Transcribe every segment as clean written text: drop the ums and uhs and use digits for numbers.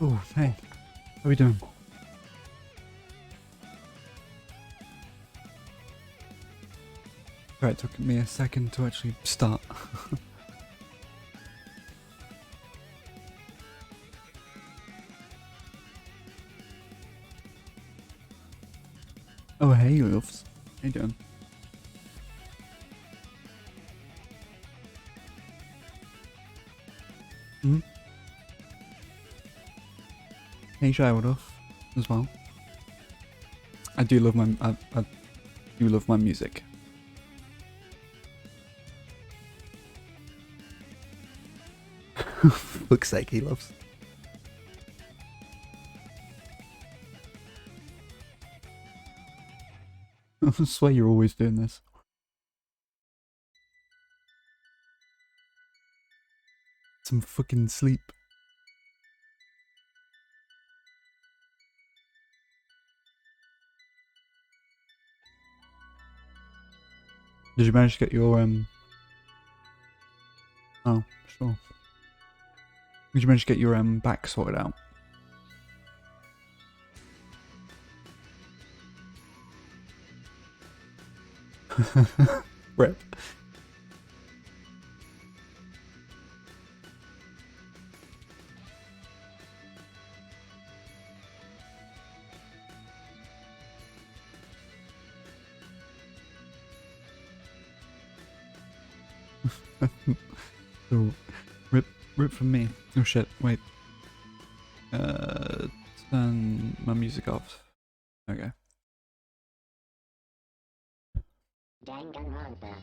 Oh, hey. How are we doing? Right, it took me a second to actually start. Oh, hey, Wolves. How you doing? Hmm? Hey, Wolf, as well. I do love my I do love my music. Fuck's sake, he loves. I swear you're always doing this. Some fucking sleep. Did you manage to get your Oh, sure. Did you manage to get your back sorted out? Rip. So, rip from me. Oh shit, wait. Turn my music off. Okay. Danganronpa.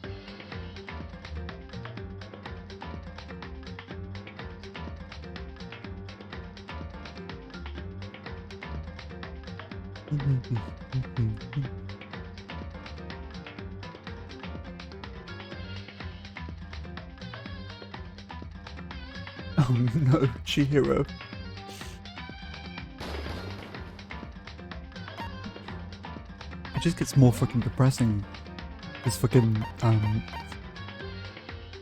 Oh no, Chihiro. It just gets more fucking depressing. This fucking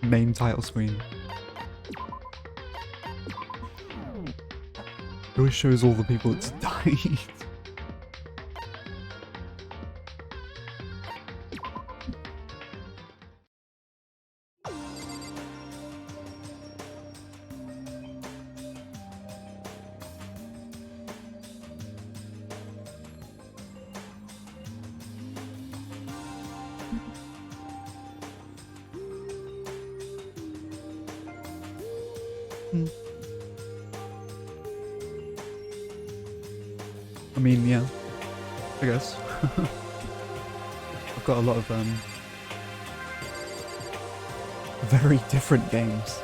main title screen. It always shows all the people that's died. I mean, yeah, I guess. I've got a lot of very different games.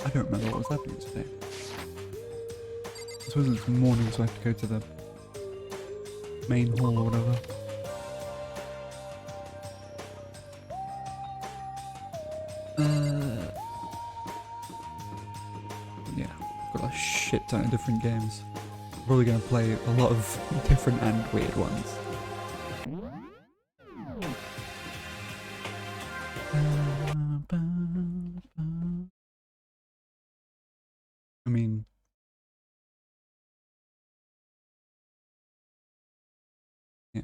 I don't remember what was happening today. I suppose it's morning, so I have to go to the main hall or whatever. Yeah, I've got a shit ton of different games. I'm probably going to play a lot of different and weird ones. I mean, yeah.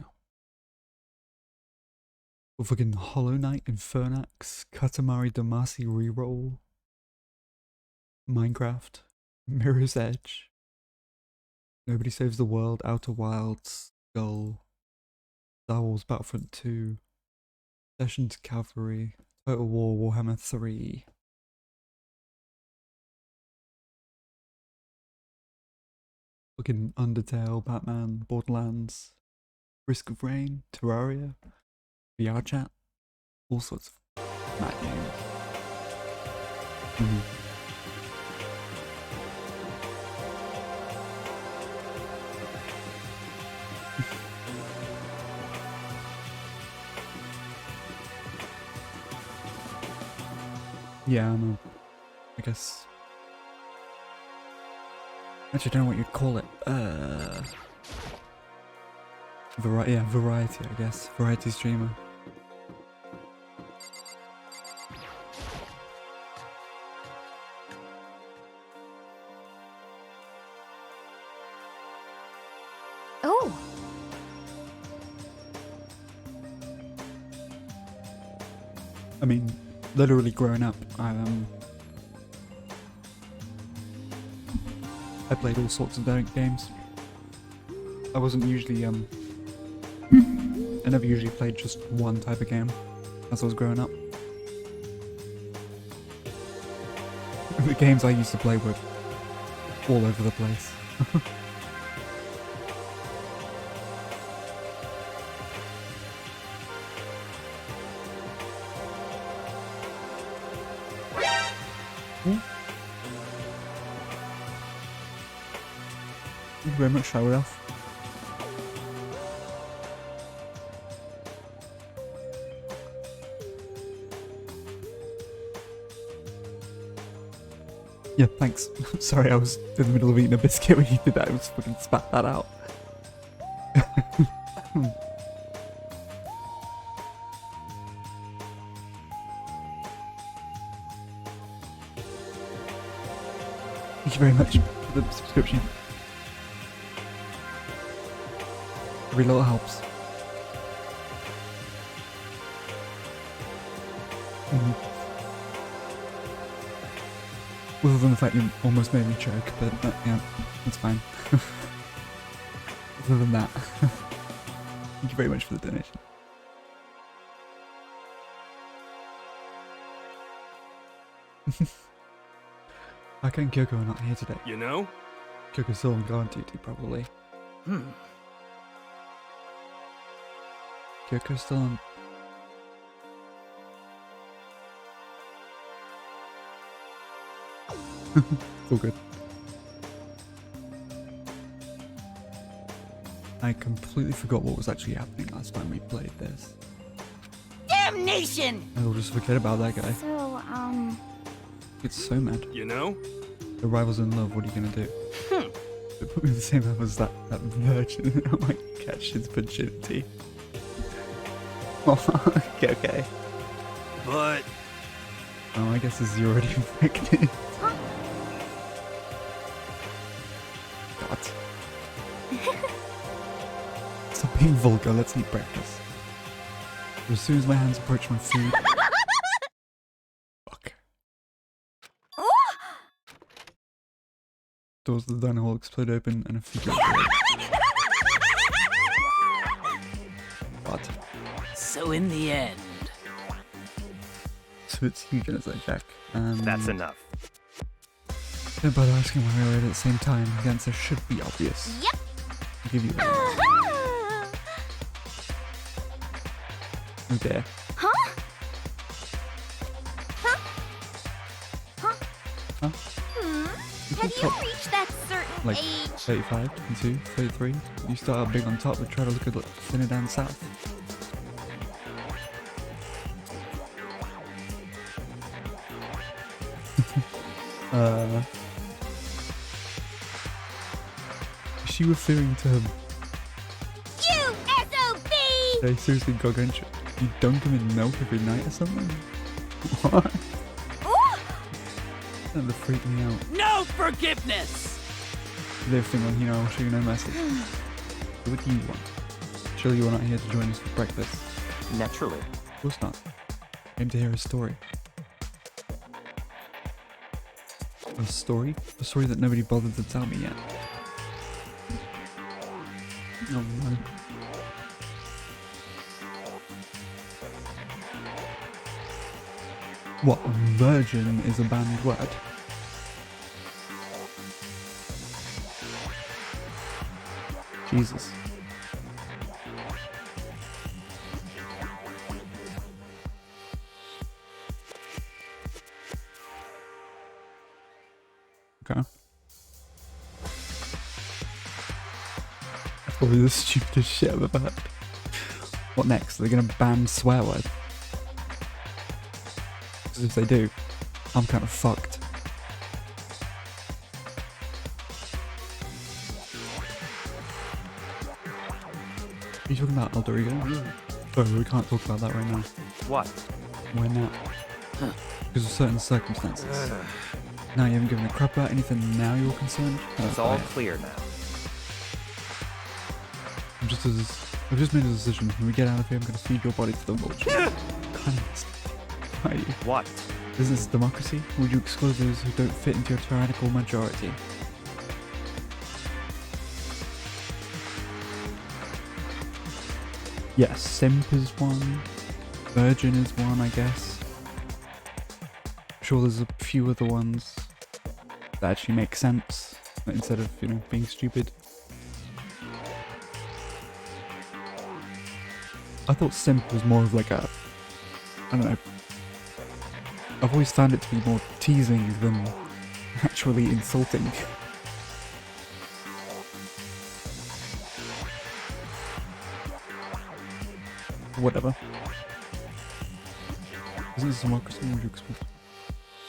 Well, fucking Hollow Knight, Infernax, Katamari Damacy Reroll, Minecraft, Mirror's Edge, Nobody Saves the World, Outer Wilds, Skull, Star Wars Battlefront 2, Sessions Cavalry, Total War, Warhammer 3. Fucking Undertale, Batman, Borderlands, Risk of Rain, Terraria, VR Chat, all sorts of mad games. Yeah, I guess Actually, I don't know what you'd call it. Variety, I guess. Variety streamer. Oh. I mean, literally growing up, I played all sorts of games. I wasn't usually, I never usually played just one type of game as I was growing up. The games I used to play were all over the place. Thank you very much, Shower Elf. Yeah, thanks. Sorry, I was in the middle of eating a biscuit when you did that. I was fucking spat that out. Thank you very much for the subscription. Every little helps. Other than the fact you almost made me choke, but yeah, it's fine. Other than that, thank you very much for the donation. How can Kyoko not here today? You know? Kyoko's still on guard duty, probably. Kyoko's still on... It's all good. I completely forgot what was actually happening last time we played this. Damnation! I'll just forget about that guy. So, It's so mad. You know? The rival's in love, what are you gonna do? They put me in the same level as that virgin. I might catch his virginity. Okay. But... Oh, I guess this is already infected. God. Stop being vulgar, let's eat breakfast. As soon as my hands approach my food... Fuck. Doors of the diner hall explode open and a figure appears. What? So in the end... So it's huge as I check. That's enough. Don't bother asking why we're at the same time. The answer should be obvious. Yep. I'll give you that. Oh dear. Huh? Huh? Huh? Huh? Have you reached that certain Like age? 35, 22, 33. You start out big on top but try to look a little thinner down south. Is she referring to him? You SOB! They seriously gargantuan. You dunk him in milk every night or something? What? Ooh! That would freak me out. No forgiveness! Everything on here, I'll show you no mercy. What do you want? Surely you are not here to join us for breakfast. Naturally. Of course not. I came to hear a story. A story? A story that nobody bothered to tell me yet. Oh no. What, virgin is a banned word? Jesus. Okay. That's probably the stupidest shit I've ever heard. What next? Are they gonna ban swear word? Because if they do, I'm kind of fucked. Are you talking about Alderigo? Sorry, we can't talk about that right now. What? Why not? Because of certain circumstances. Now you haven't given a crap about anything, now you're concerned? It's all clear now. I've just made a decision. When we get out of here, I'm gonna feed your body to the vultures. Kindness. Why are you? What? Is this democracy? Would you exclude those who don't fit into your tyrannical majority? Yes, simp is one. Virgin is one, I guess. I'm sure there's a few other ones that actually make sense instead of, you know, being stupid. I thought simp was more of like a, I don't know. I've always found it to be more teasing than actually insulting. Whatever. Isn't this democracy? Would you expect?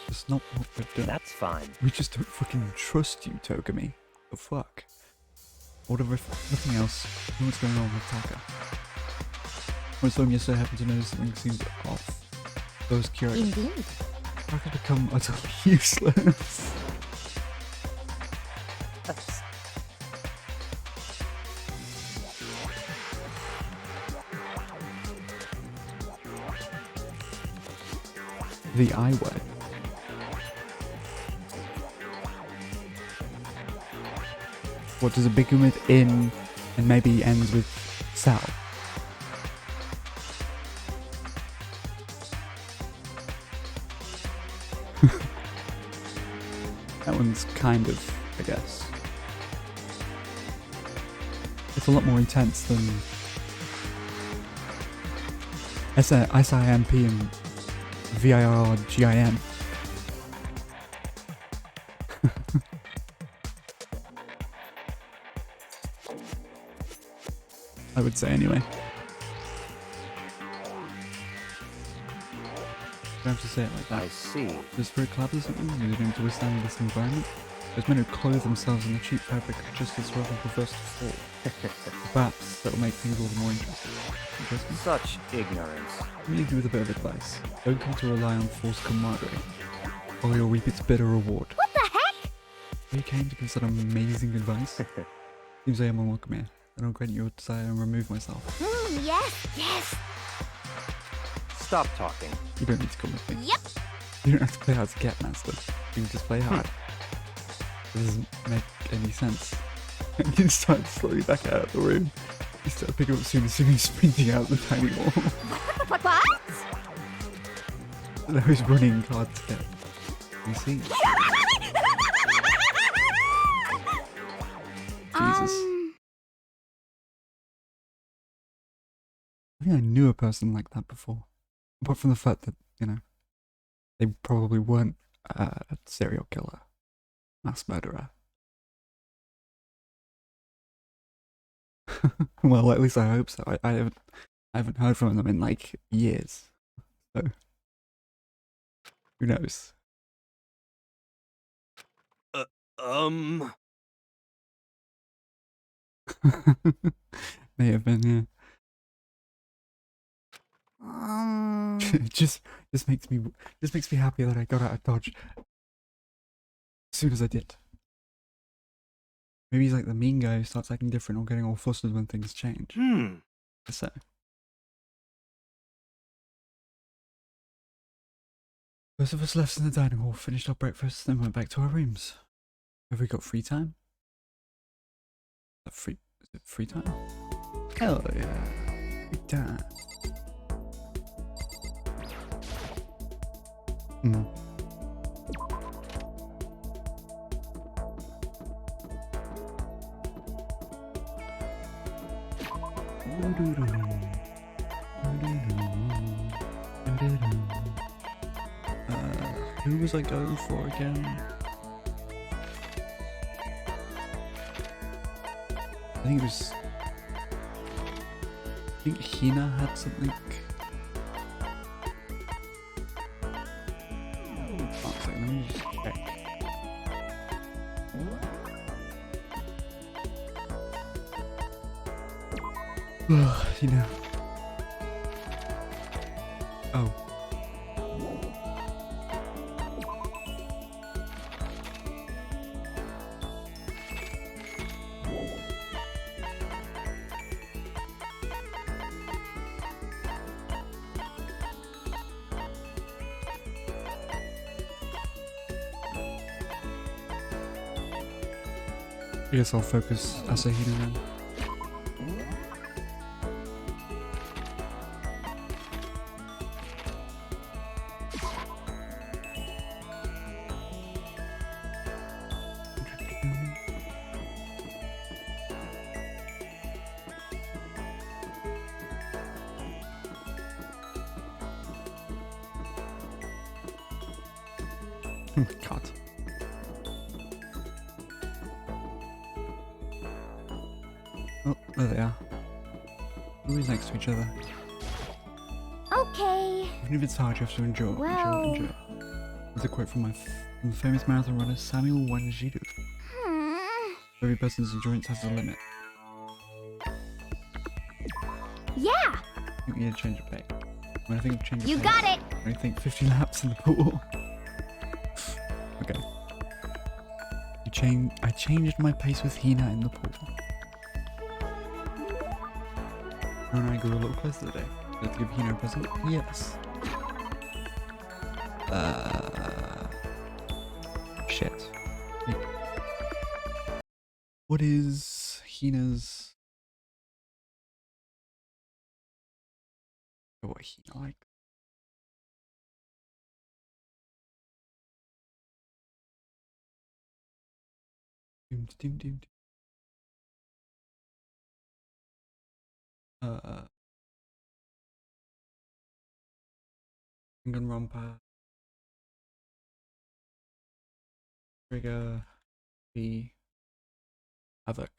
It's not what we're doing. That's fine. We just don't fucking trust you, Togami. The fuck? Whatever, if nothing else, know what's going on with Taka. When I saw him yesterday, I happened to notice something seemed off. I was curious. Indeed. Taka's become utterly useless. That's... The I word. What does it begin with in and maybe ends with Sal? That one's kind of, I guess. It's a lot more intense than SIMP and VIRGIN. I would say anyway. You don't have to say it like that. I see. Does Spirit Club or something? Are they going to withstand this environment? There's men who clothe themselves in the cheap fabric just as well prefers to fall. Perhaps that'll make things all the more interesting. Such ignorance. Let me leave you with a bit of advice. Don't come to rely on false camaraderie, or you'll reap its bitter reward. What the heck? You came to give such amazing advice. Seems I am unwelcome here. I don't grant your desire and remove myself. Yes, yes. Stop talking. You don't need to come with me. Yep. You don't have to play hard to get, Master. You can just play hard. It doesn't make any sense. And you start slowly back out of the room. You start picking up soon as he's sprinting out the tiny wall. What? And I was running hard to get. You see? Jesus. I think I knew a person like that before. Apart from the fact that, you know, they probably weren't a serial killer, mass murderer. Well, at least I hope so. I haven't heard from them in like years. So who knows? May have been, yeah. It just makes me happy that I got out of Dodge as soon as I did. Maybe he's like the mean guy who starts acting different or getting all flustered when things change. So. Most of us left in the dining hall, finished our breakfast, then went back to our rooms. Have we got free time? Is it free time? Hell yeah. Free time. Who was I going for again? I think Hina had something. Let me just check. You know. Oh. I guess I'll focus Asahina then. God. Oh, there they are. Always next to each other. Okay. Even if it's hard, you have to endure. Endure. There's a quote from from the famous marathon runner Samuel Wanjiru. Every person's endurance has a limit. Yeah. You need to change of pace. When I think of change of You pace, got it. I think 50 laps in the pool. Okay. I changed my pace with Hina in the pool. Her and I grew a little closer today. Did I have to give Hina a present? Yes. Shit. What is Hina's... What Hina like? Doom, doom, doom, doom. Danganronpa. Trigger. B. Havoc.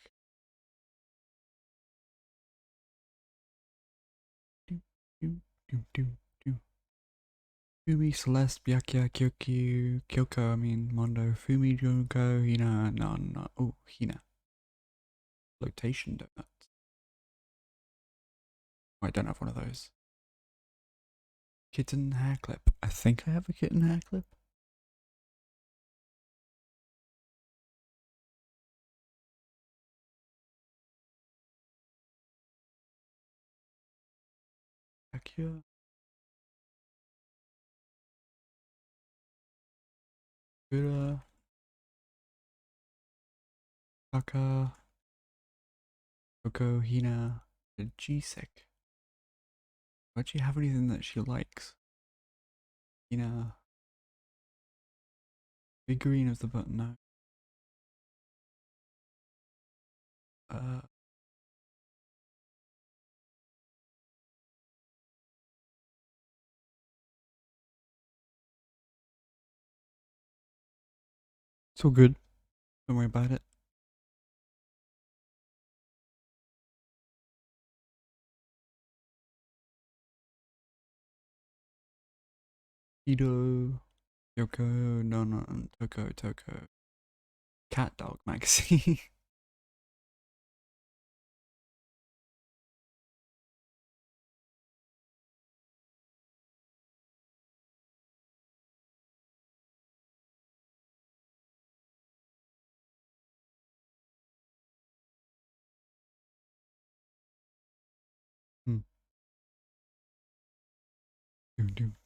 Doom, doom, doom, doom, doom. Fumi, Celeste, Byakuya, Kyoko, Mondo, Fumi, Junko, Hina, no, oh, Hina. Flotation donuts. Oh, I don't have one of those. Kitten hair clip. I think I have a kitten hair clip. Byakuya. Buddha. Taka. Coco, Hina, and G-Sick. Why'd she have anything that she likes? Hina. Figurine of the button, no. It's all good. Don't worry about it. Ido. Yoko, no, Toko. Cat Dog magazine. Doom, doom.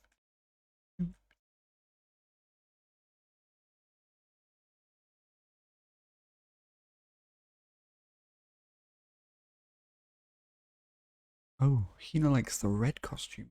Oh, Hina likes the red costume.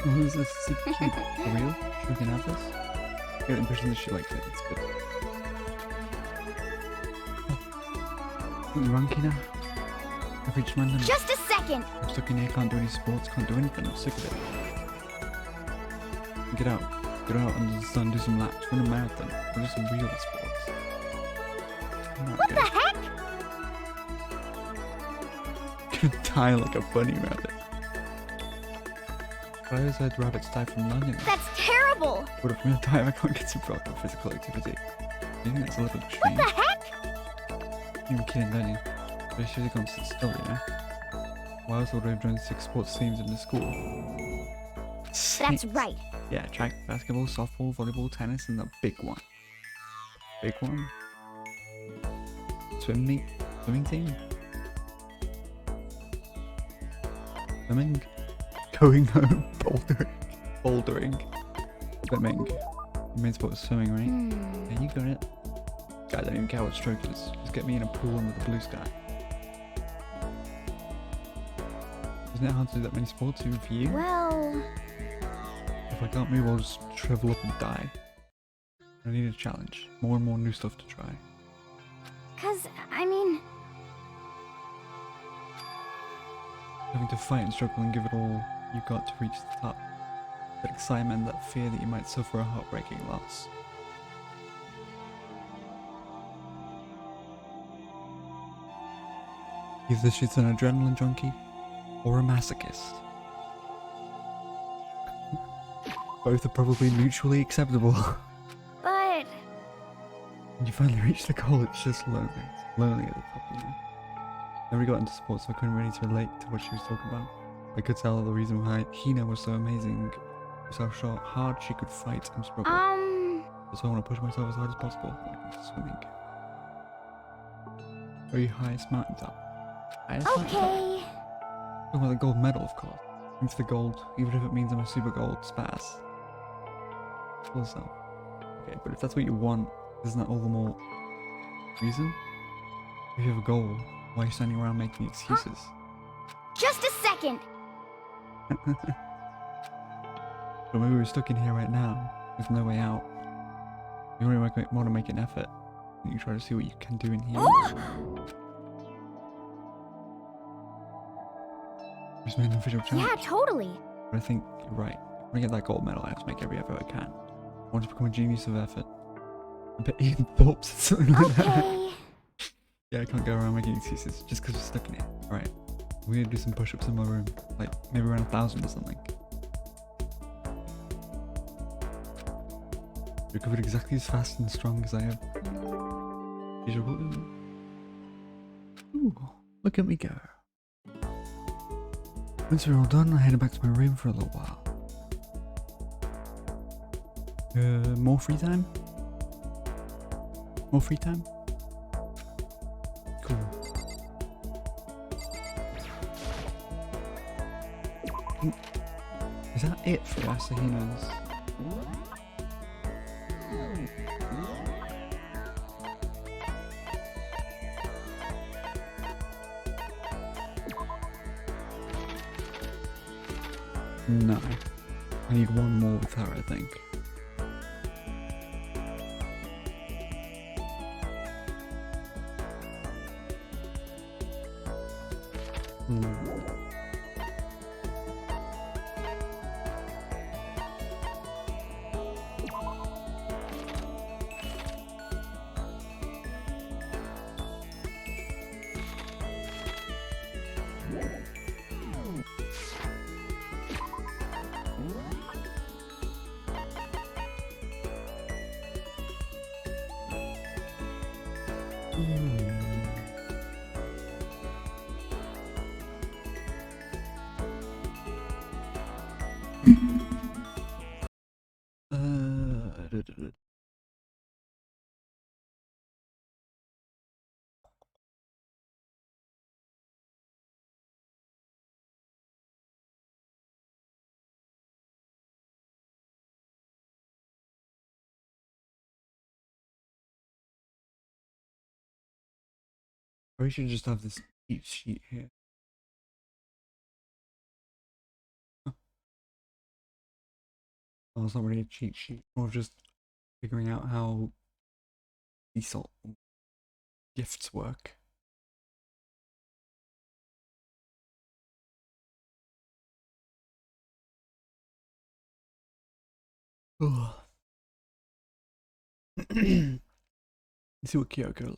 Oh, this is super cute. For real? Should we can have this? I get the impression that she likes it. It's good. Oh, you ranky now? I've reached my limit. Just a second. I'm stuck in here, can't do any sports, can't do anything. I'm sick of it. Get out. Get out under the sun, do some laps, run a marathon, or do some real sports. What the heck? Gonna die like a bunny rabbit. I always heard rabbits die from lunging. That's terrible. What if I'm gonna die if I can't get some proper physical activity? I think that's a little extreme. What the heck? You're kidding, don't you? But I should have gone to sit still, you know? Why else would I have joined 6 sports teams in the school? That's right. Yeah, track, basketball, softball, volleyball, tennis, and the big one. Big one? Swimming team? Swimming? Going home, bouldering. Swimming. Your main sport is swimming, right? Yeah, you got it. I don't even care what stroke it is. Just get me in a pool under the blue sky. Isn't it hard to do that many sports even for you? Well, If I can't move, I'll just shrivel up and die. I need a challenge. More and more new stuff to try. I mean, Having to fight and struggle and give it all you got to reach the top. That excitement, that fear that you might suffer a heartbreaking loss. Either she's an adrenaline junkie or a masochist. Both are probably mutually acceptable. but When you finally reach the goal, it's just lonely. It's lonely at the top, you know. Never got into sports, so I couldn't really relate to what she was talking about. I could tell the reason why Hina was so amazing was how hard she could fight and struggle. So I want to push myself as hard as possible when it comes to swimming. Very highest mountaintop. Highest mountaintop? okay. Talking about the gold medal, of course. Aim for the gold, even if it means I'm a super gold spaz. Also. Okay, but if that's what you want, isn't that all the more reason? If you have a goal, why are you standing around making excuses? Just a second. But maybe we're stuck in here right now, with no way out. You only want to make an effort, and you try to see what you can do in here. Just made an official challenge. Yeah, totally. But I think you're right. When I get that gold medal, I have to make every effort I can. I want to become a genius of effort. I bet Ian Thorpe said something like that. Okay. Yeah, I can't go around making excuses just because we're stuck in here. Alright, we're gonna do some push-ups in my room. Like, maybe around 1,000 or something. Recovered exactly as fast and strong as I have. Ooh, look at me go. Once we're all done, I headed back to my room for a little while. More free time? More free time? Cool. Is that it for Asahinas? No. I need one more with her, I think. Or we should just have this cheat sheet here. Well, it's not really a cheat sheet, more of just figuring out how these sort of gifts work. Ugh. Let's see what Kyoko like.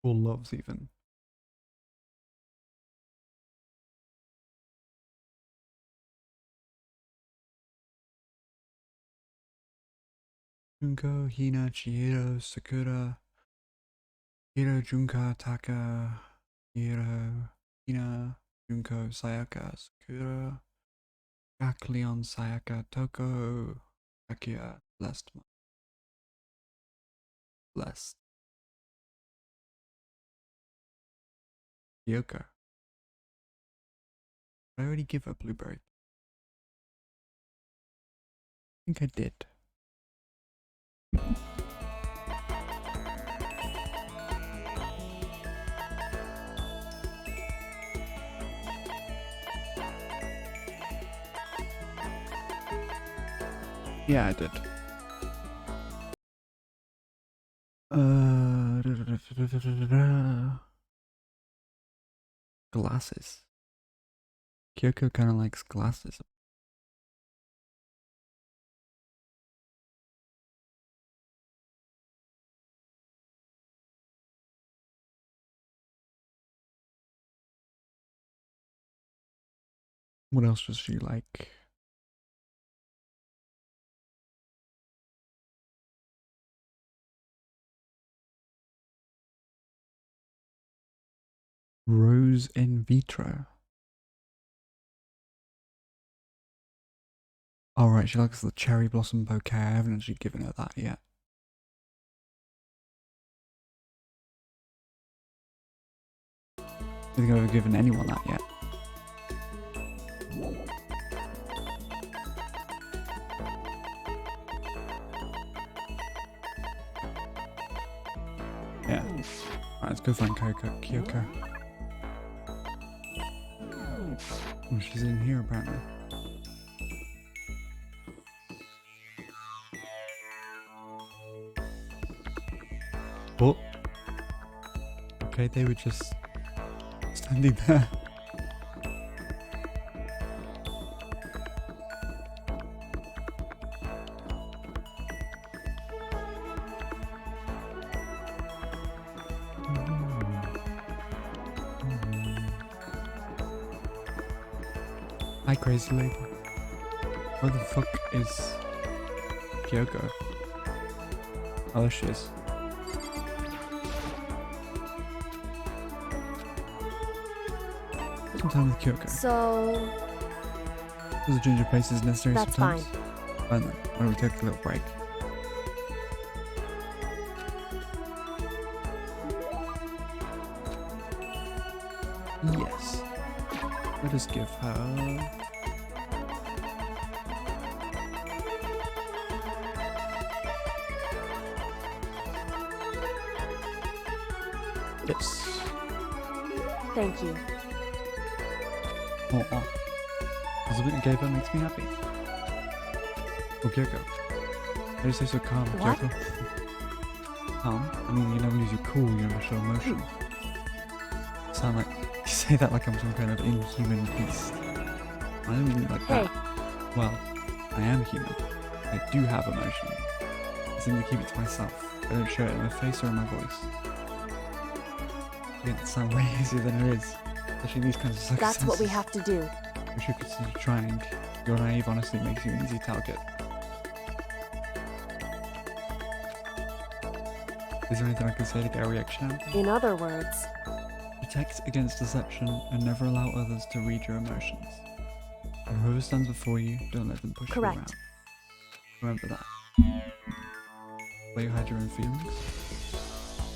Or loves even. Junko, Hina, Chihiro, Sakura, Hiro, Junka, Taka, Hiro, Hina, Junko, Sayaka, Sakura, Jack, Leon, Sayaka, Toko, Akia, Blessed. Blessed. Kyoko. Did I already give her blueberry? I think I did. Yeah, I did. Glasses. Kyoko kind of likes glasses. What else does she like? Rose in vitro. Alright, she likes the cherry blossom bouquet. I haven't actually given her that yet. I don't think I've ever given anyone that yet. Yeah. Alright, let's go find Kyoko. Oh, she's in here apparently. Oh. Okay, they were just standing there. Hi, crazy lady. Where the fuck is Kyoko? Oh, there she is. Some time with Kyoko. So Does a ginger paste is necessary that's sometimes? fine. Fine then. Why don't we take a little break? Yes. Let us give her... Yes. Thank you. Oh. Because the bit you gave her makes me happy. Oh, Kyoko. Why do you say so calm, What? Kyoko? Calm? I mean, you never lose your cool, you never show emotion. Sound like... You say that like I'm some kind of inhuman beast. I don't mean it like Hey. that. Well, I am human. I do have emotion. I simply keep it to myself. I don't show it in my face or in my voice. It doesn't sound way easier than it is. Especially these kinds of circumstances. That's what we have to do. We should consider trying. Your naive honesty makes you an easy target. Is there anything I can say to get a reaction out? In other words, Protect against deception and never allow others to read your emotions. And whoever stands before you, don't let them push you Correct. around. Remember that. Where you hide your own feelings?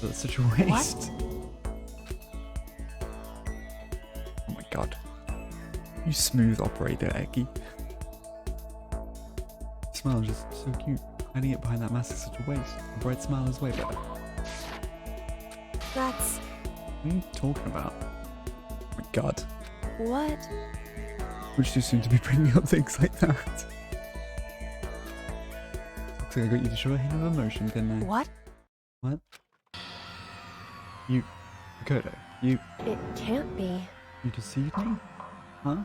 That's such a waste. Oh my god. You smooth operator, Akii. Your smile is just so cute. Hiding it behind that mask is such a waste. A bright smile is way better. that's... What are you talking about? Oh my god. What? Much too soon to be bringing up things like that. Looks like I got you to show a hint of emotion, didn't I? What? What? You... Kodo, you It can't be. deceived me? Huh?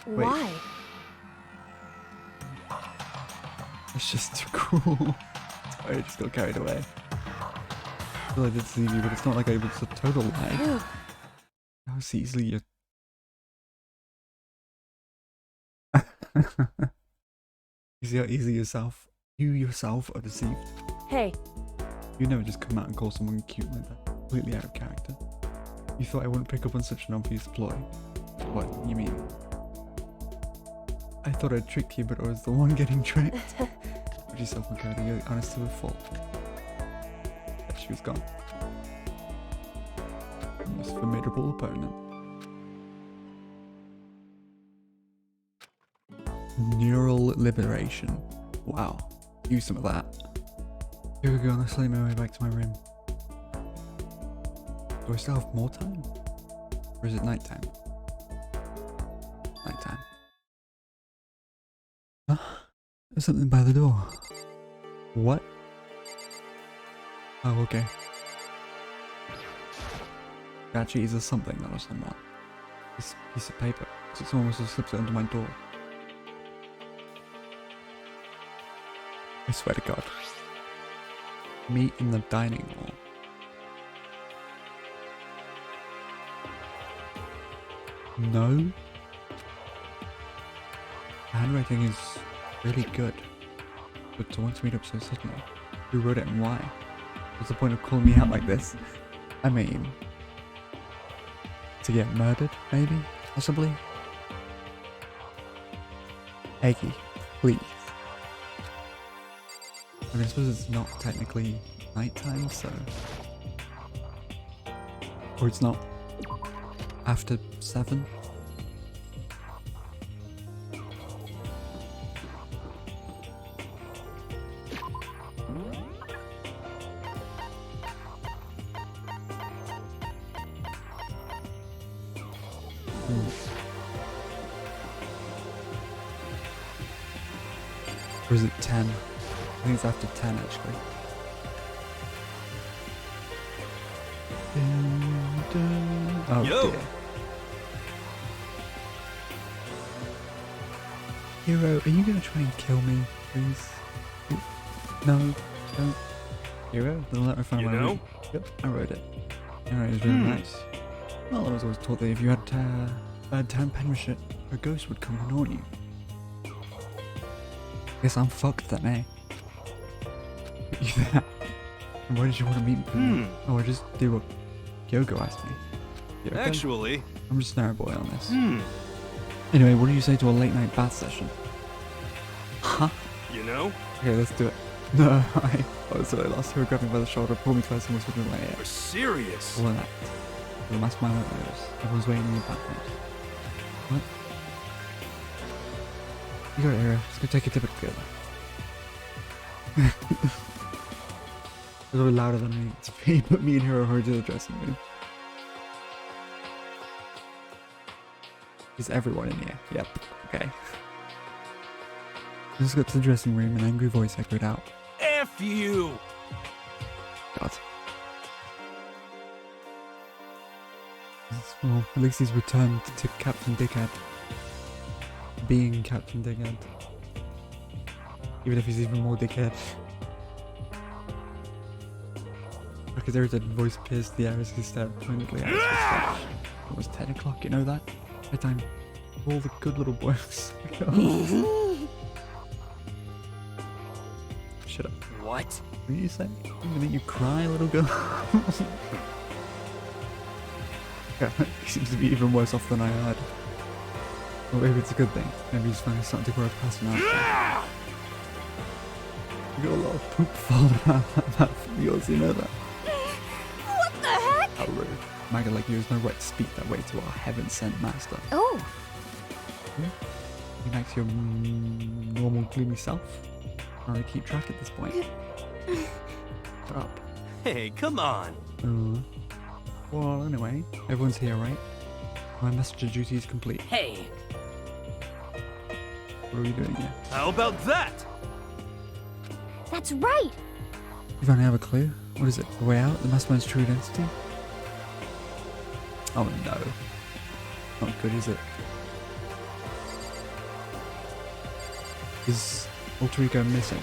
Wait. Why? It's just too cool. Sorry, I just got carried away. I feel like I did deceive you, but it's not like I was a total lie. Phew. How easily you... You see how easily you yourself are deceived. Hey, You never just come out and call someone cute like that. Completely out of character. You thought I wouldn't pick up on such an obvious ploy. What, you mean? I thought I'd tricked you, but I was the one getting tricked. Put yourself on Cody, you're honest to a fault. Yeah, she was gone. Most formidable opponent. Neural liberation. Wow. Use some of that. Here we go, let's slay my way back to my room. Do I still have more time? Or is it nighttime? Nighttime. Huh? There's something by the door. What? Oh, okay. Actually, is there something, not a someone? This piece of paper. So someone must have slipped it under my door. I swear to God. Meet in the dining hall. No? The handwriting is really good. But to want to meet up so suddenly, who wrote it and why? What's the point of calling me out like this? I mean... to get murdered, maybe? Possibly? Akii, please. I mean, I suppose it's not technically nighttime, so... Or it's not after 7? Or is it 10? I think it's after 10 actually. Oh Yo. dear. Hero, are you gonna try and kill me, please? No, don't. Hero, the letter from my room. Yep, I wrote it. Alright, it was really nice. Well, I was always taught that if you had bad time penmanship, a ghost would come and haunt you. Guess I'm fucked then, eh? And why did you want to meet me? Oh, I just do what Kyogo asked me. Yeah, okay. Actually, I'm just an boy on this. Anyway, what do you say to a late night bath session? Huh? you know, Okay, let's do it. No, so I lost her, grabbed me by the shoulder, pulled me close and whispered in my ear. we're serious. All of that. With a mask smile at those. Everyone's waiting in the background. What? You got it, Hero. Let's go take a dip together. It was a little louder than I needed to be, but me and Hero hurried to the dressing room. Is everyone in here? Yep. Okay. Let's go to the dressing room. An angry voice echoed out. F you. God. Well, at least he's returned to Captain Dickhead. Being Captain Dickhead. Even if he's even more dickhead. His irritated voice pierced the air as he stared pointedly at his mustache. It was 10 o'clock, you know that? Bedtime. All the good little boys. Shut up. What? What did you say? I'm gonna make you cry, little girl. Yeah, he seems to be even worse off than I had. Well, maybe it's a good thing. Maybe he's finally starting to grow past now. You got a lot of poop falling out like that from yours, you know that? What the heck? How rude. Maggot like you has no right to speak that way to our heaven-sent master. Oh, You back to your normal gloomy self? Trying to keep track at this point. Shut up. Hey, come on. Well, anyway, everyone's here, right? My messenger duty is complete. Hey, What are we doing here? How about that? That's right! You don't have a clue? What is it? The way out? The mastermind's true identity? Oh no. Not good, is it? Is Alter Ego missing?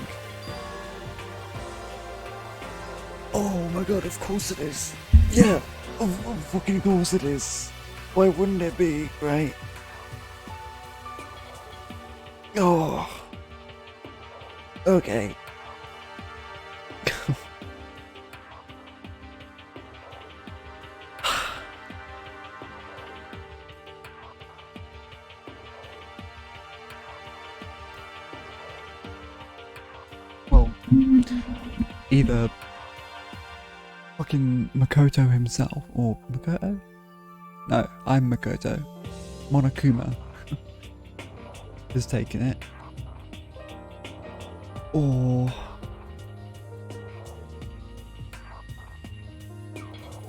Oh my god, of course it is! Yeah! Of fucking course it is! Why wouldn't it be, right? Oh. Okay. Well, either fucking Makoto himself, or Makoto? No, I'm Makoto. Monokuma has taken it. Or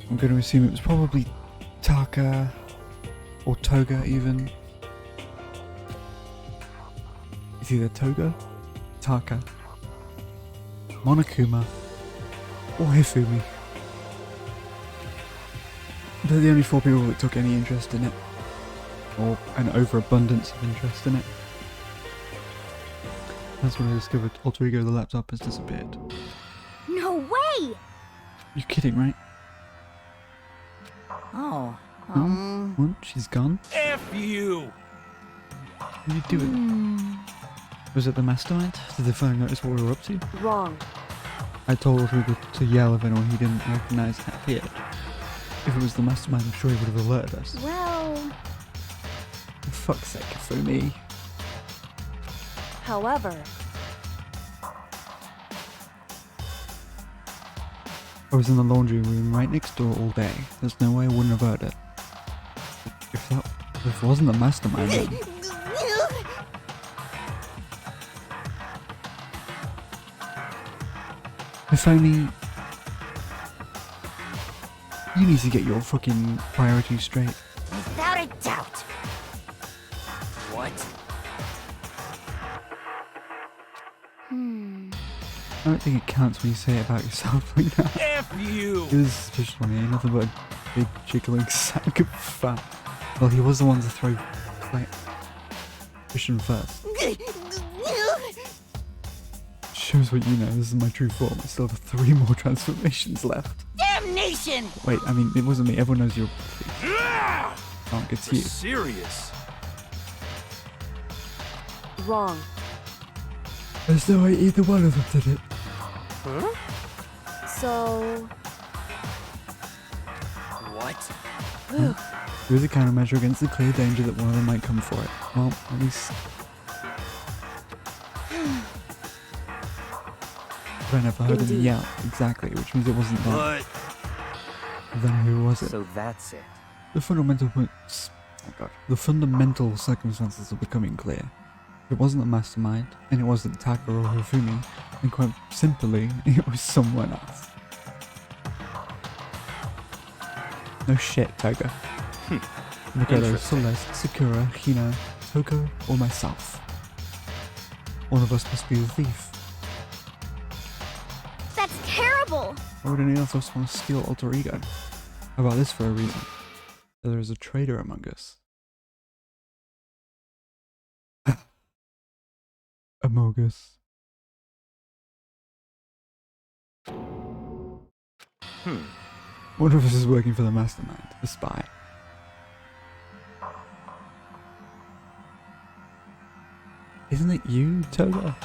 I'm going to assume it was probably Taka or Toga even. It's either Toga, Taka, Monokuma, or Hifumi. They're the only 4 people that took any interest in it, or an overabundance of interest in it. That's when I discovered Alter Ego the laptop has disappeared. No way! You're kidding, right? oh, What? She's gone? F you! What did you do it? Was it the mastermind? Did they finally notice what we were up to? Wrong. I told Alter Ego to yell if anyone he didn't recognize had appeared. If it was the mastermind, I'm sure he would have alerted us. Well, For fuck's sake, for me. However, I was in the laundry room right next door all day. There's no way I wouldn't have heard it. If it wasn't the mastermind, then if only you need to get your fucking priorities straight. without a doubt. what? I don't think it counts when you say it about yourself like that. F you! It was just funny, nothing but a big jiggling sack of fat. Well, he was the one to throw like Christian first. Shows what you know, this is my true form. I still have 3 more transformations left. Damnation! Wait, I mean, it wasn't me, everyone knows you're Mark, it's You're you. serious? wrong. There's no way either one of them did it. So, What? It was a countermeasure against the clear danger that one of them might come for it. Well, at least I never heard him Indeed. yell, exactly, which means it wasn't them. But Then who was it? So that's it. The fundamental circumstances are becoming clear. It wasn't the mastermind, and it wasn't Taka or Hifumi, and quite simply, it was someone else. No shit, Toga. Makoto, Interesting. Celeste, Sakura, Hina, Toko, or myself. One of us must be the thief. That's terrible! Why would any of us want to steal Alter Ego? How about this for a reason? There is a traitor among us. Among us. One of us is working for the mastermind, the spy. Isn't it you, Toga?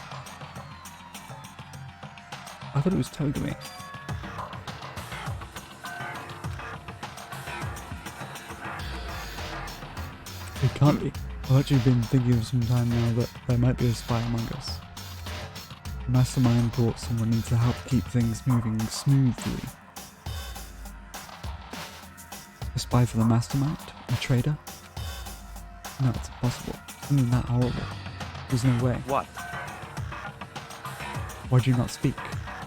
I thought it was Togami. It can't be. I've actually been thinking of some time now that there might be a spy among us. The mastermind brought someone in to help keep things moving smoothly. A spy for the mastermind? A traitor? No, it's impossible. Isn't that horrible? There's no way. What? Why do you not speak?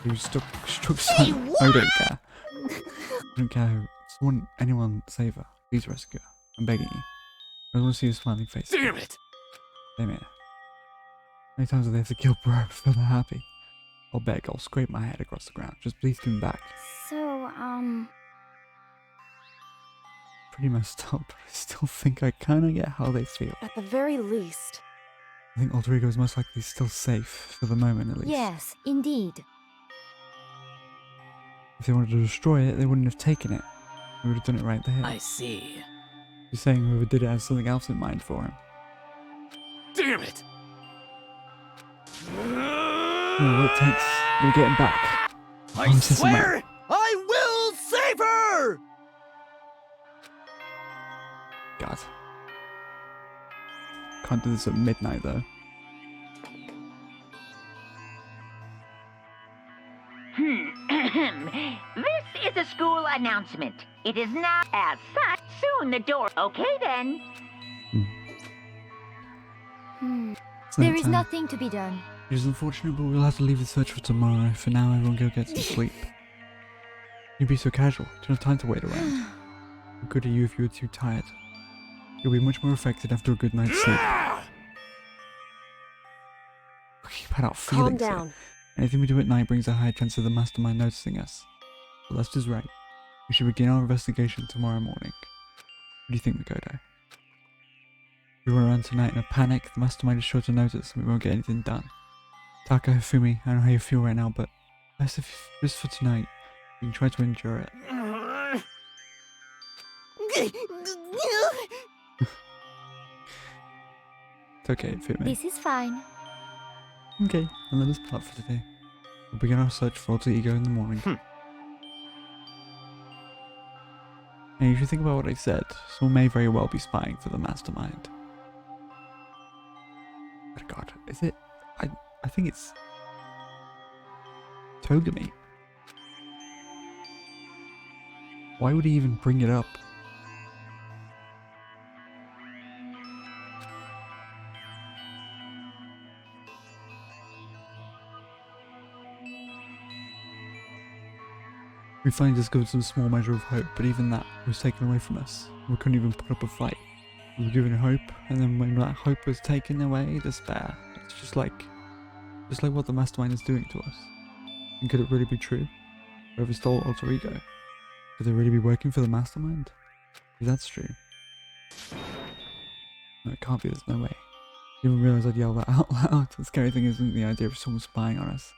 You struck Hey, silent. I don't care. I don't care. want anyone save her. Please rescue her. I'm begging you. I want to see your smiling face. Damn it! Damn it. How many times do they have to kill bro before they're happy? I'll beg, I'll scrape my head across the ground. Just please give him back. So, Pretty messed up, but I still think I kinda get how they feel. At the very least. I think Alter Ego is most likely still safe, for the moment at least. yes, indeed. If they wanted to destroy it, they wouldn't have taken it. They would have done it right there. I see. You're saying whoever did it has something else in mind for him. Damn it! No, what it takes, we'll get him back. I Promise this amount. swear I will save her! God. Can't do this at midnight though. This is a school announcement. It is now as such. Soon the door. Okay then. It's There is nighttime. nothing to be done. It is unfortunate, but we'll have to leave the search for tomorrow. For now, everyone go get some sleep. You'd be so casual. Don't have time to wait around. What good are you if you were too tired? You'll be much more affected after a good night's sleep. Keep out Calm feelings. down. Anything we do at night brings a high chance of the mastermind noticing us. Celeste is right. We should begin our investigation tomorrow morning. What do you think, Makoto? If we run around tonight in a panic, the mastermind is sure to notice and we won't get anything done. Taka, Hifumi, I don't know how you feel right now, but best if just for tonight, you can try to endure it. It's okay, Hifumi. This is fine. Okay, and let us part for today. We'll begin our search for Alter Ego in the morning. And if you think about what I said, someone may very well be spying for the mastermind. But God, is it? I think it's Togami. Why would he even bring it up? We finally discovered some small measure of hope, but even that was taken away from us. We couldn't even put up a fight. We were given hope, and then when that hope was taken away, despair. It's just like what the mastermind is doing to us. And could it really be true? Whoever stole Alter Ego, could they really be working for the mastermind? If that's true. No, it can't be, there's no way. I didn't even realise I'd yell that out loud. The scary thing isn't the idea of someone spying on us.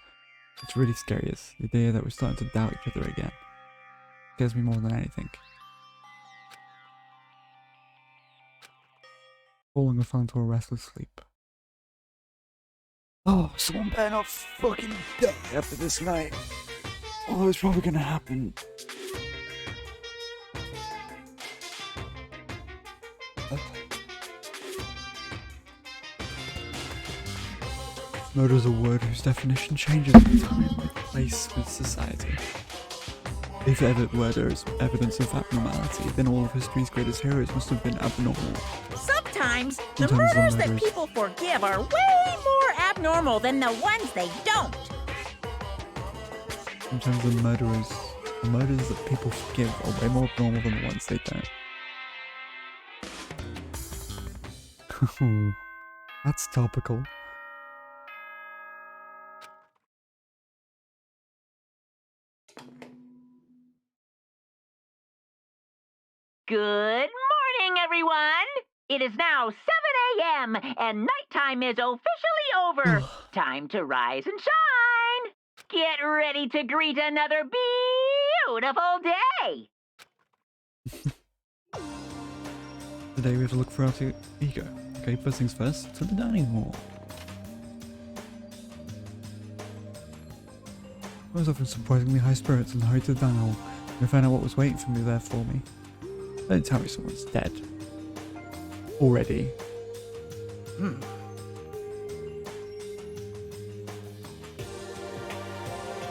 It's really scary is the idea that we're starting to doubt each other again. It scares me more than anything. Falling off into a restless sleep. Oh, someone better not fucking die after this night. Oh, it's probably gonna happen. Murder is a word whose definition changes with time, with place, with society. If murder is evidence of abnormality, then all of history's greatest heroes must have been abnormal. Sometimes the Sometimes the murders that murders- people forgive are way more abnormal than the ones they don't. Sometimes the murders that people forgive are way more abnormal than the ones they don't. That's topical. Good morning, everyone. It is now 7 a.m. and nighttime is officially over. Time to rise and shine. Get ready to greet another beautiful day. Today we have to look for Alter Ego. Okay, first things first, to the dining hall. I was off in surprisingly high spirits and hurried to the dining hall to find out what was waiting for me there for me. Don't tell me someone's dead. Already.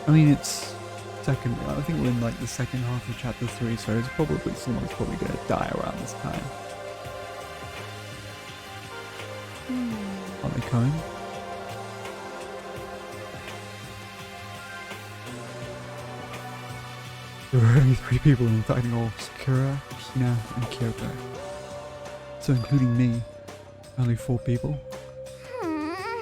I mean, it's second. I think we're in like the second half of chapter 3, so it's probably someone's probably gonna die around this time. Are they coming? There were only 3 people in the dining hall: Sakura, Hina, and Kyoko. So including me, only 4 people.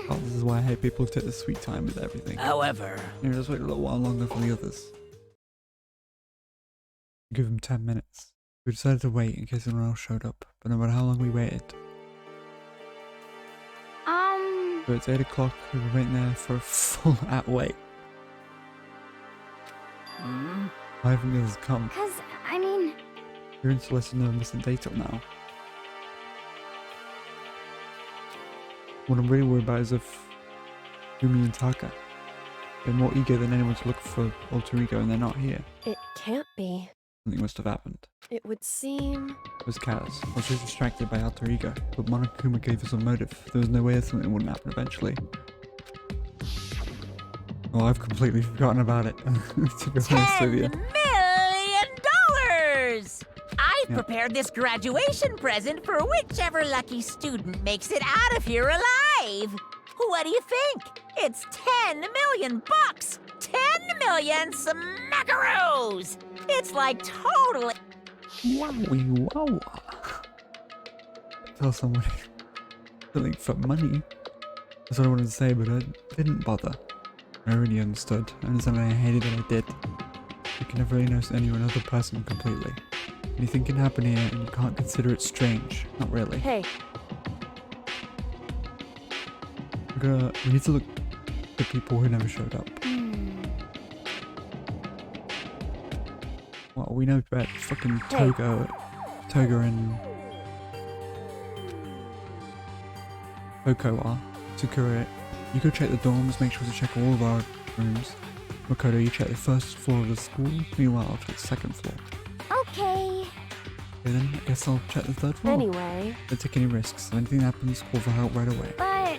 Oh, this is why I hate people who take the sweet time with everything. However, Here, just wait a little while longer for the others. Give them 10 minutes. We decided to wait in case anyone else showed up, but no matter how long we waited. So it's 8 o'clock, we were waiting there for a full wait. Why haven't the others come? Cause, I mean... You're in Celeste and no missing data now. What I'm really worried about is if Yumi and Taka, they're more eager than anyone to look for alter ego and they're not here. It can't be. Something must have happened. It would seem... It was careless. I was just distracted by alter ego, but Monokuma gave us a motive. There was no way that something wouldn't happen eventually. Well, I've completely forgotten about it, to be honest with you. $10 million! I've prepared this graduation present for whichever lucky student makes it out of here alive. What do you think? It's 10 million bucks! 10 million smackaroos! It's like totally... Wowie wow. Tell someone something for money. That's what I wanted to say, but I didn't bother. I already understood. I understand I hated that I did. You can never really know any other person completely. Anything can happen here and you can't consider it strange. Not really. Hey, We need to look at people who never showed up. Well, we know about fucking Toga and Oko are. Sakura, you go check the dorms, make sure to check all of our rooms. Makoto, you check the first floor of the school. Meanwhile, I'll check the second floor. Okay. Okay then, I guess I'll check the third floor. anyway. Don't take any risks. If anything happens, call for help right away. But...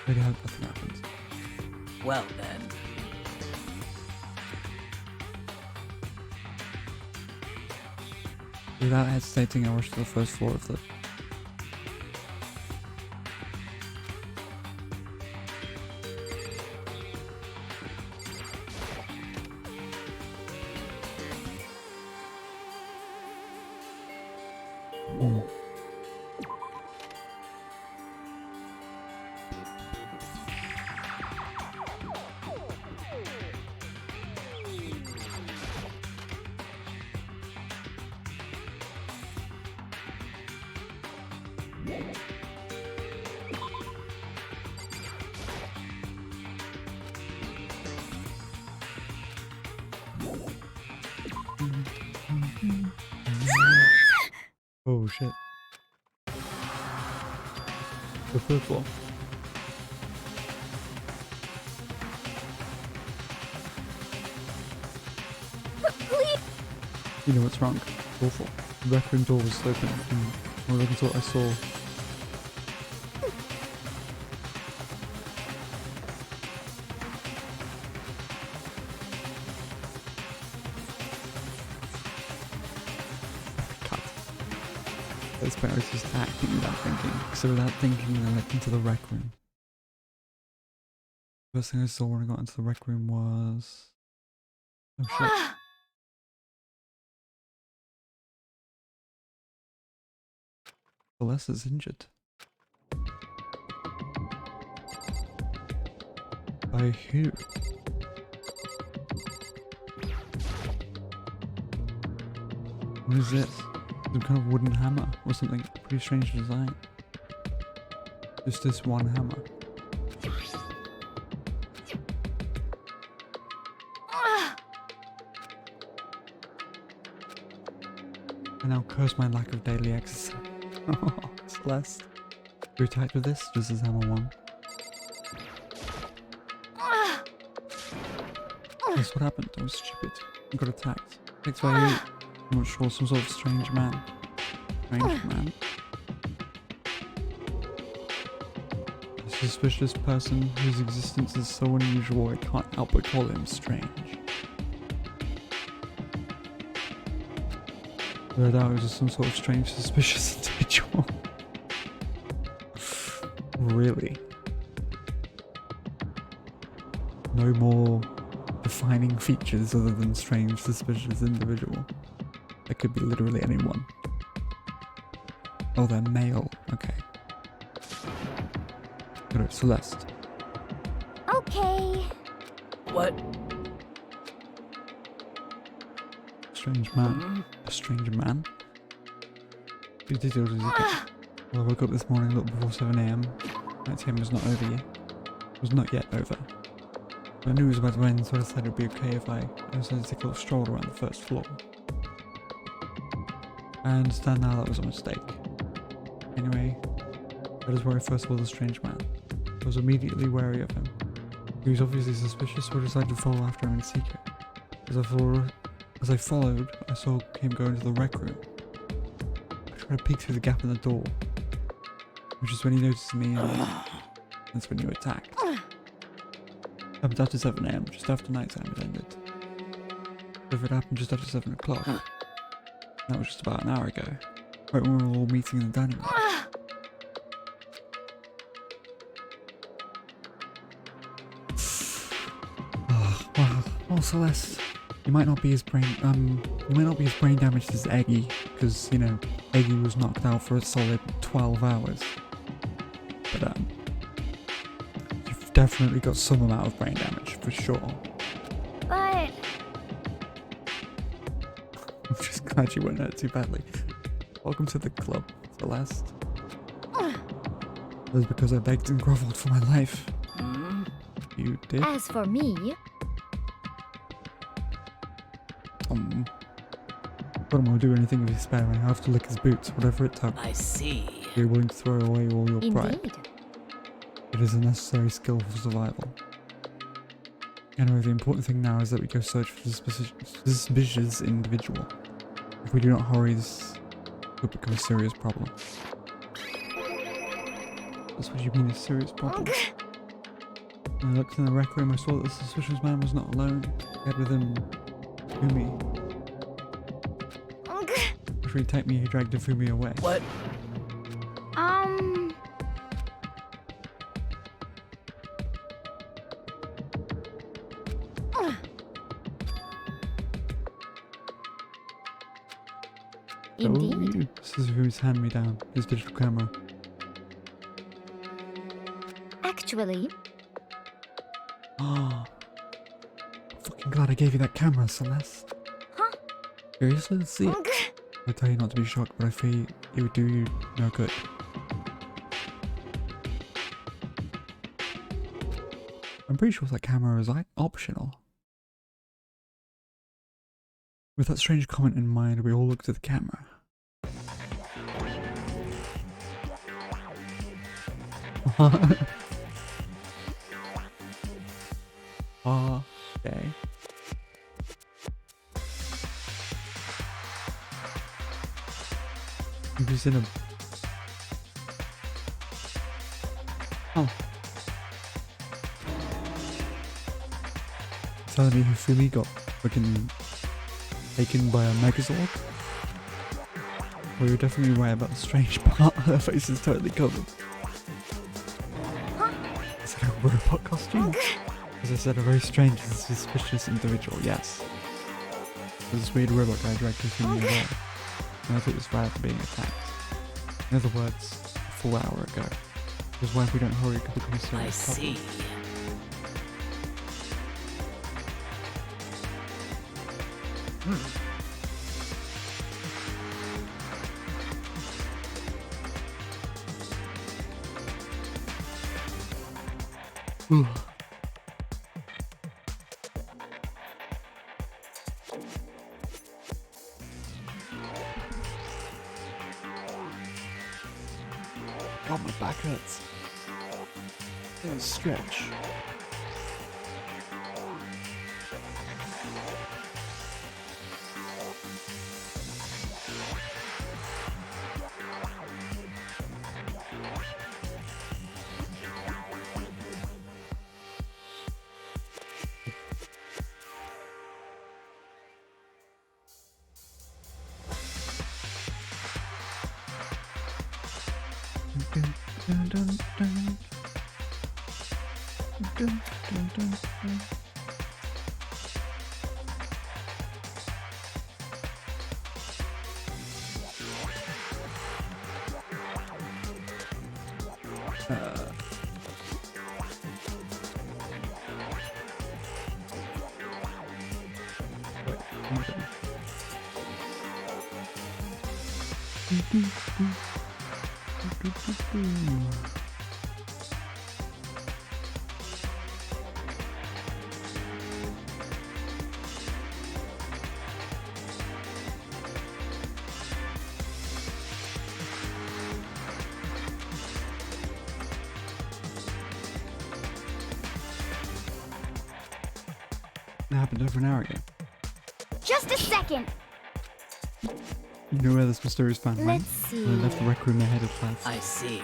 Really hope nothing happens. well then. Without hesitating, I rushed to the first floor of the... Oh shit. The third floor. You know what's wrong? It's awful. The rec room door was open and when I looked into what I saw. This part I was just acting without thinking. So without thinking, I went into the rec room. First thing I saw when I got into the rec room was... oh shit. Celeste's injured. By who? What is this? Some kind of wooden hammer or something. Pretty strange design. Just this one hammer. I now curse my lack of daily exercise. Oh, Celeste. You're attacked with this? This is hammer 1. That's what happened. I was stupid. I got attacked. Attacked by who? I'm not sure. Some sort of strange man. Strange man. A suspicious person whose existence is so unusual I can't help but call him strange. No doubt it was just some sort of strange, suspicious individual. Really? No more defining features other than strange, suspicious individual. It could be literally anyone. Oh, they're male. Okay. Got it, Celeste. Okay. What? Strange man. A strange man? Who did it? Well, I woke up this morning a little before 7 AM. 9 AM was not over yet. It was not yet over. I knew it was about to end, so I decided it would be okay if I decided to take a little stroll around the first floor. I understand now that was a mistake. Anyway, that is where I first saw the strange man. I was immediately wary of him. He was obviously suspicious, so I decided to follow after him in secret. As I followed, I saw him go into the rec room. I tried to peek through the gap in the door, which is when he noticed me, and that's when you attacked. Happened after 7 AM, just after night time had ended. So if it happened just after 7 o'clock, that was just about an hour ago, right when we were all meeting in the dining room. Wow. Well, Celeste, you might not be as brain damaged as Akii, because, you know, Akii was knocked out for a solid 12 hours. But, you've definitely got some amount of brain damage, for sure. But I'm just glad you weren't hurt too badly. Welcome to the club, Celeste. That was because I begged and groveled for my life. You did? as for me, But I will do anything if he's sparing. I have to lick his boots, whatever it took. I see. You're willing to throw away all your pride. indeed. It is a necessary skill for survival. Anyway, the important thing now is that we go search for the suspicious individual. If we do not hurry, this will become a serious problem. That's what you mean, a serious problem? When I looked in the rec room, I saw that the suspicious man was not alone. He had with him Fumi. After he attacked me, he dragged Fumi away. What? Indeed. This is Fumi's hand-me-down, his digital camera. Actually, Ah, fucking glad I gave you that camera, Celeste. Huh? Seriously, let's see it. I tell you not to be shocked, but I fear it would do you no good. I'm pretty sure that camera is like optional. With that strange comment in mind, we all looked at the camera. Okay. I'm just in a... Oh. Telling me who Fumi got freaking taken by a Megazord? Well, you're definitely right about the strange part. Her face is totally covered. Is that a robot costume? As I said, a very strange and suspicious individual, yes. There's this weird robot guy dragged Fumi away, and I thought it was right after being attacked. In other words, a full hour ago. Which is why if we don't hurry, it could become a serious I problem. see. Ooh. God, my back hurts. Let's stretch. Dun, dun, dun, dun. Dun, dun, dun, dun. Wait, oh my God. It happened over an hour ago. Just a second. You know where this mysterious fan went? Let's see. They left the rec room ahead of class. I see.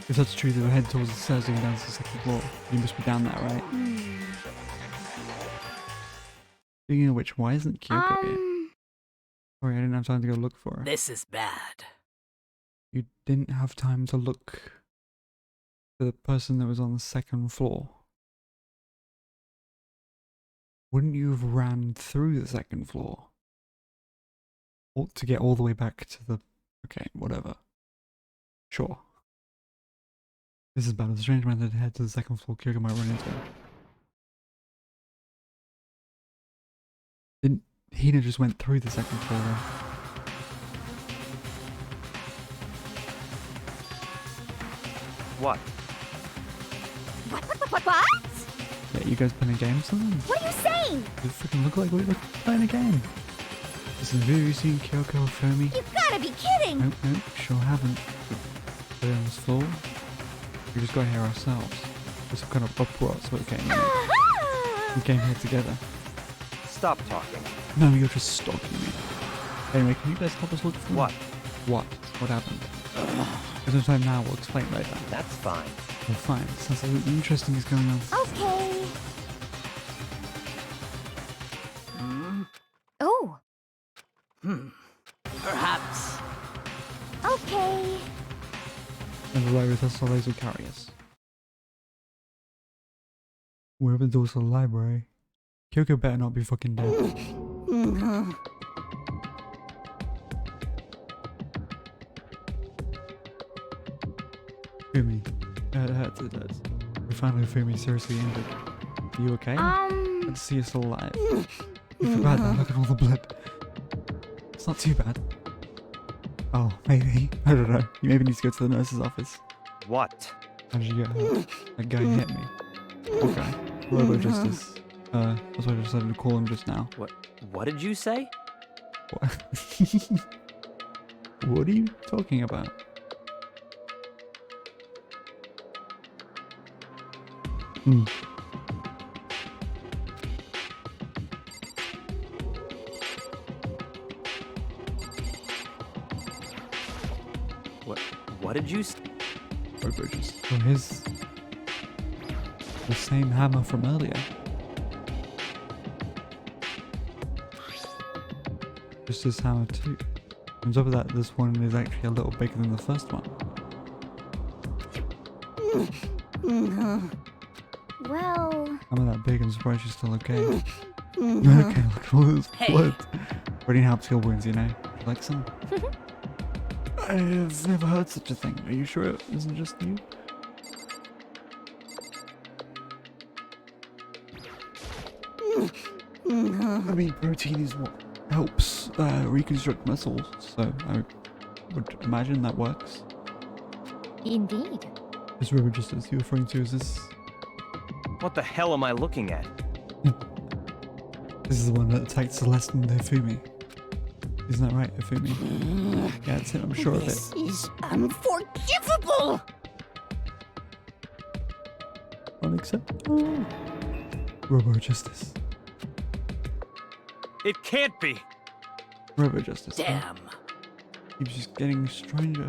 If that's true, they were headed towards the stairs going down to the second floor. You must be down there, right? Speaking of which, why isn't Kyoko here? Sorry, I didn't have time to go look for her. This is bad. You didn't have time to look for the person that was on the second floor. Wouldn't you have ran through the second floor? Or to get all the way back to the... Okay, whatever. Sure. This is bad. If a strange man that head to the second floor, Kyoko might run into him. Didn't Hina just went through the second floor though? What? What? Yeah, you guys playing a game or something? What are you saying? You freaking look like we're playing a game. Listen, have you seen Kyoko or Fomi? You've gotta be kidding! Nope, nope, sure haven't. They're on this floor. We just got here ourselves. There's some kind of uproar, so we're getting here. We came here together. Stop talking. No, you're just stalking me. Anyway, can you guys help us look for What? What? What happened? There's no time now, we'll explain later. That's fine. Well, fine. Sounds like something interesting is going on. Okay. Oh, Perhaps. okay. And the library has always will carry us. Wherever the doors to the library. Kyoko better not be fucking dead. Fumi. We found Fumi seriously injured. Are you okay? Good to see you're still alive. You forgot that. Look at all the blood. It's not too bad. Oh, maybe. I don't know. You maybe need to go to the nurse's office. What? How did you get hurt? That guy hit me. Okay. Robo Justice. That's why I decided to call him just now. What did you say? What? What are you talking about? What did you say? Robo Justice. So his... the same hammer from earlier. Just his hammer too. On top of that, this one is actually a little bigger than the first one. Well... I'm not that big, I'm surprised you're still okay. Okay, look at all this blood. Already helps heal wounds, you know. Would you like some? I've never heard such a thing. Are you sure it isn't just you? I mean, protein is what helps reconstruct muscles, so I would imagine that works. Indeed. This Robo Justice you're referring to, is this... What the hell am I looking at? This is the one that attacked Celeste and Hifumi. Isn't that right, Hifumi? Yeah, that's it, I'm sure of it. This is unforgivable! Unacceptable. Robo Justice. It can't be! Robo Justice. Damn. Keeps just getting stranger.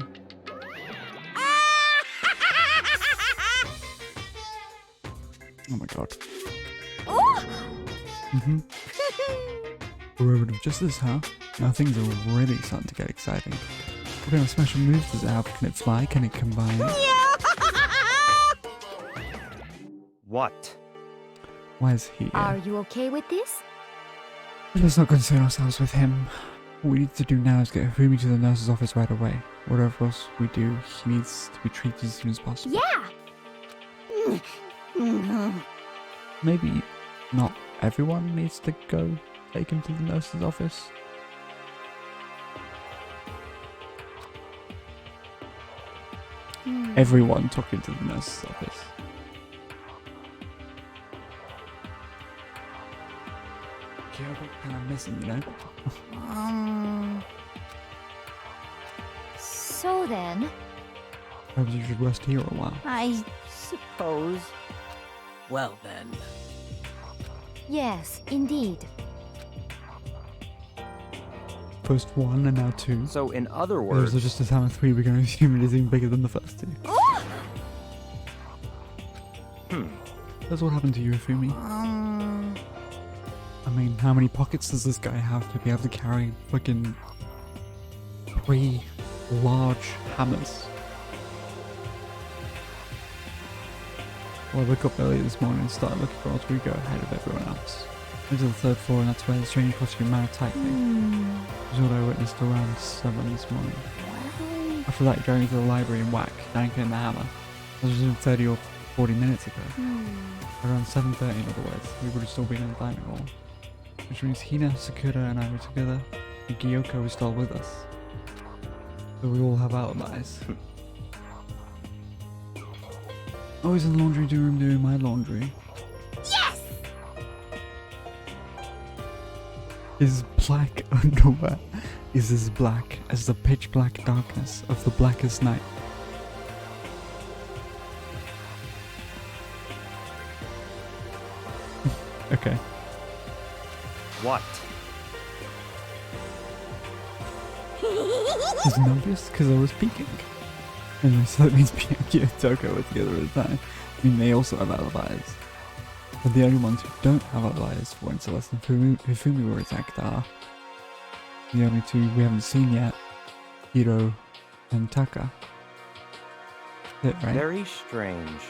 Oh my god. Robo Justice, huh? Now things are really starting to get exciting. What kind of special moves does it have? Can it fly? Can it combine? What? Why is he here? Are you okay with this? Let's not concern ourselves with him. What we need to do now is get Hifumi to the nurse's office right away. Whatever else we do, he needs to be treated as soon as possible. Yeah! Maybe not everyone needs to go take him to the nurse's office. Everyone took him to the nurse's office. Okay, I got kind of missing, you know? So then, Perhaps you should rest here a while. I suppose. Well then. yes, indeed. First one and now two. So, in other Those words, are just a town of three. We're going to assume it is even bigger than the first two. That's what happened to you, Hifumi. I mean, how many pockets does this guy have to be able to carry fucking 3 large hammers? Well, I woke up early this morning and started looking for Rodrigo ahead of everyone else. Went to the 3rd floor and that's where the strange costume man attacked me. Which is what I witnessed around 7 this morning. After that, he dragged me to the library and whack, Danka and the hammer. That was 30 or 40 minutes ago. Around 7:30 in other words, we would have still been in the dining hall. Which means Hina, Sakura and I were together, and Gyoko was still with us. So we all have alibis. I was in the laundry room doing my laundry. Yes! His black underwear is as black as the pitch black darkness of the blackest night. Okay. what? He's noticed because I was peeking. And so that means Pinocchio and Toko were together at the time. I mean, they also have alibis. But the only ones who don't have alibis for when Celeste and Hifumi were attacked are the only two we haven't seen yet, Hiro and Taka. That's it, right? Very strange.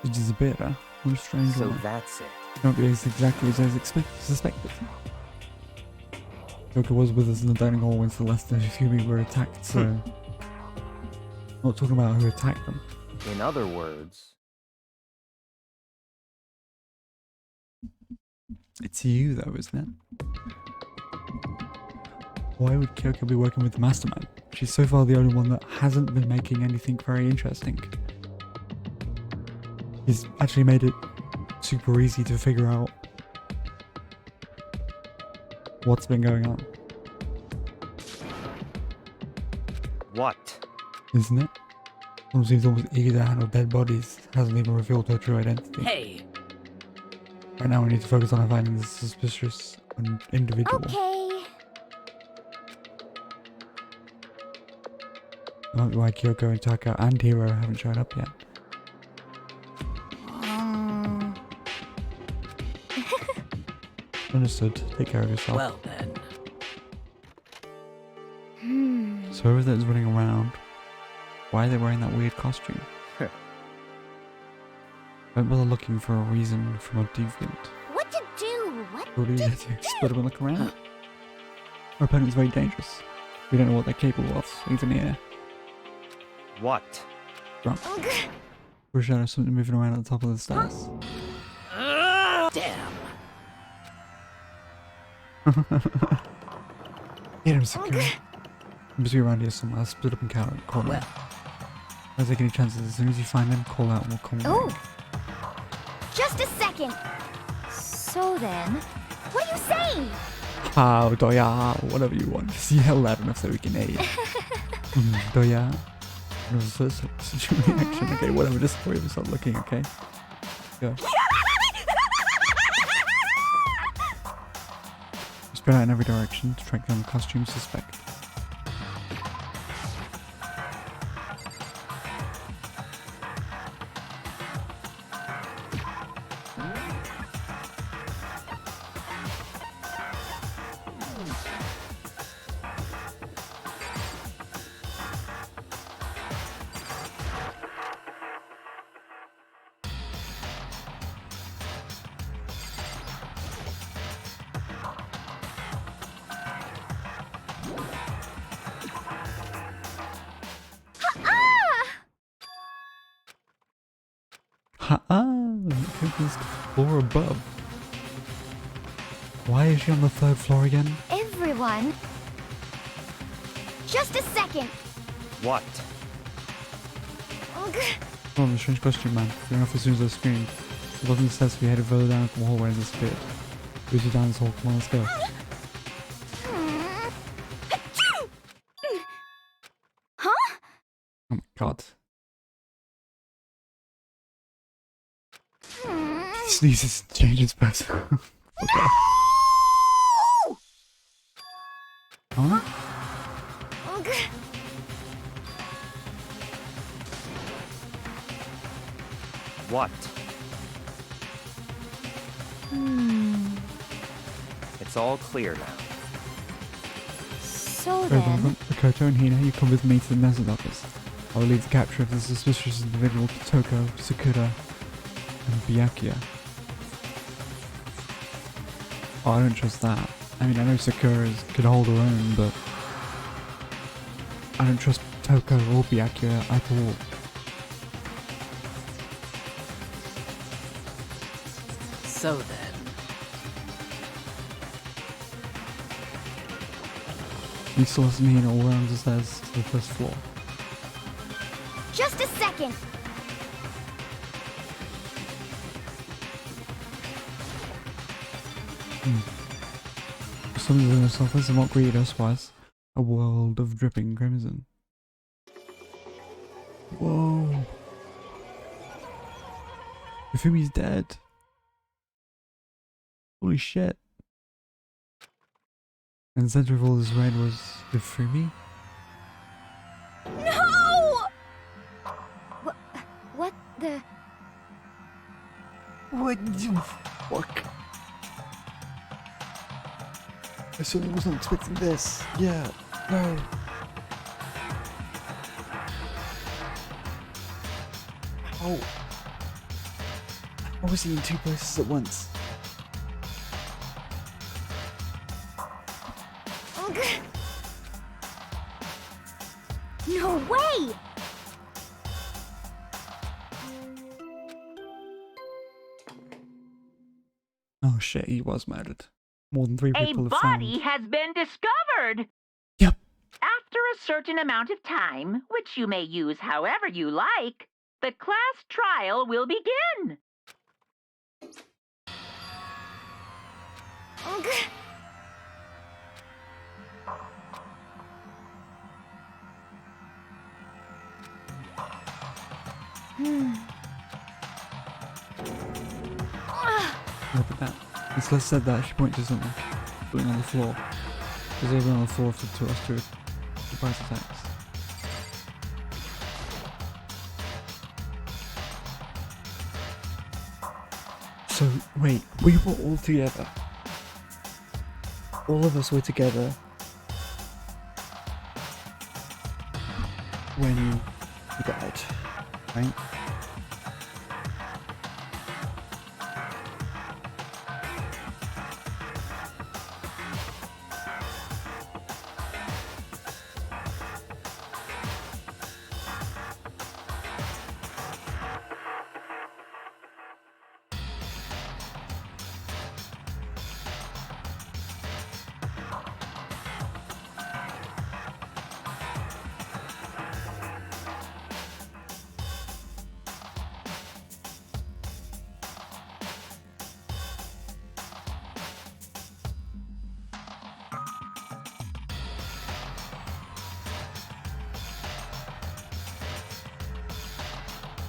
Which is a bit, what a strange So one. that's it. Not really exactly as I suspected. Joker was with us in the dining hall when Celeste and Hifumi were attacked, so... not talking about who attacked them. In other words, It's you though, isn't it? Why would Kyoko be working with the mastermind? She's so far the only one that hasn't been making anything very interesting. He's actually made it super easy to figure out what's been going on, what? isn't it? One seems almost eager to handle dead bodies, hasn't even revealed her true identity. Hey, Right now we need to focus on finding this suspicious individual. Okay. That might be why Kyoko and Taka and Hiro haven't shown up yet. Understood. Take care of yourself. well then. So whoever that is running around, why are they wearing that weird costume? Don't bother looking for a reason from a deviant. What to do? What What do you do? Just let them look around. Our opponent's very dangerous. We don't know what they're capable of, even here. What? Drunk. We're showing something moving around at the top of the stairs. Damn. Get him secure. He must be around here somewhere. I'll split up and corner. Well, Don't take any chances. As soon as you find them, call out and we'll come Oh. back. Just a second. So then, what are you saying? Pow, doya, whatever you want. Just yell loud enough so we can hear you. Doya. That was such a reaction. Okay, whatever. Just hurry up and start looking, okay? Go. Spread out in every direction to track down the costume suspect. Ha-ah! This floor above. Why is she on the 3rd floor again? Everyone. Just a second. What? Ugh. Oh, a strange question, man. Going off as soon as I screamed. The button says we headed further down the hallway and disappeared. Goes you down this hall. Come on, let's go. Huh? Oh my god. He sneezes and changes person. No! Huh? Ugh. What? It's all clear now. So Very then, welcome. Makoto and Hina, you come with me to the Nested office. I will lead the capture of the suspicious individual Toko, Sakura, and Byakuya. Oh, I don't trust that. I mean, I know Sakura could hold her own, but I don't trust Toko or Byakuya at all. So then. We saw some Hina all around the stairs to the 1st floor. just a second. Some of the office and what greeted us was a world of dripping crimson. Whoa. Ifumi's dead. Holy shit. And the center of all this red was Ifumi? No! What the? What the fuck? I certainly wasn't expecting this. Yeah, no. How was he in 2 places at once? Ugh. No way! Oh shit, he was murdered. More than 3 A people have body found. has been discovered. Yep. After a certain amount of time, which you may use however you like, the class trial will begin. Ugh. Look at that. When Celeste said that, she pointed to something. Something on the floor. There's everyone on the floor for us to surprise attacks. So, wait, we were all together. All of us were together when he died, right?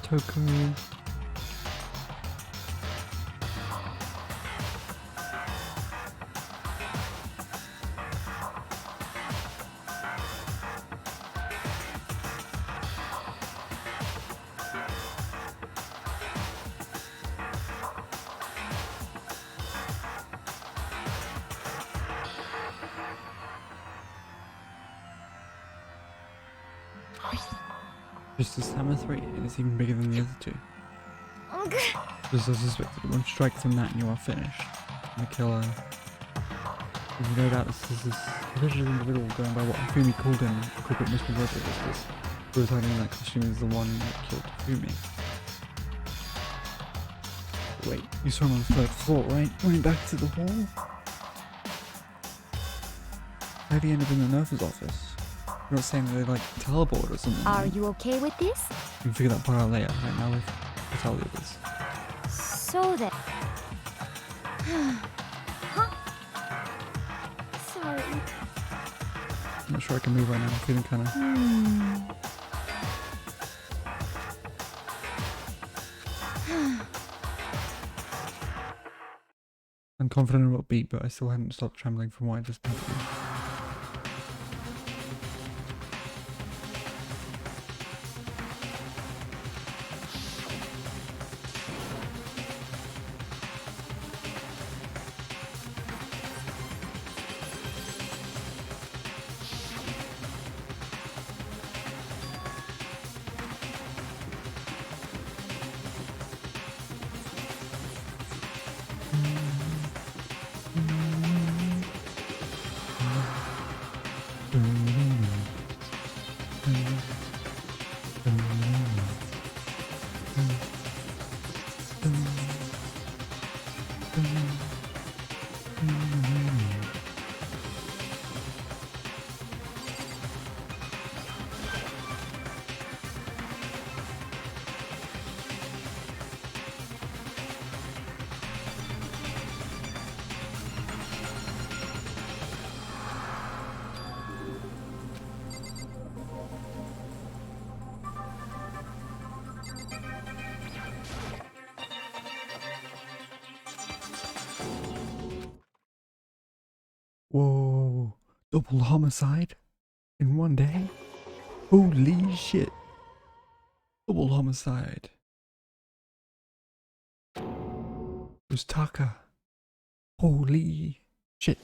Toko. Just this hammer 3, and it's even bigger than the other 2. Ugh. Just as suspected, one strike from that and you are finished. And the killer. There's no doubt this is this vicious individual going by what Fumi called him. The culprit must be Roger, this who was hiding in that costume is the one that killed Fumi. Wait, you saw him on the 3rd floor, right? Running back to the hall? How did he end up in the nurse's office? You're not saying they like teleport or something? Are right? you okay with this? You can figure that part out later. Right now, we'll tell you this. So then. Huh? Sorry. I'm not sure I can move right now. I'm feeling kind of. I'm confident about beat, but I still hadn't stopped trembling from what I just been through. Whoa, double homicide in one day? Holy shit. Double homicide. It was Taka. Holy shit.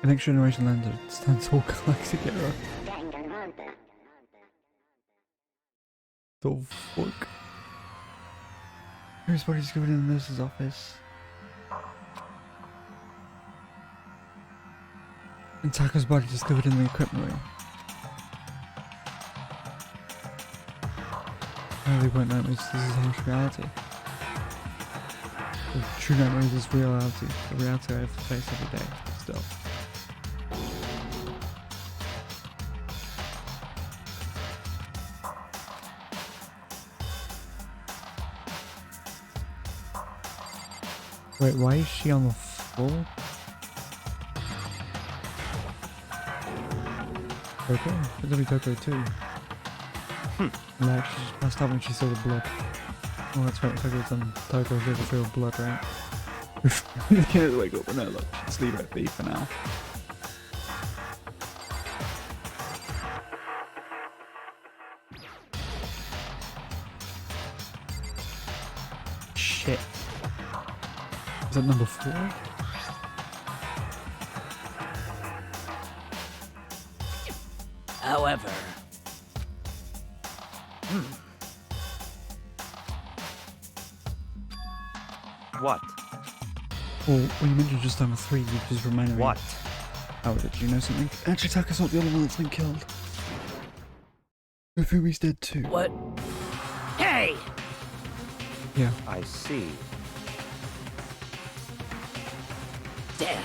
The next generation lander stands all galactic era. Danganronpa. The fuck? Everybody's discovered in the nurse's office. And Taka's body discovered in the equipment room. Apparently weren't nightmares, this is harsh reality. The true nightmares is reality. The reality I have to face every day, still. Wait, why is she on the floor? Coco? It's gonna be Coco too. Like, she just passed out when she saw the blood. Oh, that's right, Coco's on Coco's ever feel blood, right? You can't wake up, but no, look, just leave it at B for now. Shit. Is that number 4? However, What? Well, when you mentioned just number 3, you just reminded me. What? Oh, did you know something? Actually, Taka's not the only one that's been killed. Fumi's dead too. what? Hey! Yeah. I see. Damn.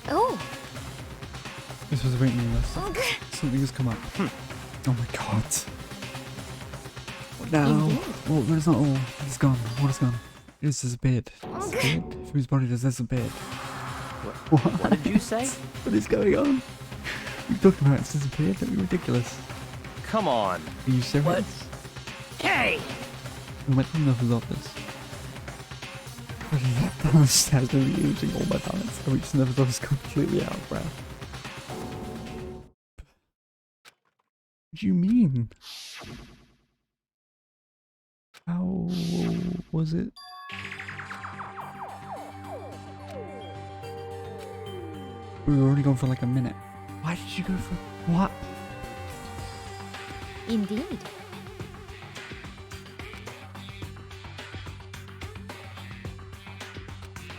Oh. This was a waiting list. Ugh. Something has come up. Oh my god. What now? Indeed. Well, that's not all. It's gone. What is gone? It has disappeared. Disappeared? Fumi's body has disappeared. What did you say? What is going on? You talking about it's disappeared? That'd be ridiculous. Come on. Are you serious? What? Hey! We went to the nurse's office. I leapt down the stairs and using all my balance. I reached the nurse's office completely out of breath. What do you mean? How was it? We were only gone for like a minute. Why did you go for what? Indeed.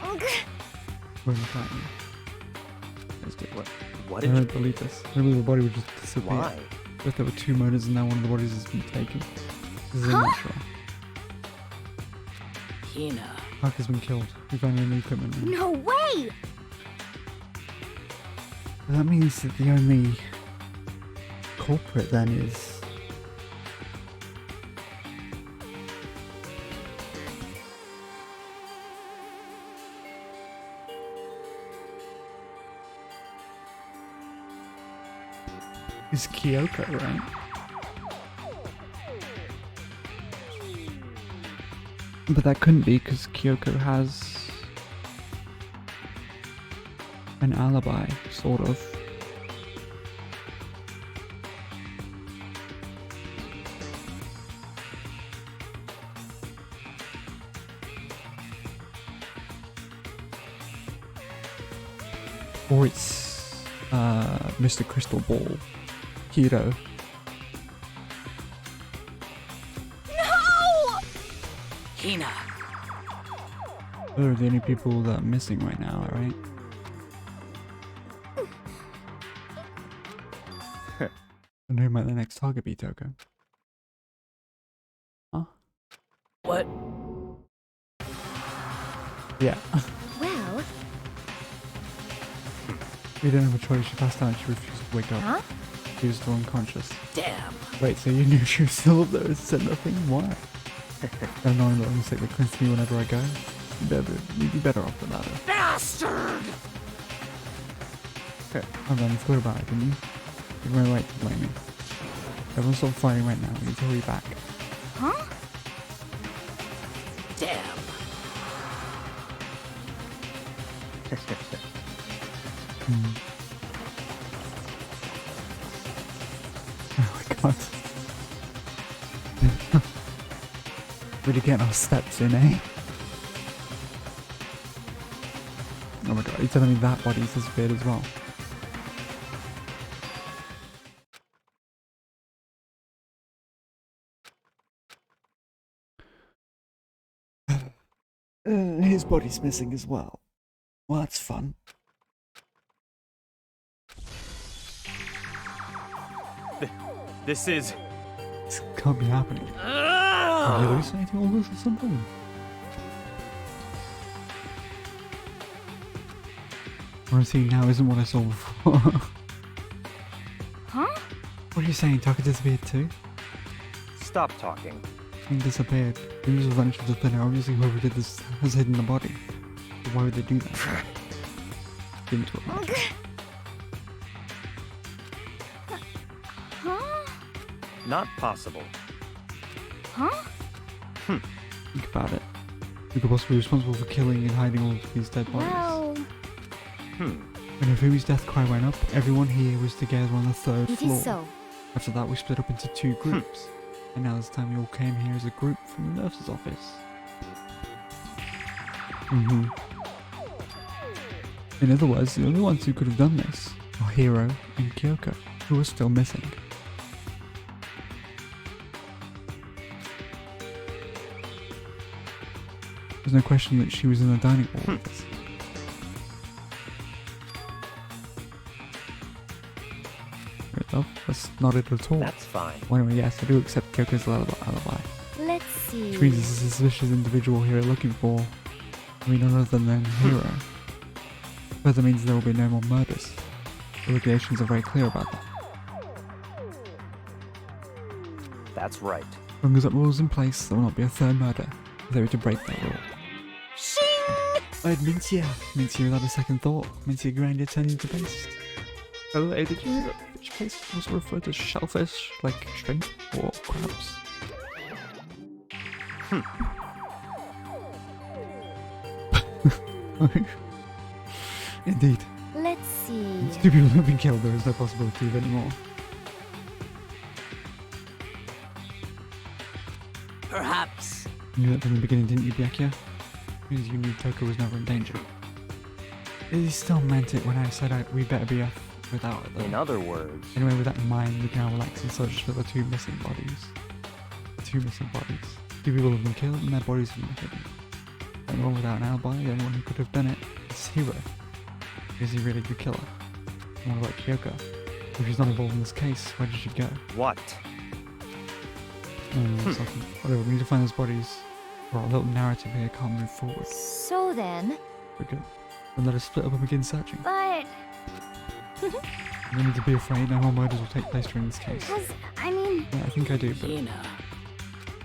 Ugh. Where was that? this, dude. What I did you... don't believe this. I don't believe the body would just disappear. Why? But there were 2 murders and now one of the bodies has been taken. This is unnatural. Hina. Parker's been killed. We found any equipment. Room. No way! That means that the only culprit then is Kyoko, right? But that couldn't be because Kyoko has an alibi, sort of. Or it's Mr. Crystal Ball, Hiro. Hina. Those are the only people that are missing right now, right? And who might the next target be, Toko? Huh? What? Yeah. Well, We didn't have a choice. She passed out and she refused to wake up. huh? She was still unconscious. Damn. Wait, so you knew she was still up there and said nothing? Why? I'm knowing that I'm sick that clings to me whenever I go. You'd be better off without her. Bastard! Oh man, you thought about it, didn't you? You have no right to blame me. Everyone stop fighting right now. We need to hurry back. Huh? Damn. Oh my god. Really getting our steps in, eh? Oh my god, are you telling me that body's disappeared as well? His body's missing as well. Well, that's fun. This is... This can't be happening. Are you hallucinating all this or something? What I'm seeing now isn't what I saw before. Huh? What are you saying? Taka disappeared too? Stop talking. He disappeared. He just vanished into thin air. Obviously whoever did this has hidden the body. So why would they do that? Into it. Huh? Not possible. Huh? Think about it. Who could possibly be responsible for killing and hiding all of these dead bodies? Well, When Ifumi's death cry went up, everyone here was together on the 3rd it floor. is so. After that, we split up into 2 groups. And now this time we all came here as a group from the nurse's office. In other words, the only ones who could have done this are Hiro and Kyoko, who are still missing. There's no question that she was in the dining hall with us. That's not it at all. That's fine. Well, anyway, yes, I do accept Kyoko's alibi. Let's see. Which means it's a suspicious individual here looking for, I mean, none other than Hiro. Further means there will be no more murders. The regulations are very clear about that. That's right. As long as that rule is in place, there will not be a 3rd murder if they were to break that rule. Shing! I had Mincia. Mincia without a second thought. Mincia grinder turned into paste. By the way, did you know that fish paste is also referred to shellfish, like shrimp or crabs? Indeed. Let's see. These 2 people have been killed, there is no possibility of any more. Perhaps. You knew that from the beginning, didn't you, Byakuya? Because you knew Toko was never in danger. He still meant it when I said we better be off without it, though. In other words... Anyway, with that in mind, we can now relax and search for the 2 missing bodies. 2 missing bodies. 2 people have been killed and their bodies have been hidden. Anyone without an alibi, the only one who could have done it is Hiro. Is he really the killer? And what about Kyoko? If she's not involved in this case, where did she go? What? Whatever, we need to find those bodies. Or our little narrative here can't move forward. So then, We're good. Then let us split up and begin searching. but No need to be afraid, no more murders will take place during this case. I mean, Yeah, I think I do, but Hina.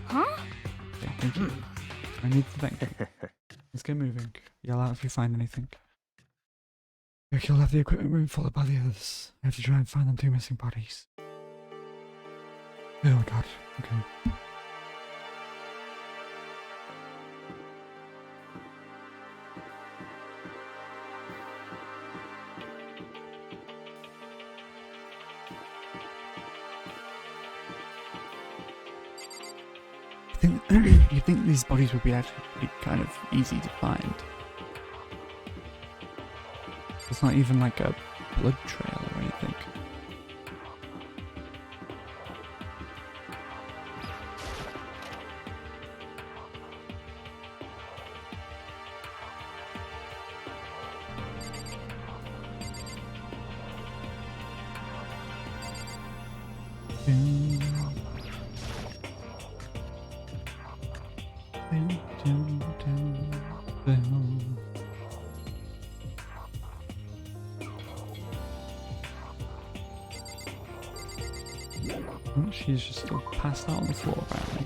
huh? yeah, thank you. I need to thank you. Let's get moving. Yell out if you find anything. Okay, you'll have the equipment room followed by the others. I have to try and find them 2 missing bodies. Oh god, okay. You think these bodies would be actually pretty kind of easy to find? It's not even like a blood trail or anything. Oh, she's just still passed out on the floor, apparently.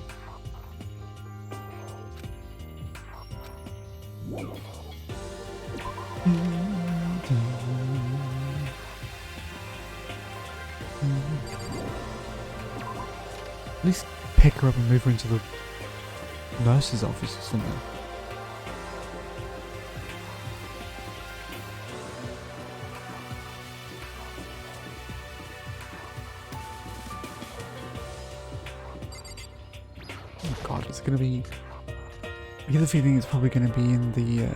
At least pick her up and move her into the nurse's office or something. Oh god, it's gonna be... I get the feeling it's probably gonna be in the,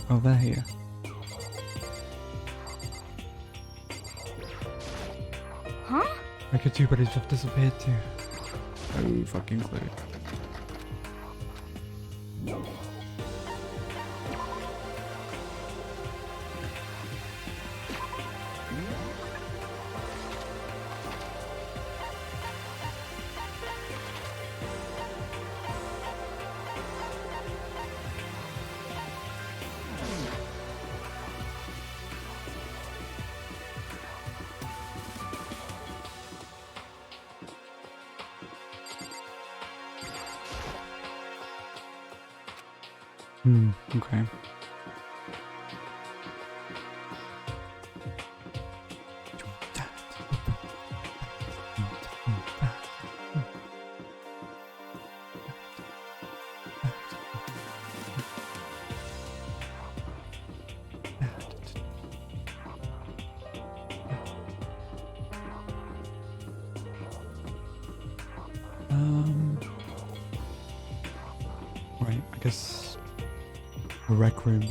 oh, they're here. Huh? Like her 2 buddies have disappeared too. Oh, fucking clue. Okay. Right, I guess a rec room.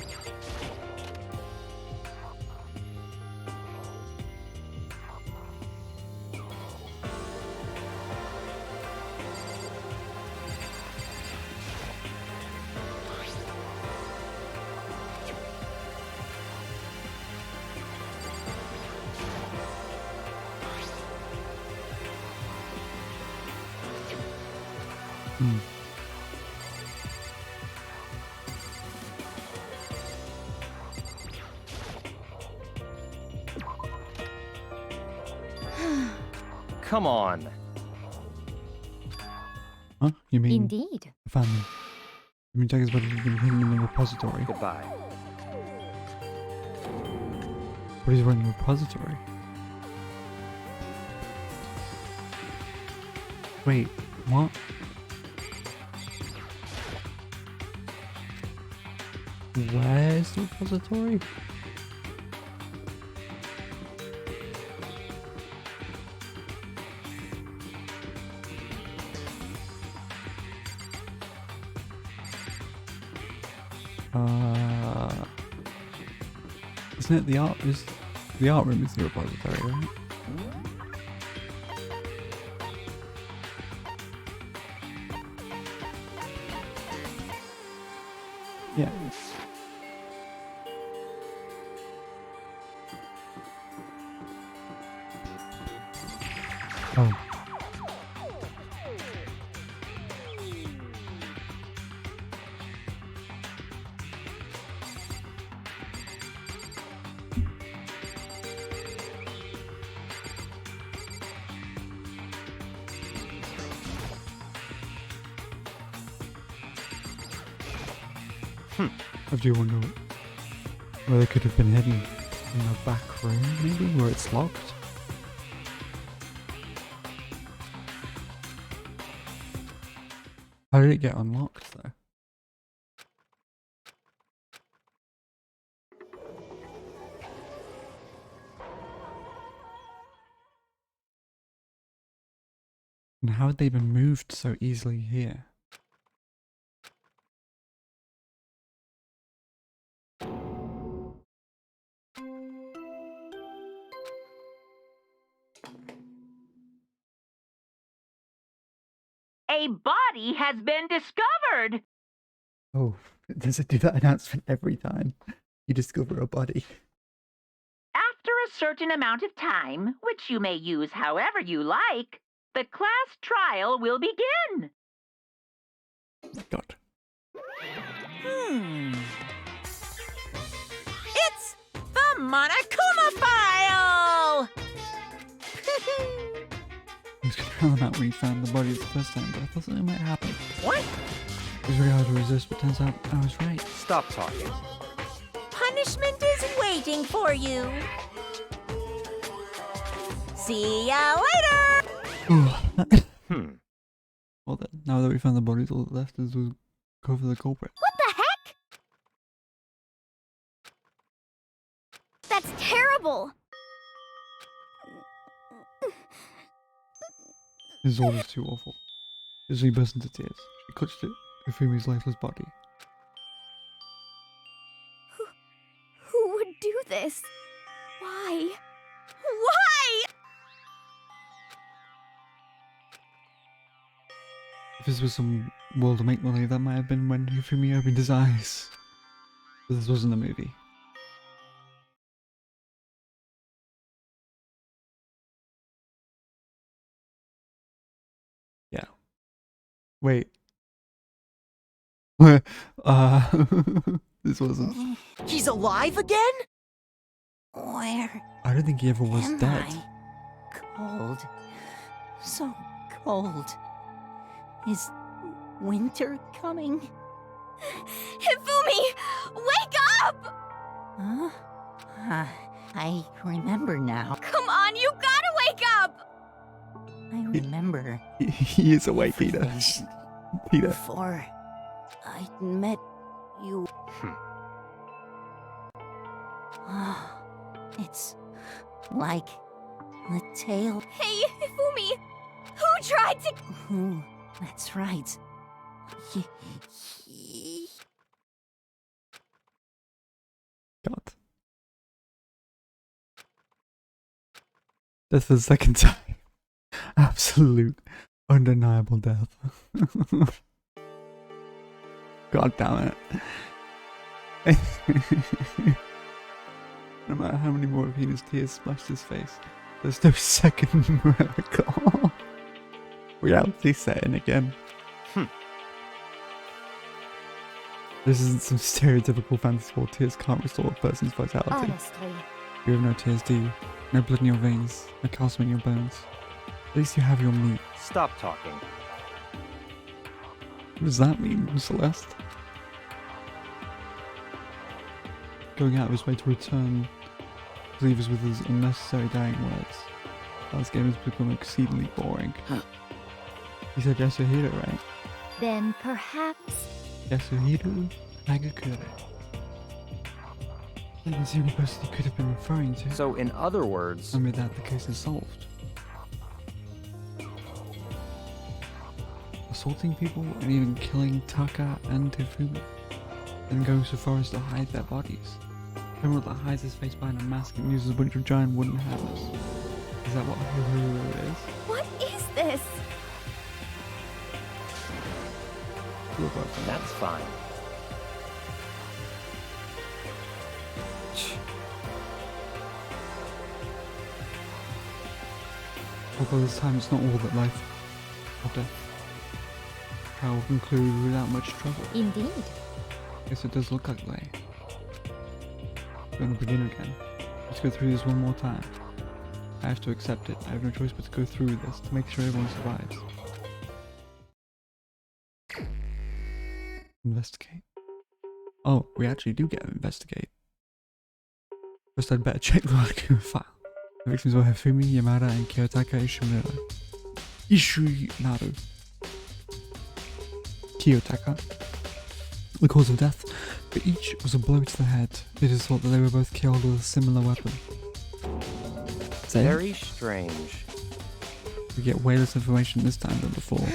Come on. Huh? You mean Indeed. I found them? You mean Jagger's body has been hidden in the repository? Goodbye. Bodies were in the repository? Wait, what? Where's the repository? Isn't it the art? Is the art room is the repository, right? Yeah. I do wonder where they could have been hidden. In the back room, maybe, where it's locked? How did it get unlocked, though? And how had they been moved so easily here? A body has been discovered. Oh, does it do that announcement every time you discover a body? After a certain amount of time, which you may use however you like, the class trial will begin. God. It's the Monokuma file! I was gonna run out when you found the body the first time, but I thought something might happen. What? It was very hard to resist, but turns out I was right. Stop talking. Punishment is waiting for you. See ya later! Well then, now that we found the bodies, all that left is to go for the culprit. What the heck? That's terrible. This is all just too awful. Izumi burst into tears. She clutched at Hifumi's lifeless body. Who would do this? Why? Why? If this was some world of make-believe, that might have been when Hifumi opened his eyes. But this wasn't a movie. Yeah. Wait. This wasn't. He's alive again? Where I don't think he ever was am dead. I? Cold. So cold. Is winter coming? Hifumi! Wake up! Huh? I remember now. Come on, you gotta wake up! I remember He is awake, Peter. everything Peter. before I met you. It's like the tale. Hey, Hifumi! Who tried to... Ooh, that's right. God. Death for the second time. Absolute, undeniable death. God damn it. No matter how many more of Hina's tears splashed his face, there's no second miracle. Reality setting again. This isn't some stereotypical fantasy where tears can't restore a person's vitality. Honestly. You have no tears, do you? No blood in your veins, no calcium in your bones. At least you have your meat. Stop talking. What does that mean, Celeste? Going out of his way to return to leave us with his unnecessary dying words. This game has become exceedingly boring. He said Yasuhiro, right? Then perhaps... Yasuhiro Nagakure. That's the only person he could have been referring to. So, in other words, And with that, the case is solved. Assaulting people and even killing Taka and Hifumi. Then going so far as to hide their bodies. Criminal that hides his face behind a mask and uses a bunch of giant wooden hammers. Is that what Huru is? What is this? Look like that. that's fine. Although this time it's not all that life or death. Trial will conclude without much trouble. Indeed. Guess it does look that way. Gonna begin again. Let's go through this one more time. I have to accept it. I have no choice but to go through this to make sure everyone survives. Investigate. Oh, we actually do get to investigate. First, I'd better check the Monokuma file. The victims were Hifumi, Yamada, and Kiyotaka Ishunaru. Kiyotaka. The cause of death for each was a blow to the head. It is thought that they were both killed with a similar weapon. Say it? Very strange. We get way less information this time than before.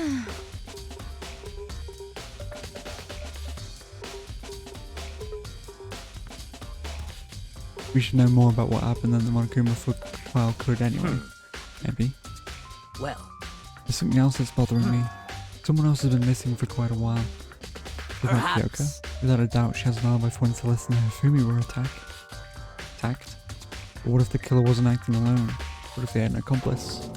We should know more about what happened than the Monokuma file could anyway. Maybe. Well, There's something else that's bothering me. Someone else has been missing for quite a while. It's not Kyoko. perhaps. Without a doubt, she has an alibi for when Celeste and Hifumi were attacked. But what if the killer wasn't acting alone? What if they had an accomplice?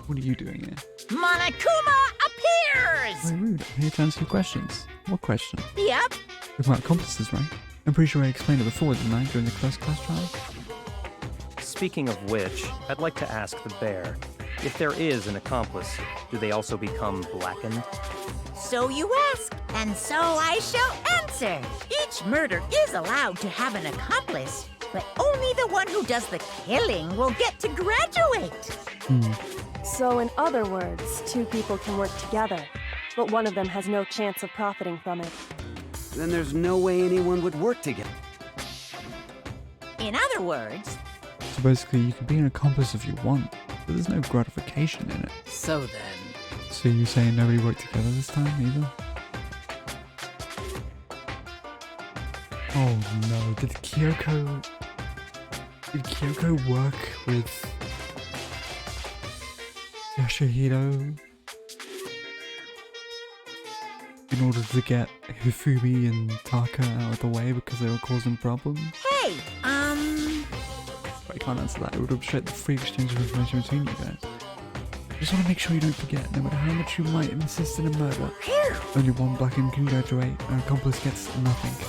What are you doing here? Monokuma appears! Very rude. I'm here to answer your questions. What question? Yep. We've got accomplices, right? I'm pretty sure I explained it before, didn't I, during the first class trial? Speaking of which, I'd like to ask the bear, if there is an accomplice, do they also become blackened? So you ask, and so I shall answer. Each murder is allowed to have an accomplice, but only the one who does the killing will get to graduate. So, in other words, two people can work together, but one of them has no chance of profiting from it. Then there's no way anyone would work together. In other words, So basically, you can be an accomplice if you want, but there's no gratification in it. So then, So you saying nobody worked together this time, either? Oh no, did Kyoko work with Yashihiro in order to get Hifumi and Taka out of the way because they were causing problems? hey, I can't answer that. It would obstruct the free exchange of information between you guys. I just want to make sure you don't forget, no matter how much you might insist in a murder, only one blackened can graduate, an accomplice gets nothing.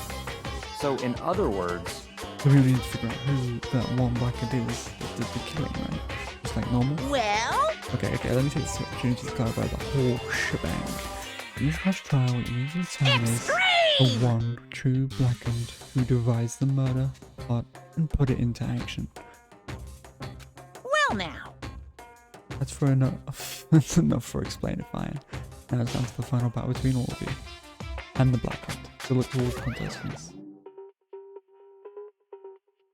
So in other words, So we only need to figure out who that one blackened is that did the killing, right? Just like normal? well, Okay, let me take this opportunity to clarify the whole shebang. In this harsh trial, what you need to determine is the extreme! one true blackened who devised the murder plot and put it into action. Well now, That's for enough. That's enough for explainifying. Now it's down to the final battle between all of you and the blackened. So look towards contestants.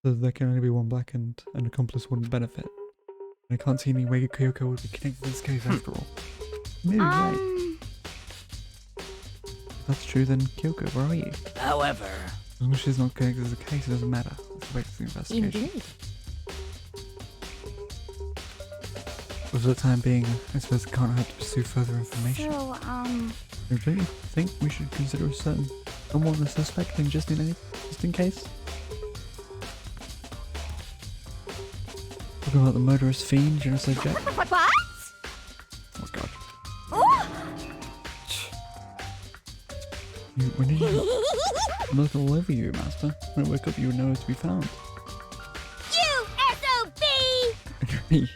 So there can only be one blackened, an accomplice wouldn't benefit. And I can't see any way Kyoko would be connected to this case after all. Maybe right. If that's true, then Kyoko, where are you? however, As long as she's not connected to the case, it doesn't matter. Let's go back to the investigation. Indeed. For the time being, I suppose I can't have to pursue further information. So, Don't you think we should consider a certain someone a suspect thing just in case? Talking about the murderous fiend, genocide jet. what? Oh my god. When did you look all over you, Master? When I woke up, you would know where to be found. You SOB!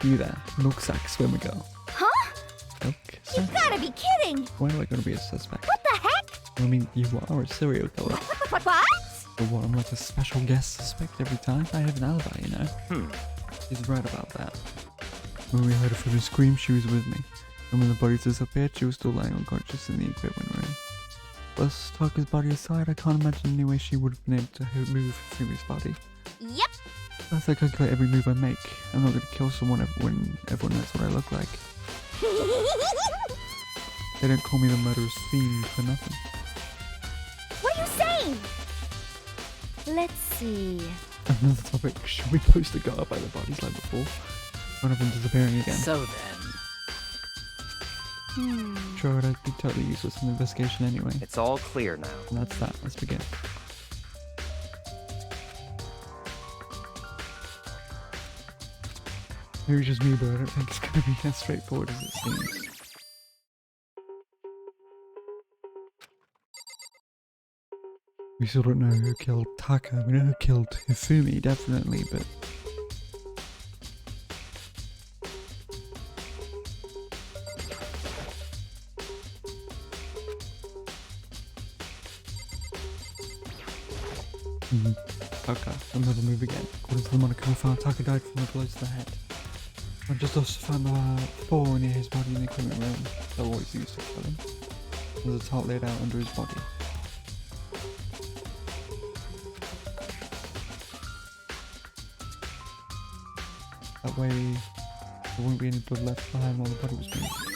You there, milk sack swimmer girl. Huh? Milk sack? Gotta be kidding! Why am I going to be a suspect? What the heck? I mean, you are a serial killer. What? But what, I'm like a special guest suspect every time? I have an alibi, you know? He's right about that. When we heard her from her scream, she was with me. And when the body disappeared, she was still lying unconscious in the equipment room. Plus, Taka's body aside, I can't imagine any way she would have been able to move Fumi's body. Yep. Plus, I calculate every move I make. I'm not going to kill someone when everyone knows what I look like. They don't call me the murderous fiend for nothing. What are you saying? Let's see. Another topic, should we post a guard by the bodies like before? One of them disappearing again. so then, Sure, it'd be totally useless in the investigation anyway. it's all clear now. And that's that. Let's begin. Maybe just me, but I don't think it's going to be as straightforward as it seems. We still don't know who killed Taka. We know who killed Hifumi, definitely, but... Taka, another move again. According to the moniker we found, Taka died from a blow to the head. I just also found 4 near his body in the equipment room that always used to kill him. There's a tarp laid out under his body. That way there won't be any blood left behind while the body was moved.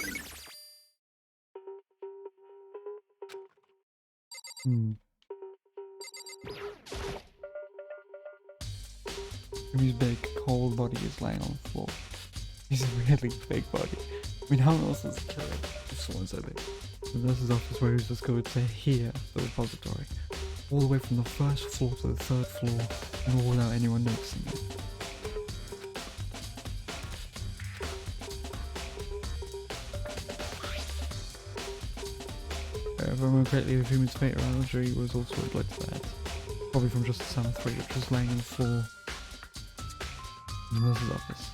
His big, cold body is laying on the floor. He's a really big body. I mean, how else does it kill it if someone's so big? The nurse's office where he was discovered to here, the repository. All the way from the 1st floor to the 3rd floor, and all without anyone noticing it. If I remember correctly, the human's fatal injury was also a blood to the head. Probably from just the sound of 3, which was laying on the floor in the nurse's office.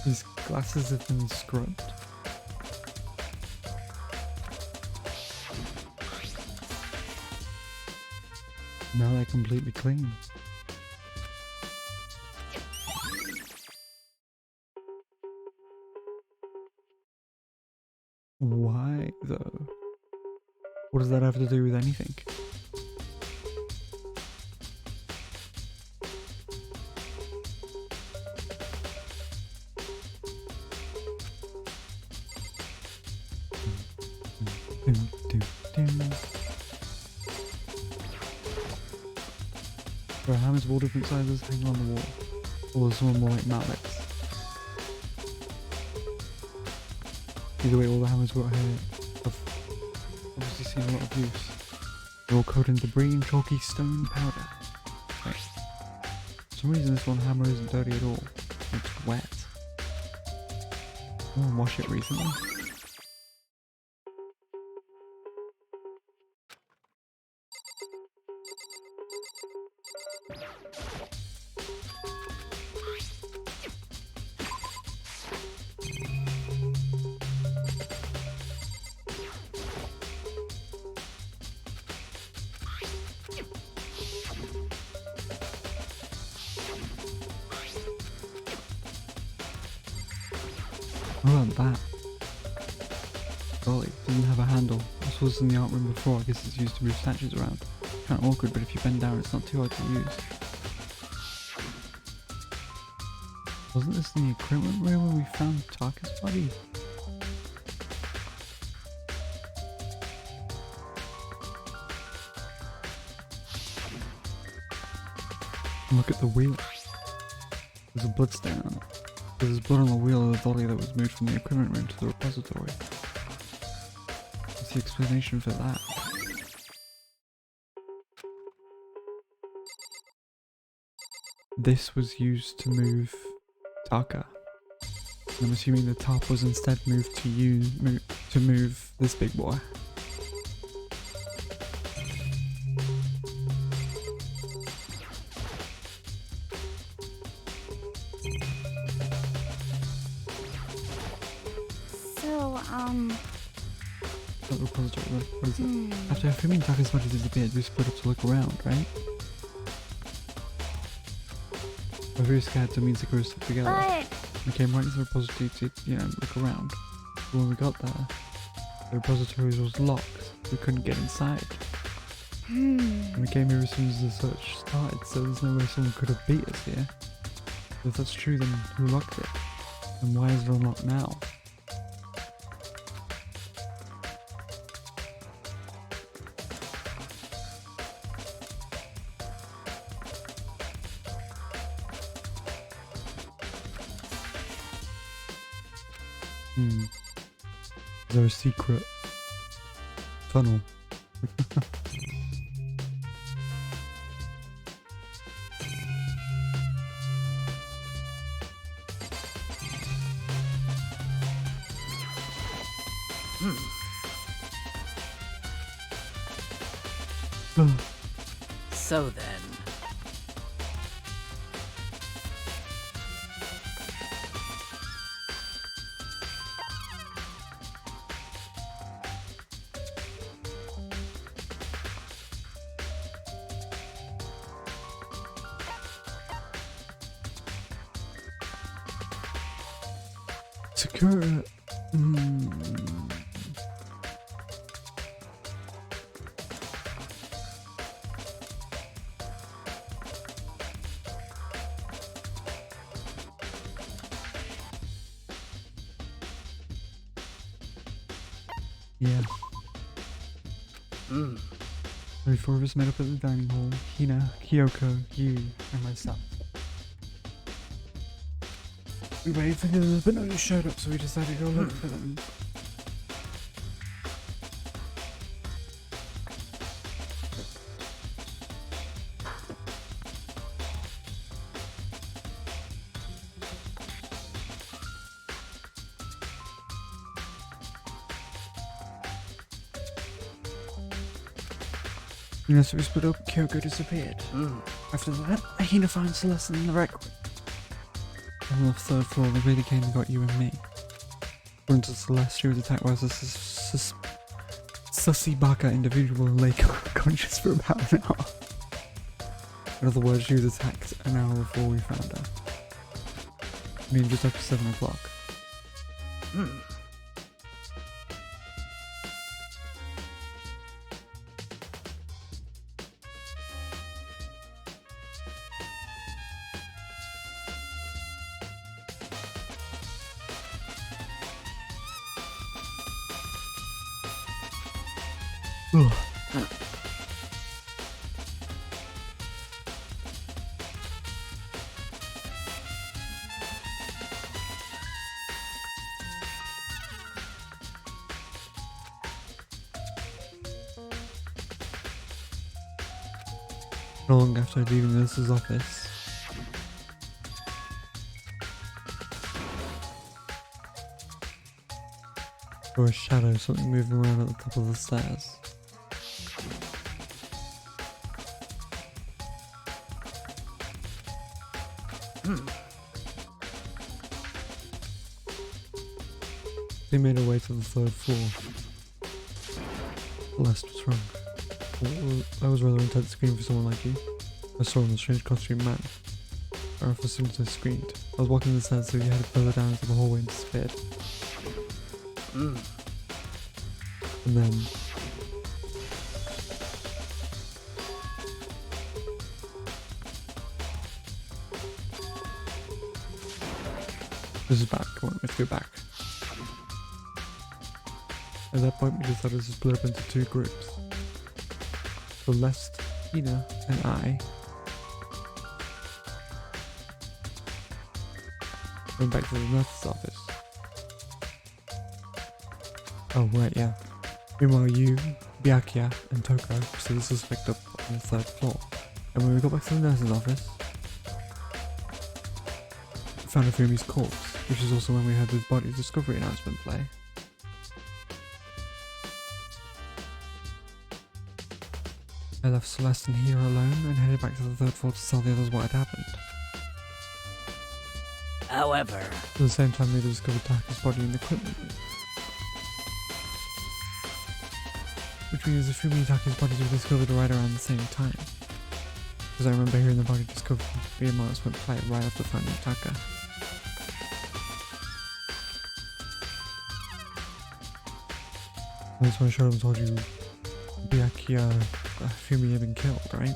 His glasses have been scrubbed. Now they're completely clean. Why though? What does that have to do with anything? There are hammers of all different sizes hanging on the wall, or some are more like mallets. Either way, all the hammers we've got here have obviously seen a lot of use. They're all coated in debris and chalky stone powder. Right. For some reason this one hammer isn't dirty at all. It's wet. Oh, wash it recently. What about that? Golly, doesn't have a handle. This was in the art room before. I guess it's used to move statues around. Kind of awkward, but if you bend down, it's not too hard to use. Wasn't this in the equipment room when we found Taka's body? Look at the wheel. There's a blood stain on it. There's blood on the wheel of the body that was moved from the equipment room to the repository. What's the explanation for that? This was used to move Taka. And I'm assuming the top was instead moved to move this big boy. That repository, what is it? After Fumi Taka's body disappeared, we split up to look around, right? We're very scared, so it means the crew stuck together. We came right into the repository to, look around. But when we got there, the repository was locked. We couldn't get inside. And we came here as soon as the search started, so there's no way someone could have beat us here. If that's true, then who locked it? And why is it unlocked now? Is there a secret tunnel? So then. Sakura. Yeah. The four of us met up at the dining hall. Hina, Kyoko, you, and myself. We waited for the others, but nobody showed up, so we decided to go look for them. Yes, we split up, Kyoko disappeared. After that, Hina finds Celeste in the rec room. On the third floor, they really came and got you and me. According to Celeste, she was attacked by a sussy baka individual and lay conscious for about an hour. In other words, she was attacked an hour before we found her. I mean, just after 7 o'clock. Ugh. Not long after leaving the nurse's office, or a shadow, something moving around at the top of the stairs. They made her way to the third floor. Celeste was wrong. That was rather intense screen for someone like you. I saw him, a strange costume man. As soon as I screamed, I was walking the stairs, so he headed further down into the hallway and disappeared. And then this is back. Come on, let's go back. At that point, we decided to split up into two groups. Celeste, Hina, and I went back to the nurse's office. Oh, right, yeah. Meanwhile, you, Byakuya, and Toko were still suspect up on the third floor. And when we got back to the nurse's office, we found Fumi's corpse, which is also when we had the body discovery announcement play. I left Celeste and Hina alone and headed back to the third floor to tell the others what had happened. However, At the same time, they discovered Taka's body in the equipment room. Which means the Fumi and Taka's bodies were discovered right around the same time. Because I remember hearing the body discovered the announcement play right after finding Taka. That's when Shonen told you Byakuya Fumi had been killed, right?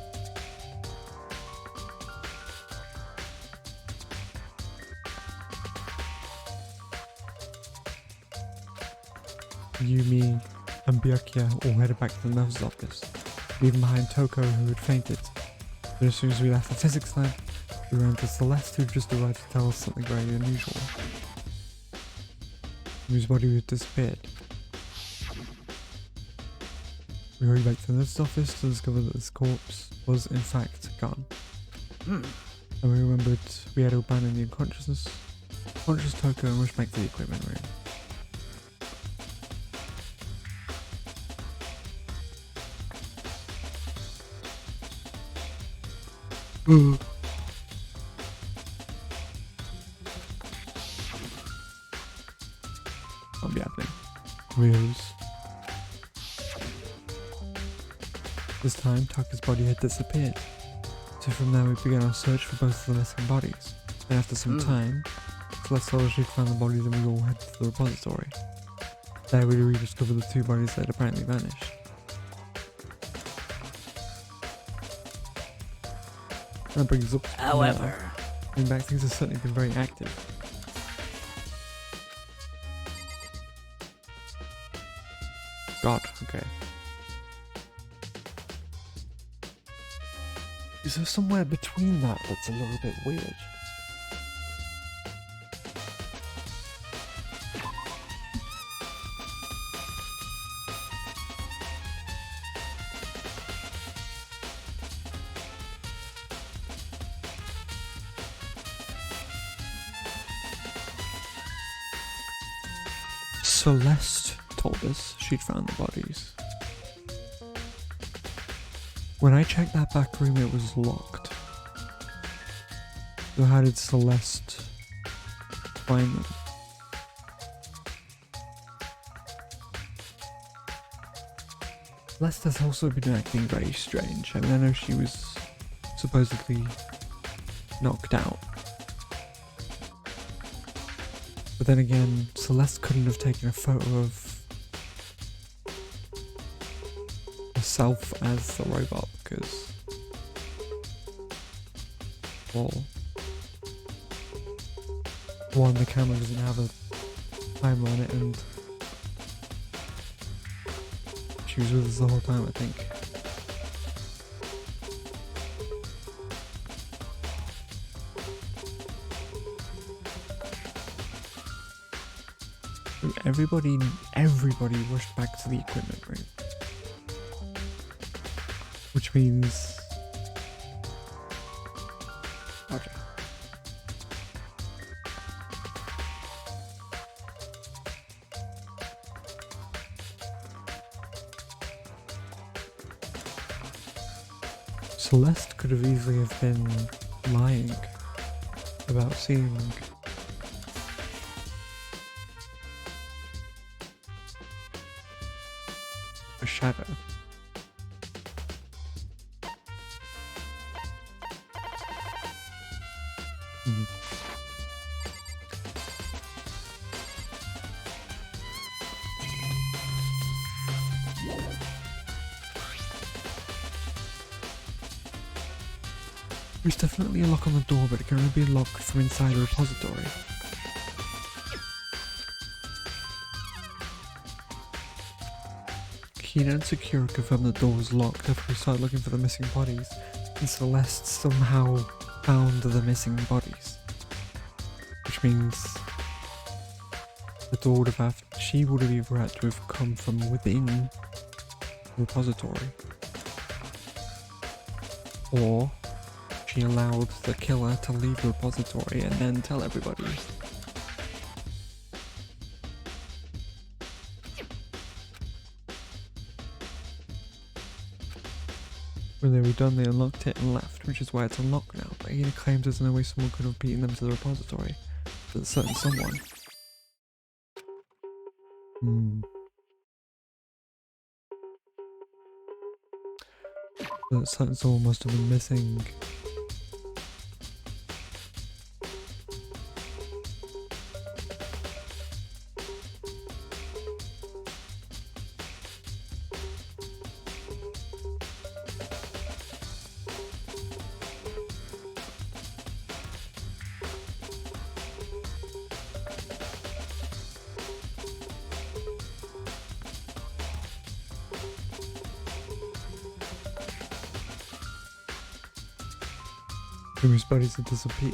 You, me, and Byakuya all headed back to the nurse's office, leaving behind Toko, who had fainted. But as soon as we left the physics lab, we ran into Celeste, who just arrived to tell us something very unusual. Whose body had disappeared. We hurried back to the nurse's office to discover that this corpse was in fact gone. And we remembered we had to abandon the unconscious Toko and rushed back to the equipment room. Can't be happening. Wheels. This time, Tucker's body had disappeared. So from there we began our search for both of the missing bodies. And after some time, Celeste told us she'd found the bodies and we all headed to the repository. There we rediscovered the two bodies that had apparently vanished. That brings us up to However, now. Looking back, things have certainly been very active. God, okay. Is there somewhere between that that's a little bit weird? Celeste told us she'd found the bodies. When I checked that back room, it was locked. So how did Celeste find them? Celeste has also been acting very strange. I mean, I know she was supposedly knocked out. But then again, Celeste couldn't have taken a photo of herself as the robot because, well, one, the camera doesn't have a timer on it, and she was with us the whole time, I think. Everybody rushed back to the equipment room. Which means... Okay. Celeste could have easily have been lying about seeing a shadow. There's definitely a lock on the door, but it can only be locked from inside a repository. Keenan and Secure confirmed the door was locked after we started looking for the missing bodies, and Celeste somehow found the missing bodies. Which means the door would have she would have either had to have come from within the repository, or she allowed the killer to leave the repository and then tell everybody. When they were done, they unlocked it and left, which is why it's unlocked now. But he claims there's no way someone could have beaten them to the repository. But certain someone. But certain someone must have been missing. Whose bodies had disappeared.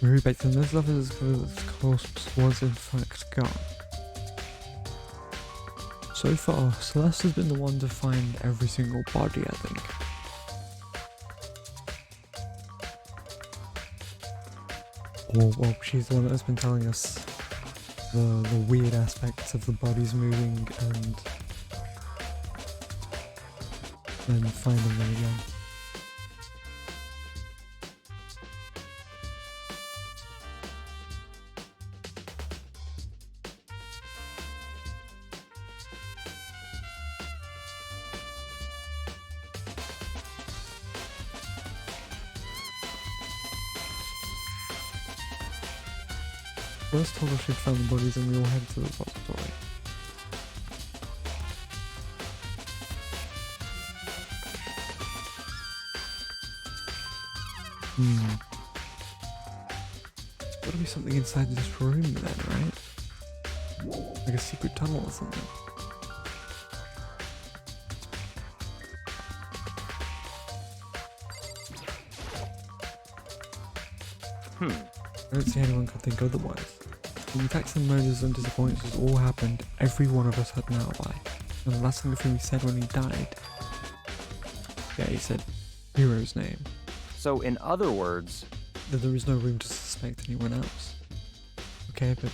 We hurried back to the nurse office because the corpse was in fact gone. So far, Celeste has been the one to find every single body, I think. Or, well, she's the one that's been telling us the weird aspects of the bodies moving and then finding them again. First told us she'd found the bodies and we all headed to the repository. Gotta be something inside this room then, right? Like a secret tunnel or something. I don't see anyone could think otherwise. The attacks and murders and disappointments all happened, every one of us had an alibi. And the last thing Fumi said when he died, yeah, he said Hero's name. So, in other words, That there is no room to suspect anyone else. Okay, but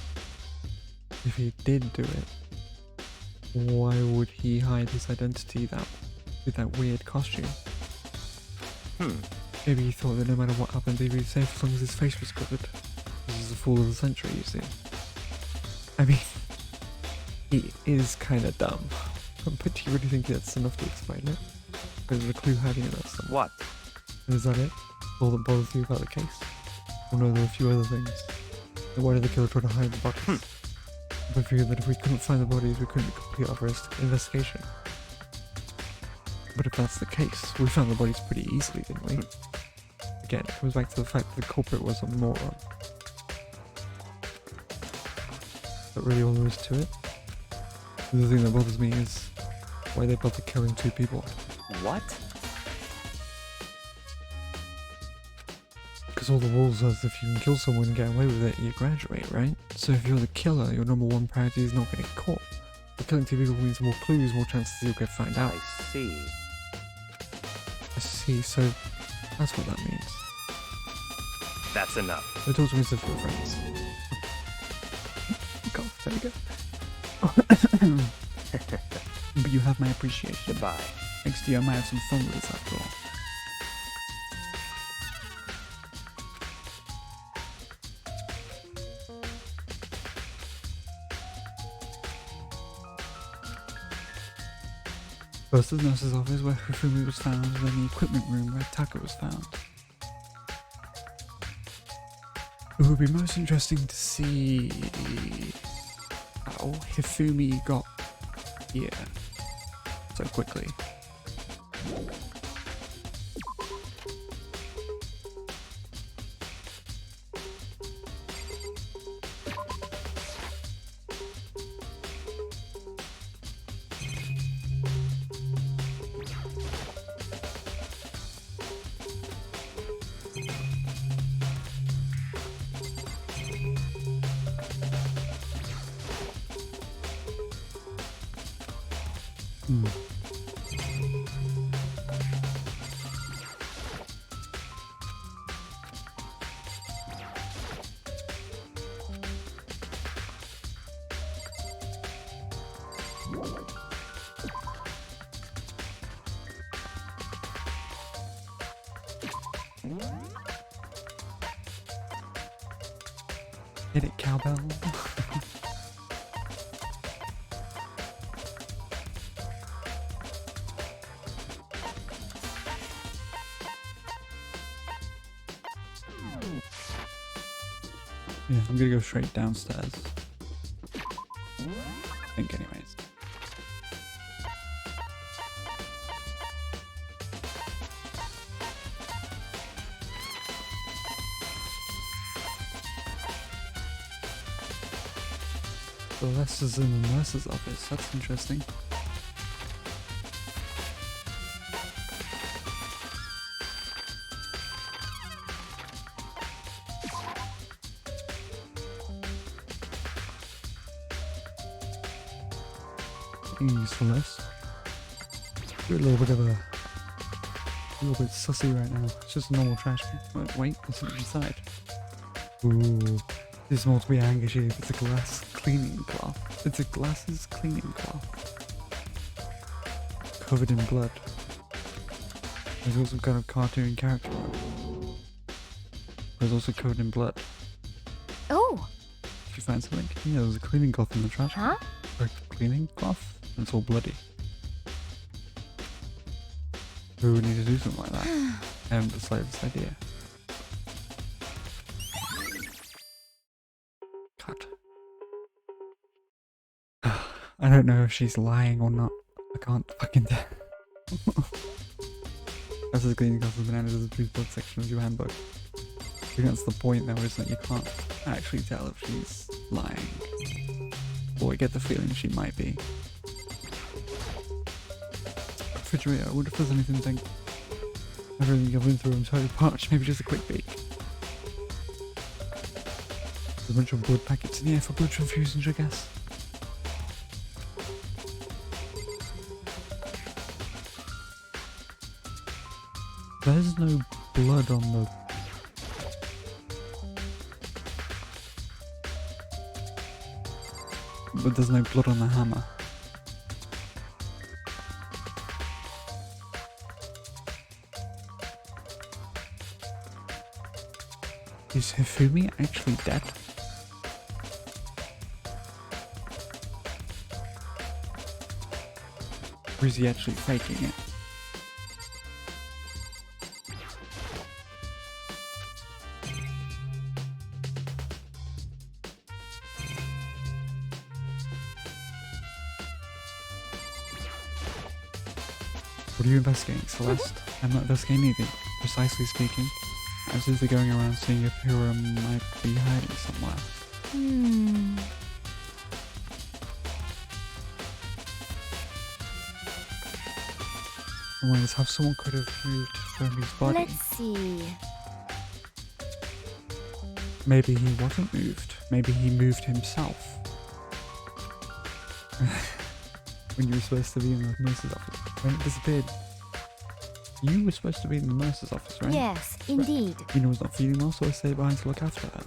if he did do it, why would he hide his identity with that weird costume? Maybe he thought that no matter what happened, he'd be safe as long as his face was covered. This is the fool of the century, you see. I mean, he is kind of dumb. But do you really think that's enough to explain it? There's a clue hiding in that somewhere. what? And is that it? All that bothers you about the case? Or no, there are a few other things. Like why did the killer try to hide the bodies? We figured that if we couldn't find the bodies, we couldn't complete our investigation. But if that's the case, we found the bodies pretty easily, didn't we? Again, it comes back to the fact that the culprit was a moron. Is that really all there is to it? The thing that bothers me is why they bothered killing 2 people. What? Because all the rules says if you can kill someone and get away with it, you graduate, right? So if you're the killer, your number one priority is not getting caught. But killing 2 people means more clues, more chances you'll get found out. I see. I see, so that's what that means. That's enough. So talk to me as if we're friends. God, there we go. But you have my appreciation. Goodbye. Thanks to you, I might have some fun with this after all. First the nurse's office where Hifumi was found, then the equipment room where Taka was found. It would be most interesting to see how Hifumi got here so quickly. Hit it, cowbell. Yeah, I'm gonna go straight downstairs. I think anyways. So Lester's in the nurse's office, that's interesting. Usefulness. You're a little bit sussy right now. It's just a normal trash can. Wait, there's something inside. Ooh, this is more to be a handkerchief. It's a glass cleaning cloth. It's a glasses cleaning cloth. Covered in blood. There's also some kind of cartoon character on it. There's also covered in blood. Oh, Did you find something? Yeah, there's a cleaning cloth in the trash. huh? A cleaning cloth? And it's all bloody. Who would need to do something like that? I haven't the slightest idea. God. I don't know if she's lying or not. I can't fucking tell. That's as clean as bananas as the truth book section of your handbook. I think that's the point though, is that you can't actually tell if she's lying. Or I get the feeling she might be. Refrigerator, I wonder if there's anything like everything I've been through, I'm so parched, maybe just a quick peek. There's a bunch of blood packets in here for blood transfusions, I guess. There's no blood on the... But there's no blood on the hammer. Is Hifumi actually dead? Or is he actually faking it? What are you investigating, Celeste? I'm not investigating anything, precisely speaking. I was simply going around seeing if Hira might be hiding somewhere. I wondered how someone could have moved Fumi's body. Let's see. Maybe he wasn't moved. Maybe he moved himself. When you were supposed to be in the nurse's office. When it disappeared. You were supposed to be in the nurse's office, right? Yes, indeed. Mina was not feeling well, so I stayed behind to look after her.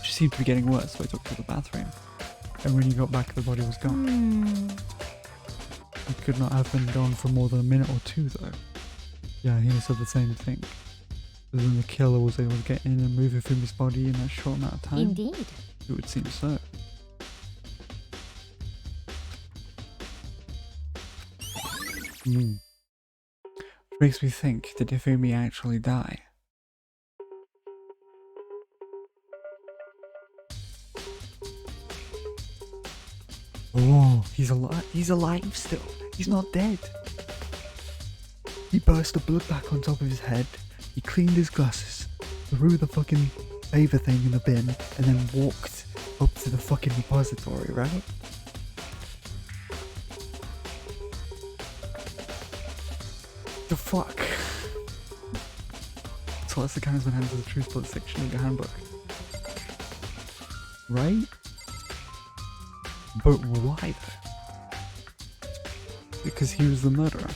She seemed to be getting worse, so I took her to the bathroom. And when you got back, the body was gone. It could not have been gone for more than a minute or two, though. Yeah, he said the same thing. But then the killer was able to get in and move Hifumi's body in that short amount of time. Indeed. It would seem so. Which makes me think, did Hifumi actually die? Oh, he's alive. He's alive still. He's not dead. He burst the blood back on top of his head. He cleaned his glasses, threw the fucking favor thing in the bin, and then walked up to the fucking repository, right? The fuck? So that's the kind of bananas of the truth book section of the handbook. Right? But why though? Because he was the murderer.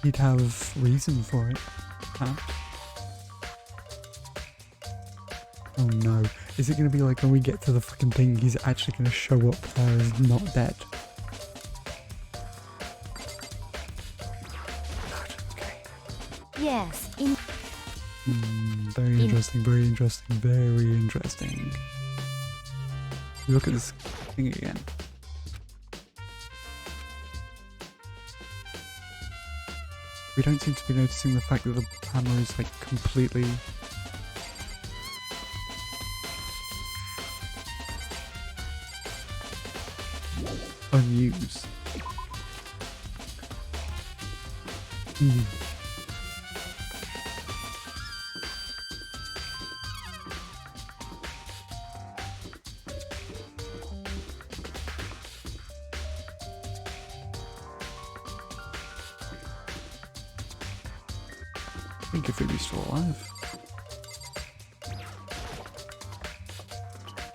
He'd have reason for it, perhaps. Oh no. Is it gonna be like when we get to the fucking thing, he's actually gonna show up there as not dead? God, okay. Yes, Very interesting, very interesting, very interesting. Look at this thing again. We don't seem to be noticing the fact that the hammer is like completely unused. I think if he's still alive.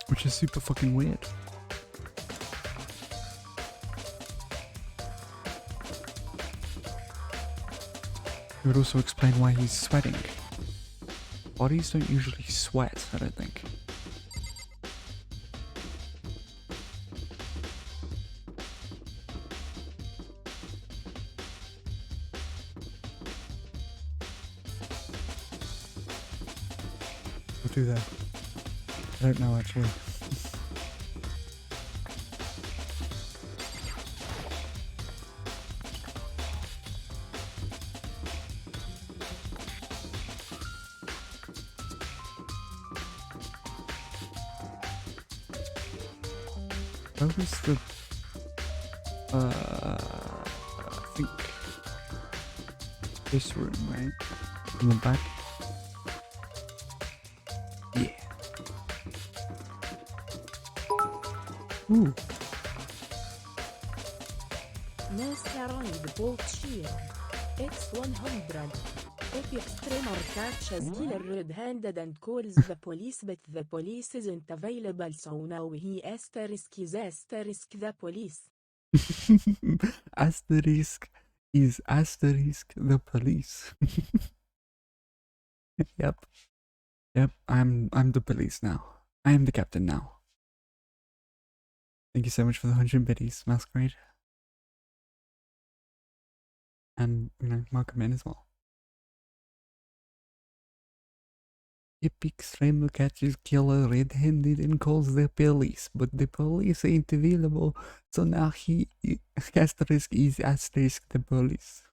Which is super fucking weird. It would also explain why he's sweating. Bodies don't usually sweat, I don't think. We'll do that. I don't know actually. Where was the... I think... this room, right? In the back? Yeah. Ooh. Steroid bolt shield. X100. Epic streamer catches killer red-handed and calls the police, but the police isn't available, so now he asterisk the police. Asterisk is asterisk the police. Yep. Yep, I'm the police now. I am the captain now. Thank you so much for the 100 biddies, Masquerade. And, you know, welcome in as well. Epic streamer catches killer red-handed and calls the police, but the police ain't available, so now he asterisk is asterisk the police.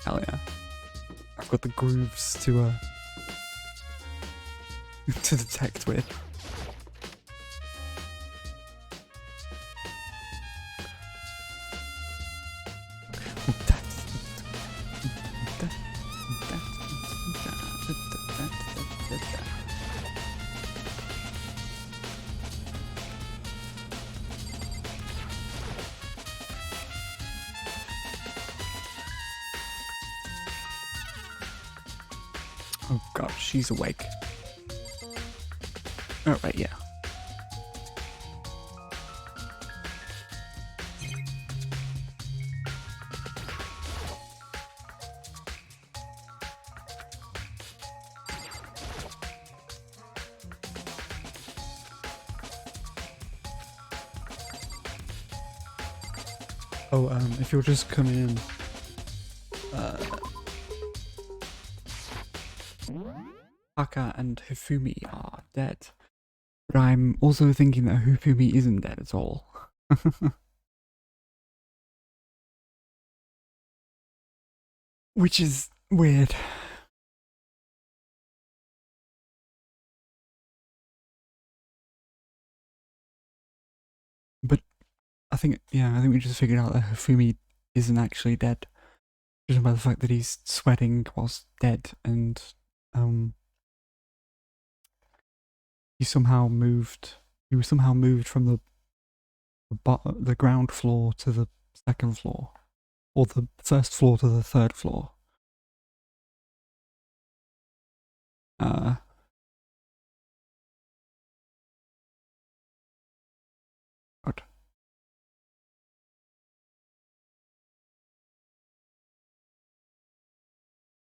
Hell yeah. I've got the grooves to to detect with. Oh god, she's awake. Oh right, yeah. Oh, if you're just coming in, Taka and Hifumi are dead. But I'm also thinking that Hifumi isn't dead at all. Which is weird. But I think we just figured out that Hifumi isn't actually dead. Just by the fact that he's sweating whilst dead, and he was somehow moved from the ground floor to the second floor, or the first floor to the third floor. God.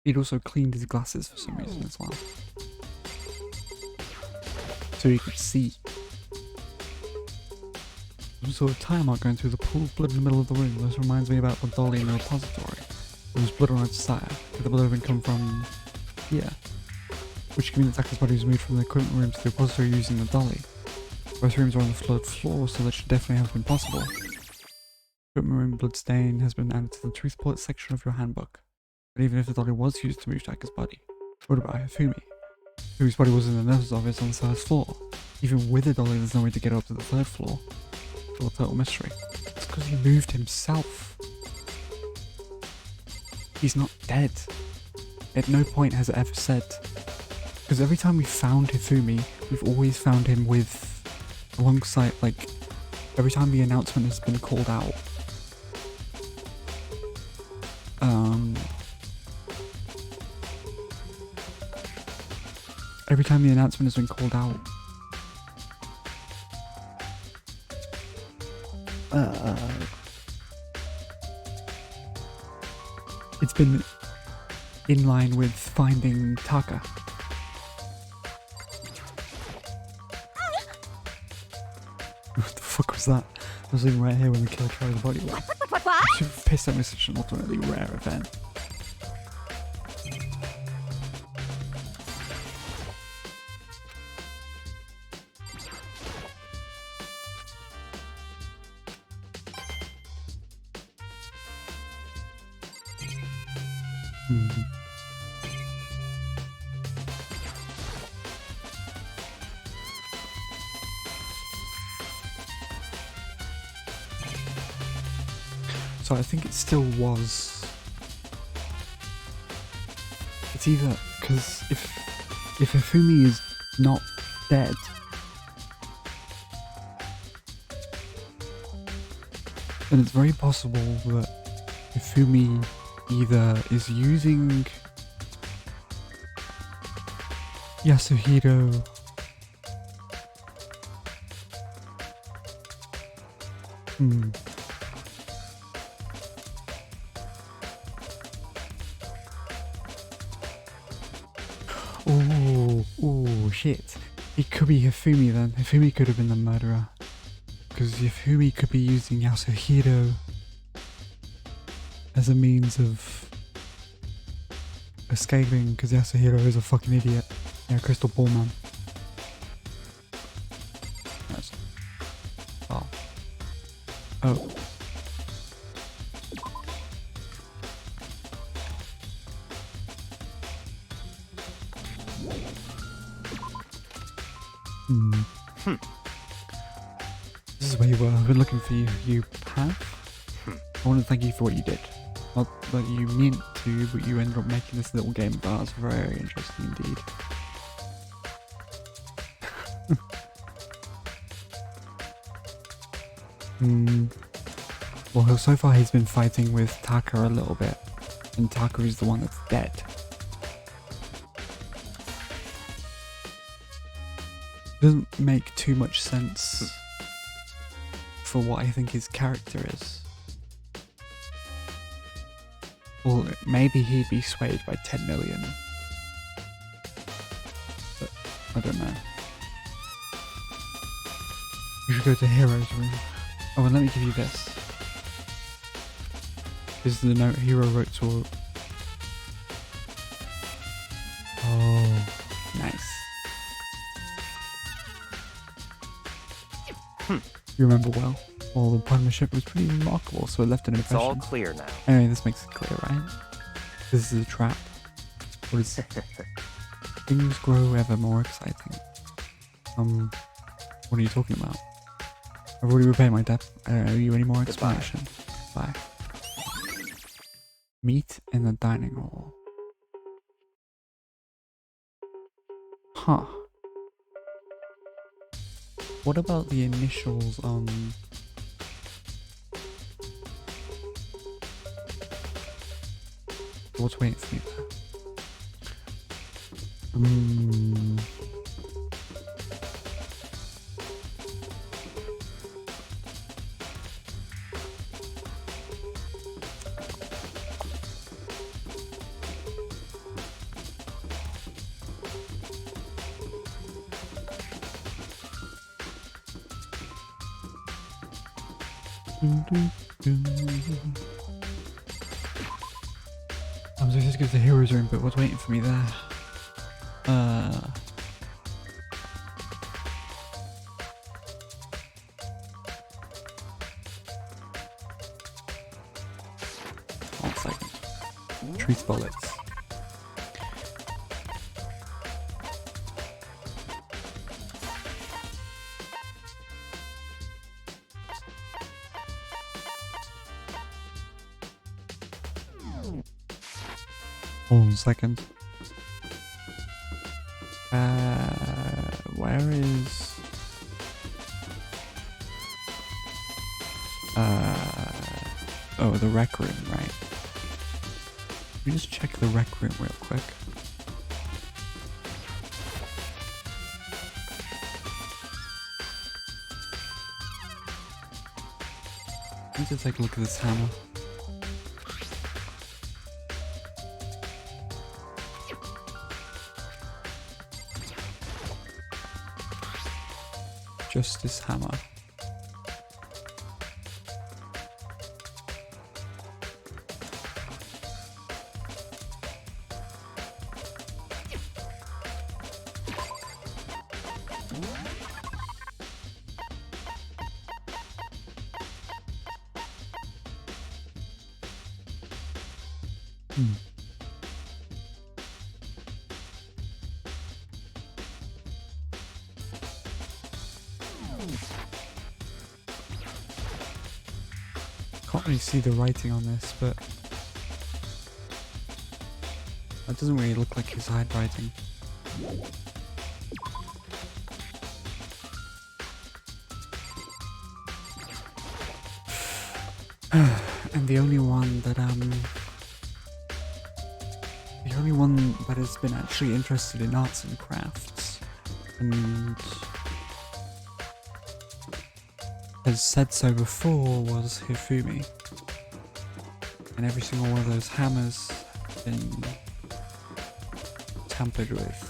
He'd also cleaned his glasses for some reason as well, so he could see. Some sort of tire mark going through the pool of blood in the middle of the room. This reminds me about the dolly in the repository. There was blood on its tire. Could the blood have come from here? Which could mean that Taka's body was moved from the equipment room to the repository using the dolly. Both rooms are on the flood floor, so that should definitely have been possible. Equipment room blood stain has been added to the truth bullet section of your handbook. But even if the dolly was used to move Taka's body, what about Hifumi? Hifumi's body was in the nurse's office on the third floor. Even with the dolly, there's no way to get up to the third floor. Still a total mystery. It's because he moved himself. He's not dead. At no point has it ever said. Because every time we found Hifumi, we've always found him alongside, like, every time the announcement has been called out. Every time the announcement has been called out, it's been in line with finding Taka. What the fuck was that? I was living right here when the killer carried the body away. What? Should have pissed at me such an ultimately rare event. So I think it still was. It's either because if Hifumi is not dead, then it's very possible that Hifumi either is using Yasuhiro Oh shit. It could be Hifumi then. Hifumi could have been the murderer. Because Hifumi could be using Yasuhiro as a means of escaping, because Yasuhiro is a fucking idiot. Yeah, Crystal Ball man. Yes. Oh. Oh. This is where you were. I've been looking for you. You have? I want to thank you for what you did. Not that you meant to, but you ended up making this little game of ours very interesting indeed. Well, so far he's been fighting with Taka a little bit, and Taka is the one that's dead. Doesn't make too much sense for what I think his character is. Well, maybe he'd be swayed by 10 million. But I don't know. You should go to Hero's room. Oh, and let me give you this. This is the note Hero wrote to... Oh, nice. You remember well? Well, the partnership was pretty remarkable, so it left an impression. It's all clear now. Anyway, this makes it clear, right? This is a trap. What is... Things grow ever more exciting. What are you talking about? I've already repaid my debt. I don't owe you any more explanation. Bye. Meet in the dining hall. Huh. What about the initials on... What's waiting for me there? I'm supposed to go to the hero's room, but what's waiting for me there? 1 second. Truth bullets. Hold on a second. Where is... Oh, the rec room, right? Let me just check the rec room real quick. I need to take a look at this hammer. Justice hammer. Cool. can't really see the writing on this, but that doesn't really look like his handwriting. And the only one that has been actually interested in arts and crafts and has said so before was Hifumi. And every single one of those hammers have been tampered with.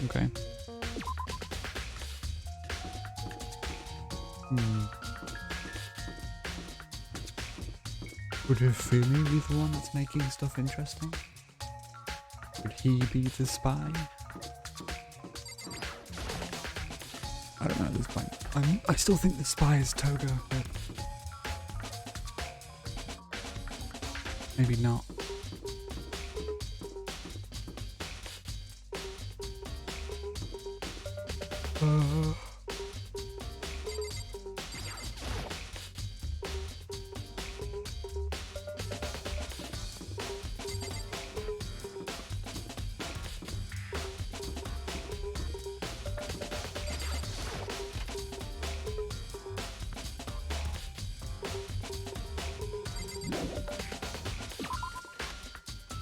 Okay. Would Hifumi be the one that's making stuff interesting? Would he be the spy? I don't know at this point. I still think the spy is Toga, but maybe not.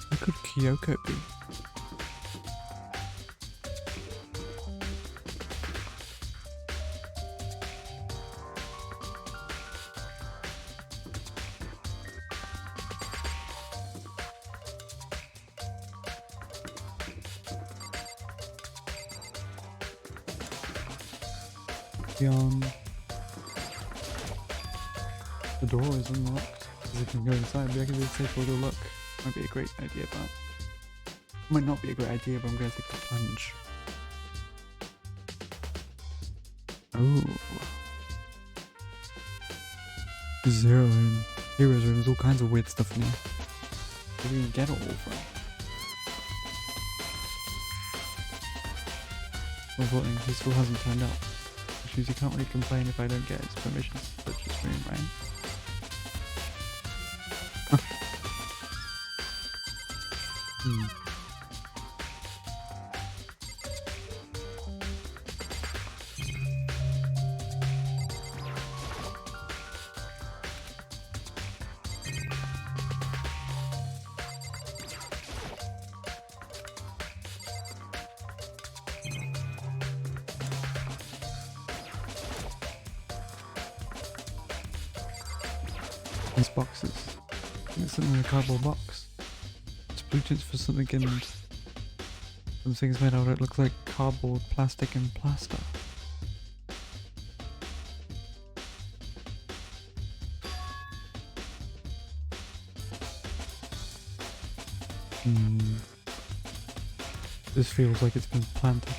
What could Kyoko be? The door is unlocked. As if you can go inside, maybe I can just take a little look. Might be a great idea, but might not be a great idea, but I'm gonna take the plunge. Oh. Zero room. Heroes room, there's all kinds of weird stuff in here. Where do you get it all from? Unfortunately, he still hasn't turned up. Which means you can't really complain if I don't get his permission to touch this room, right? These boxes. I think it's something in a cardboard box. It's blueprints for something in some things made out of it looks like cardboard, plastic and plaster. This feels like it's been planted.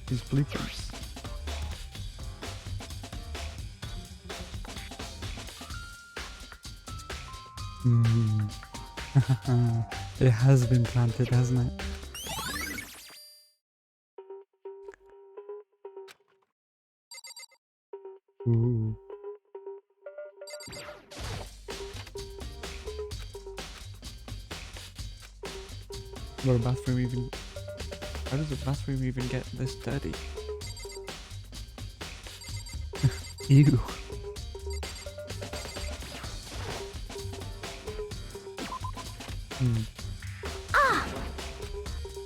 These blueprints. It has been planted, hasn't it? Ooh. What a bathroom even... How does a bathroom even get this dirty? Ew.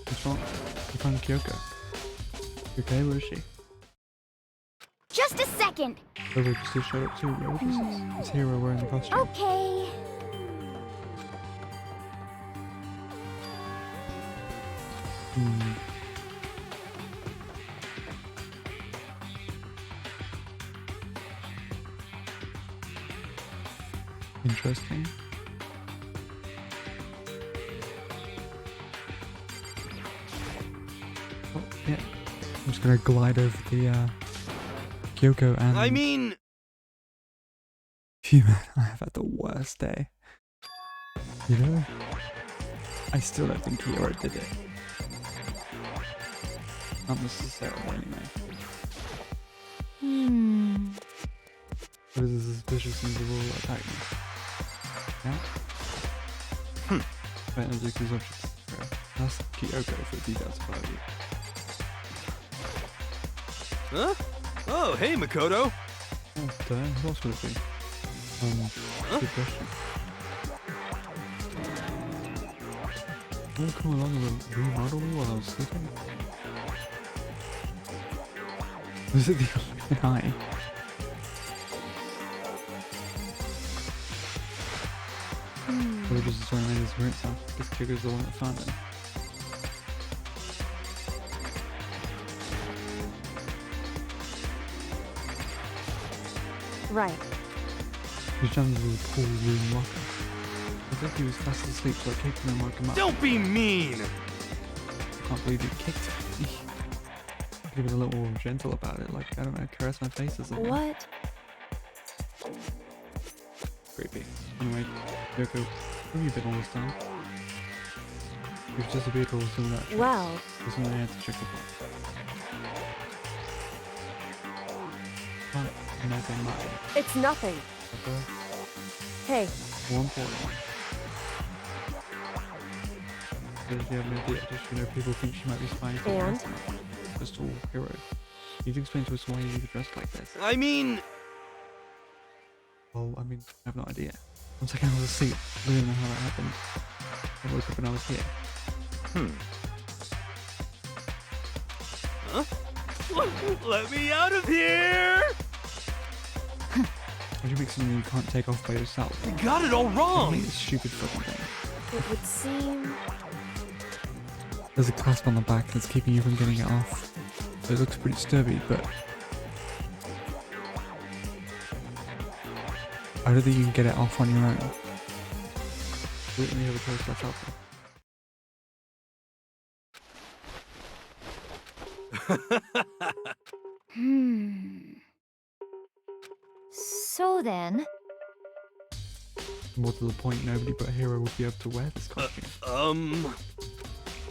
What's wrong? You found Kyoko. You okay? Where is she? Just a second. Oh, we just showed up too. It's Hero wearing the costume. Okay. Interesting. Oh, yeah. I'm just gonna glide over the Kyoko and I mean, phew, man, I have had the worst day. You know? I still don't think Hero did it. Not necessarily anyway. What is the suspicious things that will attack me? Yeah? Right, objects is objects. Ask Kyoko for details about you. huh? Oh, hey, Makoto. Oh, damn, who else would it be? Good question. Oh, come along and remodel me while I was sleeping? Was it the eye? Or just trying to make his appearance now? Because Kyuko's the one that found him. Right. He jammed into the pool room locker. I think he was fast asleep, so I kicked him and woke him up. Don't be mean. I can't believe you kicked me. Give it a little more gentle about it, like, I don't know, caress my face or something. What? Creepy. Anyway, Yoko, where have you been all this time? You've disappeared all this that. Well, There's something I had to check up on. Never mind. it's nothing. Okay? Hey, More important. Does she have an idea? Does she know people think she might be spying for And? Just all Hero. You'd explain to us why you dressed like this. I mean, Well, I mean, I have no idea. 1 second I was asleep. I don't know how that happened. I woke up and I was here. huh? Let me out of here! How do you make something you can't take off by yourself? You got it all I wrong! hate this stupid fucking thing. it would seem... There's a clasp on the back that's keeping you from getting it off. So it looks pretty sturdy, but I don't think you can get it off on your own. We only have a choice left out So then, More to the point, nobody but Hero would be able to wear this costume.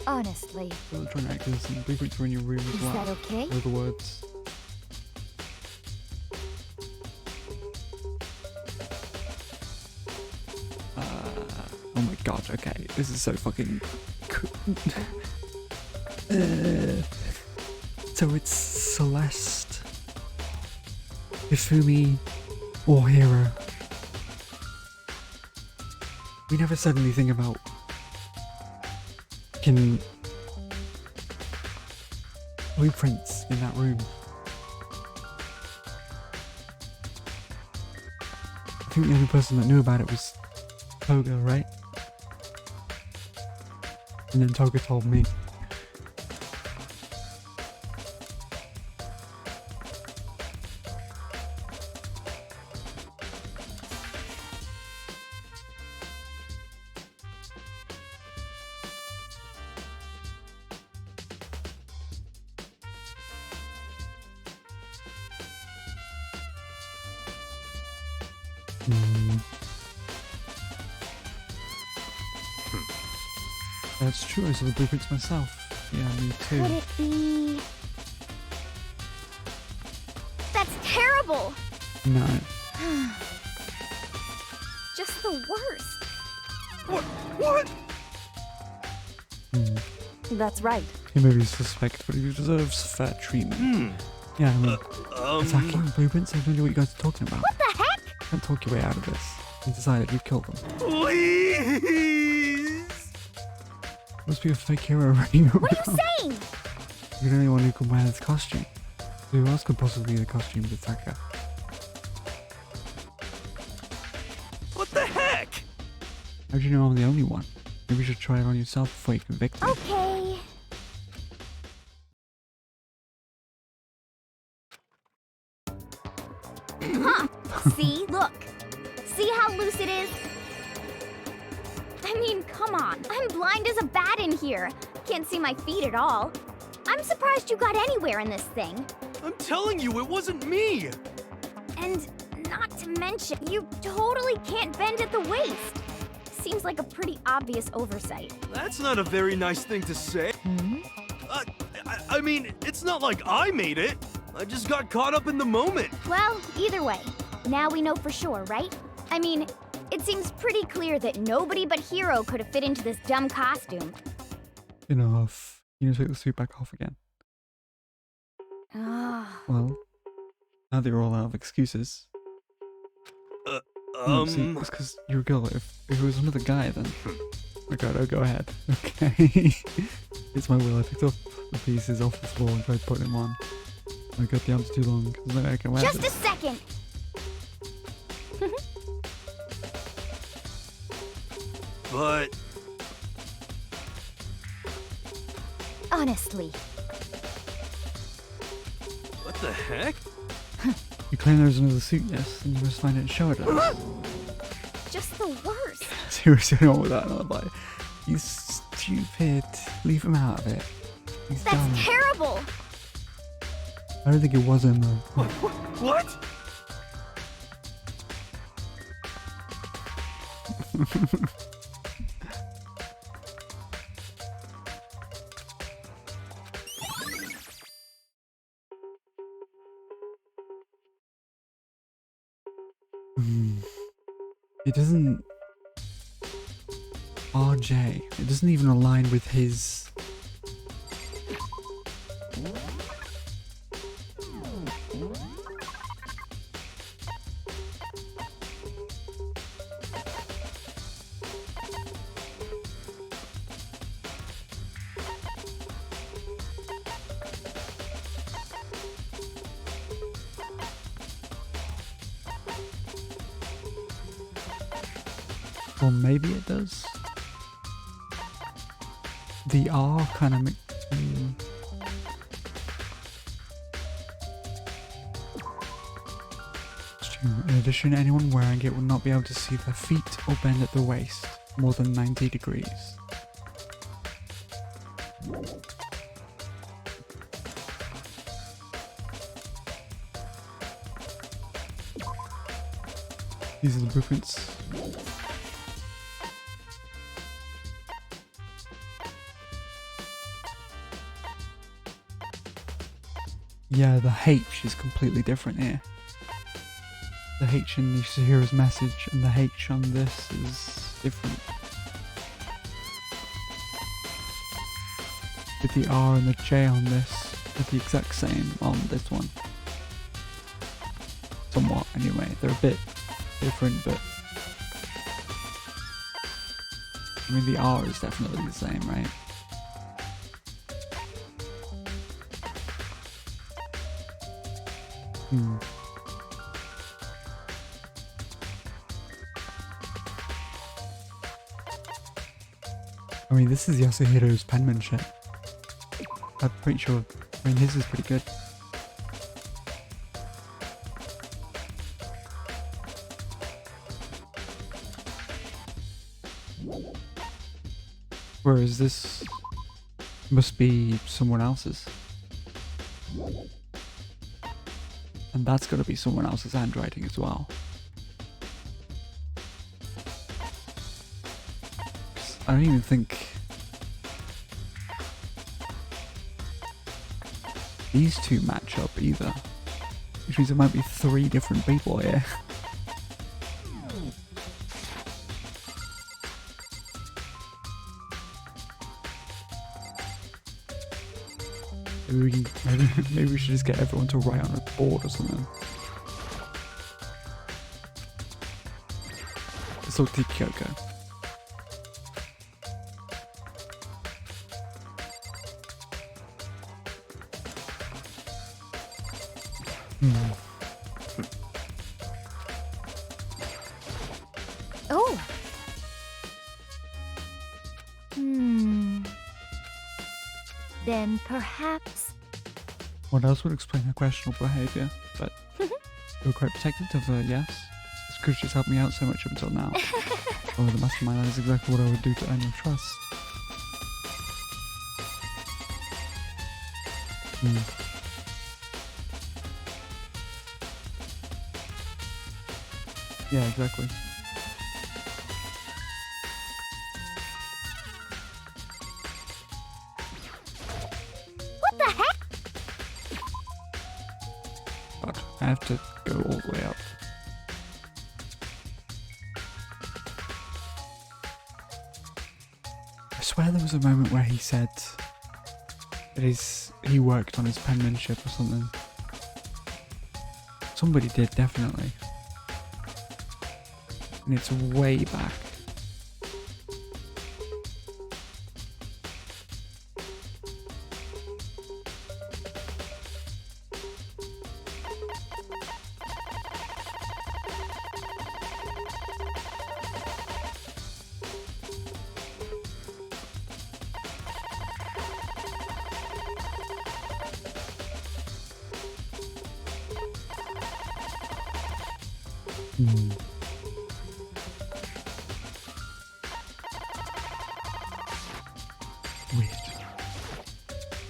honestly, I'm trying to act innocent. Blueprints were in your room as is well. that okay? Those are the words. Oh my god, okay. This is so fucking... So it's Celeste, Ifumi, or Hero. We never said anything about... blueprints in that room. I think the only person that knew about it was Toga, right? And then Toga told me. That's true, I saw the blueprints myself. Yeah, me too. Could it be... That's terrible! No. Just the worst. What? That's right. He may be suspect, but he deserves fair treatment. Yeah, I mean, attacking blueprints? I have no idea what you guys are talking about. What the heck? Can't talk your way out of this. You decided you'd kill them. Please! Must be a fake hero running around. What are you saying? You're the only one who can wear this costume. So who else could possibly be the costumed attacker? What the heck? How do you know I'm the only one? Maybe you should try it on yourself before you convict me. Okay. Huh. See? Look. See how loose it is? I mean, come on. I'm blind as a bat in here. Can't see my feet at all. I'm surprised you got anywhere in this thing. I'm telling you, it wasn't me! And not to mention, you totally can't bend at the waist. Seems like a pretty obvious oversight. That's not a very nice thing to say. Hmm? I mean, it's not like I made it. I just got caught up in the moment. Well, either way, now we know for sure, right? I mean, it seems pretty clear that nobody but Hero could have fit into this dumb costume. Enough. You need to take the suit back off again. Ah. Well, now that you're all out of excuses. No, see, it's because you're a girl. If it was another guy, then. Okay, no, go ahead. Okay. It's my will. I picked up the pieces off the floor and tried putting them on. I got the arms too long because then I can wear Just this. a second! But... Honestly. what the heck? You claim there's another suit, yes, and you must find it and show it to us. Just the worst. Seriously, I don't want that another bite. You stupid. Leave him out of it. He's That's dumb. terrible! I don't think it was him though. What? It doesn't... RJ. It doesn't even align with his... Or maybe it does. The R kind of In addition, anyone wearing it will not be able to see their feet or bend at the waist more than 90 degrees. These are the blueprints. Yeah, the H is completely different here. The H in Yasuhiro's message and the H on this is different. But the R and the J on this are the exact same on this one. Somewhat, anyway. They're a bit different, but... I mean, the R is definitely the same, right? I mean, this is Yasuhiro's penmanship. I'm pretty sure. I mean, his is pretty good. Whereas this must be someone else's. And that's got to be someone else's handwriting as well. I don't even think these two match up either. Which means there might be 3 different people here. Maybe we should just get everyone to write on a board or something. So Kyoko. Oh. Then perhaps... What else would explain her questionable behaviour? But you're quite protective of her, yes? It's could just help me out so much up until now. Oh, the mastermind, that is exactly what I would do to earn your trust. Yeah, exactly. What the heck? God, I have to go all the way up. I swear there was a moment where he said that he worked on his penmanship or something. Somebody did, definitely. And it's way back. Weird.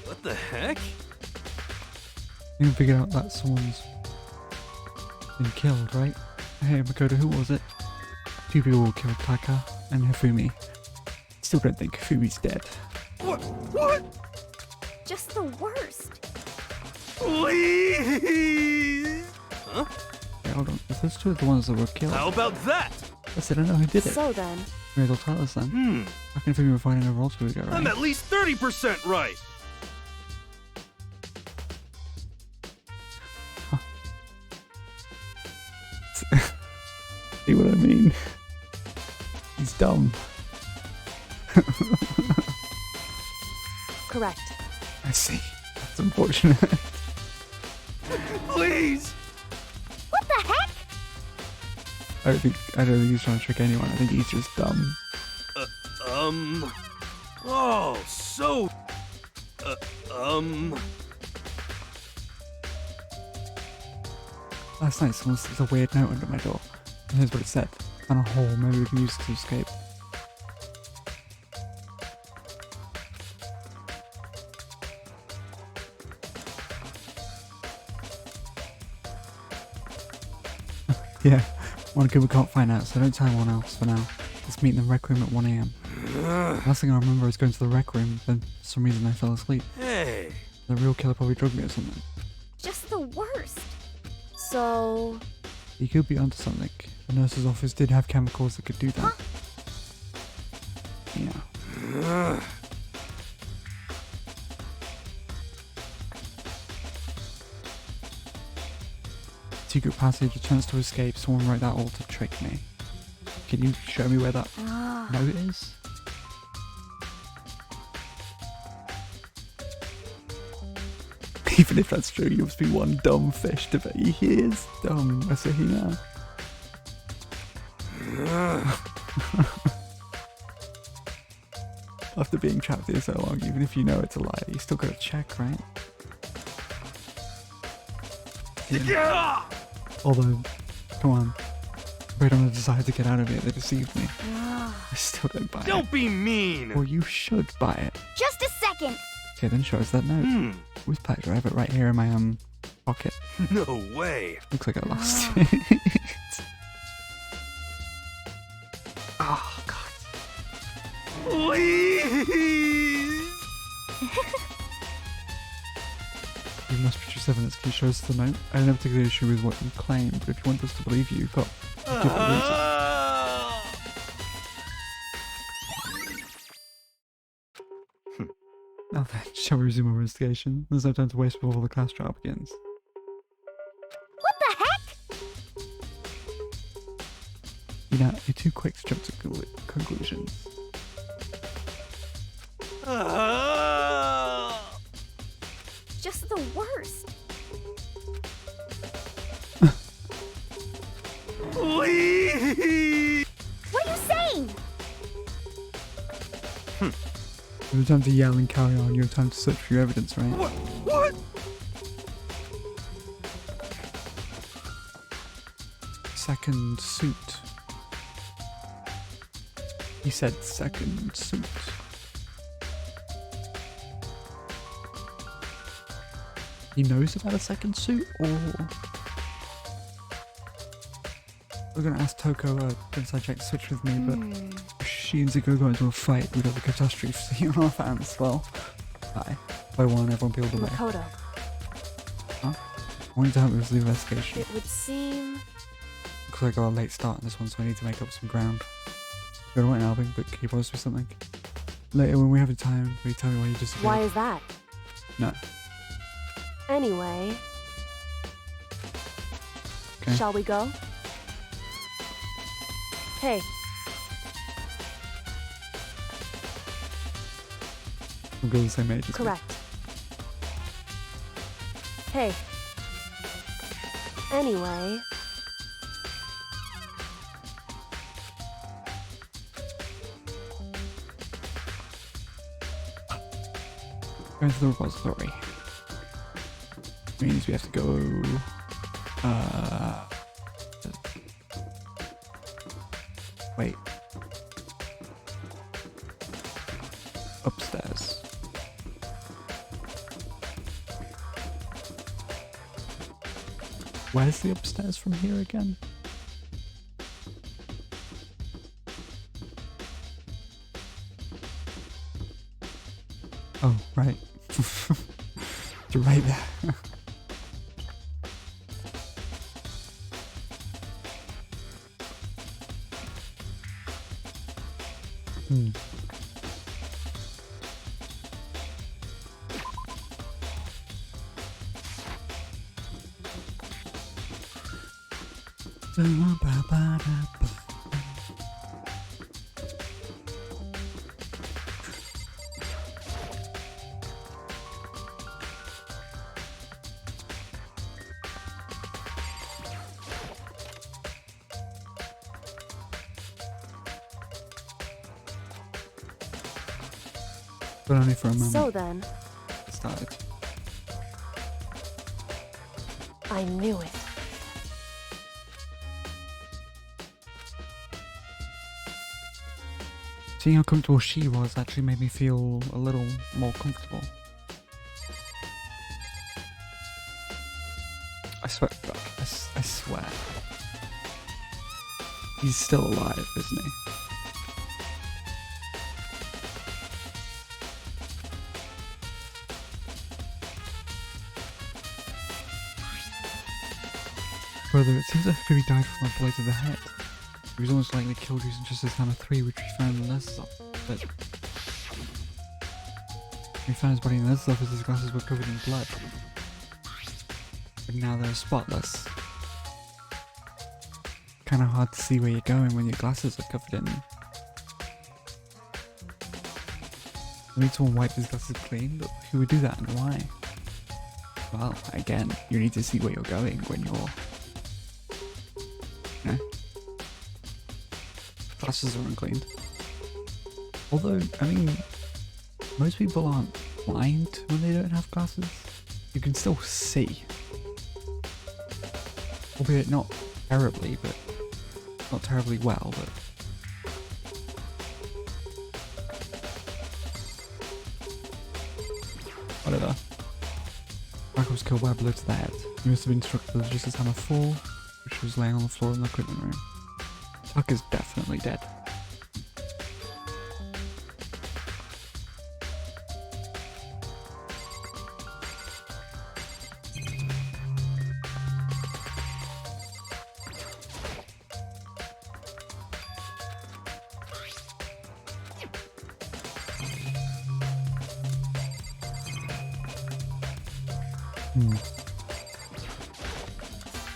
What the heck? You can figure out that someone's been killed, right? Hey, Makoto, who was it? 2 people killed Taka and Hifumi. Still don't think Hifumi's dead. What? Just the worst. Please! Huh? Yeah, hold on. If those 2 are the ones that were killed, How about that? I said I don't know who did it. So then, Maybe they'll tell us then. How can Hifumi were fighting over all 2 ago, right? I'm at least 30% right. See what I mean? He's dumb. correct. I see. That's unfortunate. Please! What the heck? I don't think he's trying to trick anyone. I think he's just dumb. Oh, so... Last night someone slipped a weird note under my door. And here's what it said. On a hole maybe we can use to escape. Yeah, one kid we can't find out, so don't tell anyone else for now. Let's meet in the rec room at 1 AM. Last thing I remember is going to the rec room, then for some reason I fell asleep. Hey! The real killer probably drugged me or something. Just the worst. So, He could be onto something. The nurse's office did have chemicals that could do that. Yeah. Secret passage, a chance to escape. Someone wrote that all to trick me. Can you show me where that note is? Even if that's true, you must be one dumb fish to bet he is dumb. I say he now. After being trapped here so long, even if you know it's a lie, you still gotta check, right? Yeah! Although, come on. Right on the desire to get out of here, they deceived me. I still don't buy it. Don't be mean! Or you should buy it. Just a second. Okay, then show us that note. With pleasure, I have it right here in my pocket. No way! Looks like I lost it. Oh, God. Please! You must produce evidence. Can you show us the note? I don't have a particular issue with what you claim, but if you want us to believe you, you've got to give it a reason. Now then, shall we resume our investigation? There's no time to waste before the class trial begins. What the heck? You're too quick to jump to conclusions. Just the worst. Please! What are you saying? You have time to yell and carry on. You have time to search for your evidence, right? What? second suit. He said second suit. He knows about a second suit, or we're gonna ask Toko inside check to switch with me, but if she and Zuko go into a fight, we'd have a catastrophe on our fans. Well, bye. By one, everyone peeled away. Makoto. Huh? I wanted to help with the investigation. It would seem... Looks like I got a late start on this one, so I need to make up some ground. Go to an Albing, but can you promise me something? Later, when we have a time, will you tell me why you disappeared? Why is that? No. Anyway... Okay. Shall we go? Hey. We'll go the same age as me. Correct. Hey. Anyway... Going to the repository. Means we have to go... Wait. Upstairs. Where's the upstairs from here again? Oh, right. You're right there. But only for a moment. So then... It started. I knew it. Seeing how comfortable she was actually made me feel a little more comfortable. I swear, I swear. He's still alive, isn't he? Further, it seems like he died from a blow to the head. He was almost likely killed using just his hammer 3, which we found in the nurse's office. But we found his body in the nurse's office, his glasses were covered in blood. But now they're spotless. Kinda hard to see where you're going when your glasses are covered in. We need someone wipe his glasses clean, but who would do that and why? Well, again, you need to see where you're going when you're... Glasses are uncleaned. Although, I mean, most people aren't blind when they don't have glasses. You can still see. Albeit not terribly, but not terribly well, but... Whatever. Michael was killed by a blow to the head. He must have been struck with just his hammer 4, which was laying on the floor in the equipment room. Tuck is definitely dead.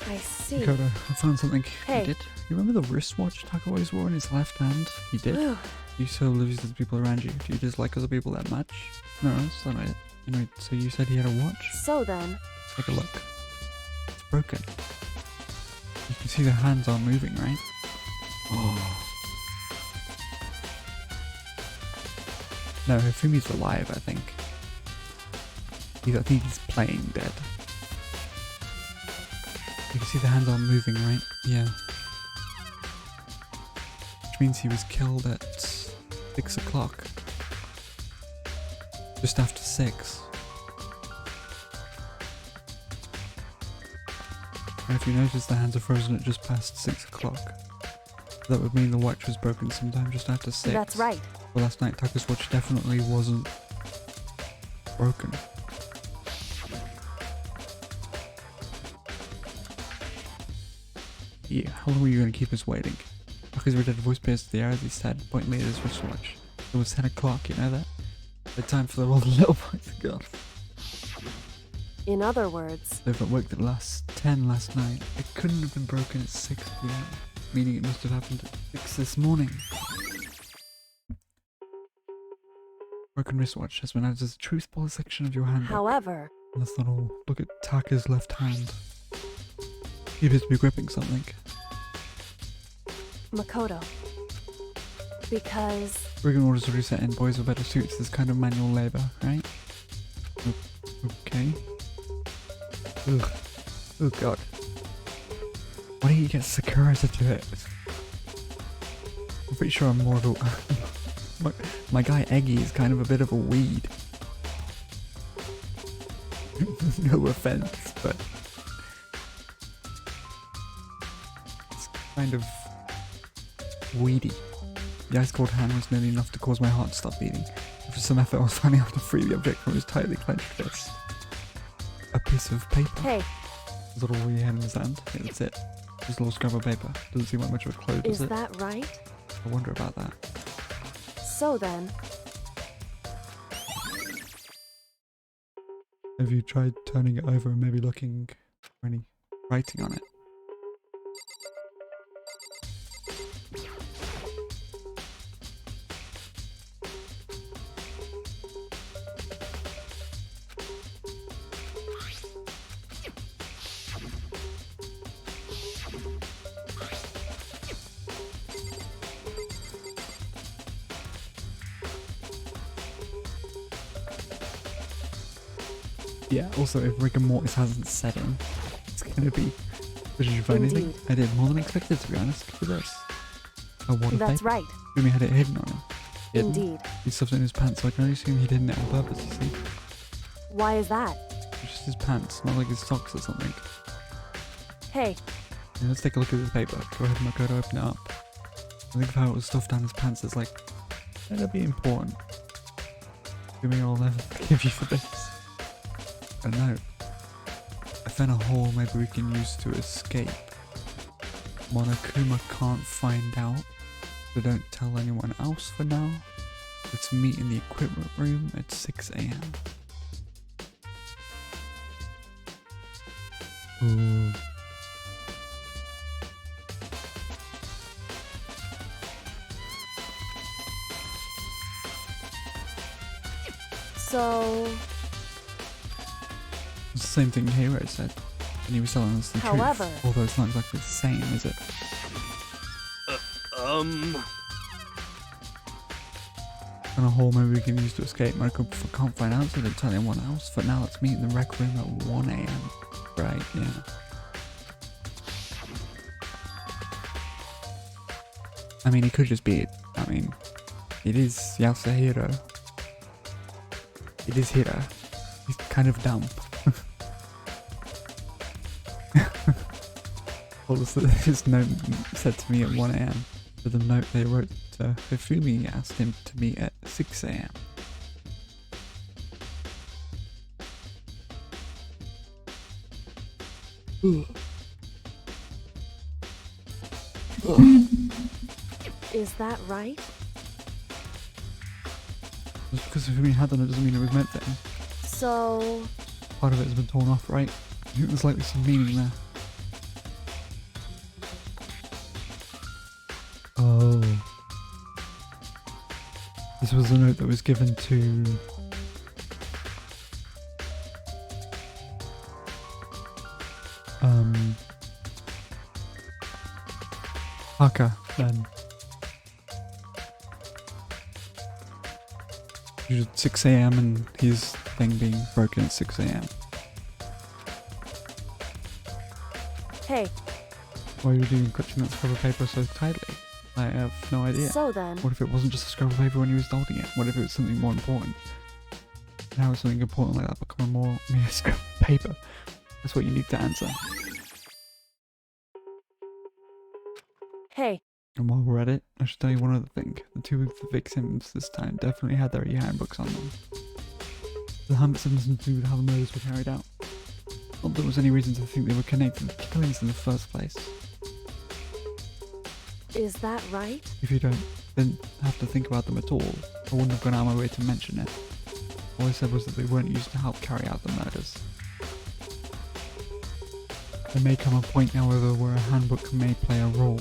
I see. Dakota, I found something Hey. he did. You remember the wristwatch Tuck always wore in his left hand? He did. You so oblivious to the people around you. Do you dislike other people that much? No, that's not it. Anyway, so you said he had a watch? So then... Take a look. It's broken. You can see the hands aren't moving, right? Oh. No, Hifumi's alive, I think. I think he's playing dead. You can see the hands aren't moving, right? Yeah. which means he was killed at 6 o'clock. Just after 6. And if you notice, the hands are frozen at just past 6 o'clock. That would mean the watch was broken sometime just after 6. That's right. Well, last night Taka's watch definitely wasn't broken. Yeah, how long were you going to keep us waiting? Taka's redheaded voice pierced the air as he said, pointing at his wristwatch. It was 10 o'clock, you know that? The time for all the little boys to go. In other words, So if it worked at last 10 last night, it couldn't have been broken at 6 p.m. Meaning it must have happened at 6 this morning. Broken wristwatch has been added as a truth ball section of your handbook. however, And that's not all. Look at Taka's left hand. He appears to be gripping something. Makoto. Because Rigging orders to reset in. Boys with better suits. This kind of manual labor, right? Okay. Ugh. Oh god. Why don't you get Sakura to do it? I'm pretty sure I'm mortal. my guy Eggy is kind of a bit of a weed. No offense, but it's kind of weedy. The ice cold hand was nearly enough to cause my heart to stop beating. After some effort, I was finally able to free the object from his tightly clenched fist. A piece of paper. hey, Is that all he had in his hand? Yeah, that's it. Just a little scrap of paper. Doesn't seem like much of a clue, does is it? that right? I wonder about that. So then, Have you tried turning it over and maybe looking for any writing on it? Yeah, also if rigor mortis hasn't set in, it's gonna be... Did you find anything? Indeed. I did more than expected, to be honest. Look at this. A wad of that's paper. right. Jimmy had it hidden on him. Hidden? Indeed. He stuffed it in his pants, so I can only assume he didn't it on purpose, you see. Why is that? It's just his pants, not like his socks or something. Hey, Yeah, let's take a look at this paper. Go ahead, Makoto, open it up. I think of how it was stuffed down his pants. It's like, that'd be important. Jimmy, I'll never forgive you for this. A note. I found a hole maybe we can use to escape. Monokuma can't find out, so don't tell anyone else for now. Let's meet in the equipment room at 6 a.m. Ooh. so, It's the same thing Hero said, and he was telling us the However- truth. Although it's not exactly the same, is it? And a hole maybe we can use to escape. Monokuma can't find out, so don't tell anyone else. For now, let's meet in the rec room at 1 a.m. Right, yeah. I mean, he could just be, I mean, it is Yasuhiro. It is Hiro. He's kind of dumb. Well, this note said to me at 1 a.m. But the note they wrote to Hifumi asked him to meet at 6 a.m. is that right? Just because Hifumi had them, it doesn't mean it was meant for him. So, Part of it has been torn off, right? I think there's likely some meaning there. Oh. This was the note that was given to... Haka, then. It was 6 a.m. and his thing being broken at 6 a.m. hey, Why are you doing clutching that scrap of paper so tightly? I have no idea. So then, What if it wasn't just a scrap of paper when he was holding it? What if it was something more important? And how is something important like that become a mere scrap of paper? That's what you need to answer. hey, And while we're at it, I should tell you one other thing. The two of the victims this time definitely had their handbooks on them. The handbooks have nothing to do with how the murders were carried out. Not that there was any reason to think they were connected to the killings in the first place. is that right? If you didn't have to think about them at all, I wouldn't have gone out of my way to mention it. All I said was that they weren't used to help carry out the murders. There may come a point, however, where a handbook may play a role.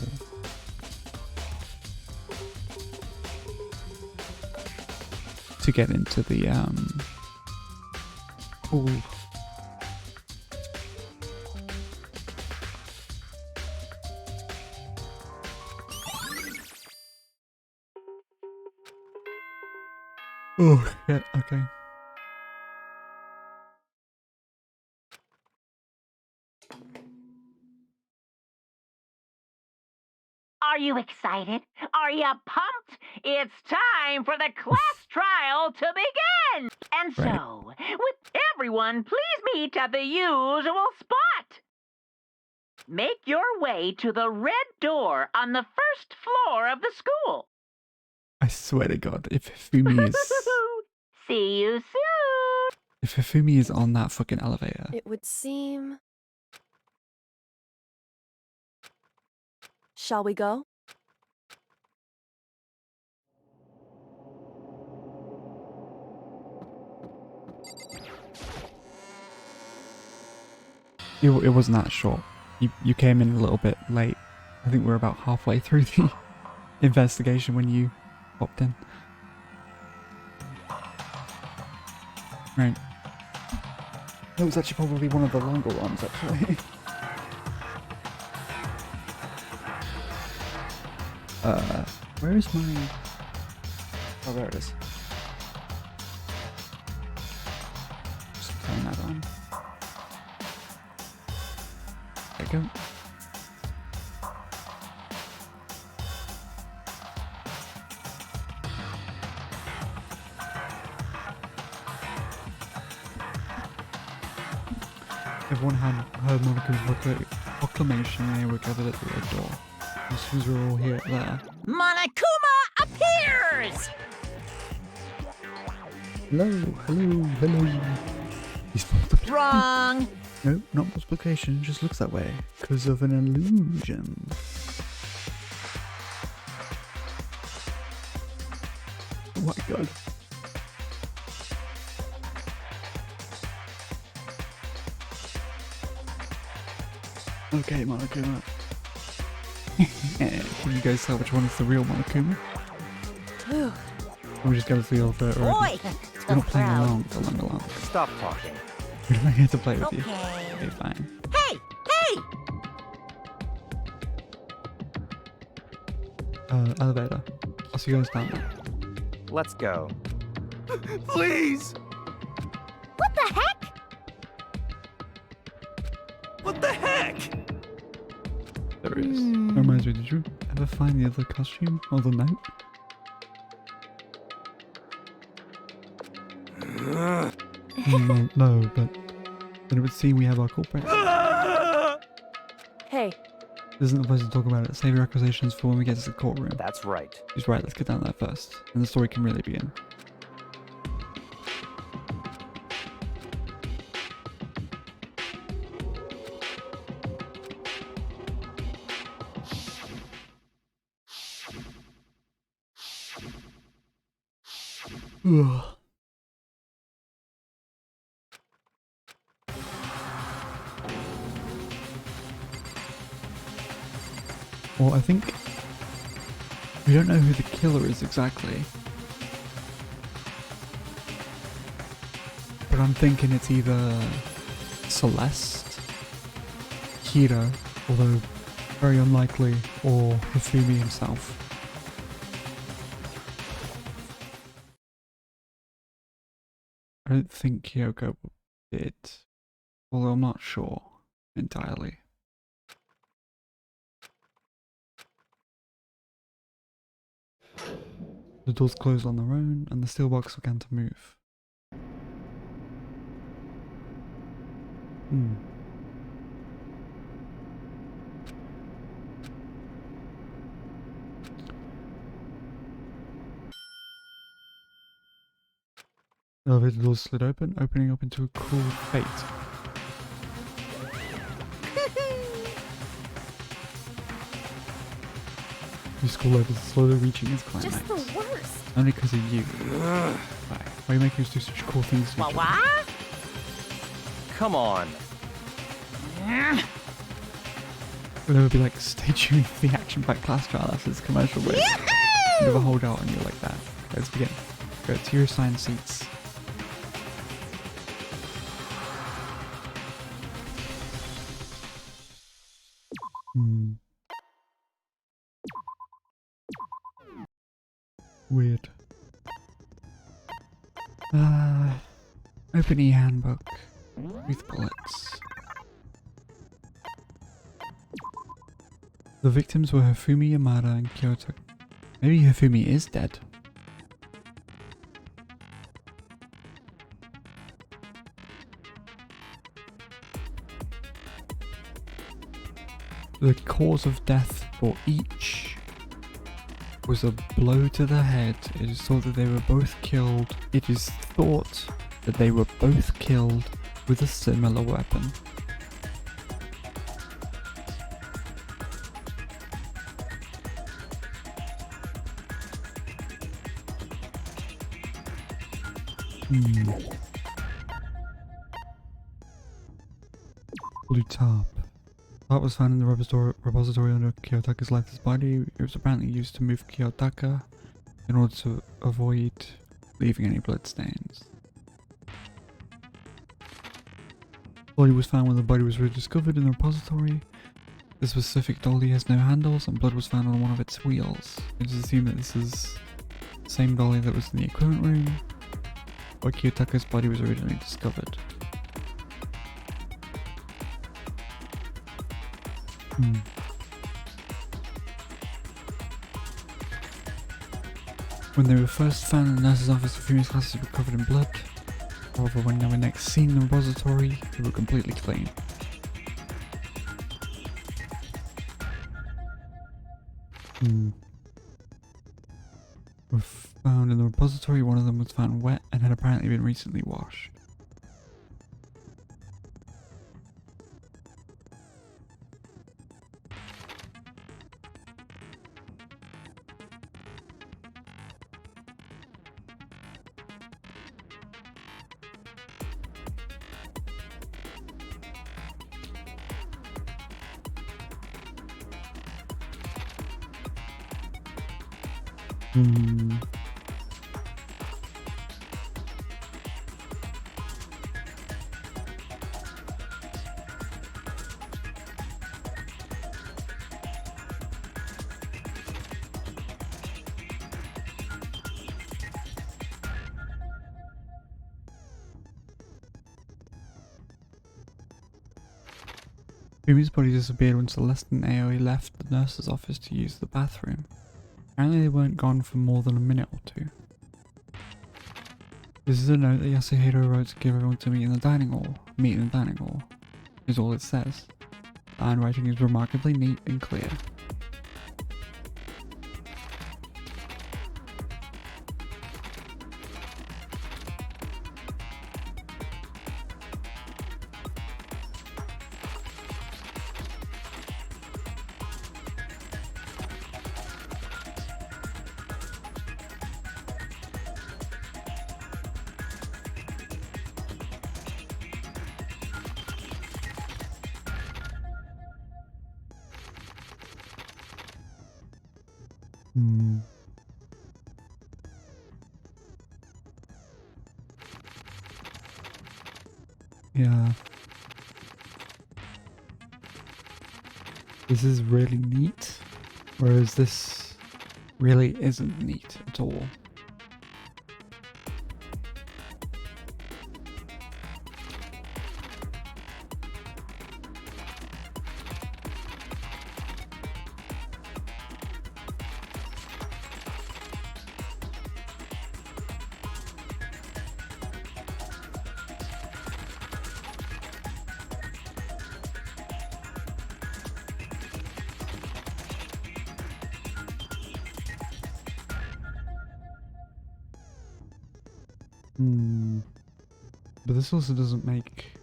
To get into the pool. Oh shit, okay. Are you excited? Are you pumped? It's time for the class trial to begin! And so, with everyone, please meet at the usual spot. Make your way to the red door on the first floor of the school. I swear to God, if Hifumi is... See you soon! If Hifumi is on that fucking elevator... It would seem... Shall we go? It wasn't that short. You came in a little bit late. I think we're about halfway through the investigation when you popped in. Right. That was actually probably one of the longer ones, actually. Where is my... Oh, there it is. Just turn that on. There you go. Everyone had heard Monika's proclamation and they were gathered at the red door. As soon as we were all here there. Monokuma appears! Hello, hello, hello. He's multiplication. Wrong! No, not multiplication, just looks that way. Because of an illusion. Oh my god. Okay, Monokuma. Can you guys tell which one is the real Monokuma? We just got to feel for it already. Boy, We're not playing along for long. Stop talking. We're not here to play with you. Okay. Okay, fine. Hey! Hey! Elevator. I'll see you guys down there. Let's go. Please! What the heck? What the heck? There it is. That reminds me, did you ever find the other costume or the note? No, but then it would seem we have our culprit. Hey, This isn't the place to talk about it. Save your accusations for when we get to the courtroom. That's right. He's right, let's get down there first, and the story can really begin. Ugh. Well, I think we don't know who the killer is exactly, but I'm thinking it's either Celeste, Hiro, although very unlikely, or Hifumi himself. I don't think Kyoko did, although I'm not sure entirely. The doors closed on their own, and the steel box began to move. The elevator doors slid open, opening up into a cruel fate. Your school life is slowly reaching its climax. Just the worst. Only because of you. Why are you making us do such cool things to each other? What? Come on. It'll never be like, stay tuned for the action-packed class trial after this commercial break. You never hold out on you like that. Let's begin. Go to your assigned seats. Weird. Open e-handbook. With bullets. The victims were Hifumi Yamada and Kyoto. Maybe Hifumi is dead. The cause of death for each was a blow to the head. It is thought that they were both killed. It is thought that they were both killed with a similar weapon. Blue tarp. Tarp was found in the repository under Kiyotaka's lifeless body. It was apparently used to move Kiyotaka in order to avoid leaving any blood stains. Dolly was found when the body was rediscovered in the repository. The specific dolly has no handles and blood was found on one of its wheels. It is assumed that this is the same dolly that was in the equipment room where Kiyotaka's body was originally discovered. When they were first found in the nurse's office, the female's glasses were covered in blood. However, when they were next seen in the repository, they were completely clean. Were found in the repository, one of them was found wet and had apparently been recently washed. Fumi's body disappeared when Celeste and Aoi left the nurse's office to use the bathroom. Apparently they weren't gone for more than a minute or two. This is a note that Yasuhiro wrote to give everyone to meet in the dining hall. Meet in the dining hall is all it says. The handwriting is remarkably neat and clear. Yeah. This is really neat, whereas this really isn't neat at all. But this also doesn't make...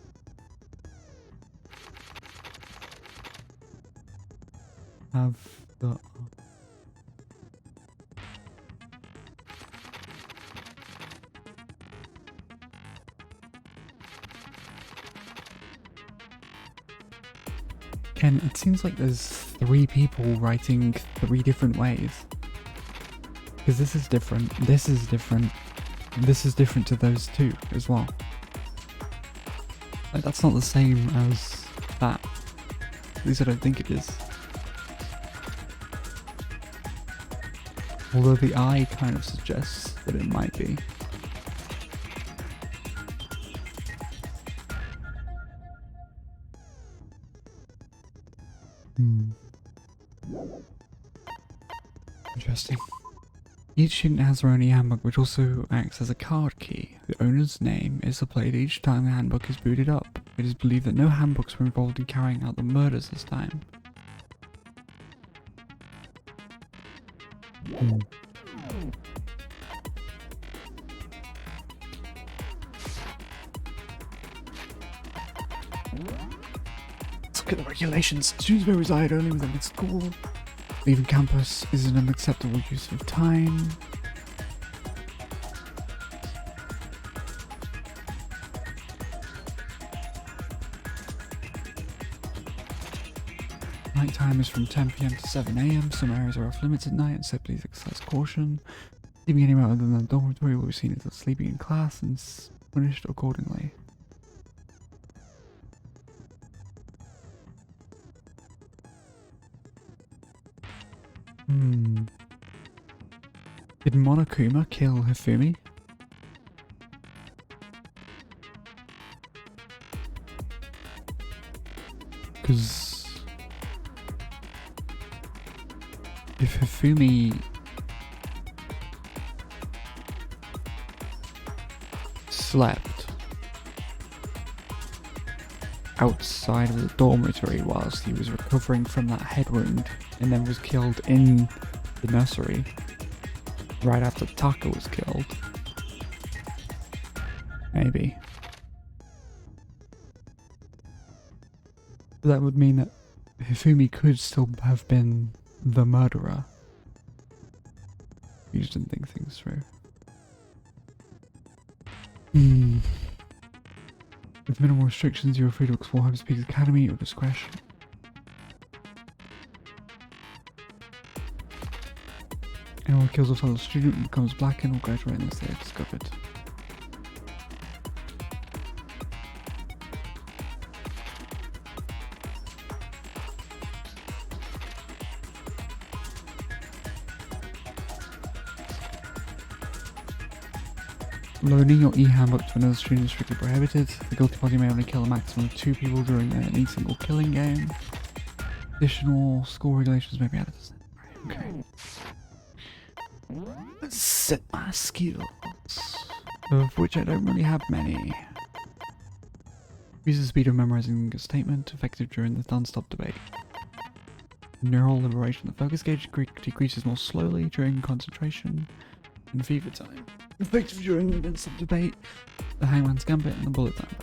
have the... Ken, it seems like there's 3 people writing 3 different ways. Because this is different, this is different, this is different to those 2 as well. Like, that's not the same as that. At least I don't think it is. Although the eye kind of suggests that it might be. Interesting. Each student has their own handbook, which also acts as a card key. The owner's name is displayed each time the handbook is booted up. It is believed that no handbooks were involved in carrying out the murders this time. Let's look at the regulations. Students may reside only within the school. Leaving campus is an unacceptable use of time. Night time is from 10 PM to 7 AM. Some areas are off limits at night, so please exercise caution. Sleeping anywhere other than the dormitory will be seen as sleeping in class and punished accordingly. Did Monokuma kill Hifumi? Because if Hifumi slept outside of the dormitory whilst he was recovering from that head wound and then was killed in the nursery right after Taka was killed, maybe. But that would mean that Hifumi could still have been the murderer. You just didn't think things through. With minimal restrictions, you are free to explore Hyperspeed's Academy at your discretion. Anyone who kills a fellow student and becomes blackened will graduate unless they are discovered. Loaning your e-handbook to another student is strictly prohibited. The guilty party may only kill a maximum of 2 people during any single killing game. Additional school regulations may be added. Okay. Let's set my skills, of which I don't really have many. Increase the speed of memorizing a statement, effective during the non-stop debate. Neural liberation. The focus gauge decreases more slowly during concentration and fever time. Effective during the non-stop debate, the hangman's gambit, and the bullet time.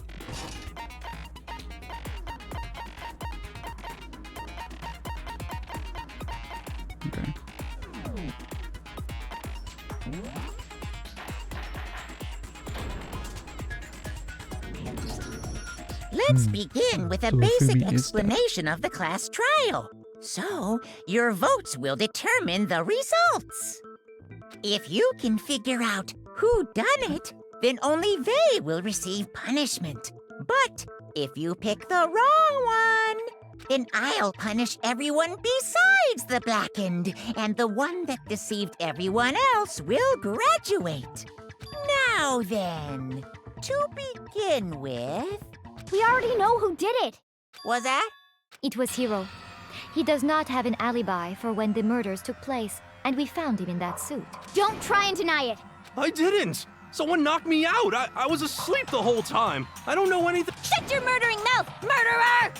Okay. Let's begin with a basic explanation of the class trial. So, your votes will determine the results. If you can figure out who done it, then only they will receive punishment. But if you pick the wrong one, then I'll punish everyone besides the blackened, and the one that deceived everyone else will graduate. Now then, to begin with... We already know who did it. Was that? It was Hiro. He does not have an alibi for when the murders took place, and we found him in that suit. Don't try and deny it. I didn't. Someone knocked me out. I was asleep the whole time. I don't know anything. Shut your murdering mouth, murderer!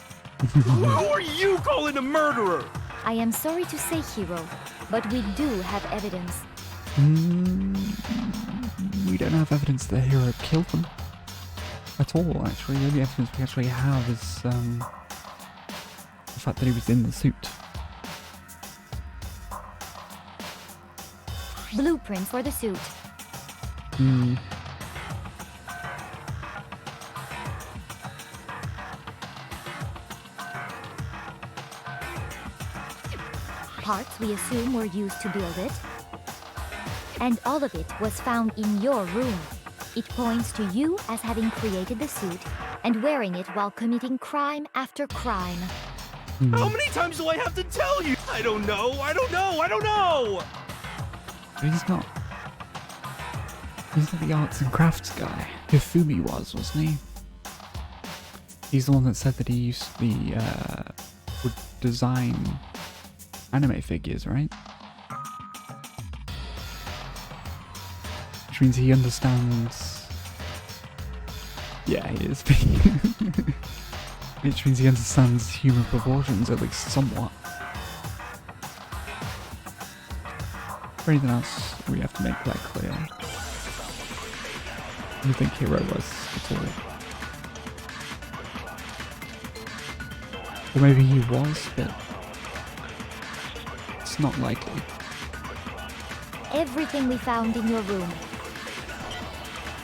Who are you calling a murderer? I am sorry to say, Hiro, but we do have evidence. we don't have evidence that the hero killed them at all. Actually, the only evidence we actually have is the fact that he was in the suit. Blueprint for the suit. Hmm. Parts we assume were used to build it. And all of it was found in your room. It points to you as having created the suit and wearing it while committing crime after crime. How many times do I have to tell you? I don't know. I don't know. He's not the arts and crafts guy. Hifumi was, wasn't he? He's the one that said that he would design anime figures, right? Which means he understands. Yeah, he is. Which means he understands human proportions, at least somewhat. For anything else, we have to make that clear. Who do you think Hero was at all? Or maybe he was, but it's not likely. Everything we found in your room.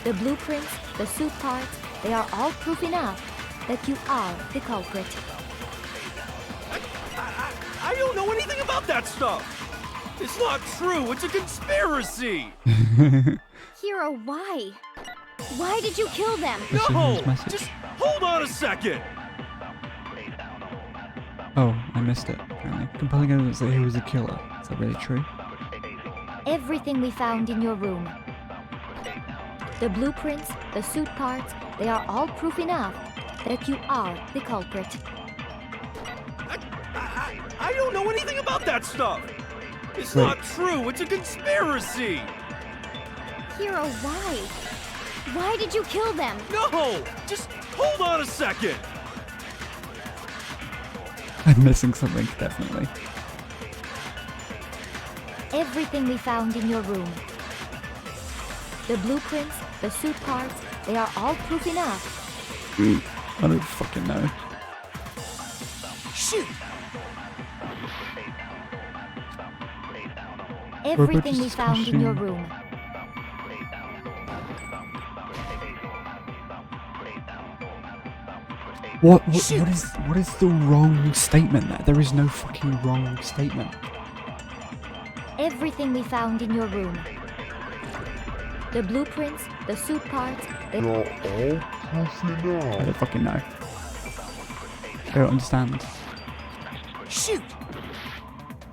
The blueprints, the suit parts, they are all proof enough that you are the culprit. I don't know anything about that stuff. It's not true. It's a conspiracy. Hero, why? Why did you kill them? No! Just hold on a second. Oh, I missed it, apparently. Compelling evidence that he was a killer. Is that really true? Everything we found in your room. The blueprints, the suit parts, they are all proof enough that you are the culprit. I don't know anything about that stuff. It's not true. It's a conspiracy. Hero, why? Why did you kill them? No! Just hold on a second. I'm missing something, definitely. Everything we found in your room. The blueprints, the suit parts, they are all proof enough. I don't fucking know. Shoot! Everything we found in your room. What is the wrong statement there? There is no fucking wrong statement. Everything we found in your room. The blueprints, the suit parts, they are all proof enough. I don't fucking know. I don't understand. Shoot!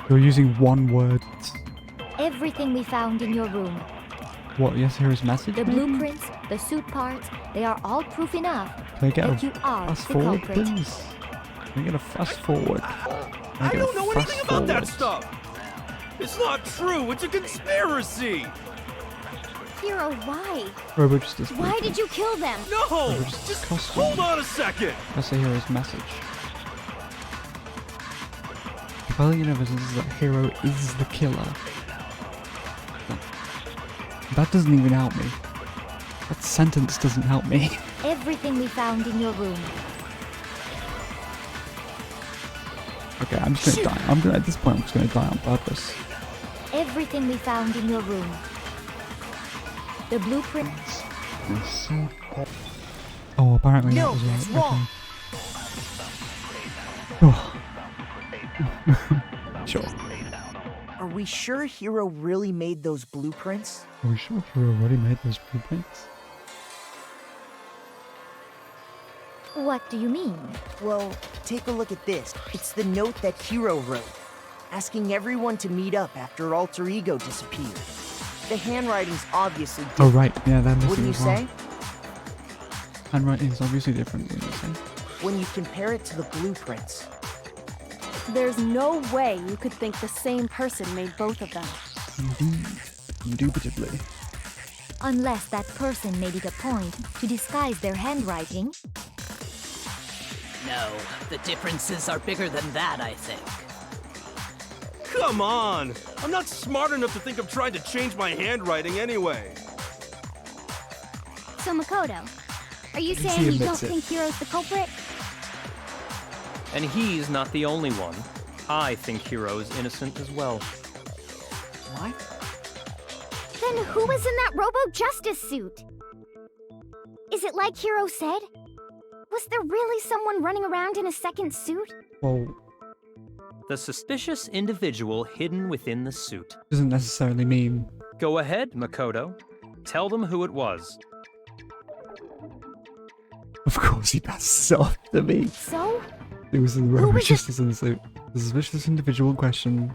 You're using one word. Everything we found in your room. What, yes, here is message? The maybe? blueprints, the suit parts, they are all proof enough Can I get that a you are fast the forward, culprit. please? Can I get a fast forward? I don't know anything about that stuff. It's not true. It's a conspiracy. Hero, why? Robo Justice. Why did you kill them? No! Just hold on a second. That's the hero's message. Compelling evidence is that Hero is the killer. That doesn't even help me. That sentence doesn't help me. Everything we found in your room. Okay, I'm just gonna die. At this point, I'm just gonna die on purpose. Everything we found in your room. The blueprints. Oh, apparently No, that was that's right. wrong. Okay. Sure. Are we sure Hero really made those blueprints? Are we sure Hero already made those blueprints? What do you mean? Well, take a look at this. It's the note that Hero wrote, asking everyone to meet up after Alter Ego disappeared. The handwriting's obviously different. Oh right, yeah, that Wouldn't you say? Handwriting is obviously different, wouldn't you say? When you compare it to the blueprints. There's no way you could think the same person made both of them. Indeed. Indubitably. Unless that person made it a point to disguise their handwriting. No, the differences are bigger than that, I think. Come on! I'm not smart enough to think of trying to change my handwriting anyway. So Makoto, are you He saying you admits don't it. think Hiro's the culprit? And he's not the only one. I think Hiro is innocent as well. What? Then who was in that Robo-Justice suit? Is it like Hiro said? Was there really someone running around in a second suit? Well, The suspicious individual hidden within the suit. doesn't necessarily mean. Go ahead, Makoto. Tell them who it was. Of course, he passes it off to me. So? It was in the Who Robo was it? Justice in the suit. The suspicious individual in question.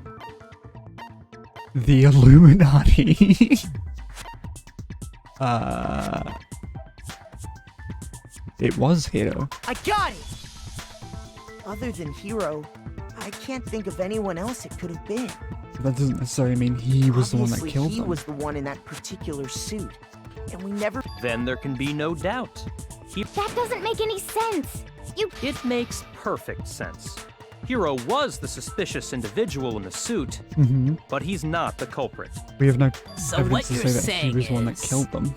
The Illuminati. It was Hiro. I got it! Other than Hiro, I can't think of anyone else it could have been. That doesn't necessarily mean he was the one that Obviously, killed he them. was the one in that particular suit. And we never... Then there can be no doubt. That doesn't make any sense. It makes perfect sense. Hiro was the suspicious individual in the suit, Mm-hmm. but he's not the culprit. We have no So evidence what to you're say that he saying was the one that is- killed them.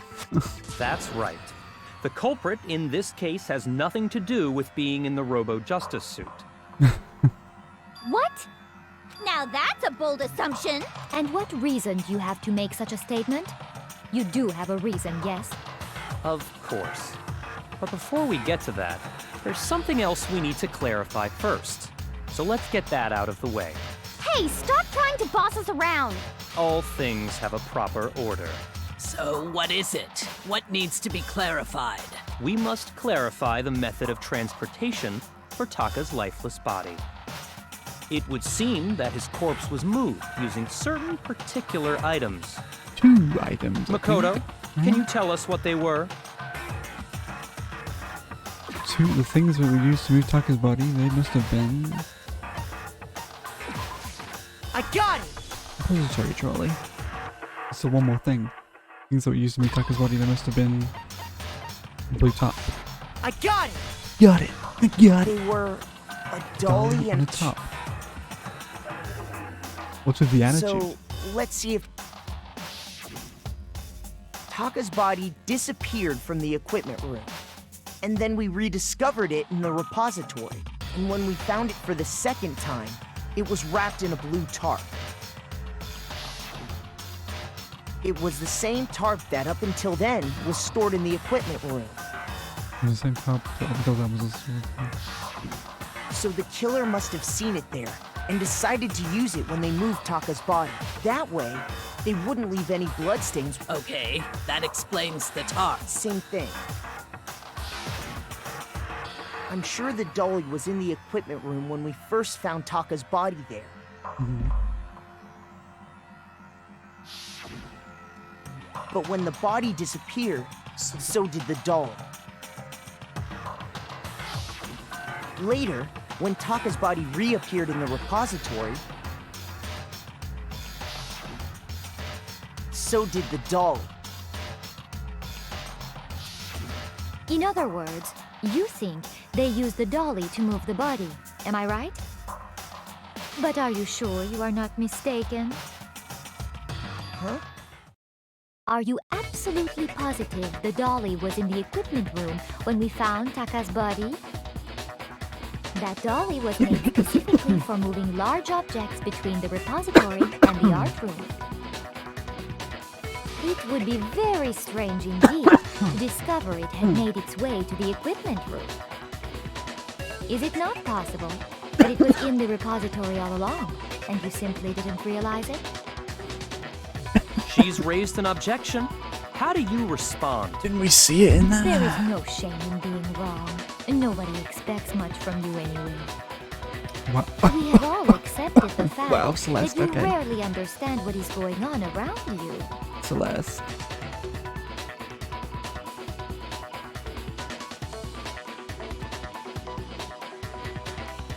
That's right. The culprit in this case has nothing to do with being in the Robo-Justice suit. What? Now that's a bold assumption. And what reason do you have to make such a statement? You do have a reason, yes? Of course. But before we get to that, there's something else we need to clarify first. So let's get that out of the way. Hey, stop trying to boss us around. All things have a proper order. So what is it? What needs to be clarified? We must clarify the method of transportation for Taka's lifeless body. It would seem that his corpse was moved using certain particular items. 2 items. I Makoto, think. can you tell us what they were? The things that were used to move Taka's body, they must have been I got it! repository trolley. So one more thing. Things that were used to move Taka's body, they must have been blue top. I got it! Got it! Got it! They were a dolly and a top. What's with the attitude? So, let's see if... Taka's body disappeared from the equipment room. And then we rediscovered it in the repository. And when we found it for the second time, it was wrapped in a blue tarp. It was the same tarp that, up until then, was stored in the equipment room. The same top that until that was also... So the killer must have seen it there and decided to use it when they moved Taka's body. That way, they wouldn't leave any bloodstains. Okay, that explains the tarp. Same thing. I'm sure the dolly was in the equipment room when we first found Taka's body there. But when the body disappeared, so did the dolly. Later, when Taka's body reappeared in the repository, so did the dolly. In other words, you think they used the dolly to move the body, am I right? But are you sure you are not mistaken? Huh? Are you absolutely positive the dolly was in the equipment room when we found Taka's body? That dolly was made specifically for moving large objects between the repository and the art room. It would be very strange indeed to discover it had made its way to the equipment room. Is it not possible that it was in the repository all along, and you simply didn't realize it? She's raised an objection. How do you respond? Didn't we see it in there? There is no shame in being wrong. Nobody expects much from you anyway. What? We have all accepted the fact Well, Celeste, that you okay. rarely understand what is going on around you. Celeste.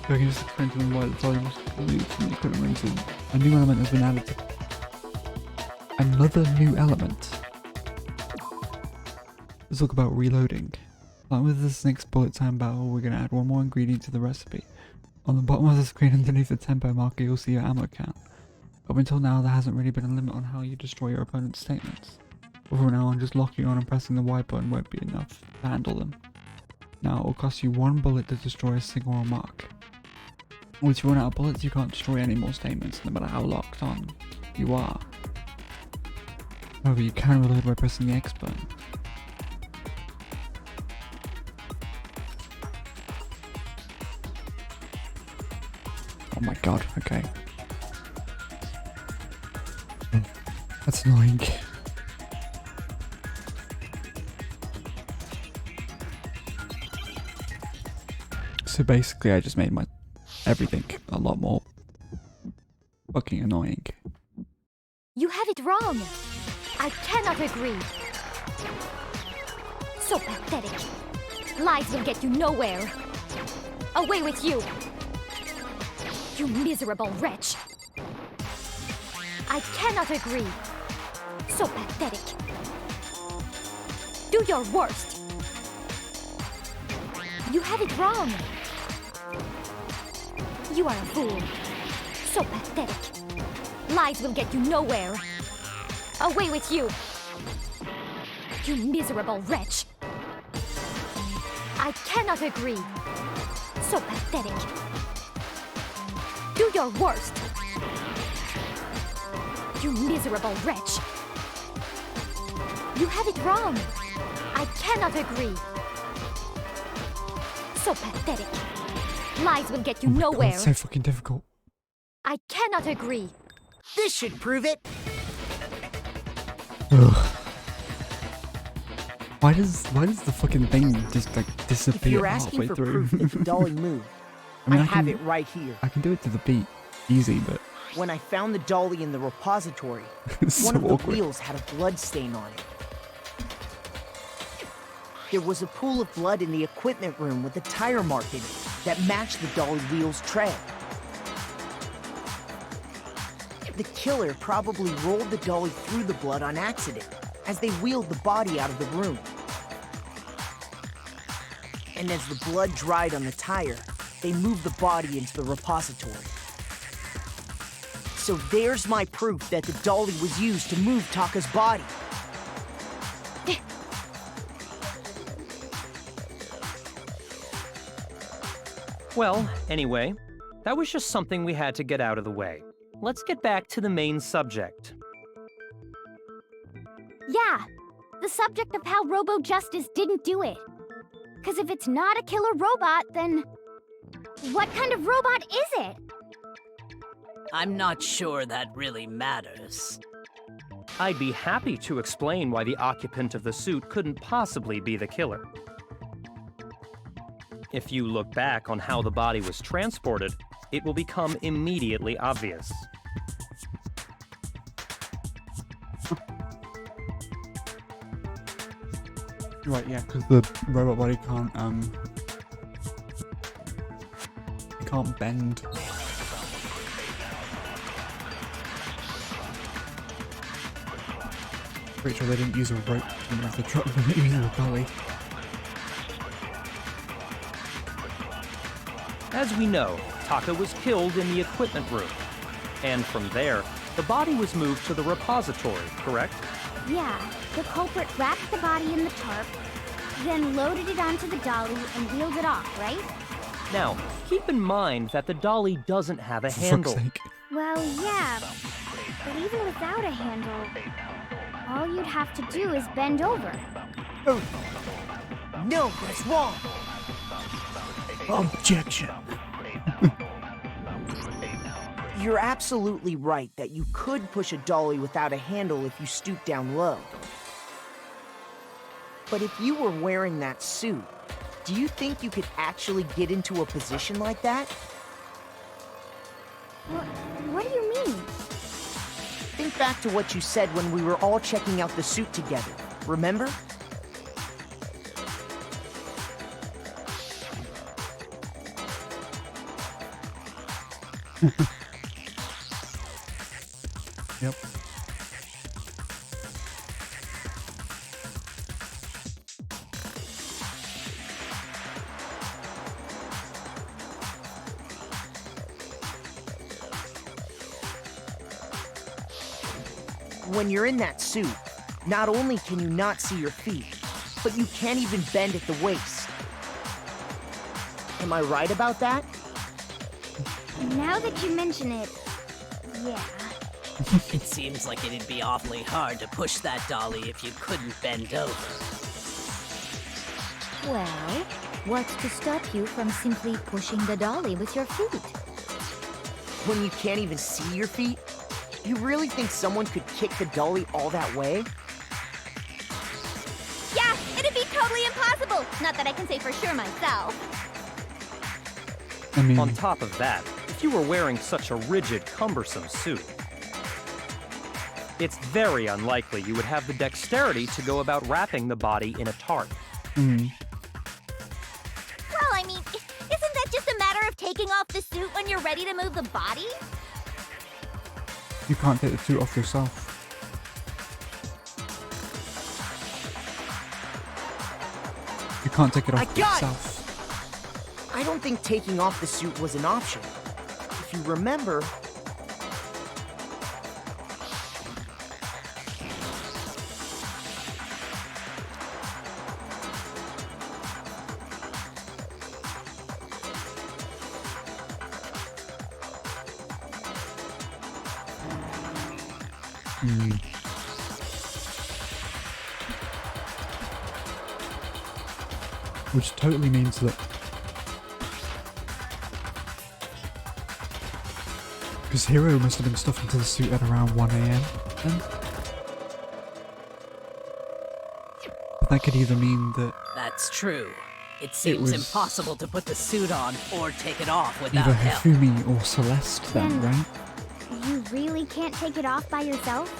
So I can just explain to them why the dolly was removed from the equipment room, so a new element has been added to... Another new element. Let's talk about reloading. Like with this next bullet time battle, we're going to add one more ingredient to the recipe. On the bottom of the screen underneath the tempo marker, you'll see your ammo count. Up until now, there hasn't really been a limit on how you destroy your opponent's statements. But from now on, just locking on and pressing the Y button won't be enough to handle them. Now, it will cost you 1 bullet to destroy a single remark. Once you run out of bullets, you can't destroy any more statements, no matter how locked on you are. However, you can reload by pressing the X button. Oh my god, okay. That's annoying. So basically I just made my everything a lot more fucking annoying. You have it wrong. I cannot agree. So pathetic. Lies will get you nowhere. Away with you. You miserable wretch. I cannot agree. So pathetic. Do your worst. You have it wrong. You are a fool. So pathetic. Lies will get you nowhere. Away with you. You miserable wretch. I cannot agree. So pathetic. Do your worst. You miserable wretch. You have it wrong. I cannot agree. So pathetic. Lies will get you nowhere. God, it's so fucking difficult. I cannot agree. This should prove it. Ugh. Why does the fucking thing just like If disappear you're asking halfway for through? proof that the dolly moved, I mean, I I have can- it right here. I can do it to the beat, easy, but When I found the dolly in the repository, it's one so of the awkward. wheels had a blood stain on it. There was a pool of blood in the equipment room with a tire mark in it that matched the dolly wheel's tread. The killer probably rolled the dolly through the blood on accident as they wheeled the body out of the room. And as the blood dried on the tire, they moved the body into the repository. So there's my proof that the dolly was used to move Taka's body. Well, anyway, that was just something we had to get out of the way. Let's get back to the main subject. Yeah, the subject of how Robo Justice didn't do it. Because if it's not a killer robot, then what kind of robot is it? I'm not sure that really matters. I'd be happy to explain why the occupant of the suit couldn't possibly be the killer. If you look back on how the body was transported, it will become immediately obvious. Right, yeah, because the robot body can't bend. Pretty sure they didn't use a rope to move the truck, they were using a dolly. As we know, Taka was killed in the equipment room. And from there, the body was moved to the repository, correct? Yeah, the culprit wrapped the body in the tarp, then loaded it onto the dolly and wheeled it off, right? Now, keep in mind that the dolly doesn't have a For fuck's handle. sake. Well, yeah, but even without a handle, all you'd have to do is bend over. Oh. No, that's wrong. Objection. You're absolutely right that you could push a dolly without a handle if you stoop down low. But if you were wearing that suit, do you think you could actually get into a position like that? What do you mean? Think back to what you said when we were all checking out the suit together, remember? Yep. When you're in that suit, Not only can you not see your feet, but you can't even bend at the waist. Am I right about that? Now that you mention it, yeah. It seems like it'd be awfully hard to push that dolly if you couldn't bend over. Well, what's to stop you from simply pushing the dolly with your feet? When you can't even see your feet? You really think someone could kick the dolly all that way? Yeah, it'd be totally impossible. Not that I can say for sure myself. I mean, On top of that, if you were wearing such a rigid, cumbersome suit, it's very unlikely you would have the dexterity to go about wrapping the body in a tarp. Well, I mean, isn't that just a matter of taking off the suit when you're ready to move the body? you can't take the suit off yourself. You can't take it off yourself. I don't think taking off the suit was an option. If you remember... Which totally means that... Because Hero must have been stuffed into the suit at around 1 AM then. But that could either mean that That's true. It seems was impossible to put the suit on or take it off without either help. Hifumi or Celeste then, right? You really can't take it off by yourself?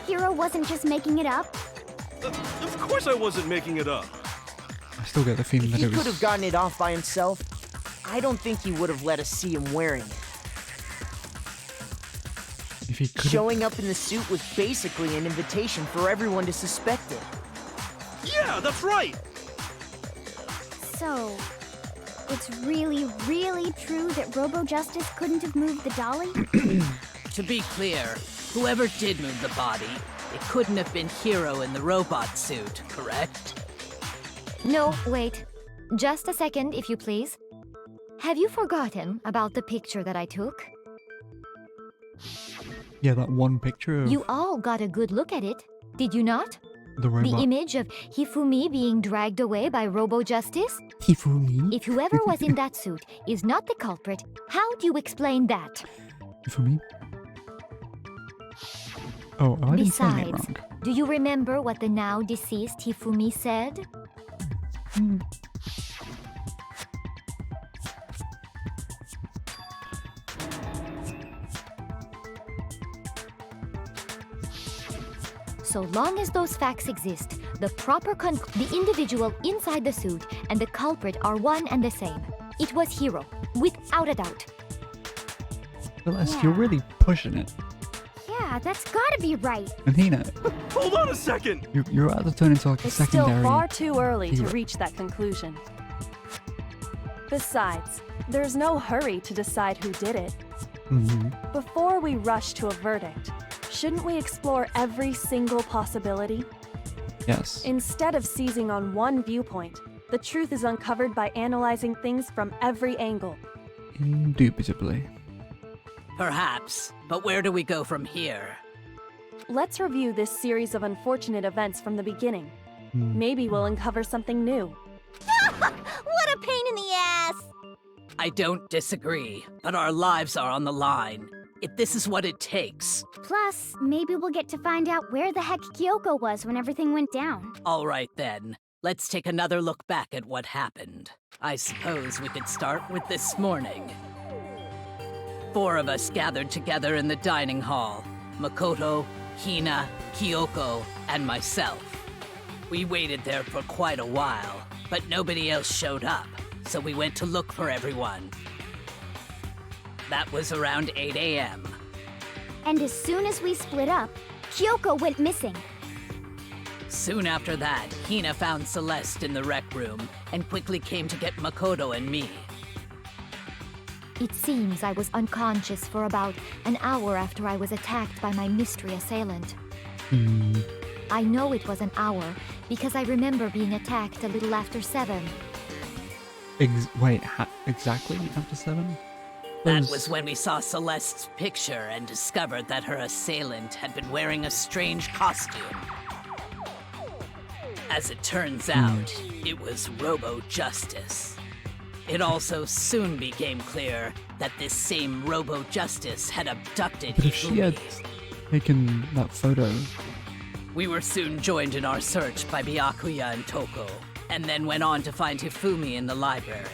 Hero wasn't just making it up? Of course I wasn't making it up. I still get the feeling If that he it was... could have gotten it off by himself, I don't think he would have let us see him wearing it. If he could have... Showing up in the suit was basically an invitation for everyone to suspect it. Yeah, that's right. So, it's really, really true that Robo-Justice couldn't have moved the dolly? To be clear, whoever did move the body, it couldn't have been Hero in the robot suit, correct? No, wait. Just a second, if you please. Have you forgotten about the picture that I took? Yeah, that one picture of You all got a good look at it, did you not? the robot. The image of Hifumi being dragged away by Robo-Justice? Hifumi? If whoever was in that suit is not the culprit, how do you explain that? Hifumi? Oh, I didn't say it Besides, wrong. do you remember what the now deceased Hifumi said? So long as those facts exist, the the individual inside the suit and the culprit are one and the same. It was Hero, without a doubt. Celeste, you're really pushing it. Yeah, that's gotta be right. And Hina, Hold on a second. you're about to turn into like a It's secondary... still far too early to hero. reach that conclusion. Besides, there's no hurry to decide who did it. Before we rush to a verdict, shouldn't we explore every single possibility? Yes. Instead of seizing on one viewpoint, the truth is uncovered by analyzing things from every angle. Indubitably. Perhaps, but where do we go from here? Let's review this series of unfortunate events from the beginning. Maybe we'll uncover something new. What a pain in the ass! I don't disagree, but our lives are on the line. If this is what it takes. Plus, maybe we'll get to find out where the heck Kyoko was when everything went down. All right then, let's take another look back at what happened. I suppose we could start with this morning. 4 of us gathered together in the dining hall. Makoto, Hina, Kyoko, and myself. We waited there for quite a while, but nobody else showed up, so we went to look for everyone. That was around 8 AM. And as soon as we split up, Kyoko went missing. Soon after that, Hina found Celeste in the rec room and quickly came to get Makoto and me. It seems I was unconscious for about an hour after I was attacked by my mystery assailant. I know it was an hour because I remember being attacked a little after 7. Wait, exactly after 7? That was when we saw Celeste's picture and discovered that her assailant had been wearing a strange costume. As it turns out, it was Robo-Justice. It also soon became clear that this same Robo-Justice had abducted But if she had taken that photo... We were soon joined in our search by Byakuya and Toko, and then went on to find Hifumi in the library.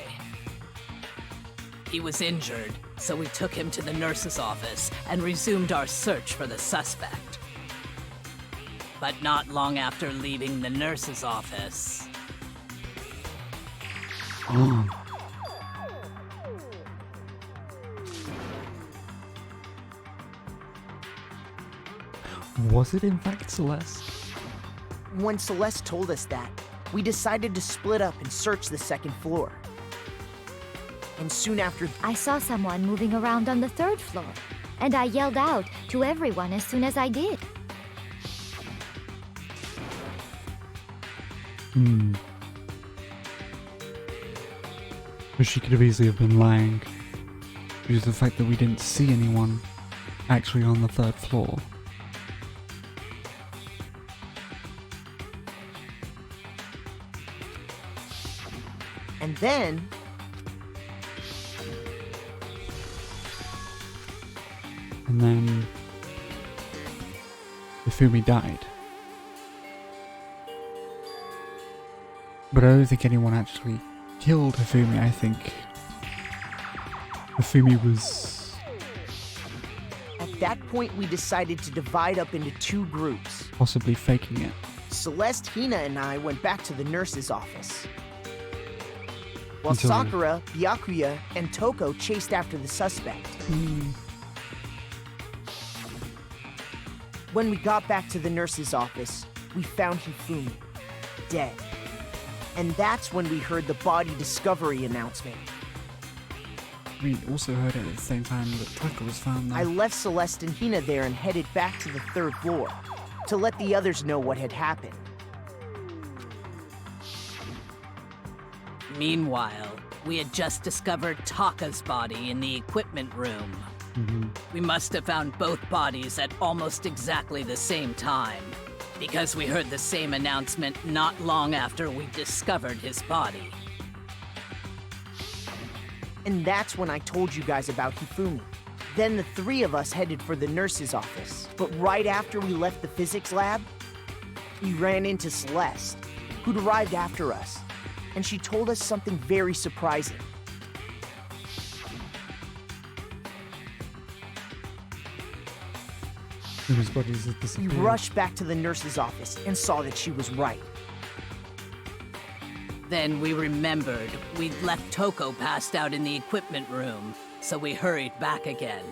He was injured, so we took him to the nurse's office and resumed our search for the suspect. But not long after leaving the nurse's office... Was it in fact Celeste? When Celeste told us that, we decided to split up and search the second floor. And soon after... I saw someone moving around on the 3rd floor, and I yelled out to everyone as soon as I did. But she could have easily been lying due to the fact that we didn't see anyone actually on the 3rd floor. And then... Hifumi died. But I don't think anyone actually killed Hifumi. I think Hifumi was... At that point, we decided to divide up into 2 groups. Possibly faking it. Celeste, Hina, and I went back to the nurse's office. While Until... Sakura, Byakuya, and Toko chased after the suspect. When we got back to the nurse's office, we found Hifumi, dead. And that's when we heard the body discovery announcement. We also heard it at the same time that Taka was found there. I left Celeste and Hina there and headed back to the 3rd floor to let the others know what had happened. Meanwhile, we had just discovered Taka's body in the equipment room. We must have found both bodies at almost exactly the same time, because we heard the same announcement not long after we discovered his body. And that's when I told you guys about Hifumi. Then the 3 of us headed for the nurse's office. But right after we left the physics lab, we ran into Celeste, who'd arrived after us. And she told us something very surprising. Whose bodies had We disappeared. rushed back to the nurse's office and saw that she was right. Then we remembered we'd left Toko passed out in the equipment room, so we hurried back again.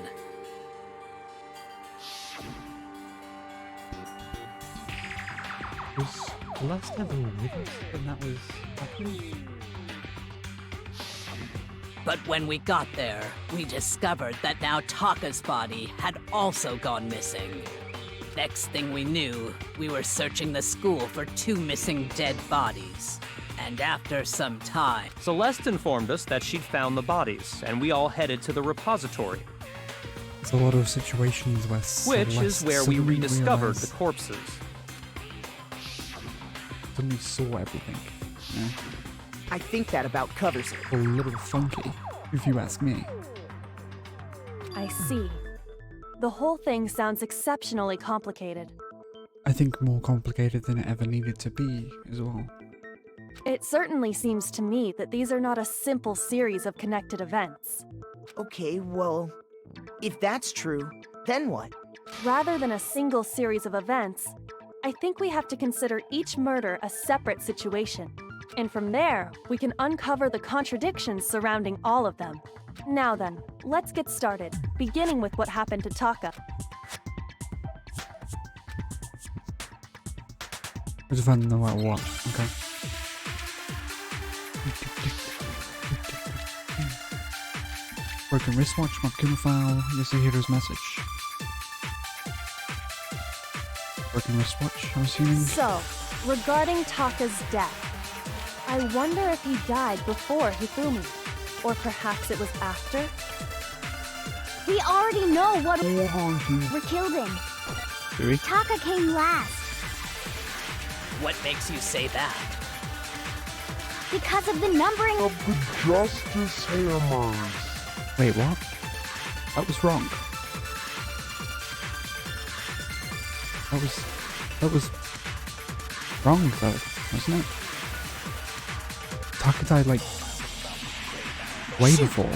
Was the last ever with us when that was happening? But when we got there, we discovered that now Taka's body had also gone missing. Next thing we knew, we were searching the school for 2 missing dead bodies. And after some time... Celeste informed us that she'd found the bodies, and we all headed to the repository. There's a lot of situations where Which is where we rediscovered the corpses. Suddenly saw everything. Yeah. I think that about covers it. A little funky, if you ask me. I see. The whole thing sounds exceptionally complicated. I think more complicated than it ever needed to be, as well. It certainly seems to me that these are not a simple series of connected events. Okay, well, if that's true, then what? Rather than a single series of events, I think we have to consider each murder a separate situation. And from there, we can uncover the contradictions surrounding all of them. Now then, let's get started, beginning with what happened to Taka. I just found no matter what, okay. Broken wristwatch, Makuma file, Yasuhiro's message. broken wristwatch, I'm assuming. So, regarding Taka's death, I wonder if he died before Hifumi, or perhaps it was after? We already know what were killed in. Do we? Taka came last What makes you say that? because of the numbering Of the Justice Hammers. Wait, what? That was wrong. That was wrong though, wasn't it? Taka died like way before.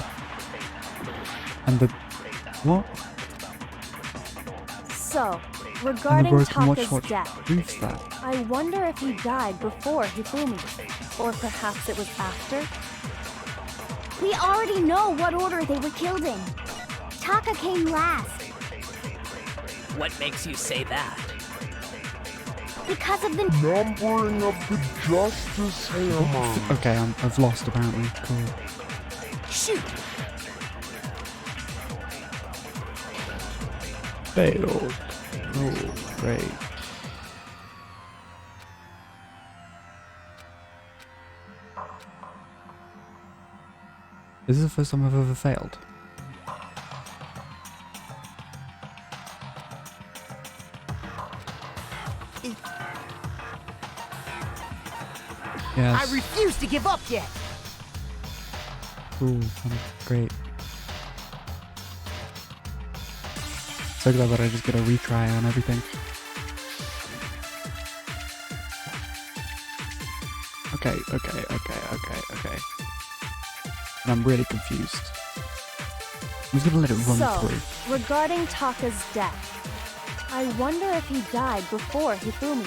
And the what? So, And the regarding broken Taka's watch death, proves that. I wonder if he died before Hifumi, or perhaps it was after? We already know what order they were killed in. Taka came last What makes you say that? because of the Numbering of the Justice Hammers. Okay, I've lost apparently. Cool. Shoot! Failed. Oh, great. This is the first time I've ever failed. Yes. I refuse to give up yet. Cool. Great. So glad that I just get a retry on everything. Okay. And I'm really confused. I'm just gonna let it run So, through. regarding Taka's death, I wonder if he died before Hifumi,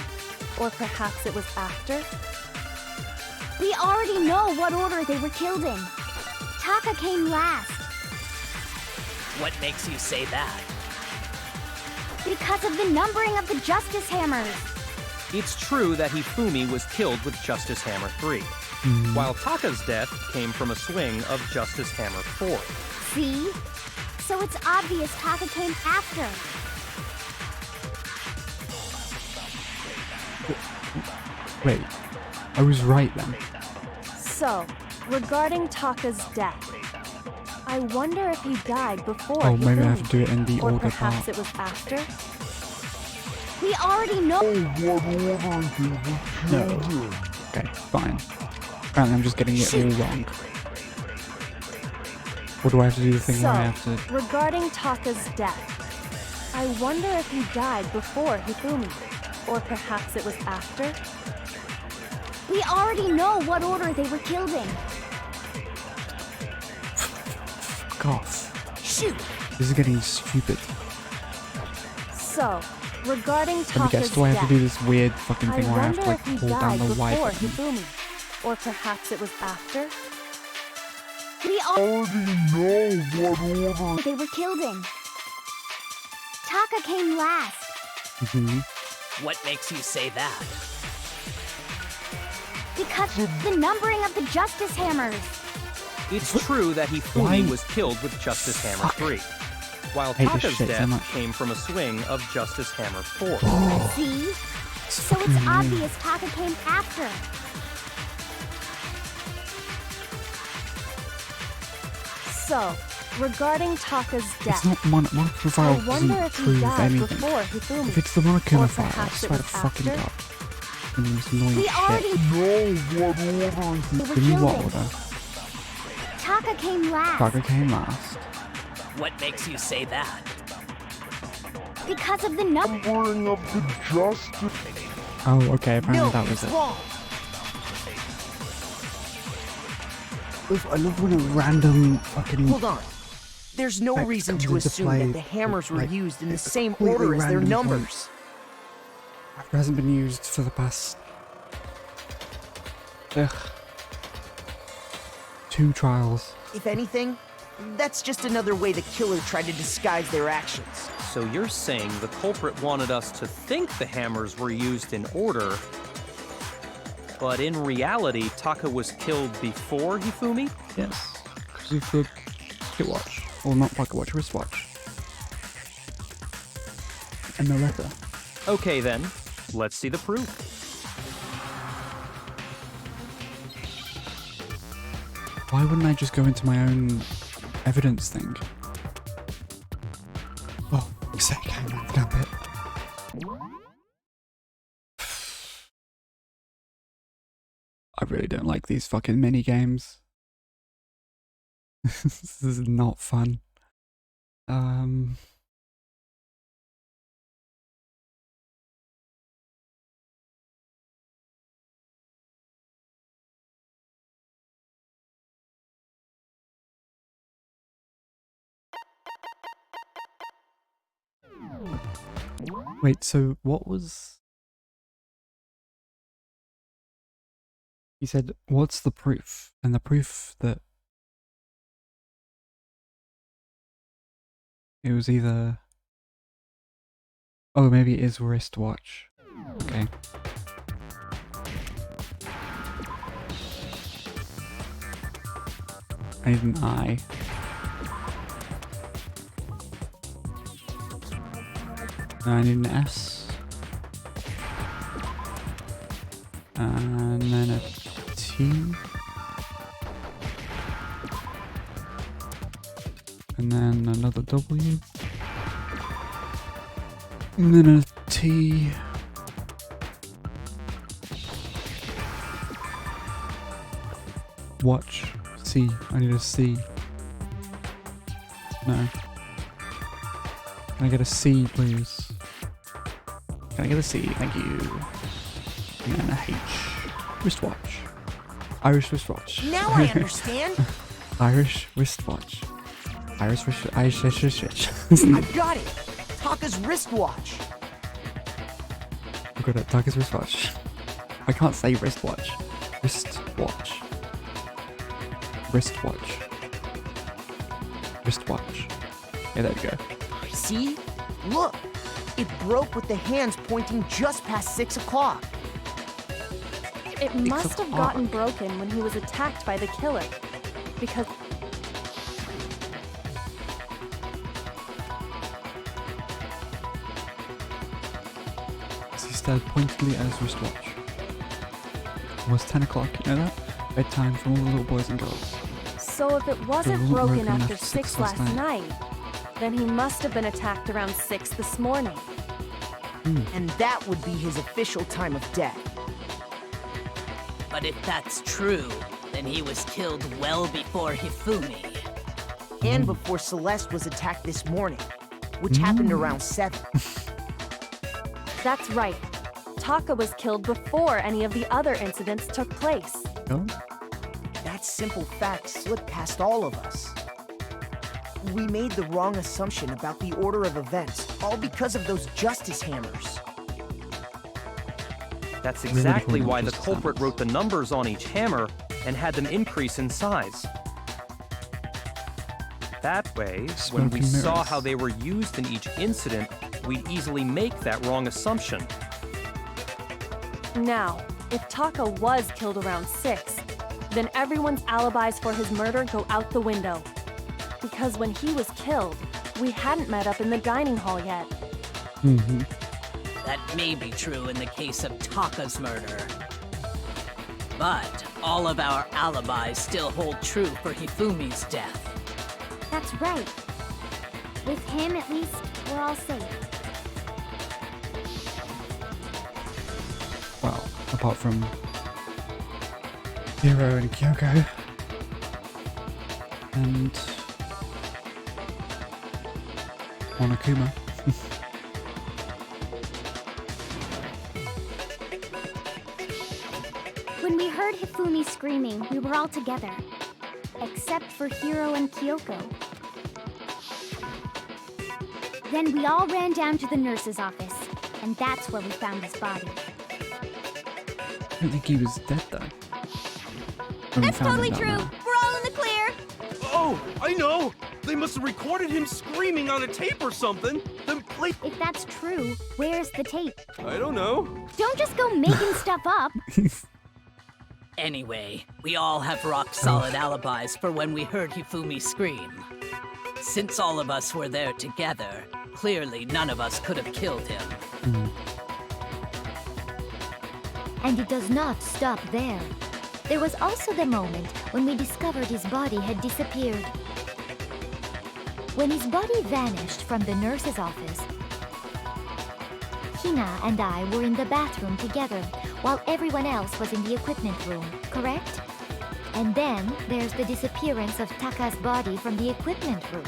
or perhaps it was after? We already know what order they were killed in. Taka came last What makes you say that? because of the numbering of the Justice Hammers. It's true that Hifumi was killed with Justice Hammer 3, while Taka's death came from a swing of Justice Hammer 4. See? So it's obvious Taka came after. Wait, I was right then. So, regarding Taka's death, I wonder if he died before Oh, maybe I have Hifumi, to do it in the or order perhaps part. it was after? We already know What order they were killed No. in. Okay, fine. Apparently I'm just getting it all wrong. Or do I have to do the thing where I have to... Regarding Taka's death, I wonder if he died before Hifumi, or perhaps it was after? we already know what order they were killed in. Fuck off. Shoot! This is getting stupid. So, regarding Let me Taka's guess, do I have to death, do this weird fucking thing I where I have wonder to like if he hold down died the Y before button? Hifumi, or perhaps it was after? We Already know what order. they were killed in. Taka came last What makes you say that? because the numbering of the Justice Hammers. It's true that Hifumi was killed with Justice Hammer 3, while Hate this Taka's shit so death much. came from a swing of Justice Hammer 4. See? So fucking it's annoying. obvious Taka came after. So, regarding Taka's It's death, not monophile I wonder doesn't if he prove died anything. before Hifumi, If it's the or monophile, I perhaps it swear to was fucking after? god. I mean, it's annoying We already shit. Know what order. they were Give me killed what in. order? Taka came last Taka came last. What makes you say that? because of the number. Numbering of the Justice. Oh, okay, apparently No, that was it's it. wrong. I love when a random fucking... Hold on. There's no Fact reason comes to into assume play, that the hammers were like, used in the it's a same completely order as their random numbers. It hasn't been used for the past... Ugh. 2 trials. If anything, that's just another way the killer tried to disguise their actions. So you're saying the culprit wanted us to think the hammers were used in order, but in reality, Taka was killed before Hifumi? Yes. Because of the pocket watch. Well, not pocket watch, wristwatch. And the letter. Okay then, let's see the proof. Why wouldn't I just go into my own evidence thing? Oh, exactly. Damn it. I really don't like these fucking mini games. This is not fun. Wait, so what was... He said, what's the proof? And the proof that it was either... Oh, maybe it is wristwatch. Okay. I need an eye. I need an S. And then a T. And then another W. And then a T. Watch. C. I need a C. No. Can I get a C, please? Can I get a C? Thank you. And then a H. Wristwatch. Irish wristwatch. Now I understand. Irish wristwatch. Irish wristwatch. I've got it. Taka's wristwatch. I've got it. Taka's wristwatch. I can't say wristwatch. Wristwatch. Wristwatch. Wristwatch. Yeah, there we go. See? Look. It broke with the hands pointing just past 6 o'clock. It must have gotten broken when he was attacked by the killer. Because... He stared pointedly at his wristwatch. It was 10 o'clock, you know that? Bedtime for all the little boys and girls. So if it wasn't broken after 6 last night, then he must have been attacked around 6 this morning. And that would be his official time of death. But if that's true, then he was killed well before Hifumi. And before Celeste was attacked this morning, which happened around 7. That's right. Taka was killed before any of the other incidents took place. Oh? That simple fact slipped past all of us. We made the wrong assumption about the order of events, all because of those justice hammers. That's exactly why the culprit wrote the numbers on each hammer and had them increase in size. That way, when we saw how they were used in each incident, we'd easily make that wrong assumption. Now, if Taka was killed around 6, then everyone's alibis for his murder go out the window. Because when he was killed, we hadn't met up in the dining hall yet. That may be true in the case of Taka's murder. But all of our alibis still hold true for Hifumi's death. That's right. With him, at least, we're all safe. Well, apart from Hiro and Kyoko. And Monokuma. When we heard Hifumi screaming, we were all together. Except for Hiro and Kyoko. Then we all ran down to the nurse's office, and that's where we found his body. I don't think he was dead though. That's totally true. We're all in the clear. Oh, I know! They must have recorded him screaming on a tape or something. Then play. If that's true, where's the tape? I don't know. Don't just go making stuff up. Anyway, we all have rock-solid alibis for when we heard Hifumi scream. Since all of us were there together, clearly none of us could have killed him. And it does not stop there. There was also the moment when we discovered his body had disappeared. When his body vanished from the nurse's office, Hina and I were in the bathroom together while everyone else was in the equipment room, correct? And then there's the disappearance of Taka's body from the equipment room.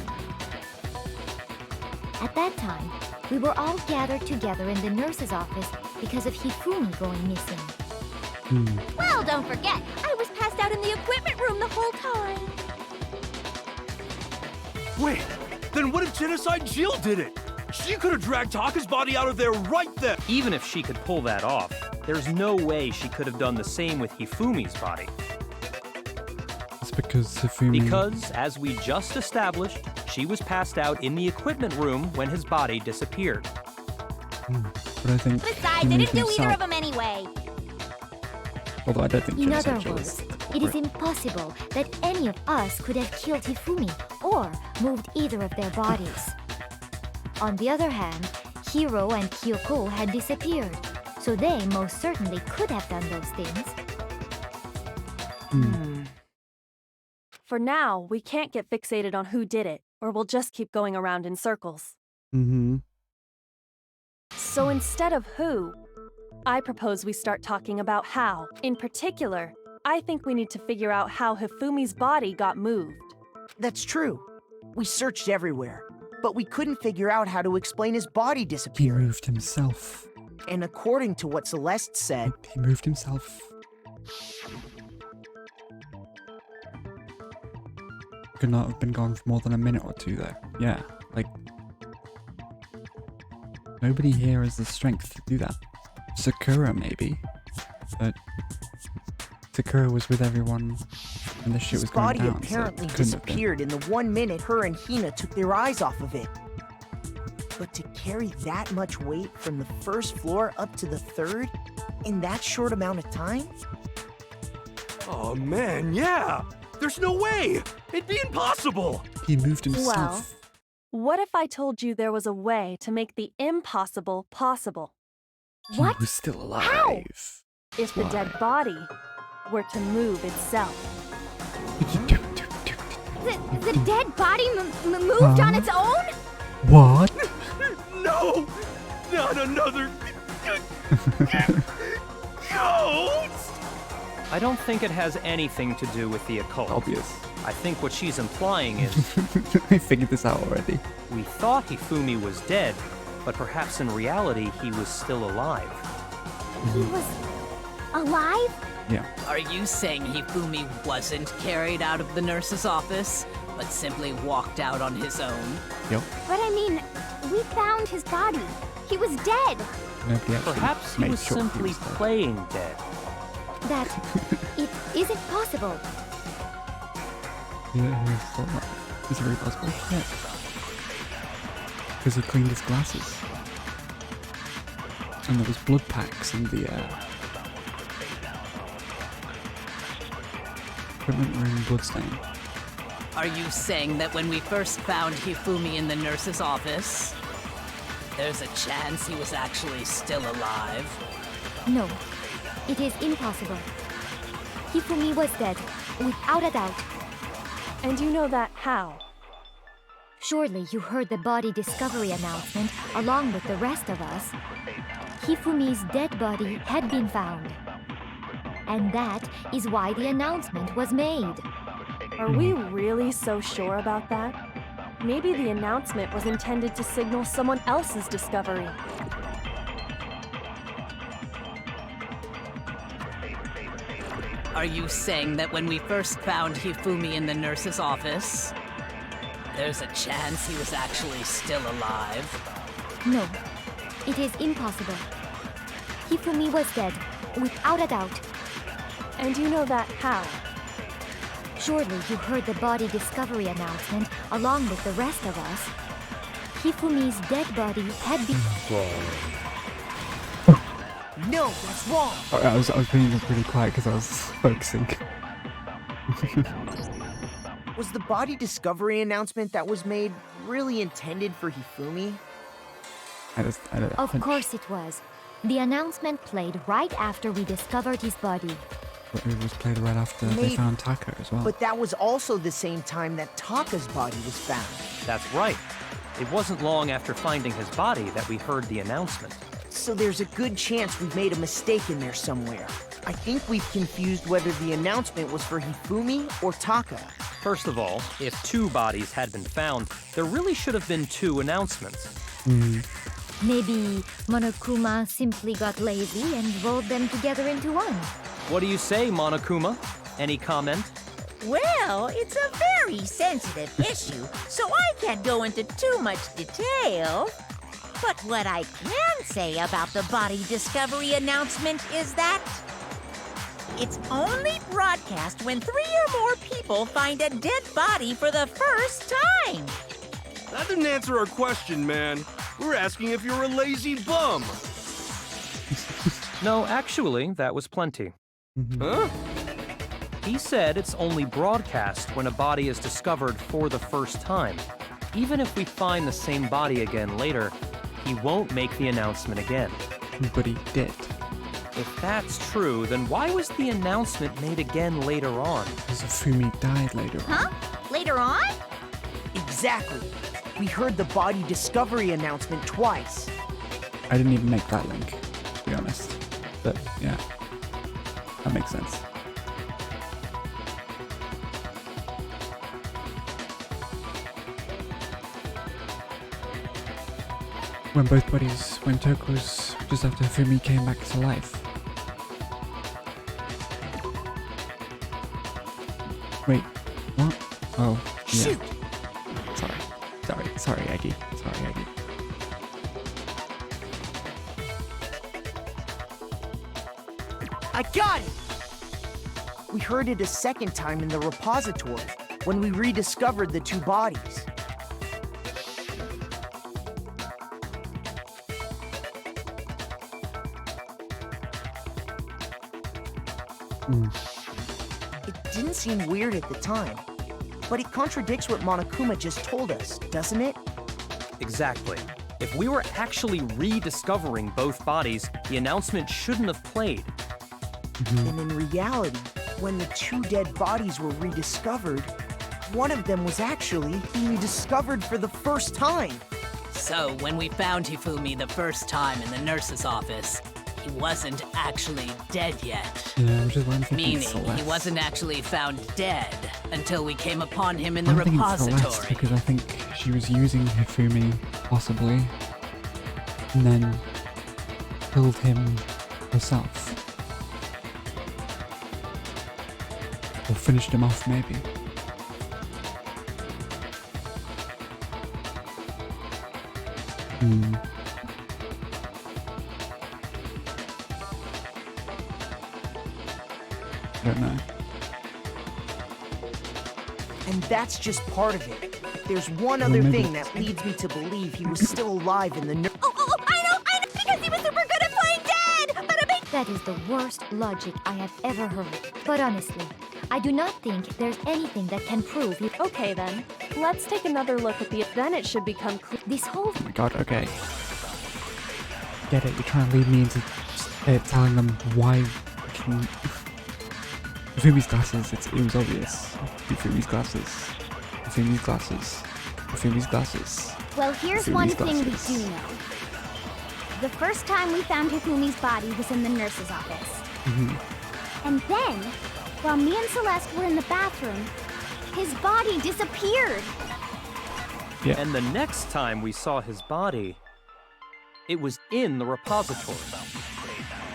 At that time, we were all gathered together in the nurse's office because of Hifumi going missing. Well, don't forget, I was passed out in the equipment room the whole time. Wait, then what if Genocide Jill did it? She could have dragged Taka's body out of there right then! Even if she could pull that off, there's no way she could have done the same with Hifumi's body. It's because Hifumi... Because, as we just established, she was passed out in the equipment room when his body disappeared. But I think Besides, I didn't do either of them anyway. Although I don't think In Genocide other Jill words, is it is correct. impossible that any of us could have killed Hifumi or moved either of their bodies. On the other hand, Hiro and Kyoko had disappeared, so they most certainly could have done those things. For now, we can't get fixated on who did it, or we'll just keep going around in circles. So instead of who, I propose we start talking about how. In particular, I think we need to figure out how Hifumi's body got moved. That's true. We searched everywhere, but we couldn't figure out how to explain his body He disappearing. moved himself. And according to what Celeste said, He moved himself. Could not have been gone for more than a minute or two, though. Yeah, like... Nobody here has the strength to do that. Sakura, maybe. But... Sakura was with everyone when the shit his was going body down, apparently so it couldn't have been. disappeared in the 1 minute her and Hina took their eyes off of it. But to carry that much weight from the first floor up to the third in that short amount of time? Oh man, yeah! There's no way! It'd be impossible! He moved himself. Well, what if I told you there was a way to make the impossible possible? He was still alive. If the dead body were to move itself. The dead body moved on its own? What? No! Not another... ghost! I don't think it has anything to do with the occult. Obvious. I think what she's implying is I figured this out already. we thought Hifumi was dead, but perhaps in reality he was still alive. He was alive? Yeah. Are you saying Hifumi wasn't carried out of the nurse's office, but simply walked out on his own? Yep. But I mean, we found his body. He was dead. Nobody actually Perhaps he made was sure he simply was dead. playing dead. That it isn't possible. Yeah, it's very possible. Yeah. Because he cleaned his glasses. And there was blood packs in the equipment room bloodstain. Are you saying that when we first found Hifumi in the nurse's office, there's a chance he was actually still alive? No, it is impossible. Hifumi was dead, without a doubt. And you know that how? Surely you heard the body discovery announcement along with the rest of us. Hifumi's dead body had been found. And that is why the announcement was made. Are we really so sure about that? Maybe the announcement was intended to signal someone else's discovery. Are you saying that when we first found Hifumi in the nurse's office, there's a chance he was actually still alive? No, it is impossible. Hifumi was dead, without a doubt. And you know that how? Surely you heard the body discovery announcement along with the rest of us. Hifumi's dead body had been... No, that's wrong! I was being pretty quiet because I was focusing. Was the body discovery announcement that was made really intended for Hifumi? Of course it was. The announcement played right after we discovered his body. But it was played right after they Maybe. found Taka as well. But that was also the same time that Taka's body was found. That's right. It wasn't long after finding his body that we heard the announcement. So there's a good chance we've made a mistake in there somewhere. I think we've confused whether the announcement was for Hifumi or Taka. First of all, if 2 bodies had been found, there really should have been 2 announcements. Maybe Monokuma simply got lazy and rolled them together into one. What do you say, Monokuma? Any comment? Well, it's a very sensitive issue, so I can't go into too much detail. But what I can say about the body discovery announcement is that it's only broadcast when 3 or more people find a dead body for the first time. That didn't answer our question, man. We're asking if you're a lazy bum. No, actually, that was plenty. Huh? He said it's only broadcast when a body is discovered for the first time. Even if we find the same body again later, he won't make the announcement again. But he did. If that's true, then why was the announcement made again later on? Because Fumi died later on. Huh? Later on? Exactly. We heard the body discovery announcement twice. I didn't even make that link, to be honest. But yeah, that makes sense. When both bodies went turquoise just after Fumi came back to life. Wait, what? Oh, yeah. Shoot! Sorry, Akii. Sorry, Akii. I got it! We heard it a second time in the repository, when we rediscovered the 2 bodies. It didn't seem weird at the time, but it contradicts what Monokuma just told us, doesn't it? Exactly. If we were actually rediscovering both bodies, the announcement shouldn't have played. And in reality, when the 2 dead bodies were rediscovered, one of them was actually being discovered for the first time. So, when we found Hifumi the first time in the nurse's office, he wasn't actually dead yet. Yeah, which is why I'm thinking Meaning, it's Celeste. he wasn't actually found dead until we came upon him in the I'm thinking it's Celeste repository. because I think she was using Hifumi, possibly, and then killed him herself. Or finished him off, maybe. I don't know. And that's just part of it. There's one other maybe- thing that leads me to believe he was still alive in the Oh, I know, because he was super good at playing dead! But a big... That is the worst logic I have ever heard. But honestly, I do not think there's anything that can prove it. Okay then, let's take another look at the... Then it should become clear. This whole Oh my god, okay. Get it, you're trying to lead me into telling them why fucking... Fumi's glasses, it was obvious. Fumi's glasses. Fumi's glasses. Fumi's glasses. Well, here's Hifumi's one thing we glasses. do know. The first time we found Hifumi's body was in the nurse's office. And then, while me and Celeste were in the bathroom, his body disappeared. Yeah. And the next time we saw his body, it was in the repository.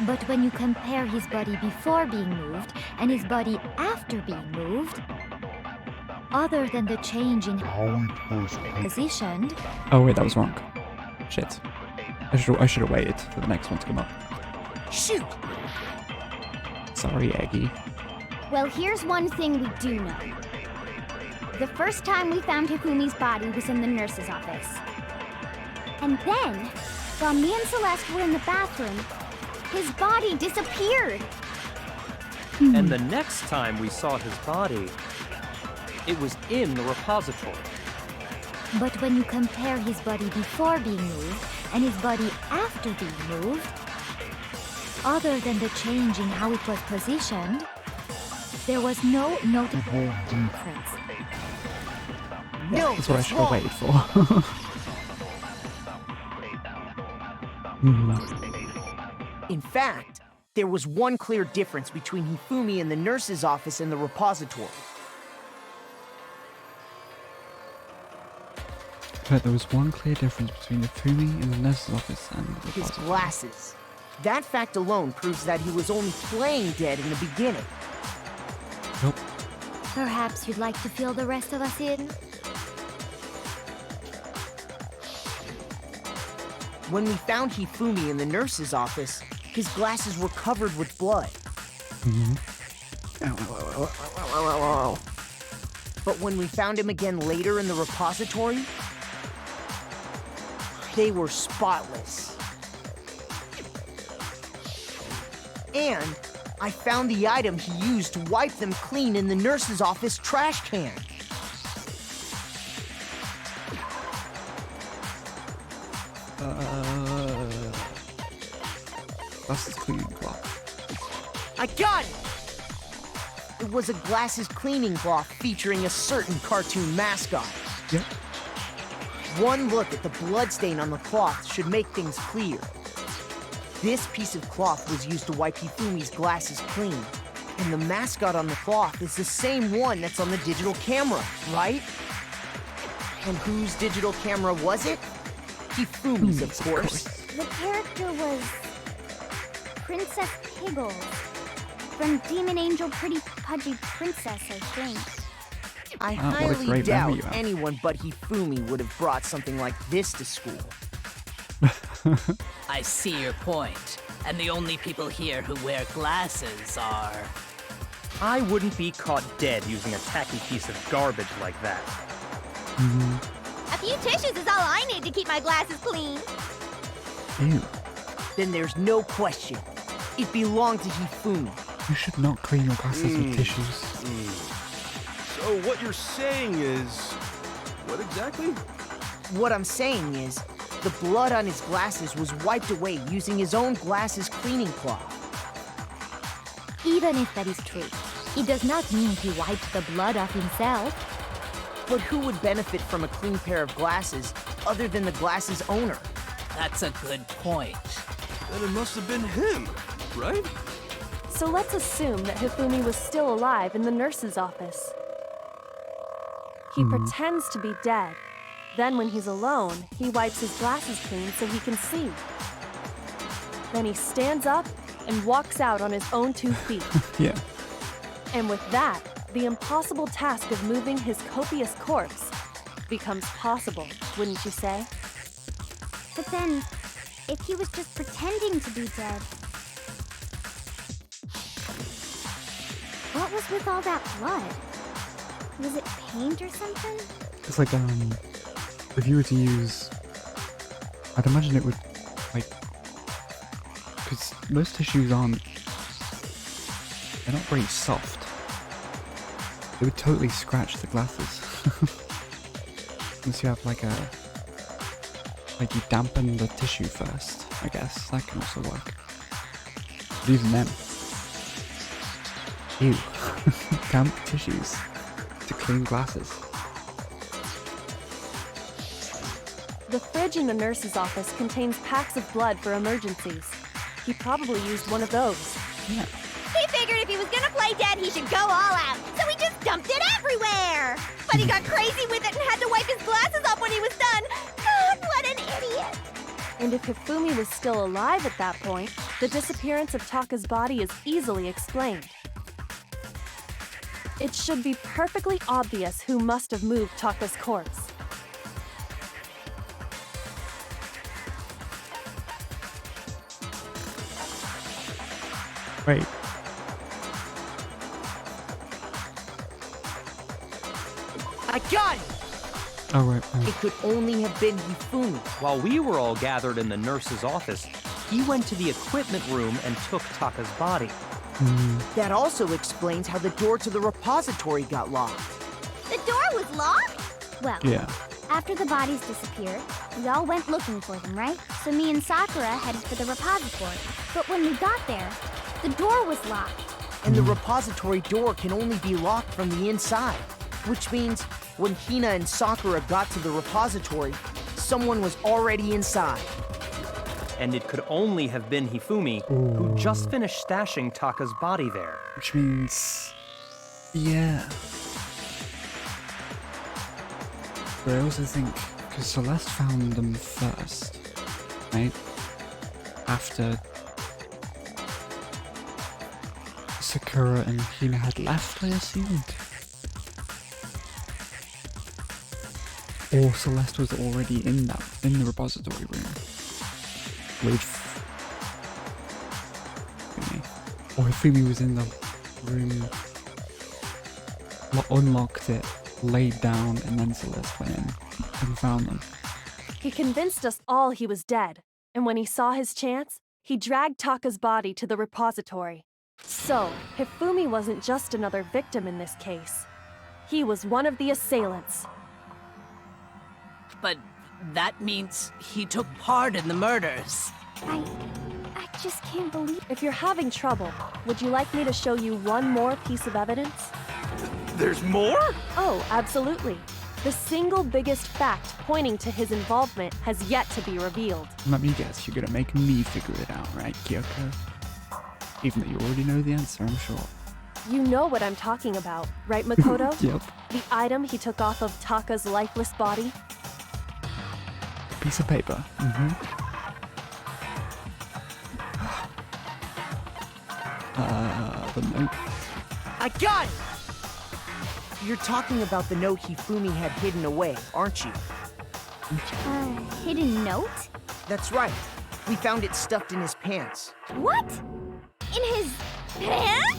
But when you compare his body before being moved and his body after being moved, other than the change in positioned, Oh wait, that was wrong. Shit. I should have waited for the next one to come up. Shoot! Sorry, Akii. Well, here's one thing we do know. The first time we found Hifumi's body was in the nurse's office. And then, while me and Celeste were in the bathroom, his body disappeared. And the next time we saw his body, it was in the repository. but when you compare his body before being moved and his body after being moved, Other than the change in how it was positioned, there was no notable difference. No, That's what I that's should have wrong. waited for. In fact, there was one clear difference between Hifumi in the nurse's office and the repository. But there was one clear difference between the Fumi in the nurse's office and the His repository. glasses. That fact alone proves that he was only playing dead in the beginning. Nope. Perhaps you'd like to fill the rest of us in? When we found Hifumi in the nurse's office, his glasses were covered with blood. But when we found him again later in the repository, they were spotless. And I found the item he used to wipe them clean in the nurse's office trash can. Glasses cleaning cloth. I got it! It was a glasses cleaning cloth featuring a certain cartoon mascot. Yep. One look at the bloodstain on the cloth should make things clear. This piece of cloth was used to wipe Hifumi's glasses clean. And the mascot on the cloth is the same one that's on the digital camera, right? And whose digital camera was it? Hifumi's, of course. The character was Princess Piggles from Demon Angel Pretty Pudgy Princess, I think. I what a highly great doubt memory you have. anyone but Hifumi would have brought something like this to school. I see your point. And the only people here who wear glasses are... I wouldn't be caught dead using a tacky piece of garbage like that. A few tissues is all I need to keep my glasses clean. Ew. Then there's no question. It belonged to Hifumi. You should not clean your glasses with tissues. So what you're saying is... what exactly? What I'm saying is, the blood on his glasses was wiped away using his own glasses cleaning cloth. Even if that is true, it does not mean he wiped the blood off himself. But who would benefit from a clean pair of glasses other than the glasses owner? That's a good point. Then it must have been him, right? So let's assume that Hifumi was still alive in the nurse's office. He pretends to be dead. Then when he's alone, he wipes his glasses clean so he can see. Then he stands up and walks out on his own 2 feet. Yeah. And with that, the impossible task of moving his copious corpse becomes possible, wouldn't you say? But then, if he was just pretending to be dead, what was with all that blood? Was it paint or something? It's like, if you were to use... I'd imagine it would, like... Because most tissues aren't... They're not very soft. It would totally scratch the glasses. Unless you have like a... Like you dampen the tissue first, I guess. That can also work. But even then... Ew. Damp tissues to clean glasses. The fridge in the nurse's office contains packs of blood for emergencies. He probably used one of those. Yeah. He figured if he was gonna play dead, he should go all out, so he just dumped it everywhere! But he got crazy with it and had to wipe his glasses off when he was done! God, what an idiot! And if Hifumi was still alive at that point, the disappearance of Taka's body is easily explained. It should be perfectly obvious who must have moved Taka's corpse. Wait. I got it! Oh, right. It could only have been Hifumi. While we were all gathered in the nurse's office, he went to the equipment room and took Taka's body. That also explains how the door to the repository got locked. The door was locked? Well, Yeah. After the bodies disappeared, we all went looking for them, right? So me and Sakura headed for the repository. But when we got there, the door was locked. And the repository door can only be locked from the inside. Which means when Hina and Sakura got to the repository, someone was already inside. And it could only have been Hifumi, who just finished stashing Taka's body there. Which means... yeah. But I also think, because Celeste found them first, right? After Sakura and Hina had left, I assumed. Or Celeste was already in the repository room with Hifumi. Or Hifumi was in the room, unlocked it, laid down, and then Celeste went in and found them. He convinced us all he was dead, and when he saw his chance, he dragged Taka's body to the repository. So, Hifumi wasn't just another victim in this case. He was one of the assailants. But that means he took part in the murders. I just can't believe... If you're having trouble, would you like me to show you one more piece of evidence? There's more? Oh, absolutely. The single biggest fact pointing to his involvement has yet to be revealed. Let me guess, you're gonna make me figure it out, right, Kyoko? Even though you already know the answer, I'm sure. You know what I'm talking about, right, Makoto? Yep. The item he took off of Taka's lifeless body? Piece of paper. The note. I got it! You're talking about the note Hifumi had hidden away, aren't you? Hidden note? That's right. We found it stuffed in his pants. What? In his pants?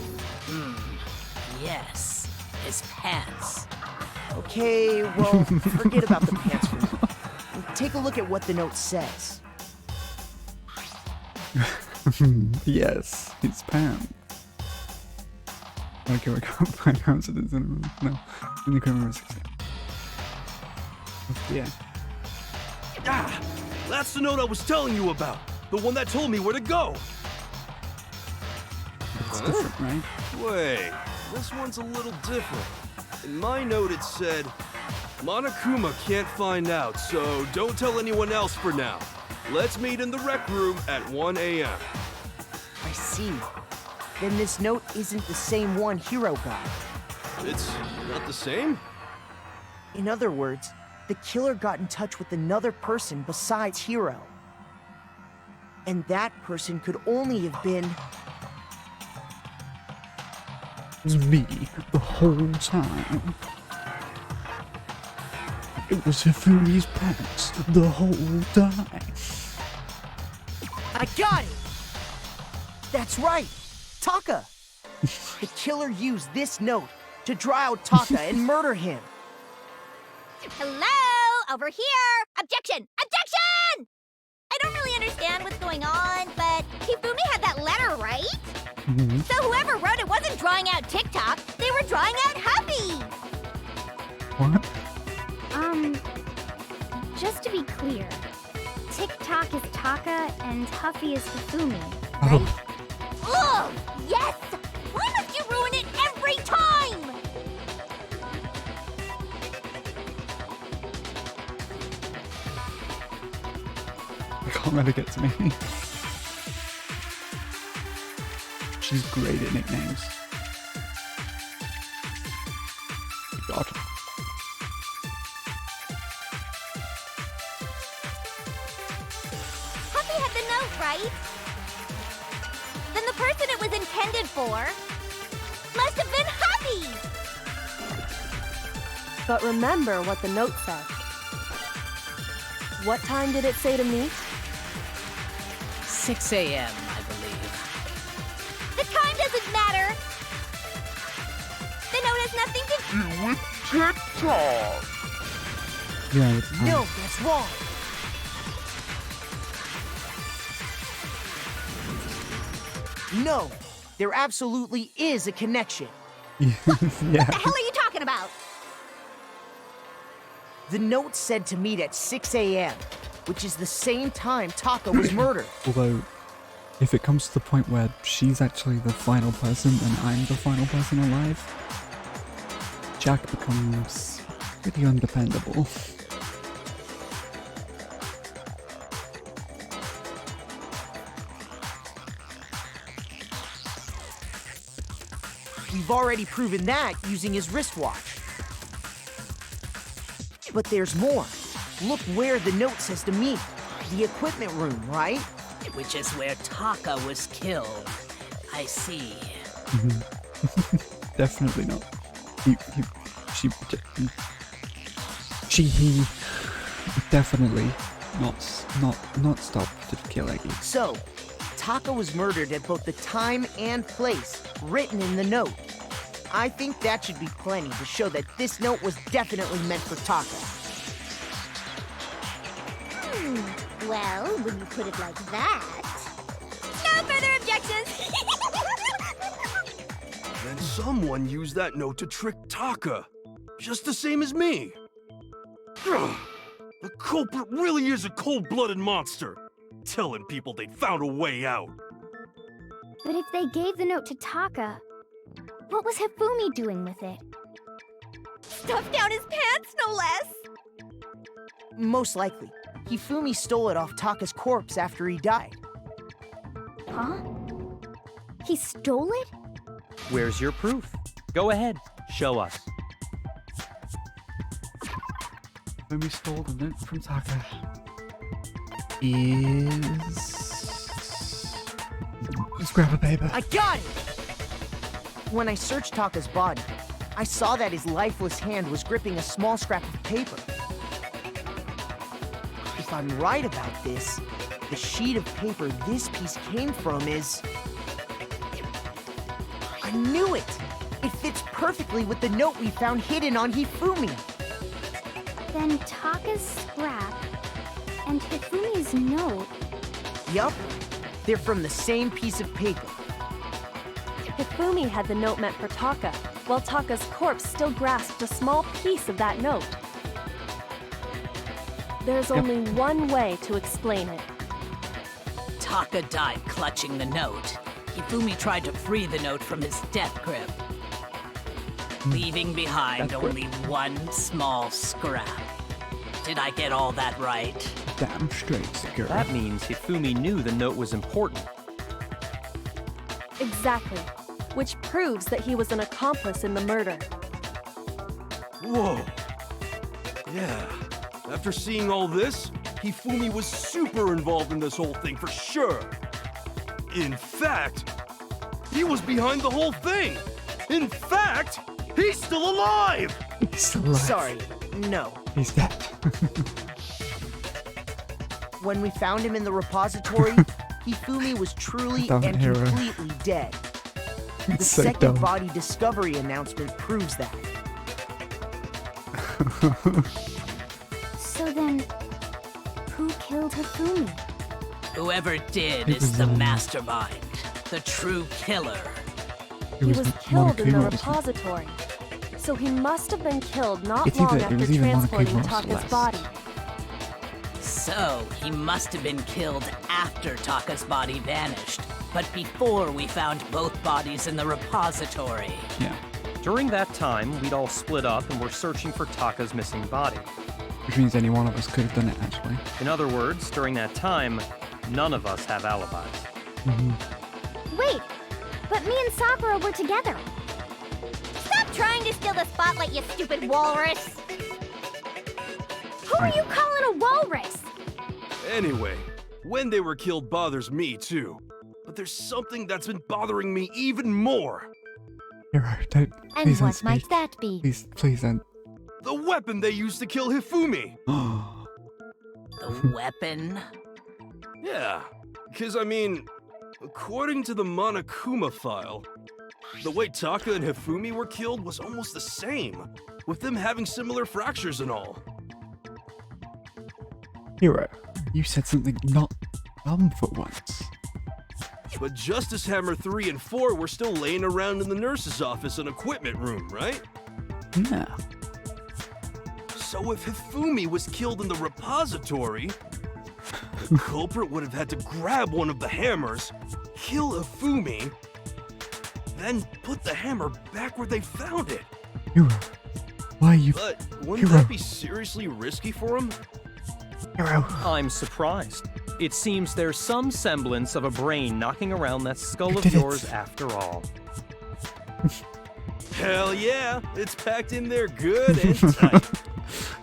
Yes, his pants. Okay, well, forget about the pants for now. Take a look at what the note says. Yes, his pants. Okay, I can't find out, so there's no, in the criminal section. Yeah. Ah! That's the note I was telling you about! The one that told me where to go! It's different, right? Wait, this one's a little different. In my note it said, Monokuma can't find out, so don't tell anyone else for now. Let's meet in the rec room at 1 a.m. I see. Then this note isn't the same one Hiro got. It's not the same? In other words, the killer got in touch with another person besides Hiro. And that person could only have been... It was me the whole time. It was Hifumi's pants the whole time. I got it! That's right! Taka! The killer used this note to draw out Taka and murder him. Hello? Over here! Objection! Objection! I don't really understand what's going on, but Hifumi had that letter, right? So whoever wrote it wasn't drawing out TikTok, they were drawing out Huffy! What? Just to be clear, TikTok is Taka and Huffy is Hifumi, right? Oh. Ugh! Yes! Why must you ruin it every time? I can't let her get to me. She's great at nicknames. God. Huffy had the note, right? Then the person it was intended for must have been Huffy! But remember what the note said. What time did it say to meet? 6 a.m., I believe. The time doesn't matter! The note has nothing to do with TikTok! Yeah, it's No, that's wrong! No, there absolutely is a connection. Yeah. What the hell are you talking about? The note said to meet at 6 a.m., which is the same time Taka was murdered. Although, if it comes to the point where she's actually the final person and I'm the final person alive, Jack becomes pretty undependable. We've already proven that using his wristwatch. But there's more. Look where the note says to meet. The equipment room, right? Which is where Taka was killed. I see. Definitely not. He definitely not stopped the killing. So, Taka was murdered at both the time and place written in the note. I think that should be plenty to show that this note was definitely meant for Taka. Well, when you put it like that... No further objections! Then someone used that note to trick Taka. Just the same as me. Ugh. The culprit really is a cold-blooded monster. Telling people they'd found a way out. But if they gave the note to Taka, what was Hifumi doing with it? Stuffed down his pants, no less! Most likely, Hifumi stole it off Taka's corpse after he died. Huh? He stole it? Where's your proof? Go ahead, show us. When we stole the note from Taka scrap of paper. I got it! When I searched Taka's body, I saw that his lifeless hand was gripping a small scrap of paper. If I'm right about this, the sheet of paper this piece came from is... I knew it! It fits perfectly with the note we found hidden on Hifumi. Then Taka's scrap and Hifumi's note... Yup, they're from the same piece of paper. Hifumi had the note meant for Taka, while Taka's corpse still grasped a small piece of that note. There's only one way to explain it. Taka died clutching the note. Hifumi tried to free the note from his death grip, leaving behind only one small scrap. Did I get all that right? Damn straight, girl. That means Hifumi knew the note was important. Exactly, which proves that he was an accomplice in the murder. Whoa. Yeah. After seeing all this, Hifumi was super involved in this whole thing for sure. In fact, he was behind the whole thing. In fact, he's still alive! He's still alive. Sorry, no. He's dead. When we found him in the repository, Hifumi was truly and completely dead. The So second dumb. body discovery announcement proves that. So then, who killed Hifumi? Whoever did is the mastermind, the true killer. He was killed in the repository, so he must have been killed not long after transporting Taka's body. So, he must have been killed after Taka's body vanished, but before we found both bodies in the repository. Yeah. During that time, we'd all split up and were searching for Taka's missing body. Which means any one of us could have done it, actually. In other words, during that time, none of us have alibis. Wait, but me and Sakura were together. Stop trying to steal the spotlight, you stupid walrus! Who are you calling a walrus? Anyway, when they were killed bothers me too. But there's something that's been bothering me even more. Hero, don't. And Please don't what might speak. that be? Please don't. The weapon they used to kill Hifumi! The weapon? Yeah, because I mean, according to the Monokuma file, the way Taka and Hifumi were killed was almost the same, with them having similar fractures and all. Hero, you said something not dumb for once. But Justice Hammer 3 and 4 were still laying around in the nurse's office and equipment room, right? Yeah. So if Hifumi was killed in the repository, the culprit would have had to grab one of the hammers, kill Hifumi, then put the hammer back where they found it. Hiro, why are you... But wouldn't Hiro. that be seriously risky for him? Hiro. I'm surprised. It seems there's some semblance of a brain knocking around that skull You of did it. yours after all. Hell yeah, it's packed in there good and tight.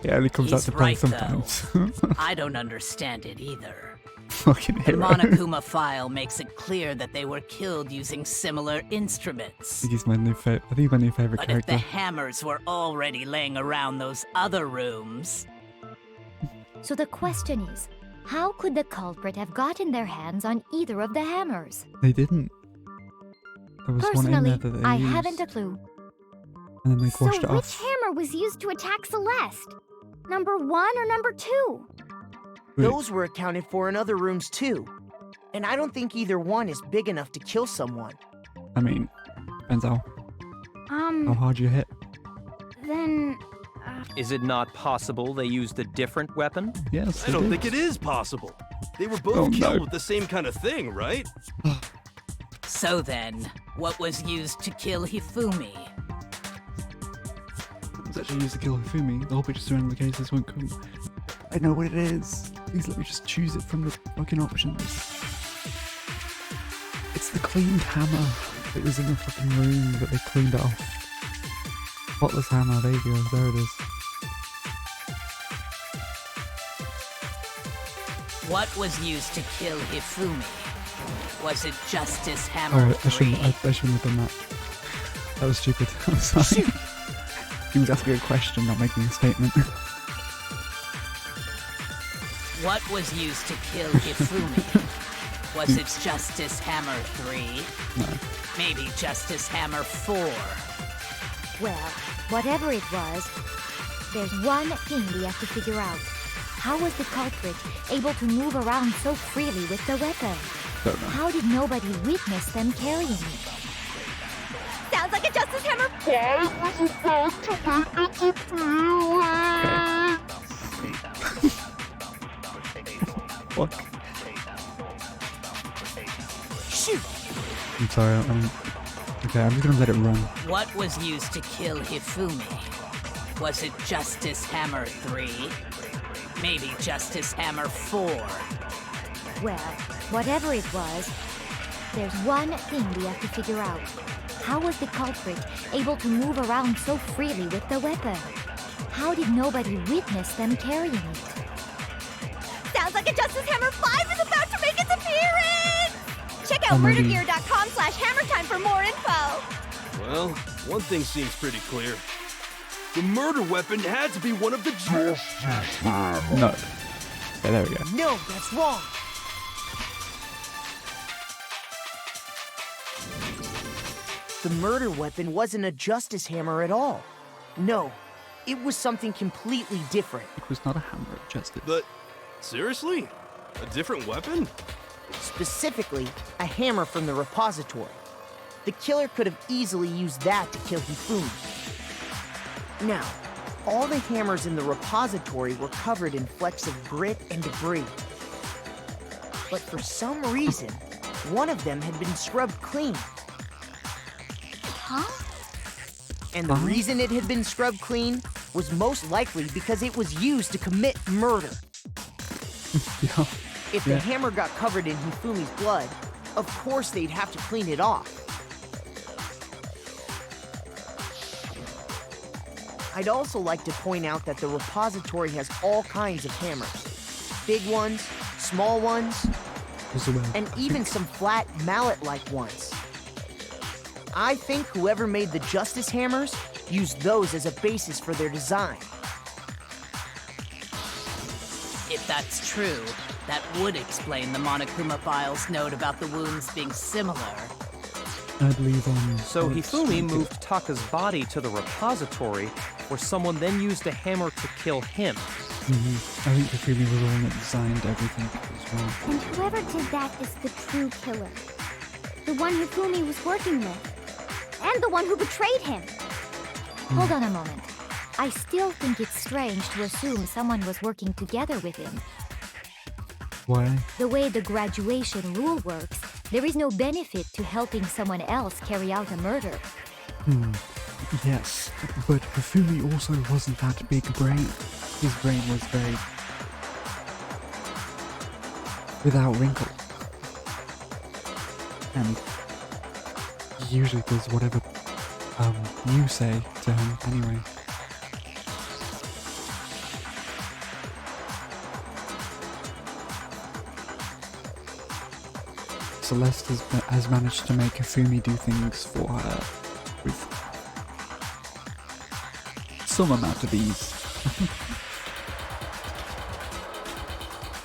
It only comes out He's to play right, sometimes. I don't understand it either. Fucking The Hiro. Monokuma file makes it clear that they were killed using similar instruments. I think he's my new favorite. I think he's my new favorite But if the character. hammers were already laying around those other rooms, So the question is, how could the culprit have gotten their hands on either of the hammers? They didn't. There was one in Personally, there that they I used, haven't a clue. and then they So washed it which off. hammer was used to attack Celeste? Number 1 or number 2? Wait. Those were accounted for in other rooms too. And I don't think either one is big enough to kill someone. I mean, depends how hard you hit. Then... Is it not possible they used a different weapon? Yes, I they don't did. think it is possible. They were both Oh, killed no. with the same kind of thing, right? so then, what was used to kill Hifumi? It was actually used to kill Hifumi. The whole picture surrounding the cases won't come. I know what it is. Please let me just choose it from the fucking options. It's the cleaned hammer that was in the fucking room, but they cleaned it off. Spotless hammer, there you go, there it is. What was used to kill Hifumi? Was it Justice Hammer Oh, 3? I shouldn't have done that. That was stupid. I'm sorry. He was asking a question, not making a statement. What was used to kill Hifumi? Was it Justice Hammer 3? No. Maybe Justice Hammer 4? Well, whatever it was, there's one thing we have to figure out. How was the culprit able to move around so freely with the weapon? Don't know. How did nobody witness them carrying it? Sounds like a Justice Hammer... Fuck. Shoot! I'm sorry, okay, I'm just gonna let it run. What was used to kill Hifumi? Was it Justice Hammer 3? Maybe Justice Hammer 4? Well, whatever it was, there's one thing we have to figure out. How was the culprit able to move around so freely with the weapon? How did nobody witness them carrying it? Sounds like a Justice Hammer 5 is about to make its appearance! Check out Oh, maybe. murdergear.com/hammertime for more info! Well, one thing seems pretty clear. The murder weapon had to be one of the No. Yeah, there we go. No, that's wrong. The murder weapon wasn't a justice hammer at all. No, it was something completely different. It was not a hammer, just it. But seriously? A different weapon? Specifically, a hammer from the repository. The killer could have easily used that to kill Hifumi. Now, all the hammers in the repository were covered in flecks of grit and debris. But for some reason, one of them had been scrubbed clean. Huh? And the reason it had been scrubbed clean was most likely because it was used to commit murder. Yeah. If the hammer got covered in Hifumi's blood, of course they'd have to clean it off. I'd also like to point out that the repository has all kinds of hammers. Big ones, small ones, and even some flat mallet-like ones. I think whoever made the Justice Hammers used those as a basis for their design. If that's true, that would explain the Monokuma file's note about the wounds being similar. I believe on. So Hifumi moved Taka's body to the repository, where someone then used a hammer to kill him. I think Hifumi was the one that designed everything as well. And whoever did that is the true killer. The one Hifumi was working with. And the one who betrayed him. Hold on a moment. I still think it's strange to assume someone was working together with him. Why? The way the graduation rule works, there is no benefit to helping someone else carry out a murder. Yes, but Hifumi also wasn't that big brain. His brain was very... without wrinkle. And he usually does whatever you say to him anyway. Celeste has managed to make Hifumi do things for her with some amount of ease.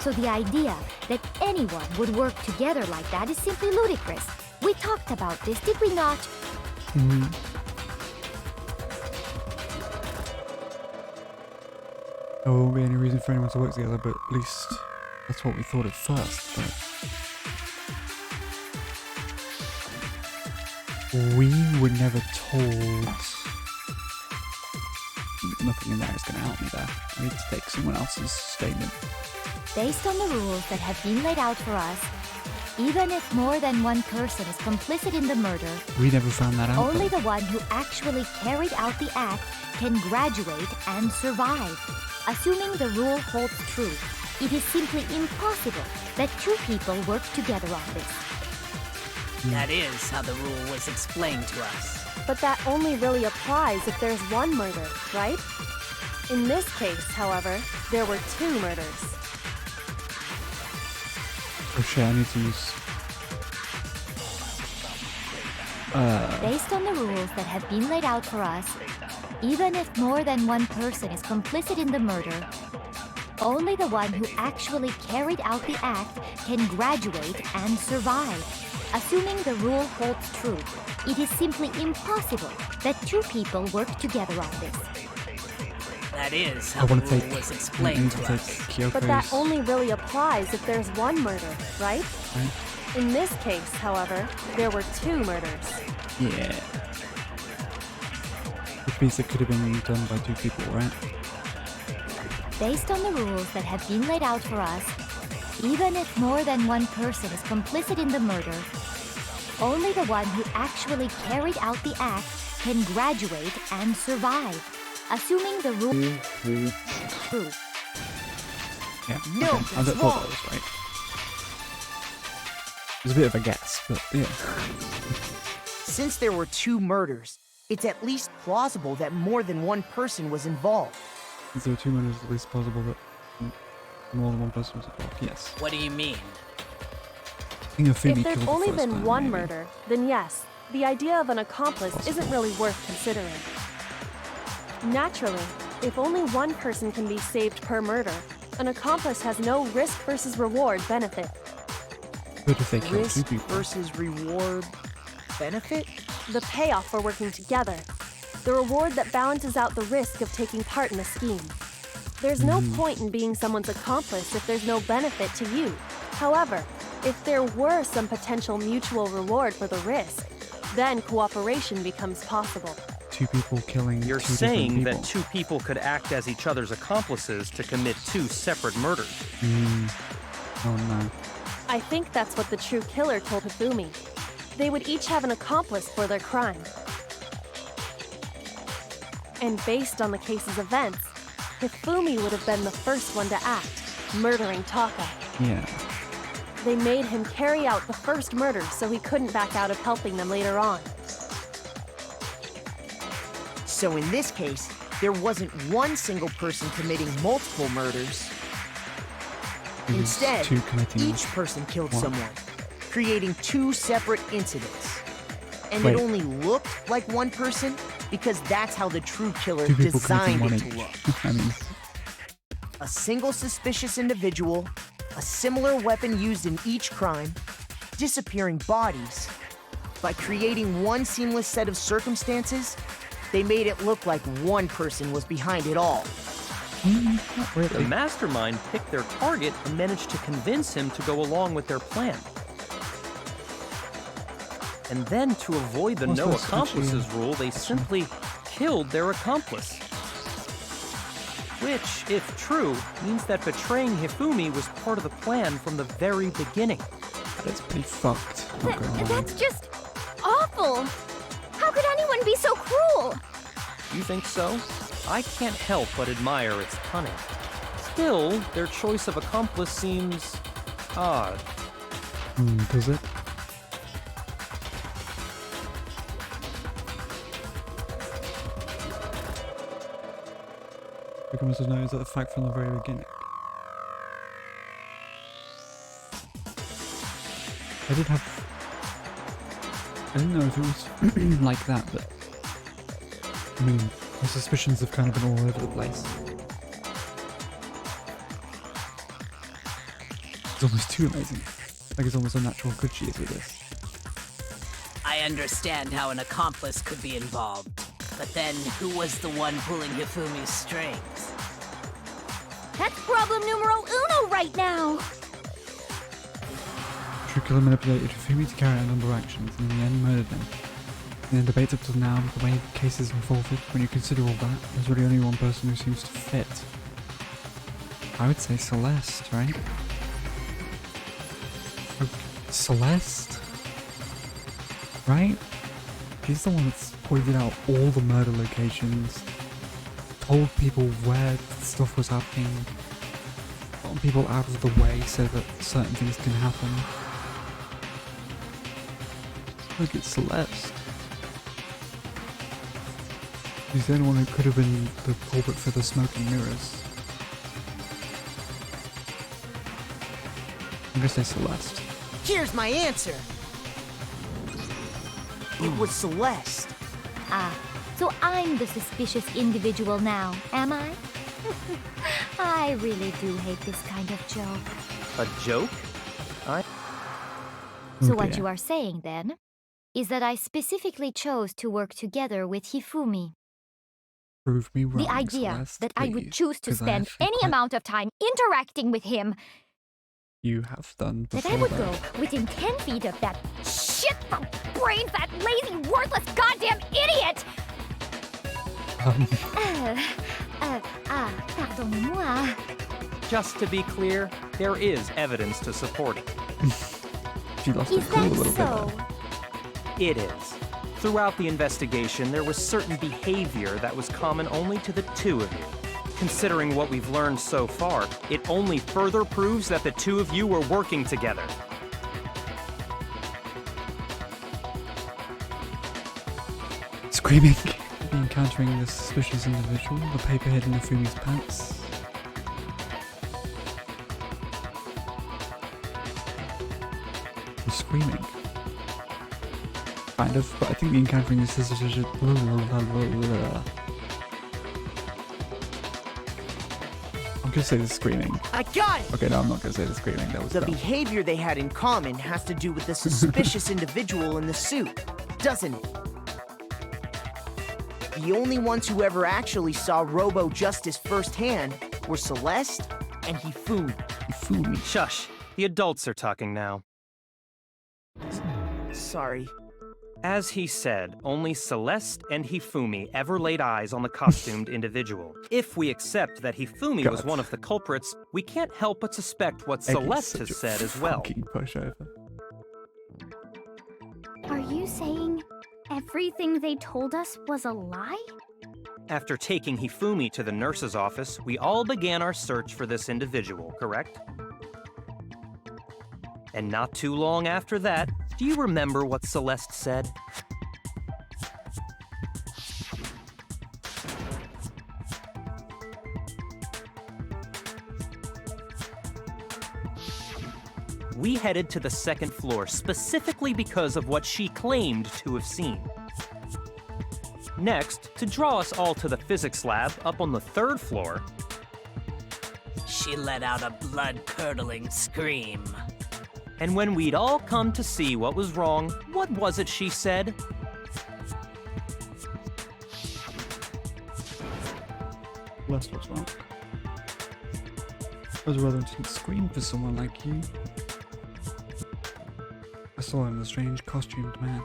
So the idea that anyone would work together like that is simply ludicrous. We talked about this, did we not? There won't be any reason for anyone to work together, but at least that's what we thought at first. But we were never told. Nothing in there is going to help me there. I need to take someone else's statement. Based on the rules that have been laid out for us, even if more than one person is complicit in the murder, We never found that out. only though. the one who actually carried out the act can graduate and survive. Assuming the rule holds true, it is simply impossible that two people work together on this. That is how the rule was explained to us. But that only really applies if there's one murder, right? In this case, however, there were two murders. Oh shit, I need to use... Based on the rules that have been laid out for us, even if more than one person is complicit in the murder, only the one who actually carried out the act can graduate and survive. Assuming the rule holds true, it is simply impossible that two people work together on this. That is I how the want to rule take... was I explained need to to take us. Kyoko's... But that only really applies if there's one murder, right? Right? In this case, however, there were two murders. Yeah. Which means it could have been done by two people, right? Based on the rules that have been laid out for us, even if more than one person is complicit in the murder, only the one who actually carried out the act can graduate and survive. Assuming the rule true. Yeah. No, okay. I that's thought wrong. that was right. It was a bit of a guess, but yeah. Since there were two murders, it's at least plausible that more than one person was involved. Is there two murders at least possible that more than one person was involved? Yes. What do you mean? I think Hifumi If there's killed the only first been time, one maybe. murder, then yes, the idea of an accomplice isn't really worth considering. Naturally, if only one person can be saved per murder, an accomplice has no risk versus reward benefit. But if they kill two Risk people... versus reward benefit? The payoff for working together. The reward that balances out the risk of taking part in a scheme. There's no point in being someone's accomplice if there's no benefit to you. However, if there were some potential mutual reward for the risk, then cooperation becomes possible. Two people killing You're two saying different that people. two people could act as each other's accomplices to commit two separate murders. Oh no. I think that's what the true killer told Hifumi. They would each have an accomplice for their crime. And based on the case's events, Hifumi would have been the first one to act, murdering Taka. Yeah. They made him carry out the first murder so he couldn't back out of helping them later on. So in this case, there wasn't one single person committing multiple murders. It was Instead, two committing each person killed one. someone, creating two separate incidents. And Wait. it only looked like one person because that's how the true killer Two people designed committing it one to each. look. I mean, A single suspicious individual, a similar weapon used in each crime, disappearing bodies. By creating one seamless set of circumstances, they made it look like one person was behind it all. not really. The mastermind picked their target and managed to convince him to go along with their plan. And then, to avoid the Well, no that's actually- accomplices rule, they simply killed their accomplice. Which, if true, means that betraying Hifumi was part of the plan from the very beginning. That's pretty fucked. not gonna lie. That's just awful. How could anyone be so cruel? You think so? I can't help but admire its cunning. Still, their choice of accomplice seems odd. Does it? Becomes to know is that a fact from the very beginning. I didn't know if it was like that, but I mean, my suspicions have kind of been all over the place. It's almost too amazing. Like it's almost unnatural how good she is with this. I understand how an accomplice could be involved, but then who was the one pulling Hifumi's strings? That's problem numero uno right now. True manipulated Hifumi to carry out a number of actions and in the end murdered them. In the debate up till now, the way the case is unfolded, when you consider all that, there's really only one person who seems to fit. I would say Celeste, right? Celeste? Right? She's the one that's pointed out all the murder locations, told people where stuff was happening, gotten people out of the way so that certain things can happen. Look, it's Celeste. She's the only one who could have been the culprit for the smoking mirrors. I'm gonna say Celeste. Here's my answer. It was Celeste. Ah, so I'm the suspicious individual now, am I? I really do hate this kind of joke. A joke? So what you are saying, then, is that I specifically chose to work together with Hifumi. Prove me wrong, The idea Celeste, that I would please, choose to 'cause I spend actually any quite- amount of time interacting with him, You have done that before I would that. go within 10 feet of that shit-brained, that lazy, worthless goddamn idiot! Pardonnez-moi. Just to be clear, there is evidence to support it. She lost Is her cool a that little so? It is. Throughout the investigation, there was certain behavior that was common only to the two of you. Considering what we've learned so far, it only further proves that the two of you were working together. Screaming. Encountering this suspicious individual, the paper hid in Hifumi's pants. He's screaming. Kind of, but I think the encountering this is I'm gonna say the screaming. I got it! Okay, no, I'm not gonna say the screaming. That was The dumb. behavior they had in common has to do with the suspicious individual in the suit, doesn't it? The only ones who ever actually saw Robo-Justice firsthand were Celeste and Hifumi. Hifumi. Shush. The adults are talking now. Sorry. As he said, only Celeste and Hifumi ever laid eyes on the costumed individual. If we accept that Hifumi was one of the culprits, we can't help but suspect what Celeste has said as well. Fucking pushover. Are you saying everything they told us was a lie? After taking Hifumi to the nurse's office, we all began our search for this individual, correct? And not too long after that, do you remember what Celeste said? We headed to the second floor specifically because of what she claimed to have seen. Next, to draw us all to the physics lab up on the third floor, She let out a blood-curdling scream. and when we'd all come to see what was wrong, what was it she said? Celeste was wrong. That was a rather intense scream for someone like you. I saw him, a strange costumed man.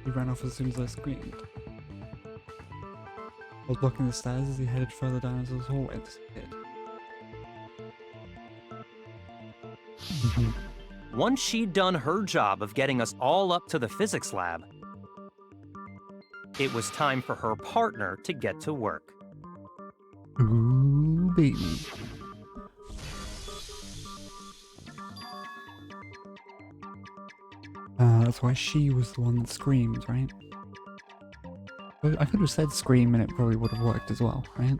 He ran off as soon as I screamed. was blocking the stairs as he headed further down into the hallway and disappeared. Once she'd done her job of getting us all up to the physics lab, it was time for her partner to get to work. Ooh, baby. That's why she was the one that screamed, right? Well, I could have said scream and it probably would have worked as well, right?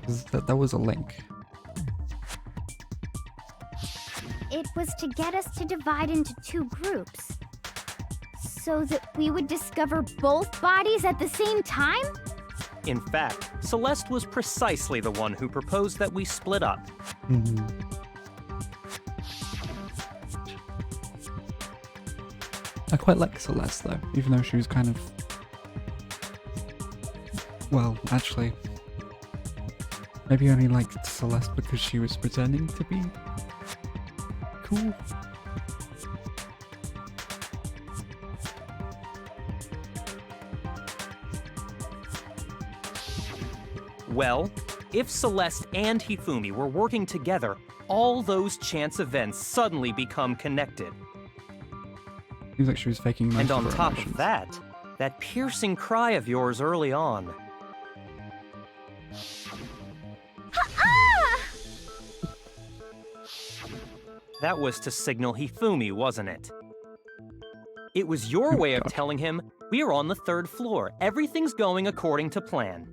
'Cause that was a link. It was to get us to divide into two groups. So that we would discover both bodies at the same time? In fact, Celeste was precisely the one who proposed that we split up. I quite like Celeste though, even though she was kind of... Well, actually... Maybe I only liked Celeste because she was pretending to be... cool. Well, if Celeste and Hifumi were working together, all those chance events suddenly become connected. Seems like she was faking most And of on her top emotions. of that, that piercing cry of yours early on. That was to signal Hifumi, wasn't it? It was your way of telling him, we're on the 3rd floor, everything's going according to plan.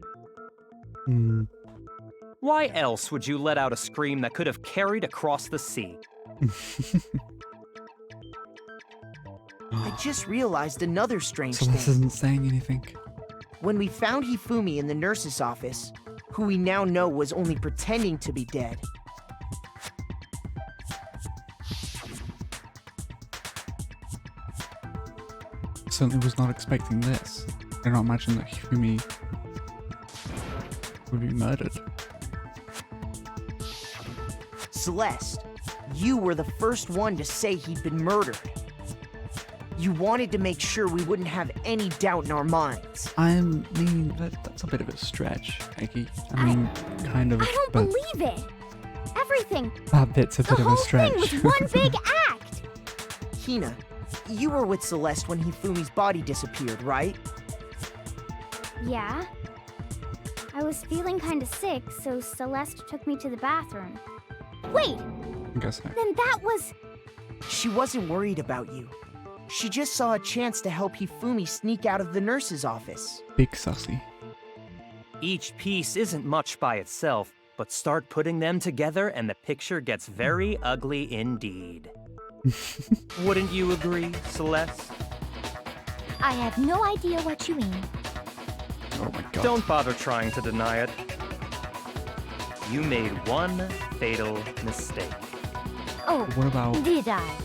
Why else would you let out a scream that could have carried across the sea? I just realized another strange Celeste thing. isn't saying anything. When we found Hifumi in the nurse's office, who we now know was only pretending to be dead, Certainly was not expecting this. I cannot imagine that Hifumi would be murdered. Celeste, you were the first one to say he'd been murdered. You wanted to make sure we wouldn't have any doubt in our minds. I mean, that's a bit of a stretch, Akii. I mean, kind of. I don't but believe it. Everything. that bit's a bit of a stretch. The whole thing was one big act. Hina, you were with Celeste when Hifumi's body disappeared, right? Yeah. I was feeling kinda sick, so Celeste took me to the bathroom. Wait, I guess so. then that was... She wasn't worried about you. She just saw a chance to help Hifumi sneak out of the nurse's office. Big sussy. Each piece isn't much by itself, but start putting them together and the picture gets very ugly indeed. Wouldn't you agree, Celeste? I have no idea what you mean. Oh my god. Don't bother trying to deny it. You made one fatal mistake. Oh, What about... did I?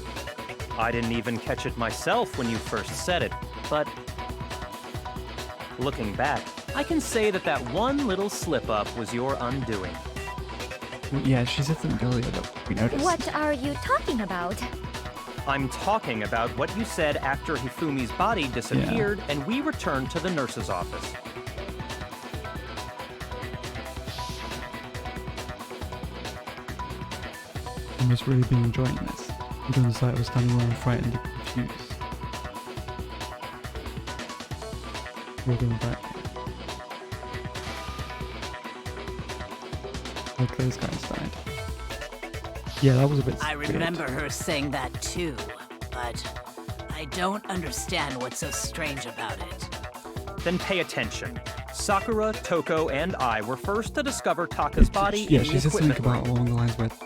I didn't even catch it myself when you first said it, but looking back, I can say that that one little slip-up was your undoing. Yeah, she said something earlier that we noticed. What are you talking about? I'm talking about what you said after Hifumi's body disappeared and we returned to the nurse's office. I must really be enjoying this. Until the sight was standing around frightened and confused. We're going back. Look, those guys died. Yeah, that was a bit I weird. remember her saying that too, but I don't understand what's so strange about it. Then pay attention. Sakura, Toko, and I were first to discover Taka's body Yeah, in she the said something equipment about room. along the lines with...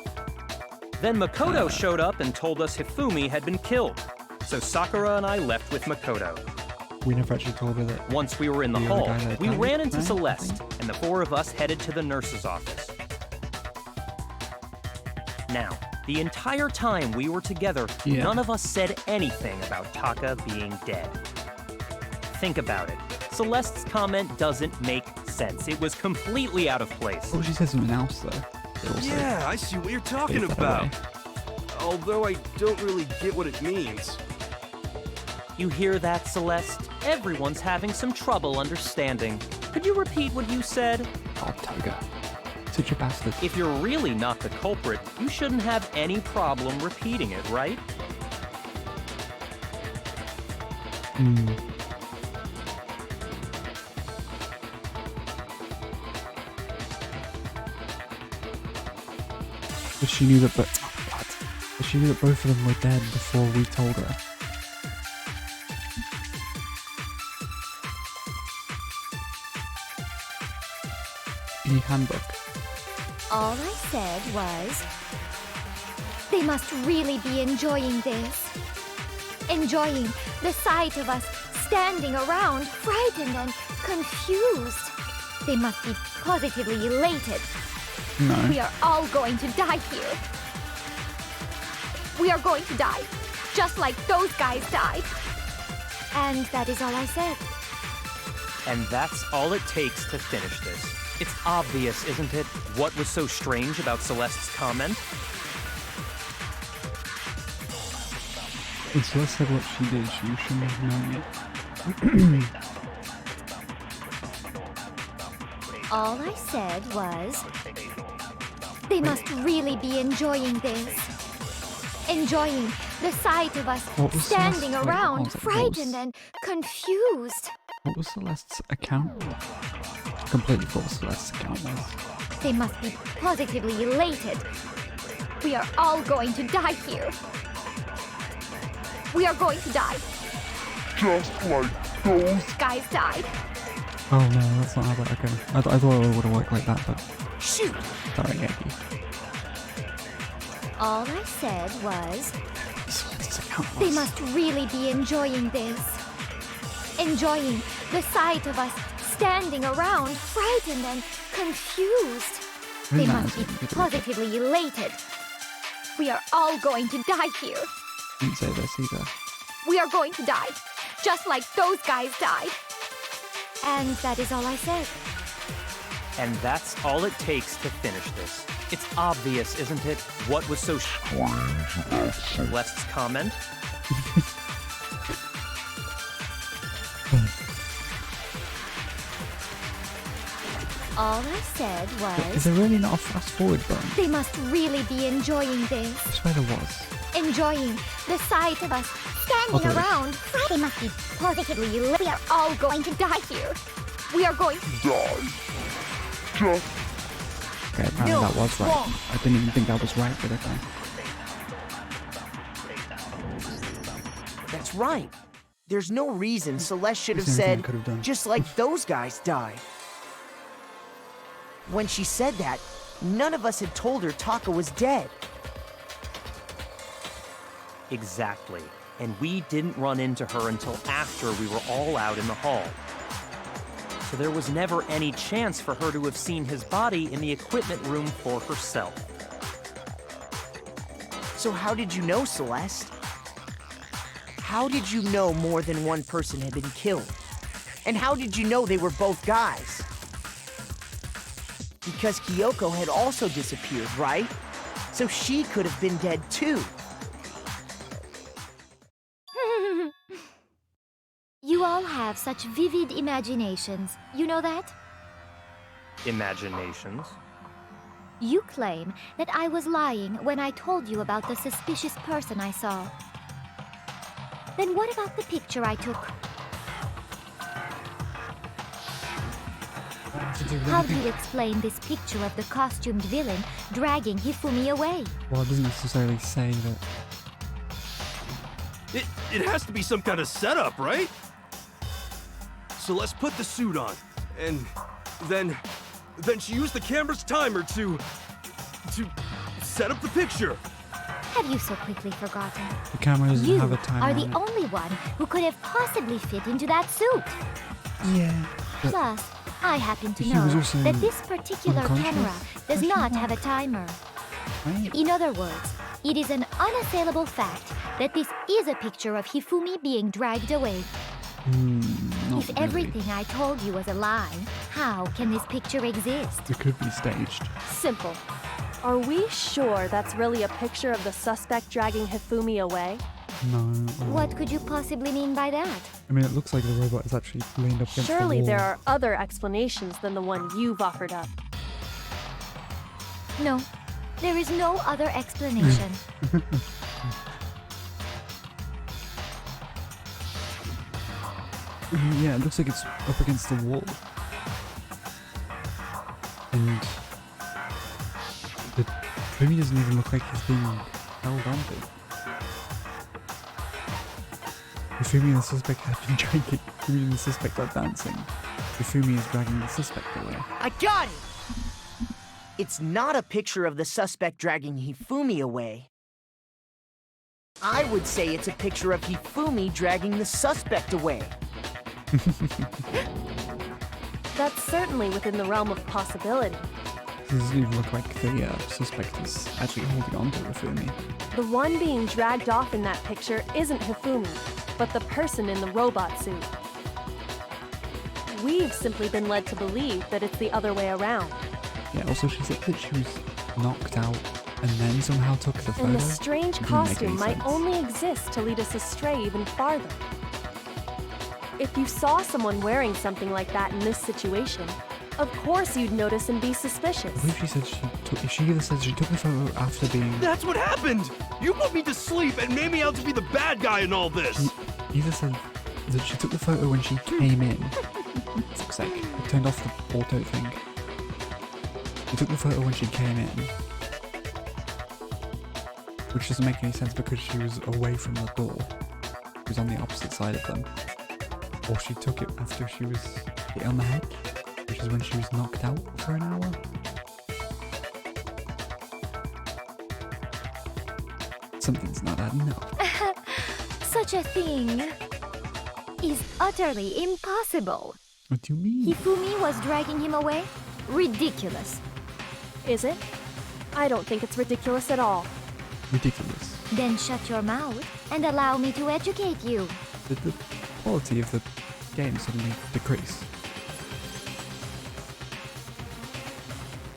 Then Makoto showed up and told us Hifumi had been killed. So Sakura and I left with Makoto. We never actually told her that... Once we were in the The other hall, guy that we died, ran into right? Celeste, and the four of us headed to the nurse's office. Now, the entire time we were together, Yeah. none of us said anything about Taka being dead. Think about it. Celeste's comment doesn't make sense. It was completely out of place. Oh, she said something else, though. That also Yeah, I see what you're talking gave that about. away. Although I don't really get what it means. You hear that, Celeste? Everyone's having some trouble understanding. Could you repeat what you said? God, Toga. Such a bastard. If you're really not the culprit, you shouldn't have any problem repeating it, right? But she knew that, but she knew that both of them were dead before we told her. The handbook. All I said was, they must really be enjoying this. Enjoying the sight of us standing around, frightened and confused. They must be positively elated. No. We are all going to die here. We are going to die, just like those guys died. And that is all I said. And that's all it takes to finish this. It's obvious, isn't it, what was so strange about Celeste's comment? When Celeste said what she did, she shouldn't have known it. All I said was, they must really be enjoying this. Enjoying the sight of us standing around, frightened and confused. What was Celeste's account? Completely forgot what Celeste's account was. They must be positively elated. We are all going to die here. We are going to die. Just like those Guys died. Oh no, that's not how that. Okay, I thought it would have worked like that, but Shoot! sorry, Akii. All I said was, Celeste's account was. they must really be enjoying this. Enjoying the sight of us standing around, frightened and confused. They must be positively elated. We are all going to die here. Didn't say this either. We are going to die, just like those guys died. And that is all I said. And that's all it takes to finish this. It's obvious, isn't it, what was so Celeste's comment? All I said Is was, there really not a fast forward button? they must really be enjoying this. I swear there was. Enjoying the sight of us standing there is. around. They must be positively elated. We are all going to die here. We are going to die. Just Okay, apparently that was right. I didn't even think that was right, but okay. That's right. There's no reason Celeste should have There's anything I said, could have done. just like those guys died. When she said that, none of us had told her Taka was dead. Exactly. And we didn't run into her until after we were all out in the hall. So there was never any chance for her to have seen his body in the equipment room for herself. So how did you know, Celeste? How did you know more than one person had been killed? And how did you know they were both guys? Because Kyoko had also disappeared, right? So she could have been dead too. You all have such vivid imaginations. You know that? Imaginations? You claim that I was lying when I told you about the suspicious person I saw. Then what about the picture I took? How do you explain this picture of the costumed villain dragging Hifumi away? Well, it doesn't necessarily say that. It has to be some kind of setup, right? So let's put the suit on, and then she used the camera's timer to set up the picture. Have you so quickly forgotten? The camera doesn't You have a timer are the on it. only one who could have possibly fit into that suit. Yeah. But Plus, I happen to He was know also that this particular unconscious? camera does not have a timer. right? In other words, it is an unassailable fact that this is a picture of Hifumi being dragged away. Not If really. everything I told you was a lie, how can this picture exist? It could be staged. Simple. Are we sure that's really a picture of the suspect dragging Hifumi away? No. What could you possibly mean by that? I mean, it looks like the robot is actually leaned up against Surely the wall. there are other explanations than the one you've offered up. No, there is no other explanation. Yeah, it looks like it's up against the wall. And the Fumi doesn't even look like he's being held onto. The Fumi and the suspect have been dragging. Fumi and the suspect are dancing. The Fumi is dragging the suspect away. I got it! It's not a picture of the suspect dragging Hifumi away. I would say it's a picture of Hifumi dragging the suspect away. That's certainly within the realm of possibility. It doesn't even look like the suspect is actually holding on to Hifumi. The one being dragged off in that picture isn't Hifumi, but the person in the robot suit. We've simply been led to believe that it's the other way around. Yeah, also she said that she was knocked out and then somehow took the photo. And the strange It didn't make costume any might sense. only exist to lead us astray even farther. If you saw someone wearing something like that in this situation, of course you'd notice and be suspicious. I believe she said she either said she took the photo after being... That's what happened! You put me to sleep and made me out to be the bad guy in all this! She either said that she took the photo when she came in. Fuck's sake. I turned off the auto thing. She took the photo when she came in. Which doesn't make any sense because she was away from the door. She was on the opposite side of them. Or she took it after she was hit on the head, which is when she was knocked out for an hour. Something's not adding up. Such a thing is utterly impossible. What do you mean? Hifumi was dragging him away? Ridiculous. Is it? I don't think it's ridiculous at all. Ridiculous. Then shut your mouth and allow me to educate you. Did the quality of the game suddenly decrease?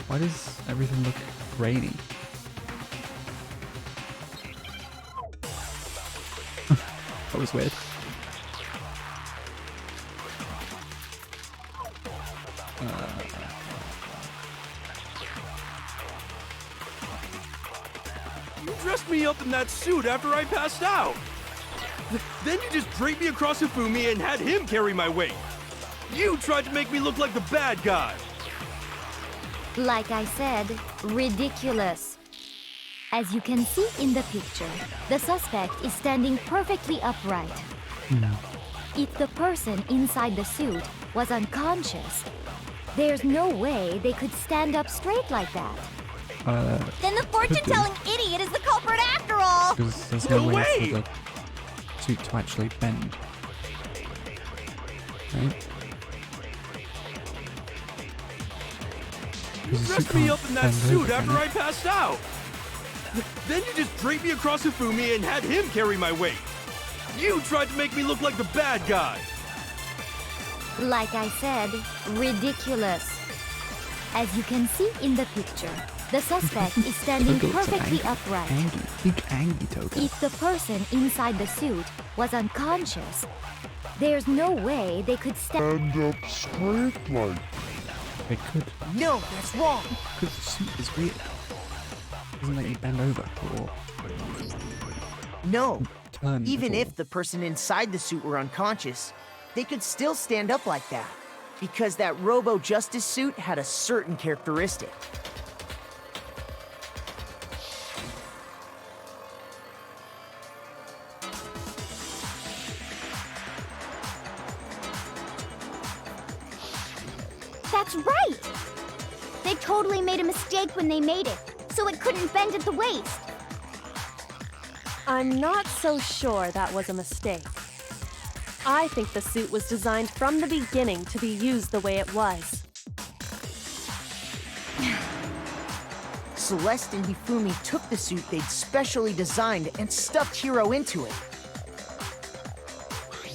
Why does everything look grainy? That was weird. You dressed me up in that suit after I passed out! Then you just draped me across Hifumi and had him carry my weight! You tried to make me look like the bad guy! Like I said, ridiculous. As you can see in the picture, the suspect is standing perfectly upright. If the person inside the suit was unconscious, there's no way they could stand up straight like that. Then the fortune-telling idiot is the culprit after all! Because there's no way for the suit to actually bend. Right? You dressed me up in that suit after I passed out! Then you just draped me across Hifumi and had him carry my weight! You tried to make me look like the bad guy! Like I said, ridiculous. As you can see in the picture, the suspect is standing perfectly upright. Big angry token. If the person inside the suit was unconscious, there's no way they could stand up straight like. They could. No, that's wrong. Because the suit is weird. Doesn't let you bend over or No. turn. Even at all. if the person inside the suit were unconscious, they could still stand up like that. Because that Robo-Justice suit had a certain characteristic. That's right! They totally made a mistake when they made it, so it couldn't bend at the waist. I'm not so sure that was a mistake. I think the suit was designed from the beginning to be used the way it was. Celeste and Hifumi took the suit they'd specially designed and stuffed Hiro into it.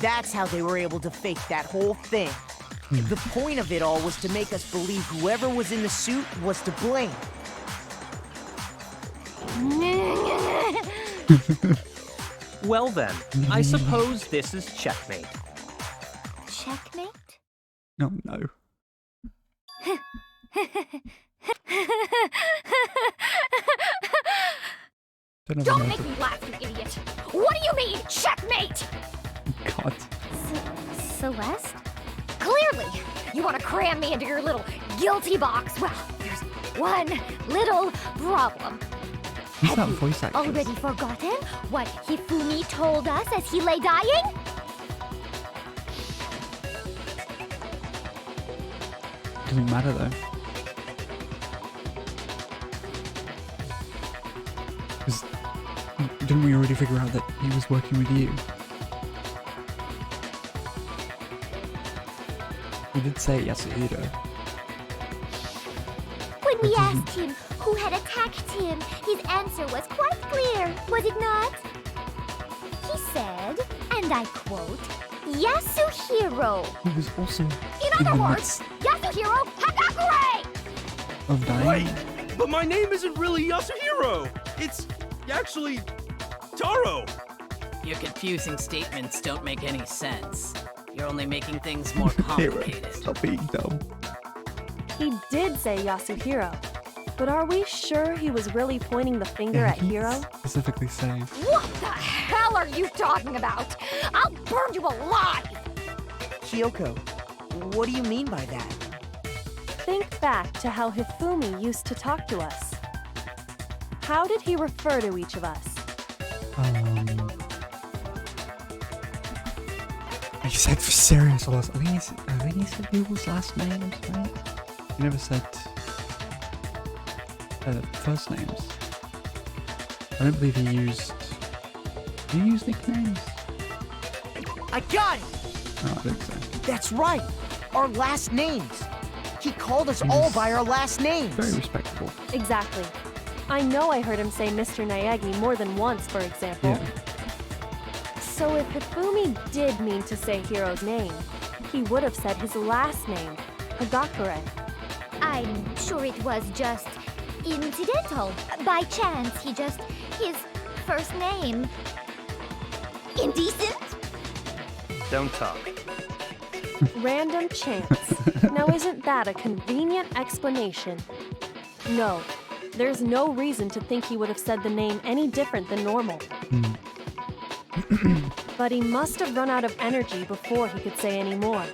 That's how they were able to fake that whole thing. The point of it all was to make us believe whoever was in the suit was to blame. Well then, I suppose this is checkmate. Checkmate? No, no. Don't make me laugh, you idiot! What do you mean, checkmate? God. Celeste? Clearly, you want to cram me into your little guilty box. Well, there's one little problem. Who's that voice actress? Already forgotten what Hifumi told us as he lay dying? Doesn't matter though. Because didn't we already figure out that he was working with you? We did say Yasuhiro. When we asked him who had attacked him, his answer was quite clear, was it not? He said, and I quote, Yasuhiro. He was also In other words, Yasuhiro Hagakure! of dying. Wait, but my name isn't really Yasuhiro. It's actually Taro. Your confusing statements don't make any sense. You're only making things more Hero, complicated. stop being dumb. He did say Yasuhiro, but are we sure he was really pointing the finger at he Hiro? specifically say. What the hell are you talking about? I'll burn you alive! Kyoko, what do you mean by that? Think back to how Hifumi used to talk to us. How did he refer to each of us? He said for serious or last. I think he said people's last names, right? He never said first names. I don't believe he used. Did he use nicknames? I got it! No, I don't think so. That's right! Our last names! He called us He all was by our last names! Very respectable. Exactly. I know I heard him say Mr. Naegi more than once, for example. Yeah. So if Hifumi did mean to say Hiro's name, he would have said his last name, Hagakure. I'm sure it was just incidental. By chance, his first name. Indecent? Don't talk. Random chance. Now isn't that a convenient explanation? No, there's no reason to think he would have said the name any different than normal. But he must have run out of energy before he could say any more.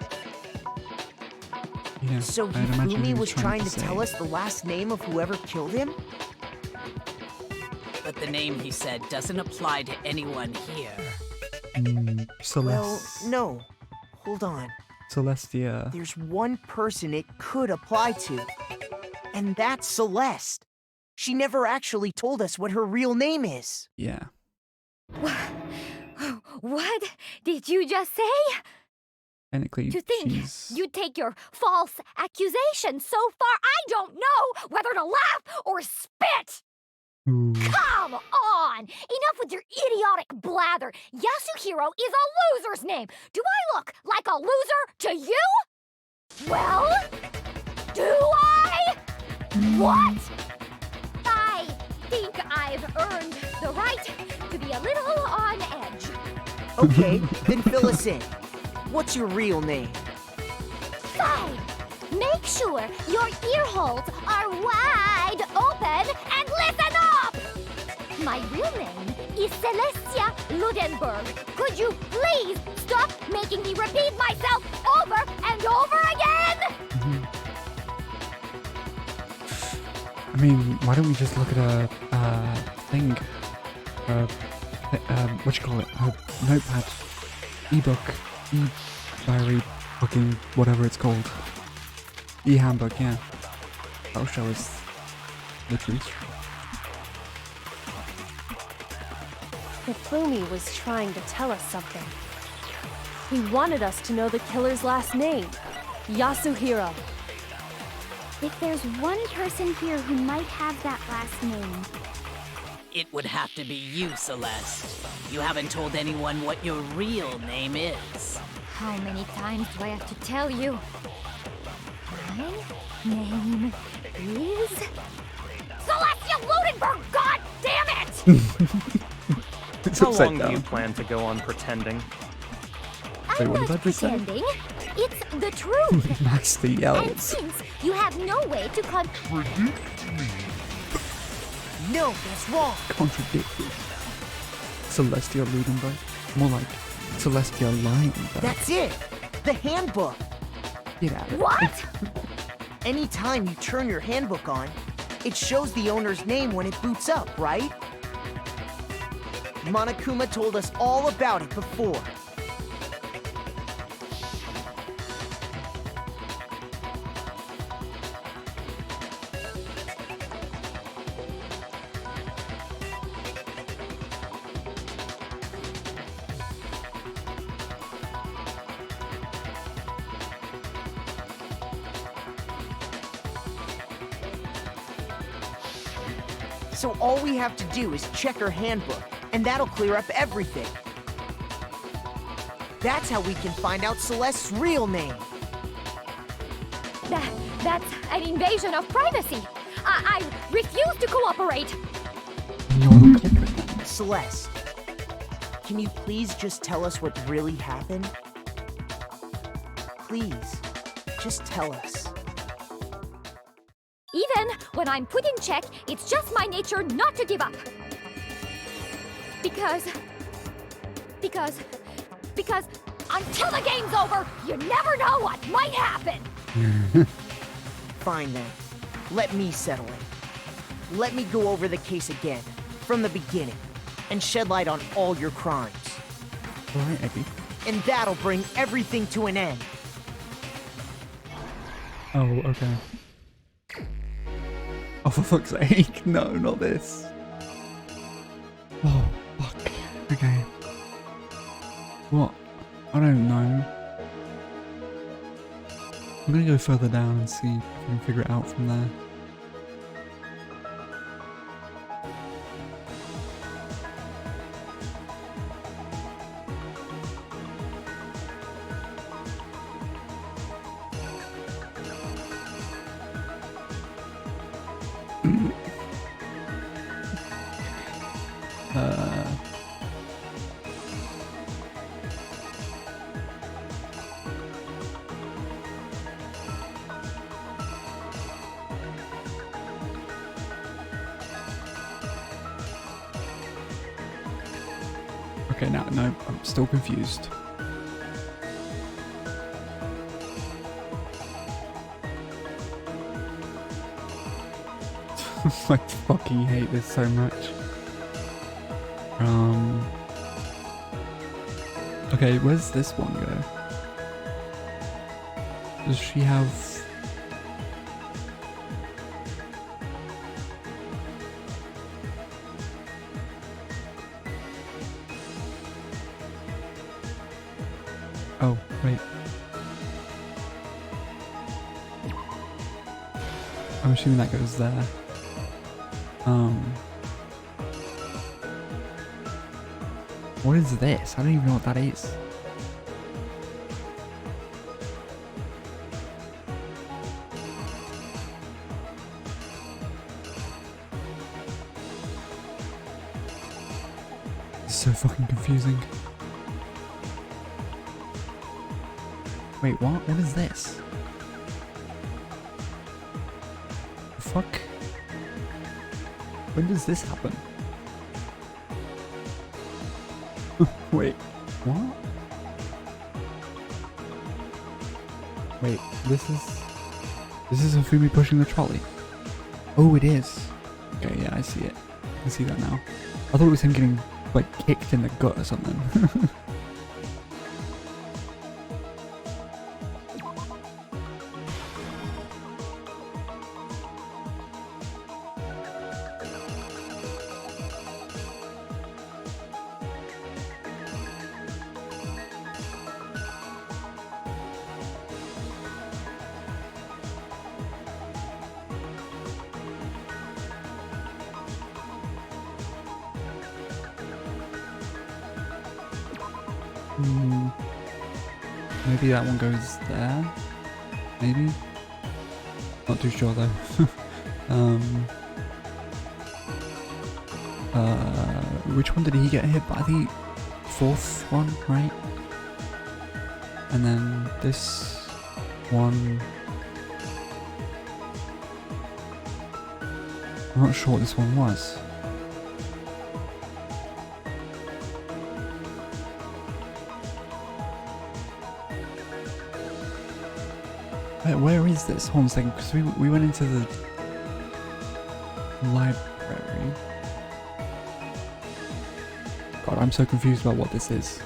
Yeah, So I'd imagine he Hifumi was trying to say- tell us the last name of whoever killed him? But the name he said doesn't apply to anyone here. Well, no. Hold on. Celestia. There's one person it could apply to. And that's Celeste. She never actually told us what her real name is. Yeah. What did you just say? Technically, To think she's... you take your false accusation so far, I don't know whether to laugh or spit! Ooh. Come on! Enough with your idiotic blather! Yasuhiro is a loser's name! Do I look like a loser to you? Well, do I? What? I think I've earned the right to be a little on edge. Okay, then fill us in. What's your real name? Fine. Make sure your ear holes are wide open and listen up! My real name is Celestia Ludenberg. Could you please stop making me repeat myself over and over again? I mean, why don't we just look at a thing? What you call it? A notepad, ebook, e-diary, booking, whatever it's called. E-handbook, yeah. That'll show us the truth. Hifumi was trying to tell us something. He wanted us to know the killer's last name, Yasuhiro. If there's one person here who might have that last name, It would have to be you, Celeste. You haven't told anyone what your real name is. How many times do I have to tell you? My name is Celestia Ludenberg, god damn it! It's How upside long do you down. plan to go on pretending? Wait, I'm what did I not just say? pretending. It's the truth. Nasty And yells. since you have no way to No, that's wrong. Contradicted. Celestial leading by. More like Celestial lying by. That's it. The handbook. Get out of it. What? Anytime you turn your handbook on, it shows the owner's name when it boots up, right? Monokuma told us all about it before. So all we have to do is check her handbook, and that'll clear up everything. That's how we can find out Celeste's real name. That's an invasion of privacy. I refuse to cooperate. Celeste, can you please just tell us what really happened? Please, just tell us. Even when I'm put in check, it's just my nature not to give up. Because until the game's over, you never know what might happen. Fine then. Let me settle it. Let me go over the case again, from the beginning, and shed light on all your crimes. Alright, Akii. And that'll bring everything to an end. Oh, okay. Oh, for fuck's sake. No, not this. Oh, fuck. Okay. What? I don't know. I'm gonna go further down and see if I can figure it out from there. Okay, now, no, I'm still confused. I fucking hate this so much. Okay, where's this one go? Does she have... Oh, wait. I'm assuming that goes there. What is this? I don't even know what that is. It's so fucking confusing. Wait, what? What is this? The fuck? When does this happen? Wait, what? Wait, this is Hifumi pushing the trolley. Oh, it is. Okay, yeah, I see it. I can see that now. I thought it was him getting, like, kicked in the gut or something. Maybe that one goes there? Maybe? Not too sure though. Which one did he get hit by? The fourth one, right? And then this one. I'm not sure what this one was. Where is this? Hold on a second, because we went into the library. God, I'm so confused about what this is.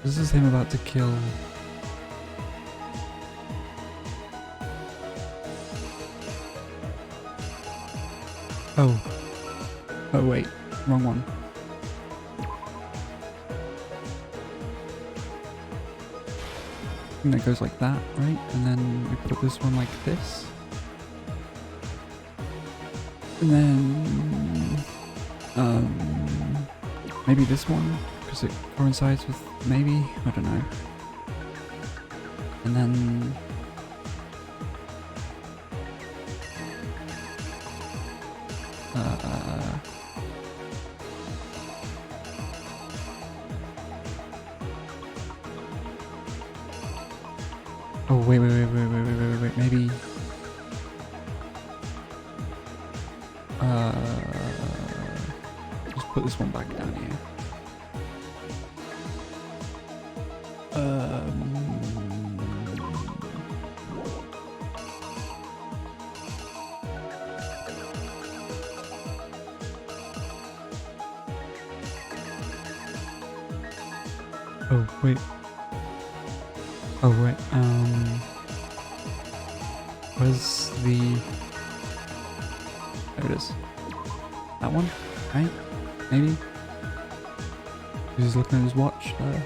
This is him about to kill. Oh. Oh wait, wrong one. And it goes like that, right? And then we put this one like this. And then maybe this one, because it coincides with maybe, I don't know. And then oh wait, maybe just put this one back down here. Oh wait. Oh right. Where's the? There it is. That one, right? Maybe. He's looking at his watch there.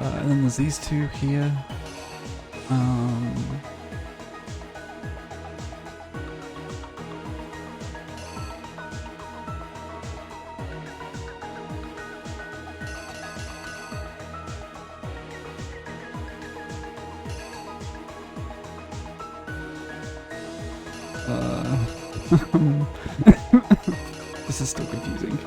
And then there's these two here. This is still confusing.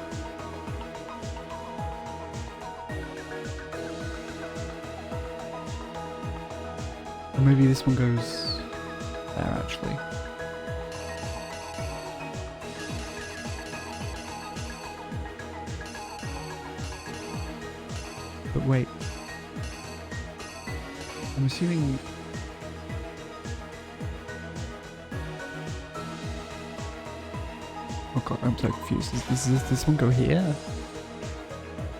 Or maybe this one goes there actually. But wait. I'm assuming. Oh god, I'm so confused. Does this one go here?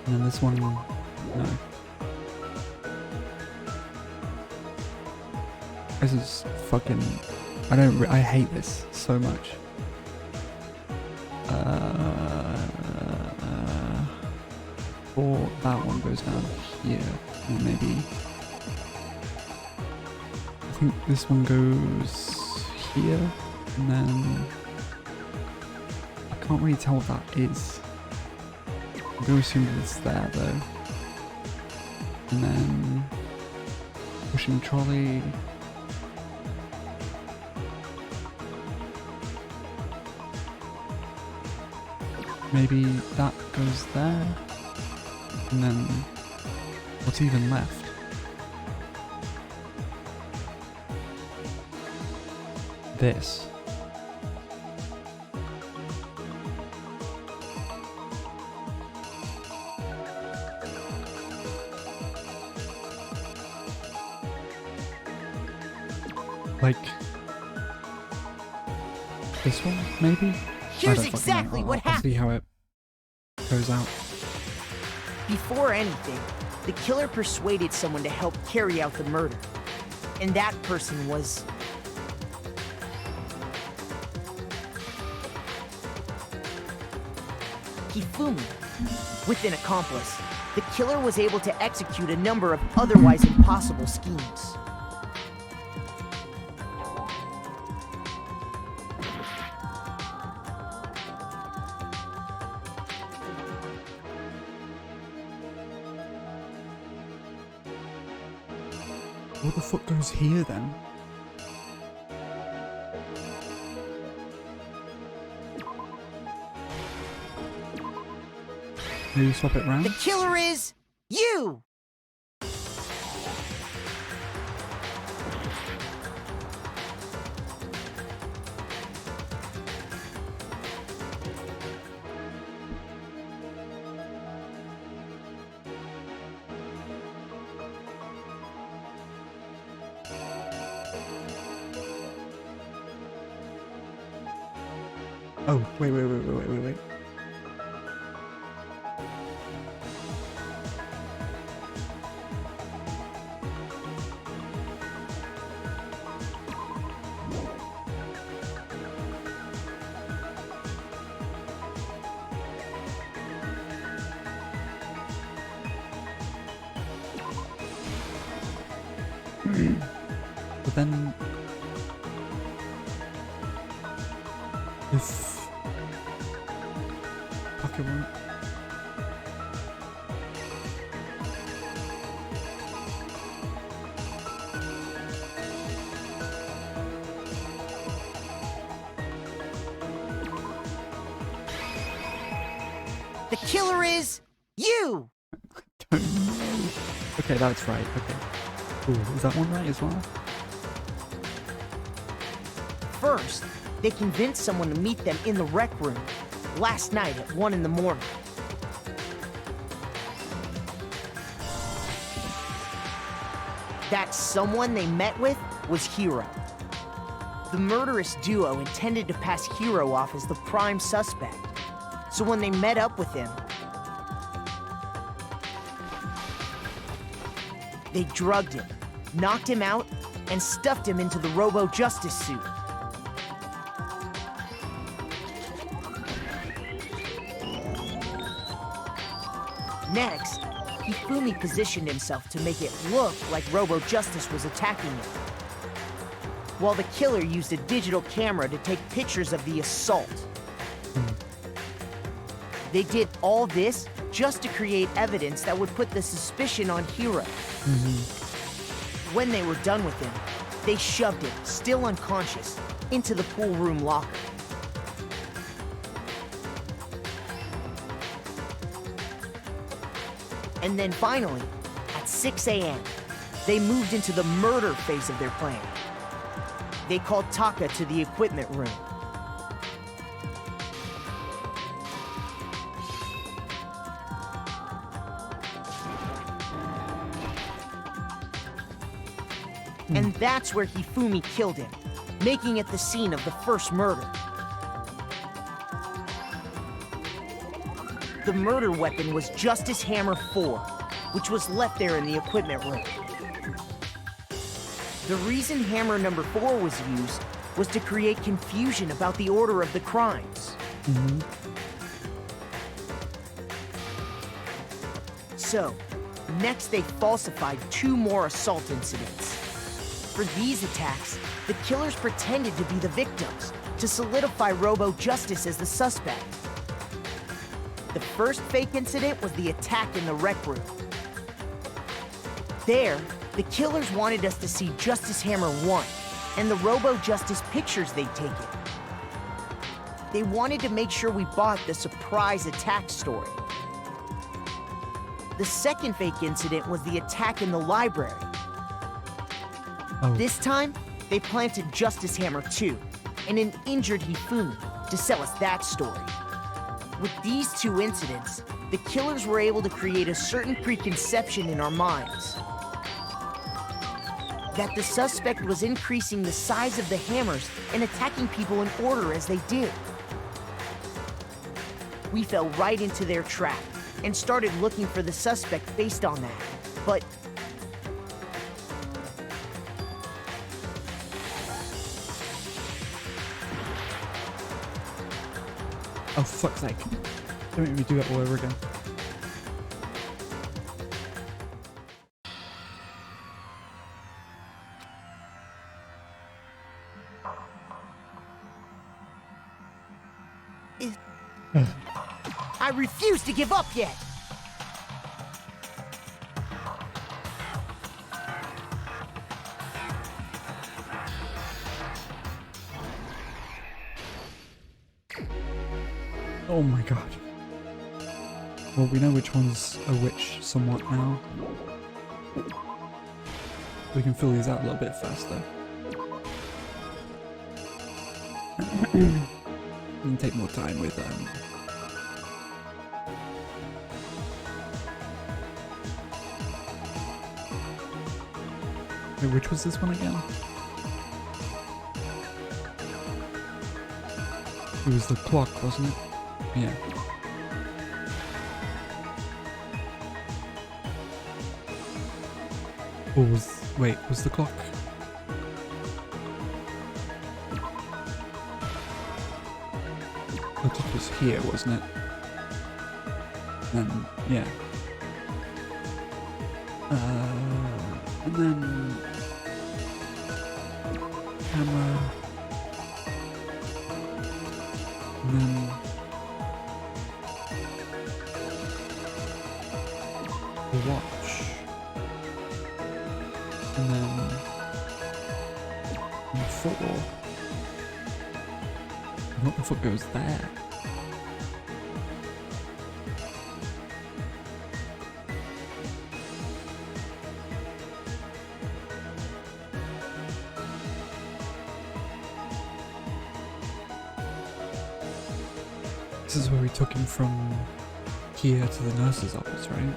And then this one. No. This is fucking. I hate this so much. Or that one goes down here. And maybe. I think this one goes here. And then. I can't really tell what that is. I'm going to assume that it's there though. And then. Pushing trolley. Maybe that goes there, and then what's even left? This. Like this one, maybe? Here's exactly what happened. I'll see how it goes out. Before anything, the killer persuaded someone to help carry out the murder. And that person was... Hifumi. With an accomplice, the killer was able to execute a number of otherwise impossible schemes. What the fuck goes here then? Maybe swap it round? The killer is you! Oh, wait. But then, if pocket won't. The killer is you! Don't know. Okay, that's right. Okay. Cool. Is that one right as well? First, they convinced someone to meet them in the rec room last night at 1 in the morning. That someone they met with was Hiro. The murderous duo intended to pass Hiro off as the prime suspect. So when they met up with him, they drugged him, knocked him out, and stuffed him into the Robo-Justice suit. Next, Hifumi positioned himself to make it look like Robo-Justice was attacking him, while the killer used a digital camera to take pictures of the assault. They did all this just to create evidence that would put the suspicion on Hiro. When they were done with him, they shoved him, still unconscious, into the pool room locker. And then finally, at 6 a.m., they moved into the murder phase of their plan. They called Taka to the equipment room. And that's where Hifumi killed him, making it the scene of the first murder. The murder weapon was Justice Hammer 4, which was left there in the equipment room. The reason Hammer number 4 was used was to create confusion about the order of the crimes. So, next they falsified 2 more assault incidents. For these attacks, the killers pretended to be the victims, to solidify Robo-Justice as the suspect. The first fake incident was the attack in the rec room. There, the killers wanted us to see Justice Hammer 1 and the Robo-Justice pictures they'd taken. They wanted to make sure we bought the surprise attack story. The second fake incident was the attack in the library. This time, they planted Justice Hammer 2 and an injured Hifumi to sell us that story. With these 2 incidents, the killers were able to create a certain preconception in our minds that the suspect was increasing the size of the hammers and attacking people in order as they did. We fell right into their trap and started looking for the suspect based on that. But oh, fuck's sake. Don't make me do that all over again. I refuse to give up yet! Oh my god. Well, we know which one's a witch somewhat now. We can fill these out a little bit faster. And take more time with Wait, which was this one again? It was the clock, wasn't it? Yeah. Or was the clock? The clock was here, wasn't it? And yeah. And then camera. And then the watch. And then 4. What the fuck goes there? This is where we took him from here to the nurse's office, right?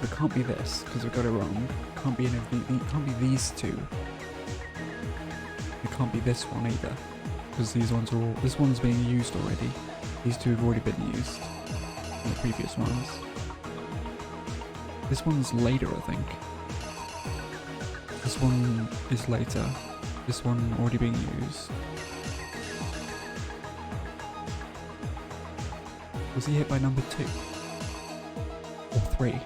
It can't be this, because we got it wrong. It can't be any of it can't be these two. It can't be this one either, because these ones are all. This one's being used already. These two have already been used in the previous ones. This one's later, I think. This one is later. This one already being used. Was he hit by number 2? Or 3?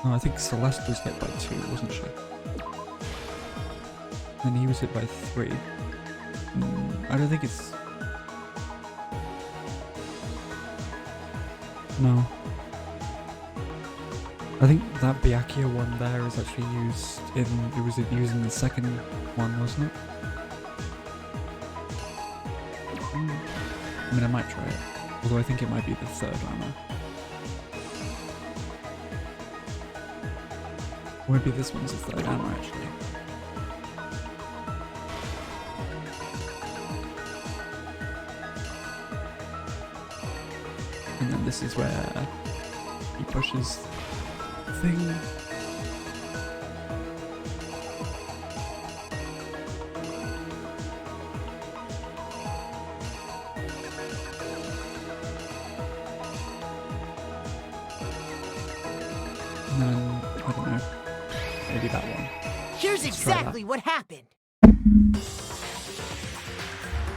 No, I think Celeste was hit by 2, wasn't she? And he was hit by 3. I don't think it's... No. I think that Byakuya one there is actually used in... It was used in the second one, wasn't it? I mean, I might try it. Although I think it might be the third armor. Or maybe this one's the third armor, actually. And then this is where he pushes the thing. And then, I don't know. Maybe that one. Here's Let's try exactly what happened.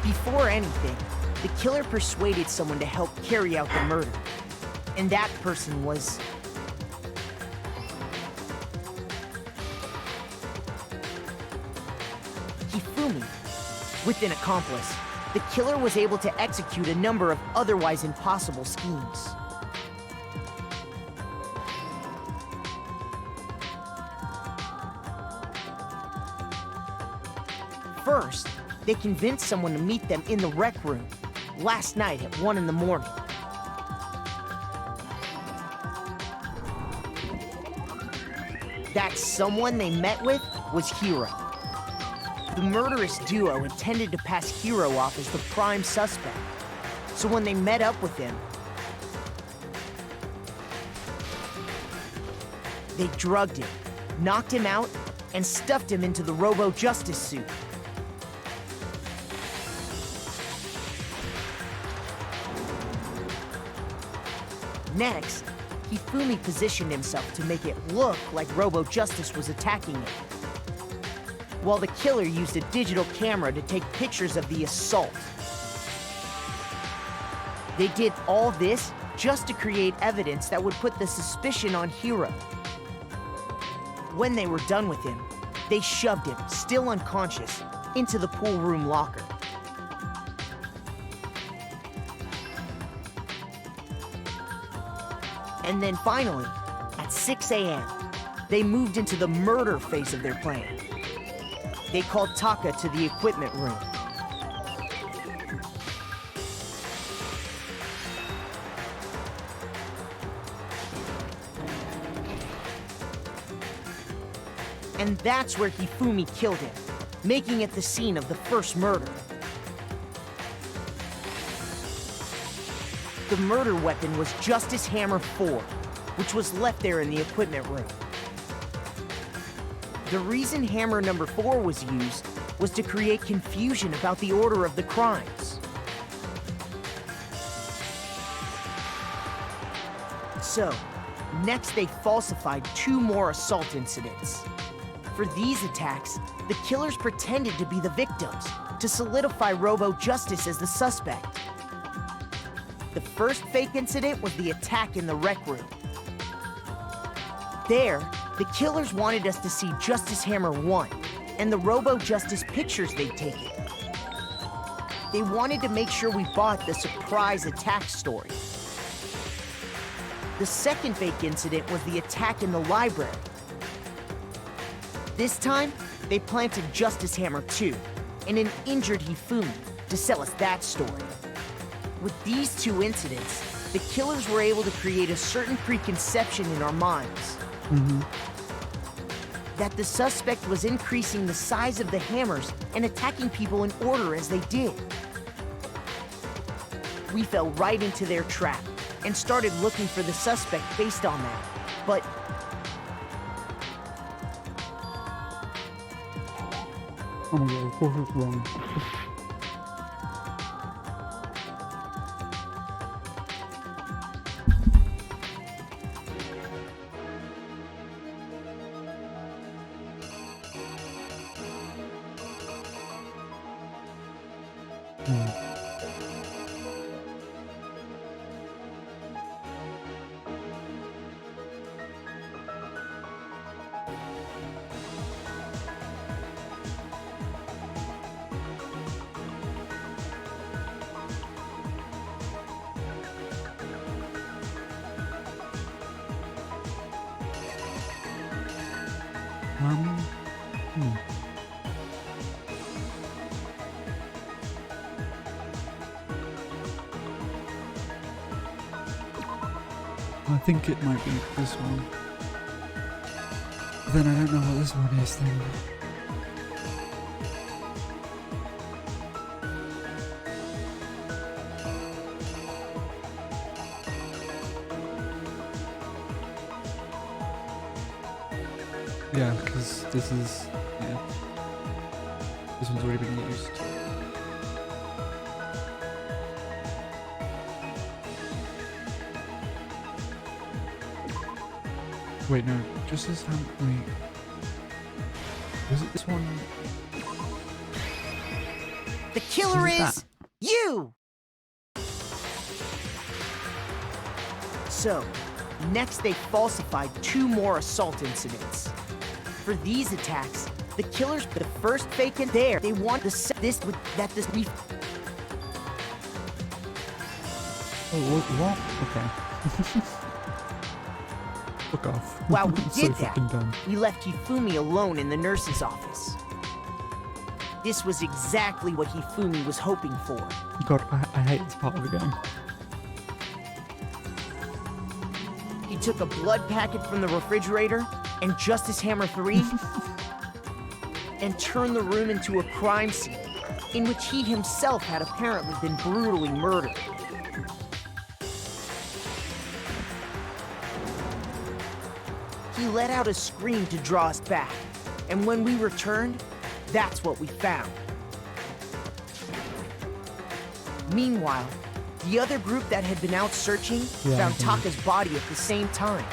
Before anything, the killer persuaded someone to help carry out the murder. And that person was... Hifumi. With an accomplice, the killer was able to execute a number of otherwise impossible schemes. First, they convinced someone to meet them in the rec room last night at 1 in the morning. That someone they met with was Hiro. The murderous duo intended to pass Hiro off as the prime suspect. So when they met up with him, they drugged him, knocked him out, and stuffed him into the Robo-Justice suit. Next, Hifumi positioned himself to make it look like Robo-Justice was attacking him, while the killer used a digital camera to take pictures of the assault. They did all this just to create evidence that would put the suspicion on Hiro. When they were done with him, they shoved him, still unconscious, into the pool room locker. And then finally, at 6 a.m., they moved into the murder phase of their plan. They called Taka to the equipment room. And that's where Hifumi killed him, making it the scene of the first murder. The murder weapon was Justice Hammer 4, which was left there in the equipment room. The reason Hammer number 4 was used was to create confusion about the order of the crimes. So, next they falsified 2 more assault incidents. For these attacks, the killers pretended to be the victims to solidify Robo Justice as the suspect. The first fake incident was the attack in the rec room. There, the killers wanted us to see Justice Hammer 1 and the Robo Justice pictures they'd taken. They wanted to make sure we bought the surprise attack story. The second fake incident was the attack in the library. This time, they planted Justice Hammer 2 and an injured Hifumi to sell us that story. With these 2 incidents, the killers were able to create a certain preconception in our minds. That the suspect was increasing the size of the hammers and attacking people in order as they did. We fell right into their trap and started looking for the suspect based on that. But oh my god, of course it's wrong. I think it might be this one. But then I don't know what this one is then. Yeah, because this is, yeah. This one's already been used. Wait, no, just as wait. Was it this one? the killer is you! So, next they falsified 2 more assault incidents. For these attacks, the killers put the first fake in there. They want to set this with that this we. Oh, what? Okay. Fuck off. While we So did fucking that, dumb. we left Hifumi alone in the nurse's office. This was exactly what Hifumi was hoping for. God, I hate this part of the game. He took a blood packet from the refrigerator and Justice Hammer 3 and turned the room into a crime scene in which he himself had apparently been brutally murdered. He let out a scream to draw us back, and when we returned, that's what we found. Meanwhile, the other group that had been out searching found Taka's body at the same time.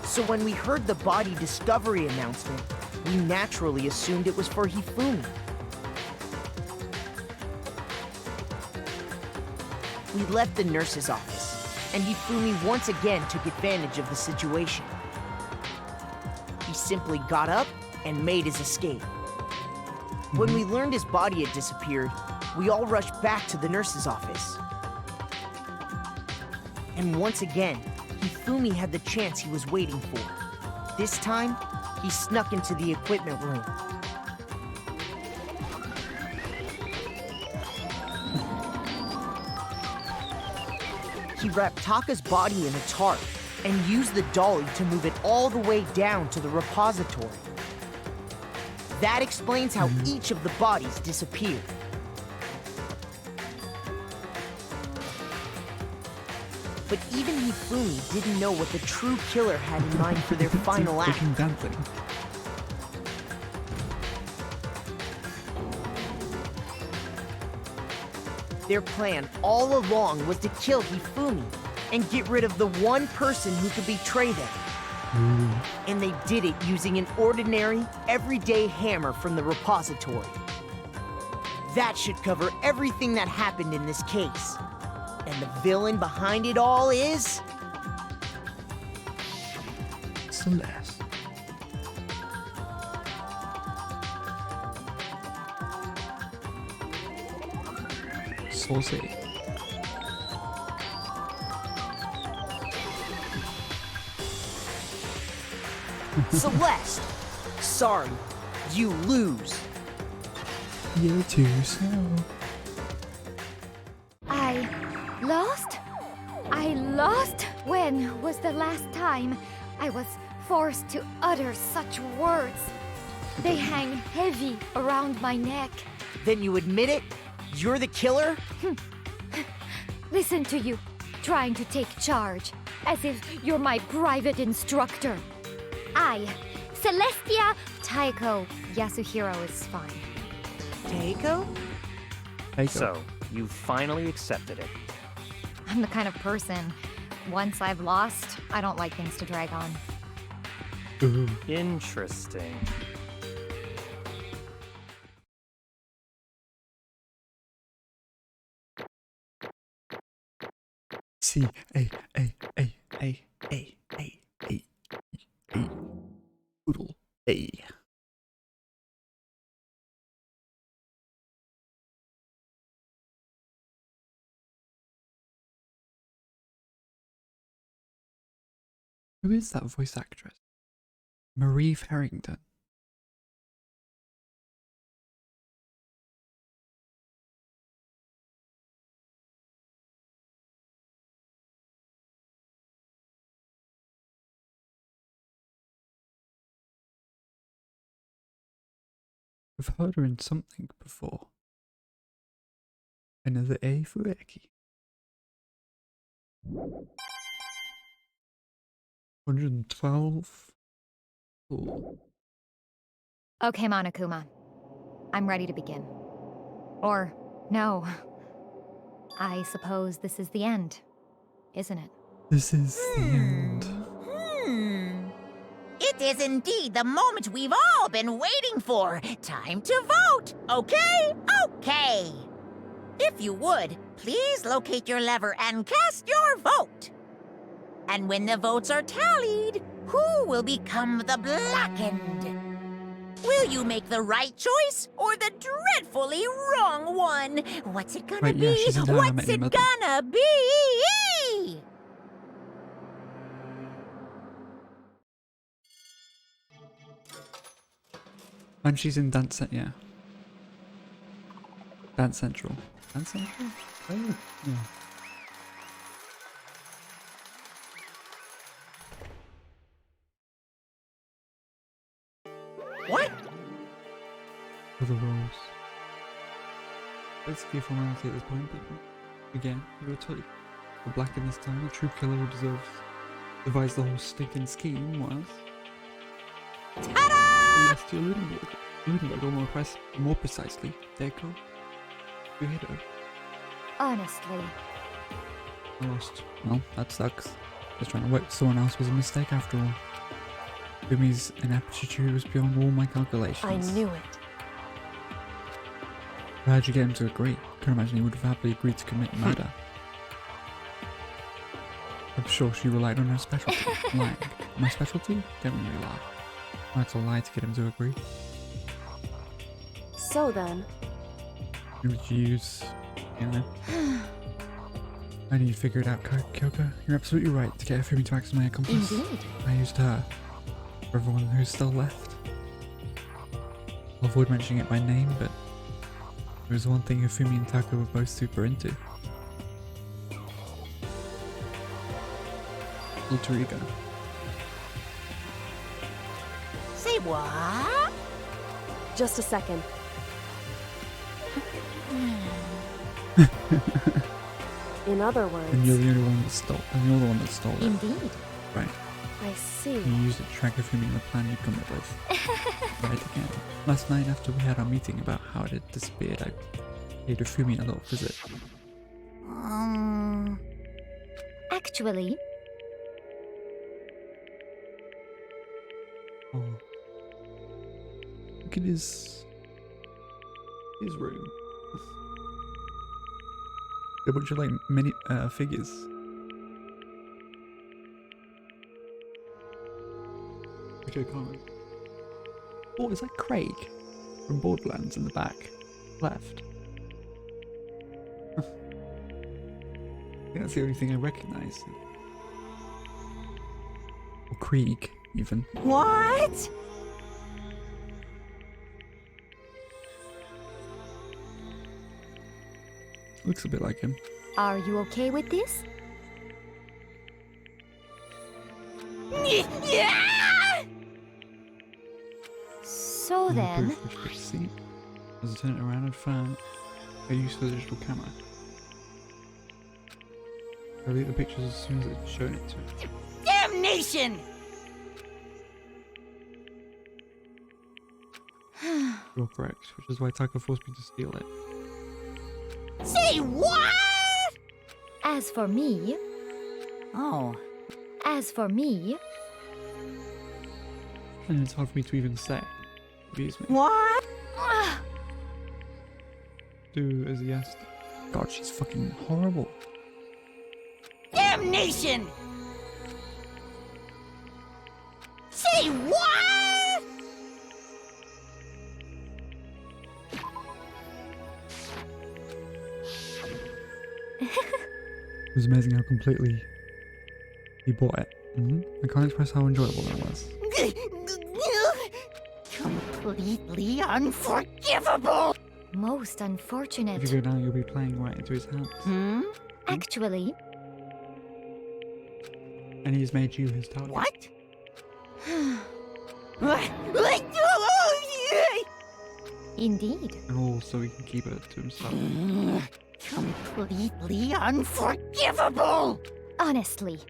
So when we heard the body discovery announcement, we naturally assumed it was for Hifumi. We left the nurse's office, and Hifumi once again took advantage of the situation. simply got up and made his escape. When we learned his body had disappeared, we all rushed back to the nurse's office. And once again, Hifumi had the chance he was waiting for. This time, he snuck into the equipment room. He wrapped Taka's body in a tarp and used the dolly to move it all the way down to the repository. That explains how each of the bodies disappeared. But even Hifumi didn't know what the true killer had in mind for their final act. Their plan all along was to kill Hifumi and get rid of the one person who could betray them. And they did it using an ordinary, everyday hammer from the repository. That should cover everything that happened in this case. And the villain behind it all is... Celeste. Saucy. Celeste! Sorry, you lose. You're too slow. I lost? I lost? When was the last time I was forced to utter such words? They hang heavy around my neck. Then you admit it? You're the killer? Listen to you, trying to take charge, as if you're my private instructor. I, Celestia Taiko Yasuhiro is fine. Taiko? So, you finally accepted it. I'm the kind of person, once I've lost, I don't like things to drag on. Ooh. Interesting. C A Poodle A. Who is that voice actress? Marie Farrington. I've heard her in something before. Another A for Akii. 112. Cool. Okay, Monokuma. I'm ready to begin. Or, no. I suppose this is the end, isn't it? This is the end. It is indeed the moment we've all been waiting for. Time to vote, okay? Okay. If you would, please locate your lever and cast your vote. And when the votes are tallied, who will become the blackened? Will you make the right choice or the dreadfully wrong one? What's it gonna be? What's it gonna be? And she's in Dance yeah. Dance Central. Dance Central? Oh, yeah. What? For the roles. Basically a formality at this point, but again, you were told the black in this time, the true killer who deserves devised the whole stinking scheme was. Ta-da! Yes, to Ludenberg, or more precisely, Deco. You hit her. Honestly. I lost. Well, that sucks. Just trying to work with someone else was a mistake after all. Fumi's ineptitude was beyond all my calculations. I knew it. How'd you get him to agree? Can't imagine he would have happily agreed to commit murder. I'm sure she relied on her specialty. Lying. My specialty? Don't make me laugh. That's a lie to get him to agree. So then, You would use, you know. I need to figure it out, Kyoko. You're absolutely right. To get Hifumi to act as my accomplice, Indeed. I used her. For everyone who's still left. I'll avoid mentioning it by name, but there was one thing Hifumi and Taka were both super into. Alter ego. Say what? just a second. In other words... And you're the only one that stole. And you're the one that stole it. Indeed. Right. I see. You used it to track Hifumi in the plan you come up with. Right again. Last night after we had our meeting about how it had disappeared, I paid Hifumi a little visit. Actually... Oh. Look at his room. A bunch of like mini figures. Which I can't remember. Oh, is that Craig from Borderlands in the back left? I think that's the only thing I recognise. Or Krieg, even. What? Looks a bit like him. Are you okay with this? Yeah! So And then... the proof which see. As I turn it around, I'd find a use for the digital camera. I'll delete the pictures as soon as it's shown it to me. Damnation! You're correct, which is why Taka forced me to steal it. Say what? As for me... Oh. As for me... And it's hard for me to even say. Abuse me. What? Do as he asked. God, she's fucking horrible. Damnation! Say what? It was amazing how completely he bought it. I can't express how enjoyable it was. Completely unforgivable! Most unfortunate. If you go down, you'll be playing right into his hands. Actually... And he's made you his target. What? Indeed. And all so he can keep it to himself. Completely unforgivable! Honestly.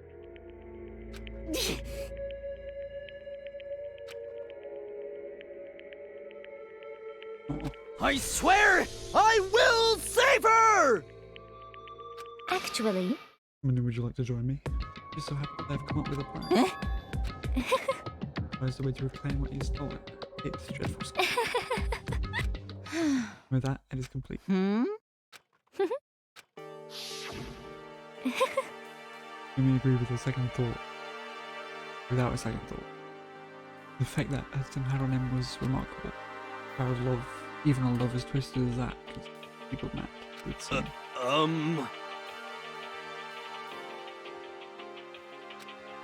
I swear I will save her! Actually... Minnie, would you like to join me? Just so happy that I've come up with a plan. There's a way to reclaim what you stole. It's dreadful stuff. With that, it is complete. You may agree with a second thought. Without a second thought. The effect that Hudson had on him was remarkable. Our love, even a love as twisted as that, because people met with some.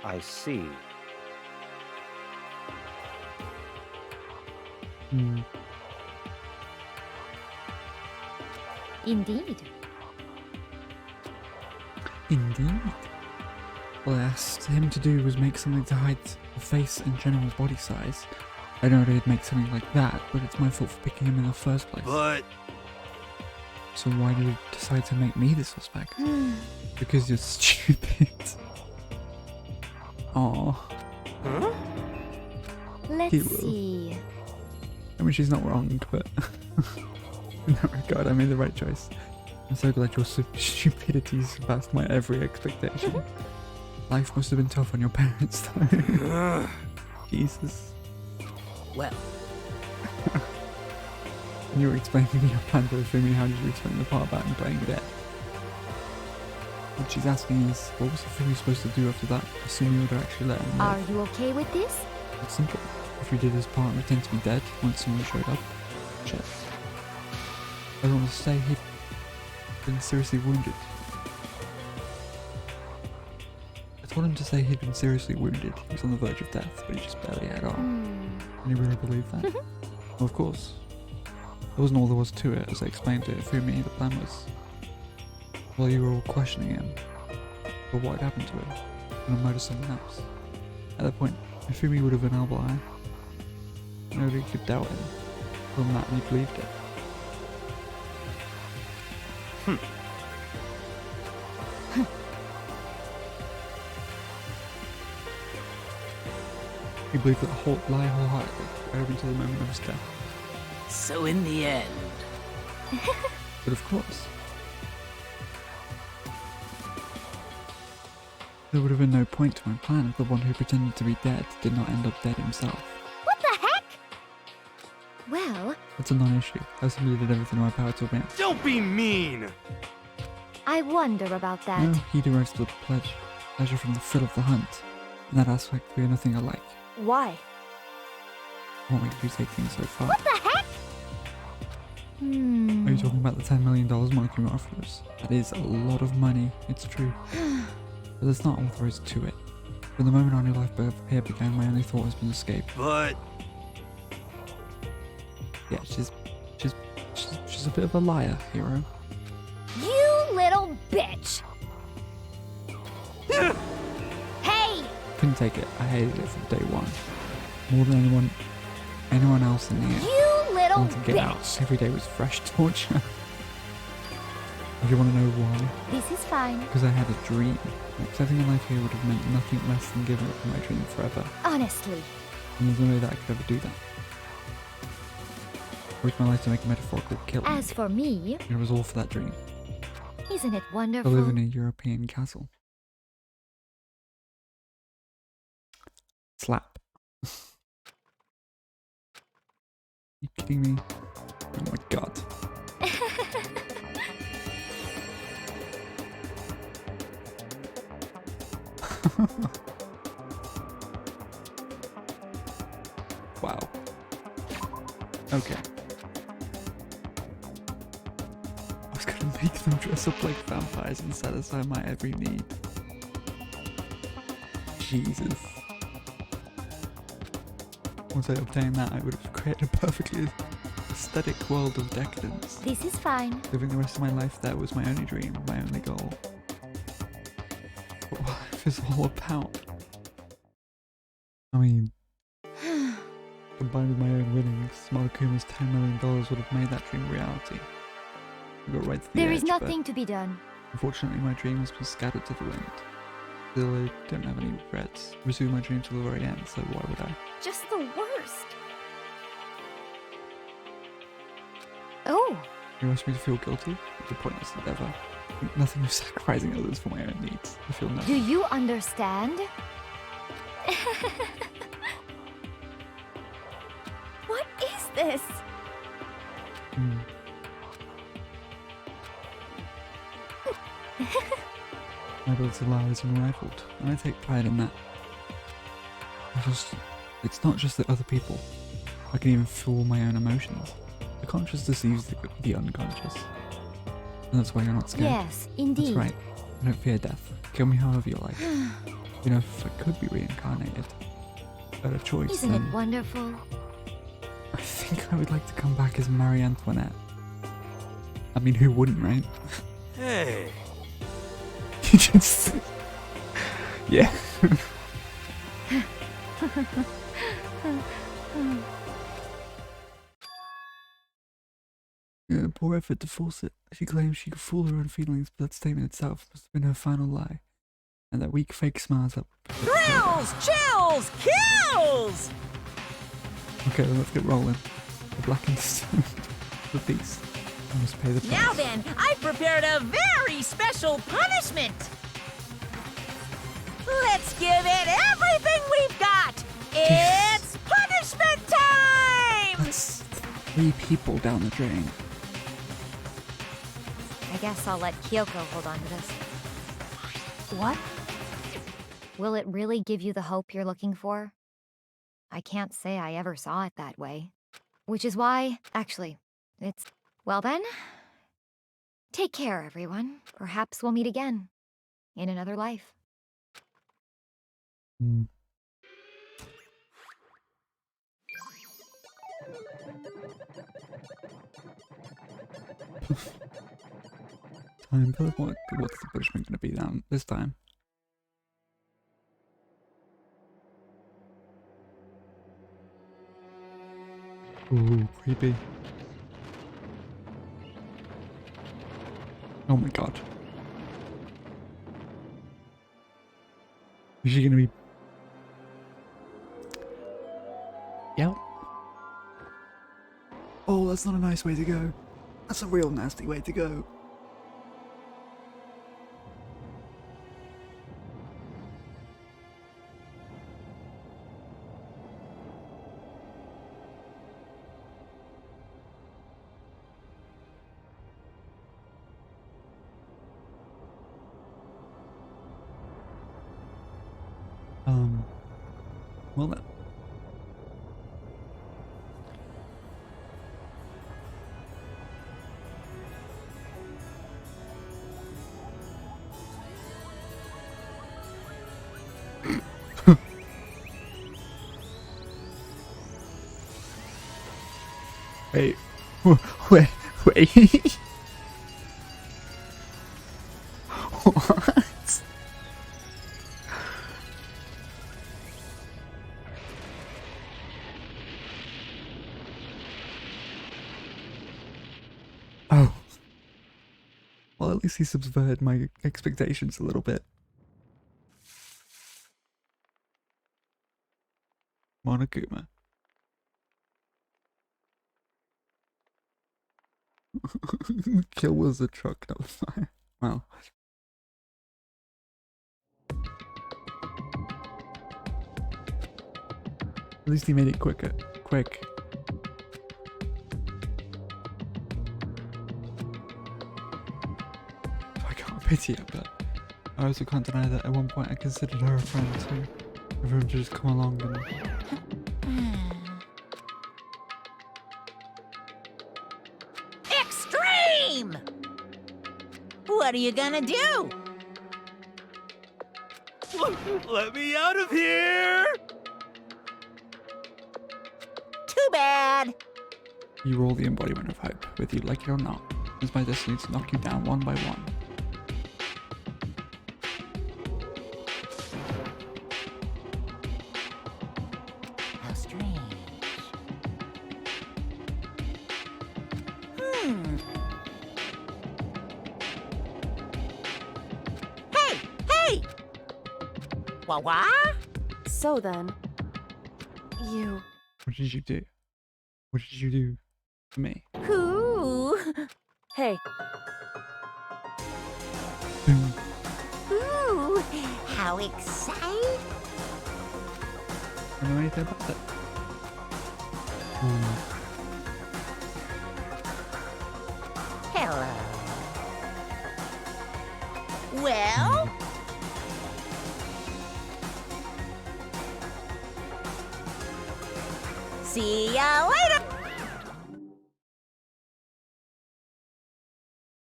I see. Indeed. Indeed. All I asked him to do was make something to hide the face and general body size. I know he'd make something like that, but it's my fault for picking him in the first place. But... So why did you decide to make me the suspect? Because you're stupid. Aww. Huh? Let's He will. see. I mean, she's not wrong, but in that regard, I made the right choice. I'm so glad your stupidity surpassed my every expectation. Life must have been tough on your parents, though. Jesus. Well. When you were explaining your plan for Hifumi, how did you explain the part about him playing dead? What she's asking is, what was Hifumi supposed to do after that? Assuming you would actually let him live. Are you okay with this? It's simple. if we did his part and pretend to be dead once someone showed up. Shit. I don't want to say he'd been seriously wounded. I told him to say he'd been seriously wounded. He was on the verge of death, but he just barely had on. And he really believed that. Well, of course. That wasn't all there was to it, as I explained to Fumi. The plan was, while you were all questioning him, but what had happened to him, and murder someone else. At that point, if Fumi would have been alibi, nobody could doubt him. From that, he believed it. He believed that whole lie wholeheartedly, right up until the moment of his death. So in the end... But of course, there would have been no point to my plan if the one who pretended to be dead did not end up dead himself. What the heck? Well, It's a non-issue. I simply did everything in my power to win. Don't be mean! I wonder about that. No, he derives the pleasure from the thrill of the hunt. In that aspect, we are nothing alike. Why? What makes you take things so far? what the heck? Are you talking about the $10 million Monokuma offers? That is a lot of money, it's true. But that's not all there is to it. From the moment our new life here began, my only thought has been escape. But... Yeah, she's a bit of a liar, hero. You little bitch! Hey! Couldn't take it. I hated it from day one. More than anyone else in the air. You I little wanted to get out. bitch! Every day was fresh torture. If you want to know why? This is fine. Because I had a dream. Accepting a life here would have meant nothing less than giving up my dream forever. Honestly. And there's no way that I could ever do that. Risk my life to make a metaphorical killing. As for me, It was all for that dream. isn't it I wonderful? live in a European castle. Slap. You kidding me? Oh my god. Wow. Okay. I was gonna make them dress up like vampires and satisfy my every need. Jesus. Once I obtained that, I would have created a perfectly aesthetic world of decadence. This is fine. Living the rest of my life there was my only dream, my only goal. What life is all about? I mean, combined with my own winnings, Monokuma's $10 million would have made that dream a reality. I got right to the There edge, is nothing to be done. but unfortunately my dream has been scattered to the wind. Still, I don't have any regrets. I pursued my dream till the very end, so why would I? Just the worst. Oh, You asked me to feel guilty? It's a pointless endeavor. Nothing of sacrificing others for my own needs. I feel do nothing. you understand? What is this? Hmm. My ability to lie is unrivaled, and I take pride in that. It's not just the other people. I can even fool my own emotions. The conscious deceives the unconscious. And that's why you're not scared. Yes, indeed. That's right. I don't fear death. Kill me however you like. You know, if I could be reincarnated, if I had a choice, Isn't then it wonderful? I think I would like to come back as Marie Antoinette. I mean, who wouldn't, right? Hey. You just... Yeah. Yeah, poor effort to force it. She claims she could fool her own feelings, but that statement itself must have been her final lie. And that weak fake smiles that... Thrills, chills, kills! Okay, then let's get rolling. The blackened stone. The beast. I must pay the price. Now then, I've prepared a very special punishment! Let's give it everything we've got! It's punishment time! That's 3 people down the drain. I guess I'll let Kyoko hold on to this. What? Will it really give you the hope you're looking for? I can't say I ever saw it that way. Which is why, actually, it's... Well then, take care, everyone. Perhaps we'll meet again. In another life. Time for what's the punishment going to be down this time? Ooh, creepy. Oh my god. Is she gonna be... Yep. Oh, that's not a nice way to go. That's a real nasty way to go. Well then. Wait. Wait. Wait. What? Oh. Well, at least he subverted my expectations a little bit. Monokuma. Kill was a truck, not a fire. Wow. At least he made it quick. I can't pity her, but I also can't deny that at one point I considered her a friend too. Everyone just come along and... Extreme! What are you gonna do? Let me out of here! Too bad. You are all the embodiment of hope, whether you like it or not. It's my destiny to knock you down one by one. How strange. Hey! Wah-wah? So then, you... What did you do? What did you do to me? Ooh. Hey, Boom. Ooh. How exciting. I don't know anything about that. Hello. Well? See ya later.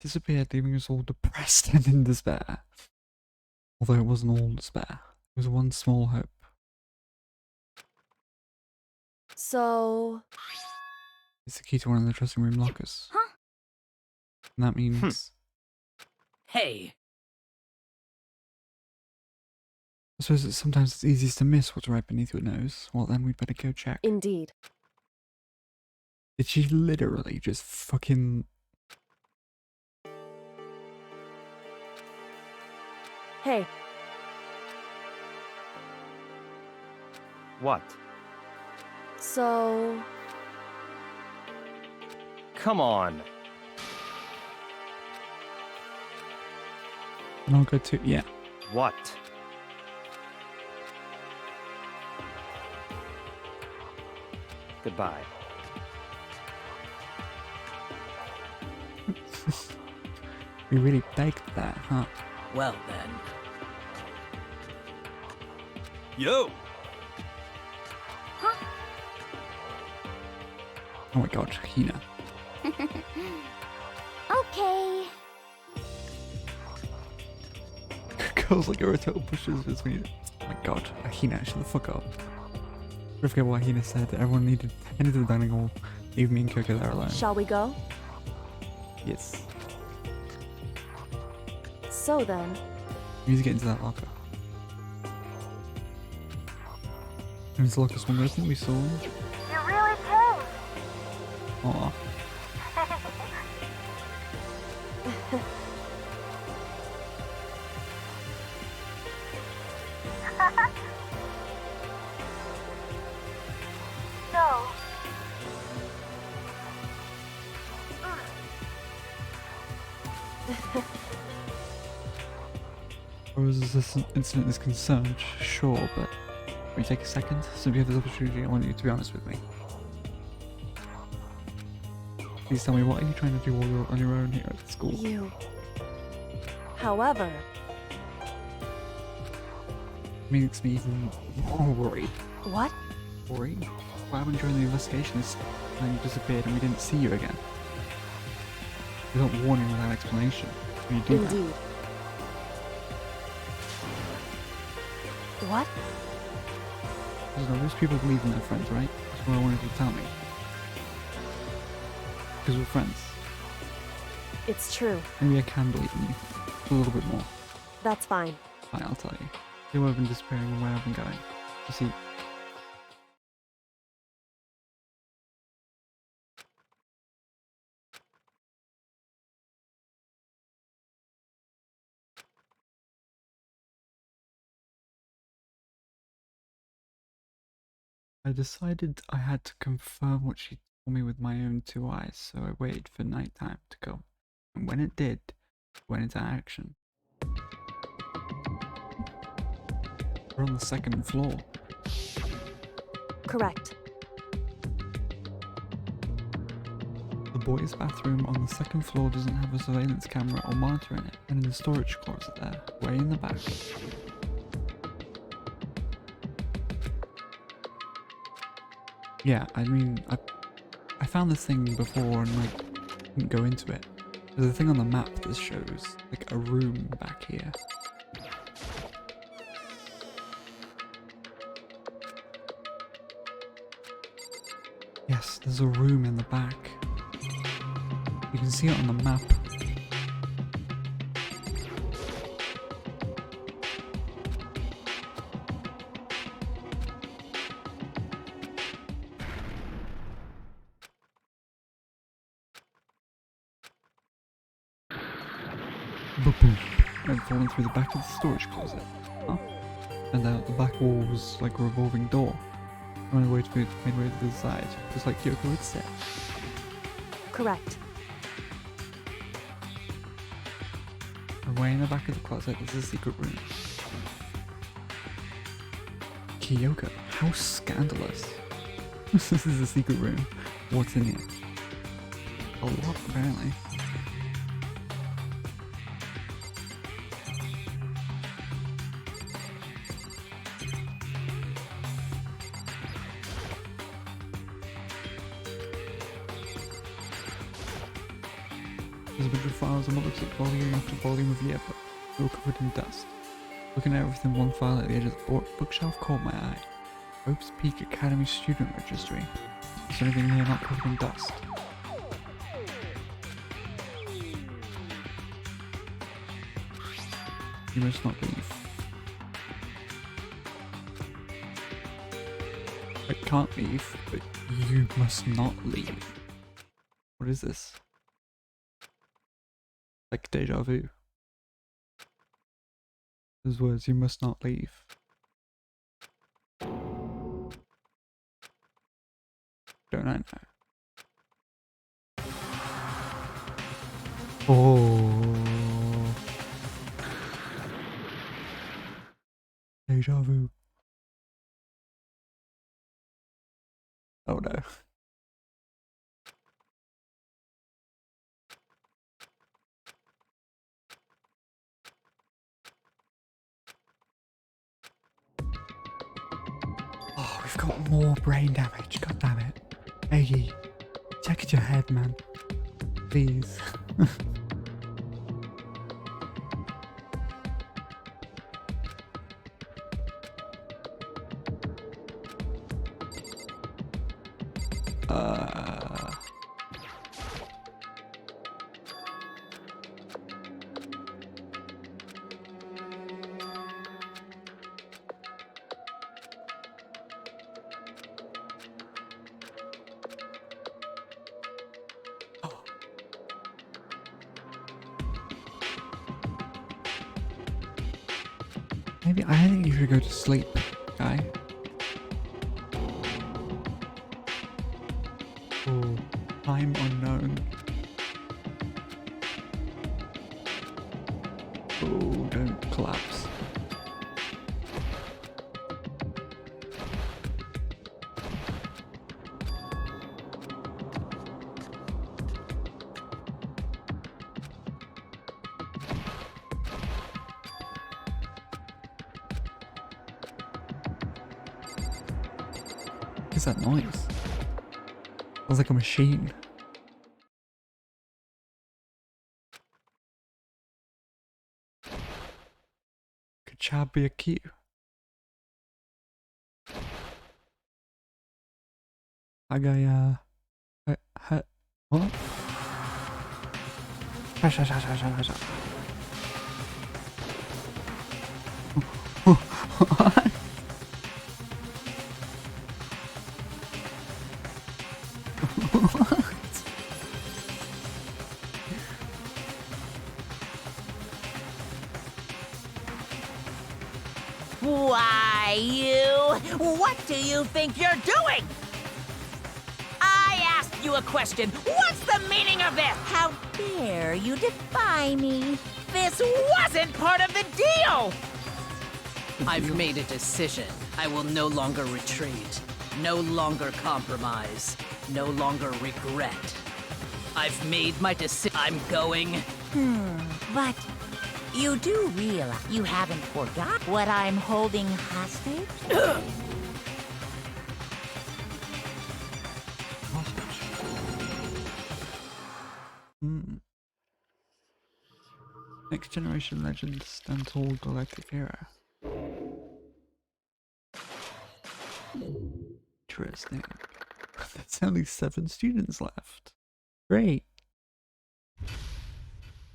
Disappeared, leaving us all depressed and in despair. Although it wasn't all despair. It was one small hope. so... It's the key to one of the dressing room lockers. Huh? And that means... Hey, I suppose that sometimes it's easiest to miss what's right beneath your nose. Well, then we'd better go check. Indeed. Did she literally just fucking... Hey, What? so... Come on. And I'll go to... Yeah. What? Goodbye. We really begged that, huh? well then. Yo! Huh? Oh my god, Hina. Okay. Girls like her total pushes between. Oh my god, Hina, shut the fuck up. I forget what Hina said. Everyone needed headed to the dining hall. Leave me and Kyoko there alone. Shall we go? Yes. So then, We need to get into that locker. And this locker's one I think we saw. You really came. Aw. No. Or as this incident is concerned, sure, but will you take a second? So we have this opportunity, I want you to be honest with me. Please tell me, what are you trying to do while you're on your own here at the school? you. However, Makes me even more worried. what? Worried? What happened during the investigation is when you disappeared and we didn't see you again. Without warning, without explanation. When you do that. Indeed. What? Because those people believe in their friends, right? That's what I wanted you to tell me. Because we're friends. It's true. Maybe I can believe in you. Just a little bit more. That's fine. Fine, I'll tell you. See where I've been disappearing and where I've been going. You see, I decided I had to confirm what she told me with my own two eyes, so I waited for nighttime to come. And when it did, I went into action. We're on the second floor. Correct. The boys' bathroom on the second floor doesn't have a surveillance camera or monitor in it, and in the storage closet there, way in the back. Yeah, I mean, I found this thing before and like didn't go into it. There's a thing on the map that shows like a room back here. Yes, there's a room in the back. You can see it on the map. And falling through the back of the storage closet. Huh? And out the back wall was like a revolving door. Only way to made way to the side, just like Kyoko had said. Correct. And way in the back of the closet is a secret room. Kyoko, how scandalous. This is a secret room. What's in it? A lot, apparently. There's a bunch of files and what looks like volume after volume of yearbook, all covered in dust. Looking at everything, one file at the edge of the bookshelf caught my eye. Hope's Peak Academy Student Registry. Is there anything here not covered in dust? You must not leave. I can't leave, but you must not leave. What is this? Like deja vu. Those words, you must not leave. Don't I know? Oh. Deja vu. Oh no. Oh, we've got more brain damage, god damn it. Akii. Protect your head, man. Please. Maybe I think you should go to sleep, guy. Oh, time unknown. Oh, don't collapse. What is that noise? Sounds like a machine. Could Chad be a Q? I got what? What? Why, you? What do you think you're doing? I asked you a question. What's the meaning of this? How dare you defy me? This wasn't part of the deal! I've made a decision. I will no longer retreat. No longer compromise. No longer regret. I've made my decision. I'm going. But you do realize you haven't forgot what I'm holding hostage? Next generation legends stand tall galactic era. Interesting. There's only 7 students left. Great.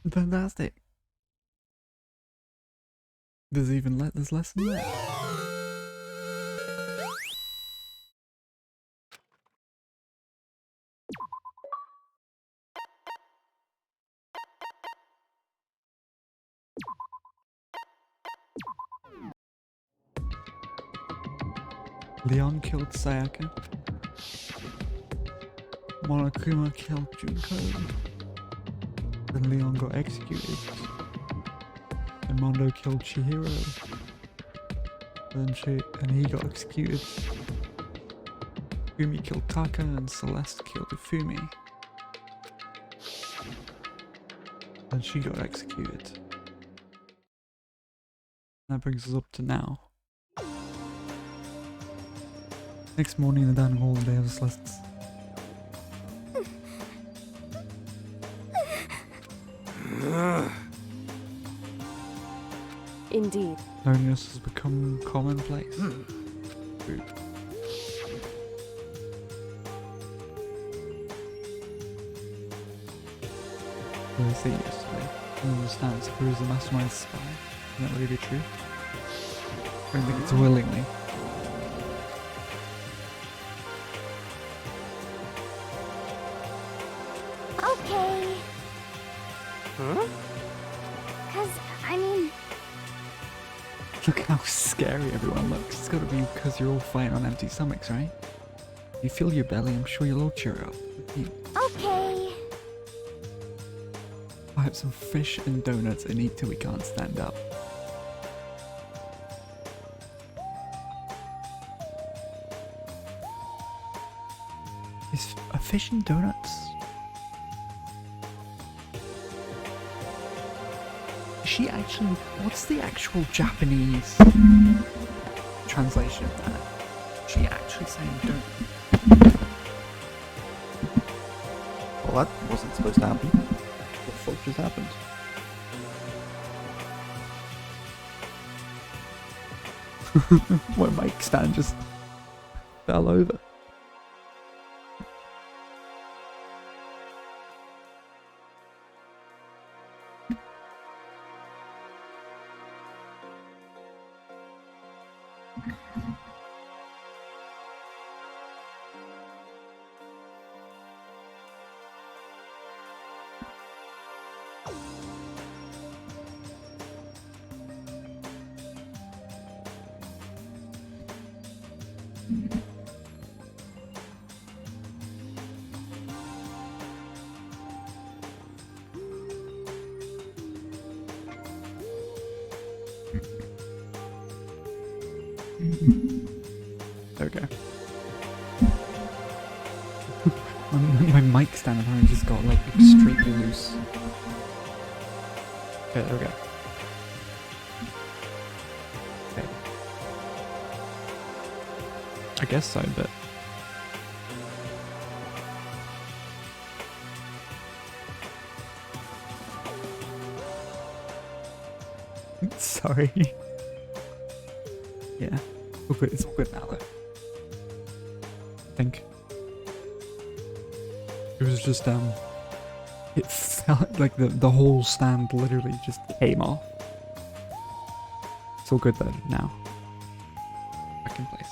Fantastic. There's less than that. Leon killed Sayaka. Monokuma killed Junko. Then Leon got executed. And Mondo killed Chihiro. And he got executed. Fumi killed Taka and Celeste killed Ifumi. And she got executed. That brings us up to now. Next morning, the dining hall, they have Celeste's. Indeed. Loneliness has become commonplace. Food. What did I say yesterday? I don't understand. Sakura is a mastermind spy. Can that really be true? I don't think it's willingly. Okay. Huh? Cause, I mean... Look how scary everyone looks. It's gotta be because you're all fighting on empty stomachs, right? You fill your belly, I'm sure you'll all cheer up. Okay. Buy up some fish and donuts and eat till we can't stand up. Is a fish and donuts? Is she actually... What's the actual Japanese translation of that? Is she actually saying don't... Well, that wasn't supposed to happen. What the fuck just happened? My mic stand just fell over. Okay. My mic stand apparently just got like extremely loose. Okay, there we go. Okay. I guess so, but sorry. Yeah. All good. It's all good now though. I think. It was just it felt like the whole stand literally just came off. It's all good though now. Back in place.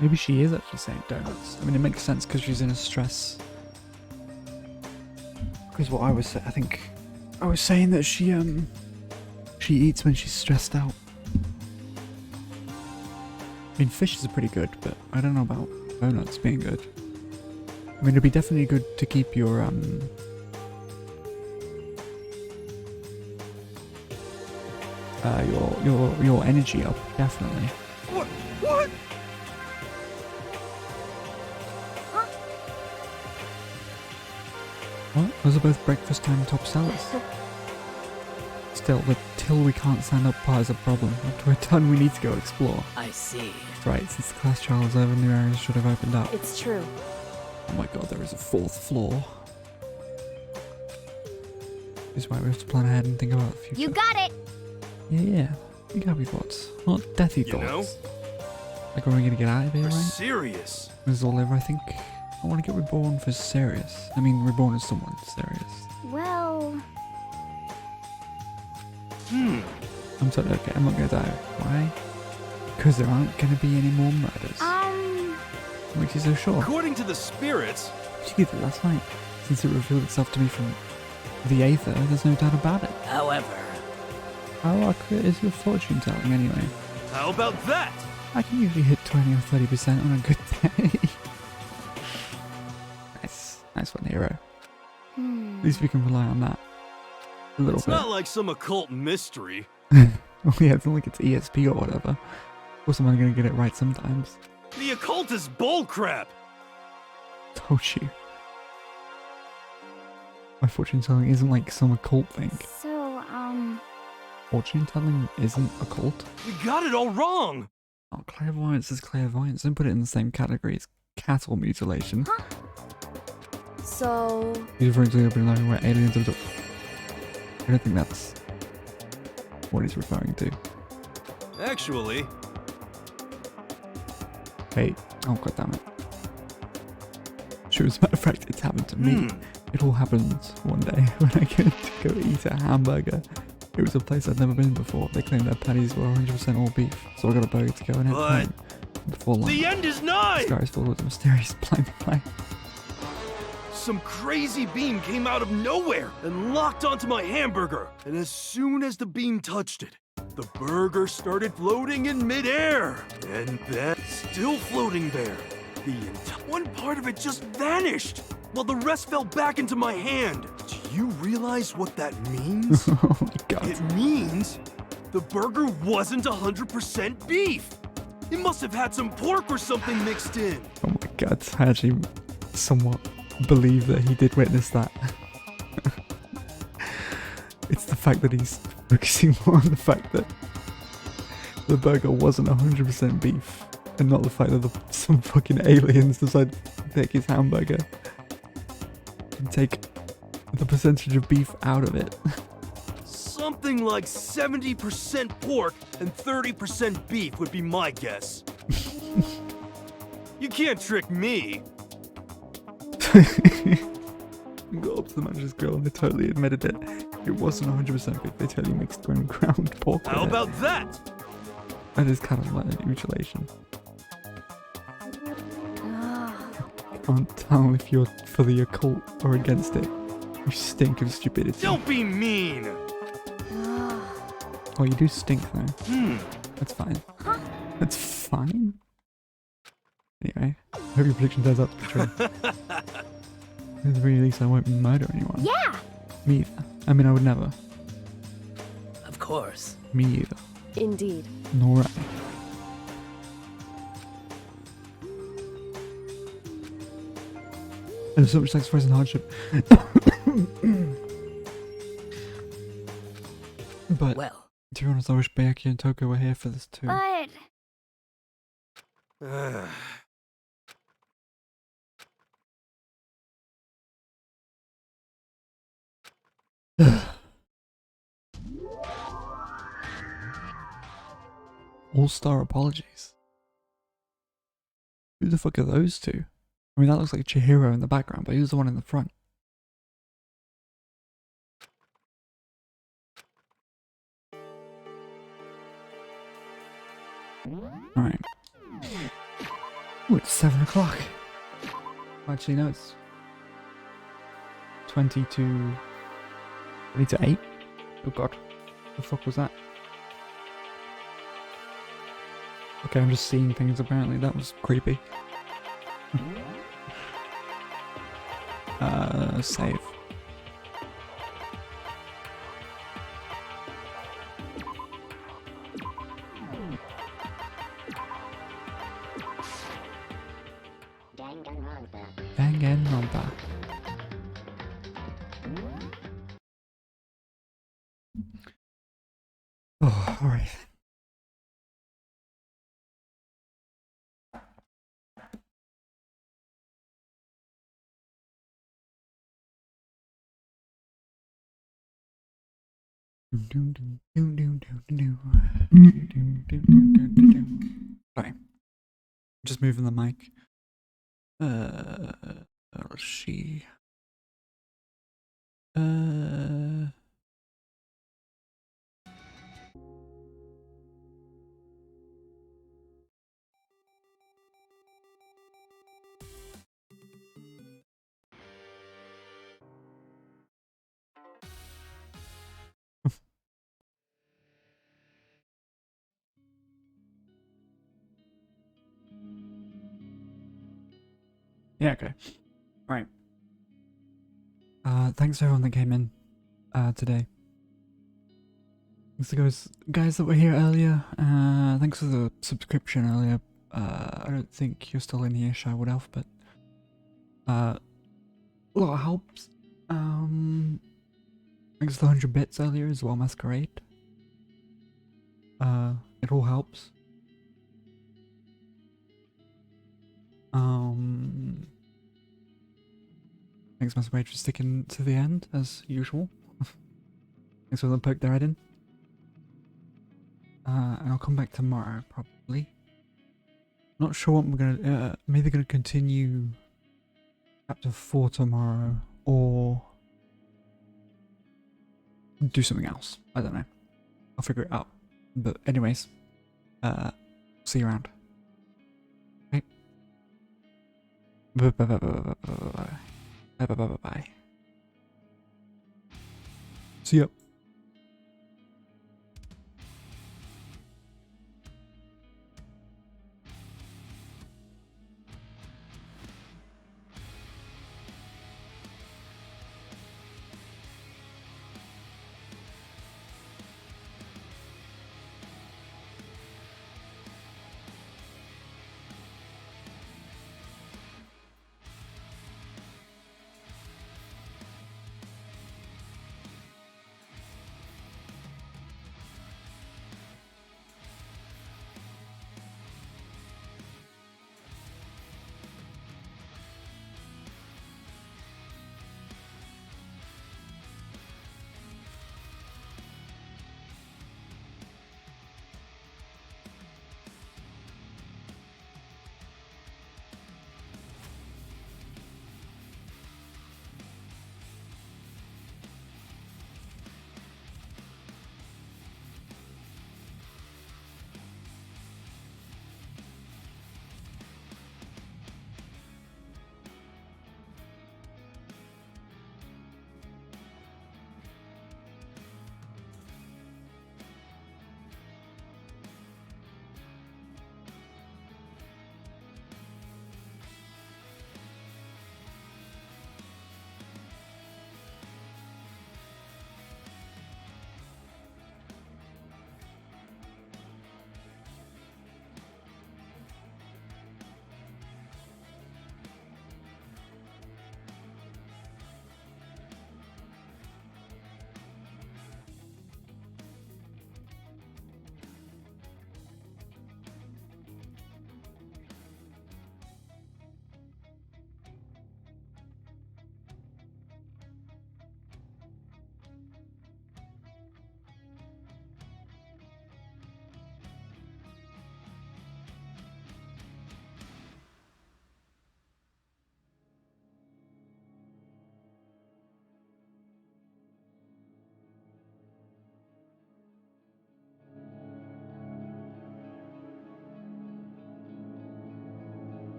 Maybe she is actually saying donuts. I mean, it makes sense because she's in a stress. Because what I was I think I was saying that she eats when she's stressed out. I mean, fishes are pretty good, but I don't know about donuts being good. I mean, it'd be definitely good to keep your your energy up, definitely. What? What? Those are both breakfast time top sellers. Still, the till we can't stand up part is a problem. After we're done, we need to go explore. I see. That's right, since the class trial is over, new areas should have opened up. It's true. Oh my god, there is a fourth floor. This is why we have to plan ahead and think about the future. You got it! Yeah, think happy thoughts, not deathy thoughts. know? Like, when are we gonna get out of here, We're right? serious. When this is all over, I think I want to get reborn for serious. I mean, reborn as someone serious. Well, I'm totally okay, I'm not gonna die. Why? Because there aren't gonna be any more murders. What makes you so sure? According to the spirits, She did it last night. Since it revealed itself to me from the Aether, there's no doubt about it. However, How accurate is your fortune telling anyway? how about that? I can usually hit 20 or 30% on a good day. Nice one, hero. At least we can rely on that. A little It's bit. not like some occult mystery. Oh yeah, it's not like it's ESP or whatever. Of course I'm gonna get it right sometimes. The occult is bullcrap. Told you. My fortune telling isn't like some occult thing. so, Fortune telling isn't occult? We got it all wrong. Oh, clairvoyance is clairvoyance. Don't put it in the same category as cattle mutilation. So, He's referring to the opening line where aliens have... I don't think that's what he's referring to. Actually, Wait. Oh, god damn it. Sure, as a matter of fact, it's happened to me. It all happened one day when I went to go eat a hamburger. It was a place I'd never been before. They claimed their patties were 100% all beef, so I got a burger to go and head But home. Before lunch, the end is nigh. the sky is filled with mysterious blind light. some crazy beam came out of nowhere and locked onto my hamburger. And as soon as the beam touched it, the burger started floating in midair. And then, still floating there, one part of it just vanished, while the rest fell back into my hand. Do you realize what that means? Oh my god. It means the burger wasn't 100% beef. It must have had some pork or something mixed in. Oh my god, I actually somewhat believe that he did witness that. It's the fact that he's focusing more on the fact that the burger wasn't 100% beef, and not the fact that some fucking aliens decided to take his hamburger and take the percentage of beef out of it. Something like 70% pork and 30% beef would be my guess. You can't trick me. Got up to the manager's grill and they totally admitted it. It wasn't 100% beef, they totally mixed their own ground pork. How about that? That is kind of like an mutilation. Can't tell if you're for the occult or against it. You stink of stupidity. Don't be mean! Oh, you do stink though. That's fine. That's fine. Anyway, I hope your prediction turns out to be true. At the very least, I won't murder anyone. Yeah! Me either. I mean, I would never. Of course. Me either. Indeed. Nor I. There's so much sacrifice and hardship. But, well, to be honest, I wish Bayaki and Toko were here for this too. But All-star apologies. Who the fuck are those two? I mean, that looks like Chihiro in the background, but who's the one in the front? Alright. Oh, it's 7 o'clock. Actually, no, it's 20 to 8. Oh god. The fuck was that? Okay, I'm just seeing things apparently. That was creepy. Save. Danganronpa. Oh, alright. Sorry. Just moving the mic. She. Yeah, okay. Right. Thanks to everyone that came in today. Thanks to those guys that were here earlier. Thanks for the subscription earlier. I don't think you're still in here, Shy Wood Elf, but a lot of helps. Thanks to the 100 bits earlier as well, Masquerade. It all helps. Thanks, Masquerade, for sticking to the end, as usual. Thanks for the poke their head in. And I'll come back tomorrow, probably. Not sure what we're gonna... I'm either gonna continue chapter 4 tomorrow, or do something else. I don't know. I'll figure it out. But anyways, see you around. Okay? Bye. Bye bye bye bye bye. See ya.